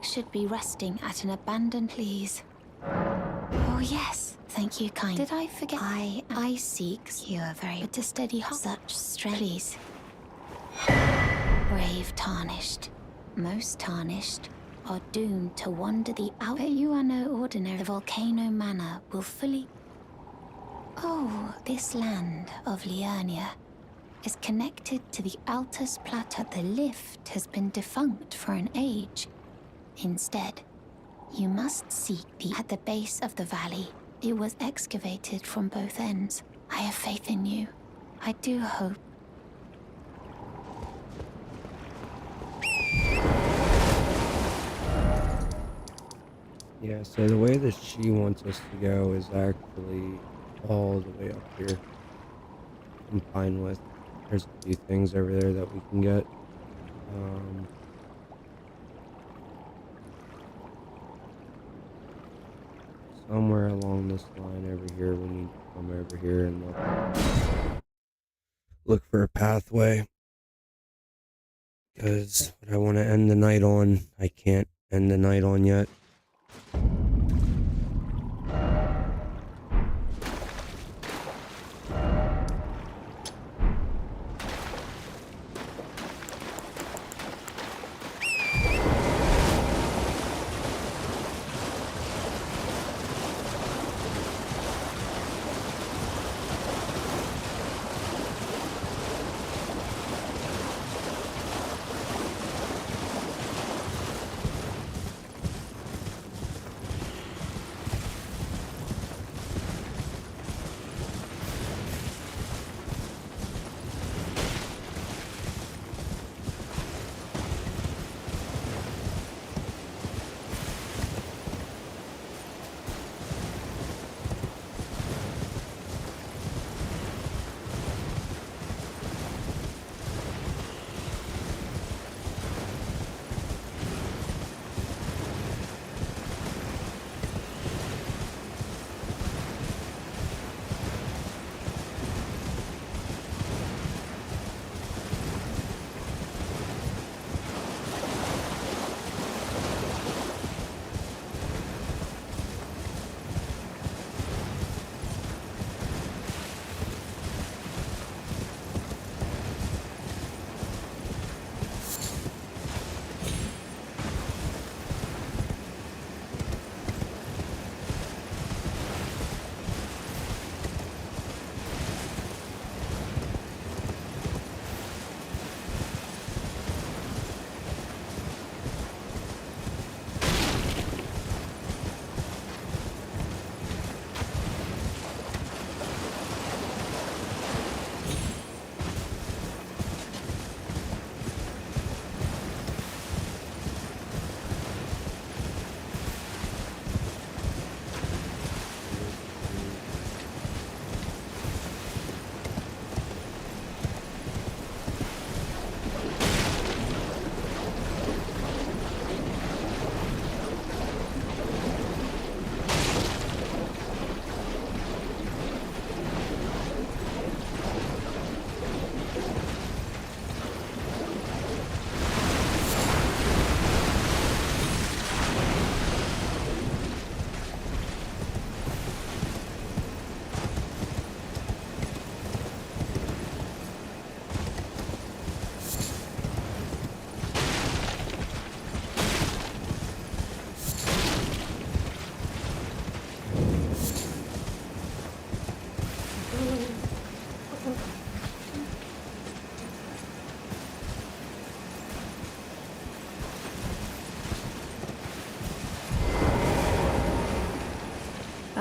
Should be resting at an abandoned... Please. Oh, yes. Thank you, kind. Did I forget? I seek. You are very... But to steady heart. Such strength. Please. Brave tarnished. Most tarnished are doomed to wander the out. But you are no ordinary. The volcano manor will fully... Oh, this land of Liurnia is connected to the Altus Plateau. The lift has been defunct for an age. Instead, you must seek at the base of the valley. It was excavated from both ends. I have faith in you. I do hope. Yeah, so the way that she wants us to go is actually all the way up here. I'm fine with. There's a few things over there that we can get. Somewhere along this line over here, we need to come over here and look for a pathway. Because what I want to end the night on, I can't end the night on yet.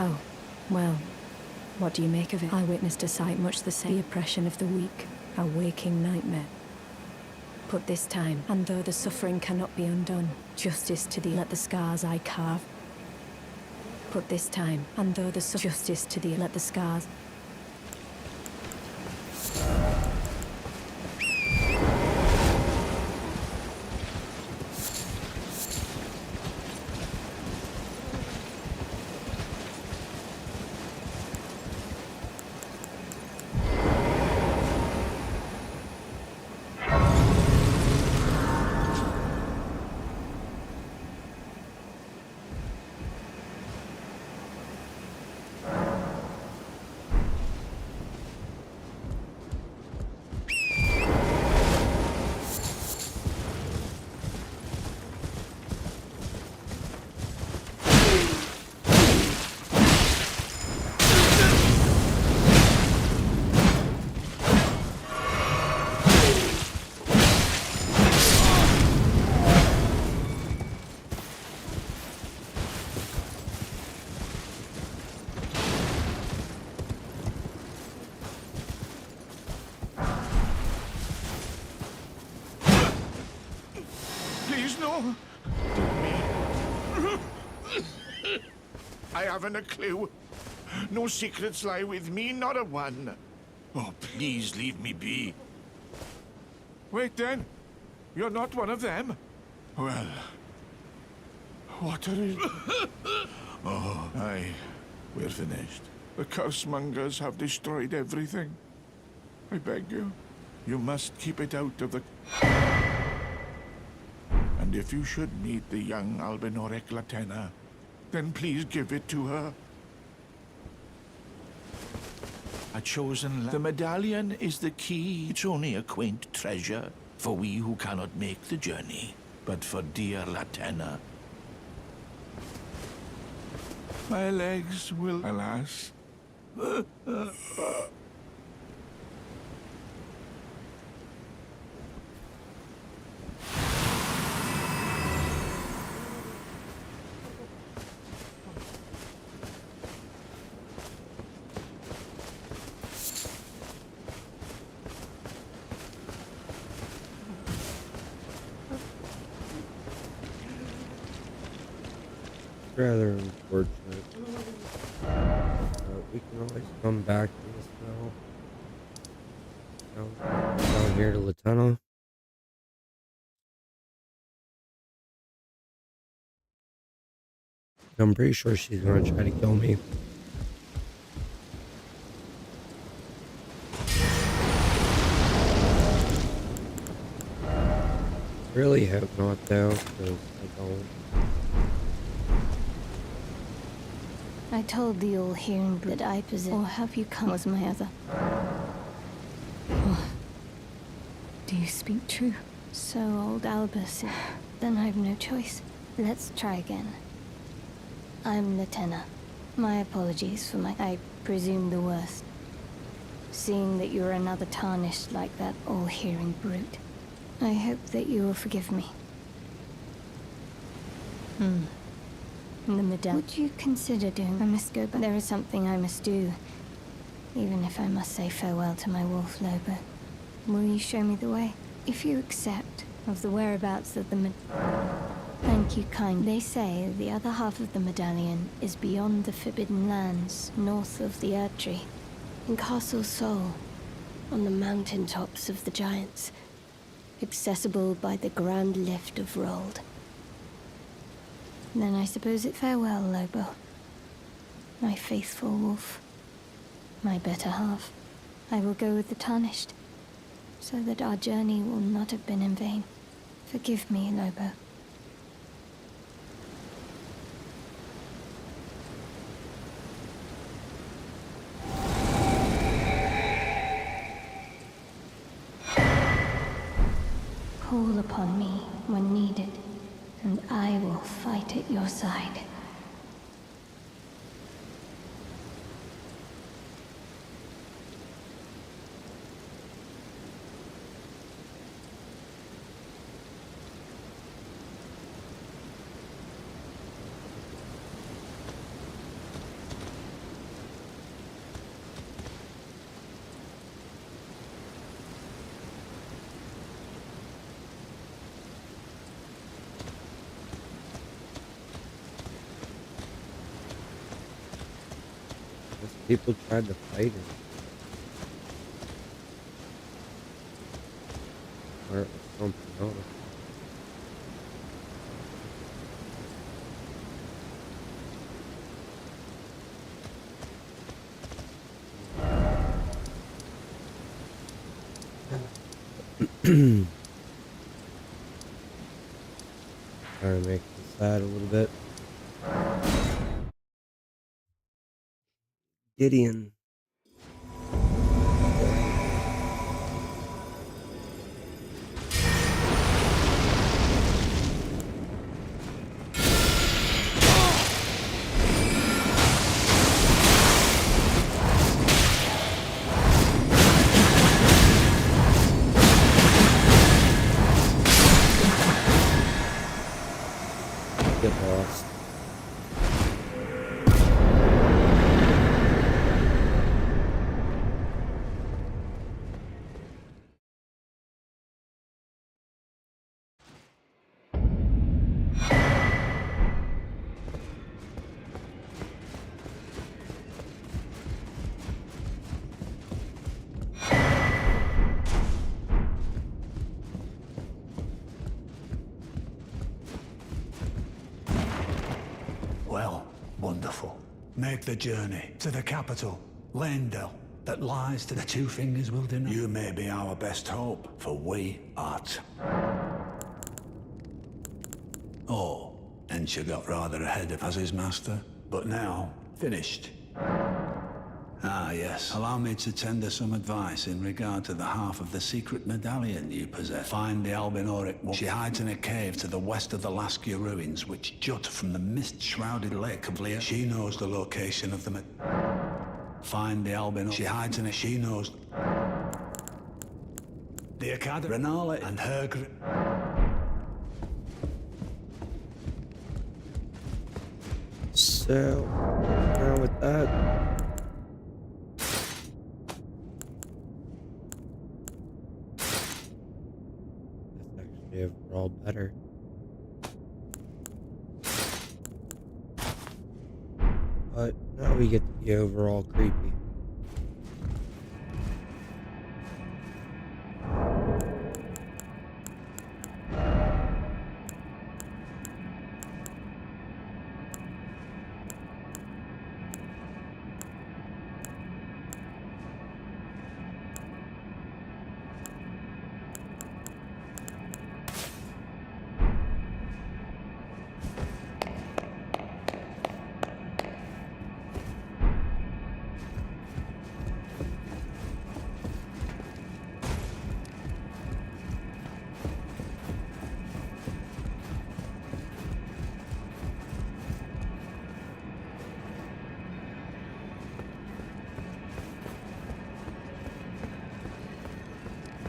Oh, well, what do you make of it? I witnessed a sight much the same. The oppression of the weak, a waking nightmare. But this time, and though the suffering cannot be undone, justice to the let the scars I carve. But this time, and though the justice to the let the scars. Please, no. Dear me. I haven't a clue. No secrets lie with me, not a one. Oh, please leave me be. Wait then. You're not one of them? Well, what are you? Oh, aye. We're finished. The cursemongers have destroyed everything. I beg you, you must keep it out of the... And if you should meet the young Albinorek Latena, then please give it to her. A chosen The medallion is the key. It's only a quaint treasure for we who cannot make the journey. But for dear Latena, my legs will, alas. Rather unfortunate. We can always come back to this now. Down here to Latena. I'm pretty sure she's gonna try to kill me. Really hope not though, because I don't. I told the all-hearing that I possess, or have you come as my other? Oh. Do you speak true? So old Albus, then I've no choice. Let's try again. I'm Latena. My apologies for I presume the worst. Seeing that you're another tarnished like that all-hearing brute. I hope that you will forgive me. The medallion. Would you consider doing? I must go back. There is something I must do. Even if I must say farewell to my wolf, Lobo. Will you show me the way? If you accept of the whereabouts of the Thank you kindly. They say the other half of the medallion is beyond the Forbidden Lands, north of the Erdtree. In Castle Sol, on the mountain tops of the Giants. Accessible by the grand lift of Rold. Then I suppose it farewell, Lobo. My faithful wolf. My better half. I will go with the Tarnished, so that our journey will not have been in vain. Forgive me, Lobo. Call upon me when needed, and I will fight at your side. People tried to fight him. Or something else. Trying to make this sad a little bit. Gideon. Get lost. Well, wonderful. Make the journey to the capital, Lendel, that lies to the Two Fingers Wilderness. You may be our best hope, for we art. Oh, Ensha got rather ahead of as his master, but now finished. Ah, yes. Allow me to tender some advice in regard to the half of the secret medallion you possess. Find the Albinoric woman. She hides in a cave to the west of the Laskia ruins, which jut from the mist-shrouded lake of Lear. She knows the location of the Find the Albinoric. She hides in a... She knows... The Academy. Renale and her... So, around with that. Overall better. But now we get to be overall creepy.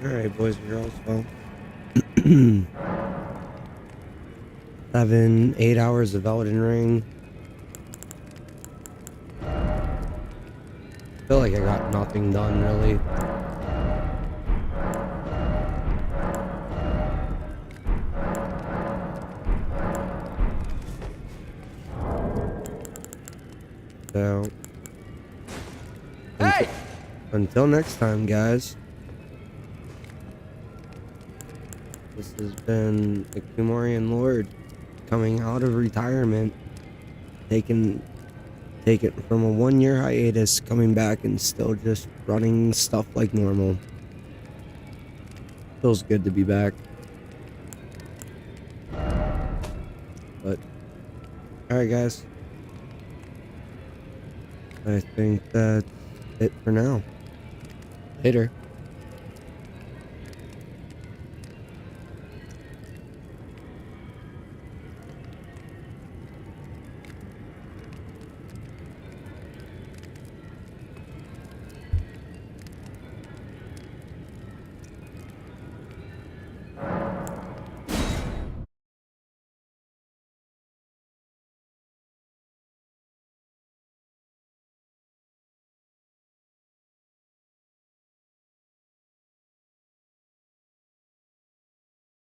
Alright, boys and girls, well, 8 hours of Elden Ring. I feel like I got nothing done, really. So, until next time, guys. This has been the Kumarian Lord coming out of retirement, taking from a 1-year hiatus, coming back and still just running stuff like normal. Feels good to be back. But alright, guys. I think that's it for now. Later.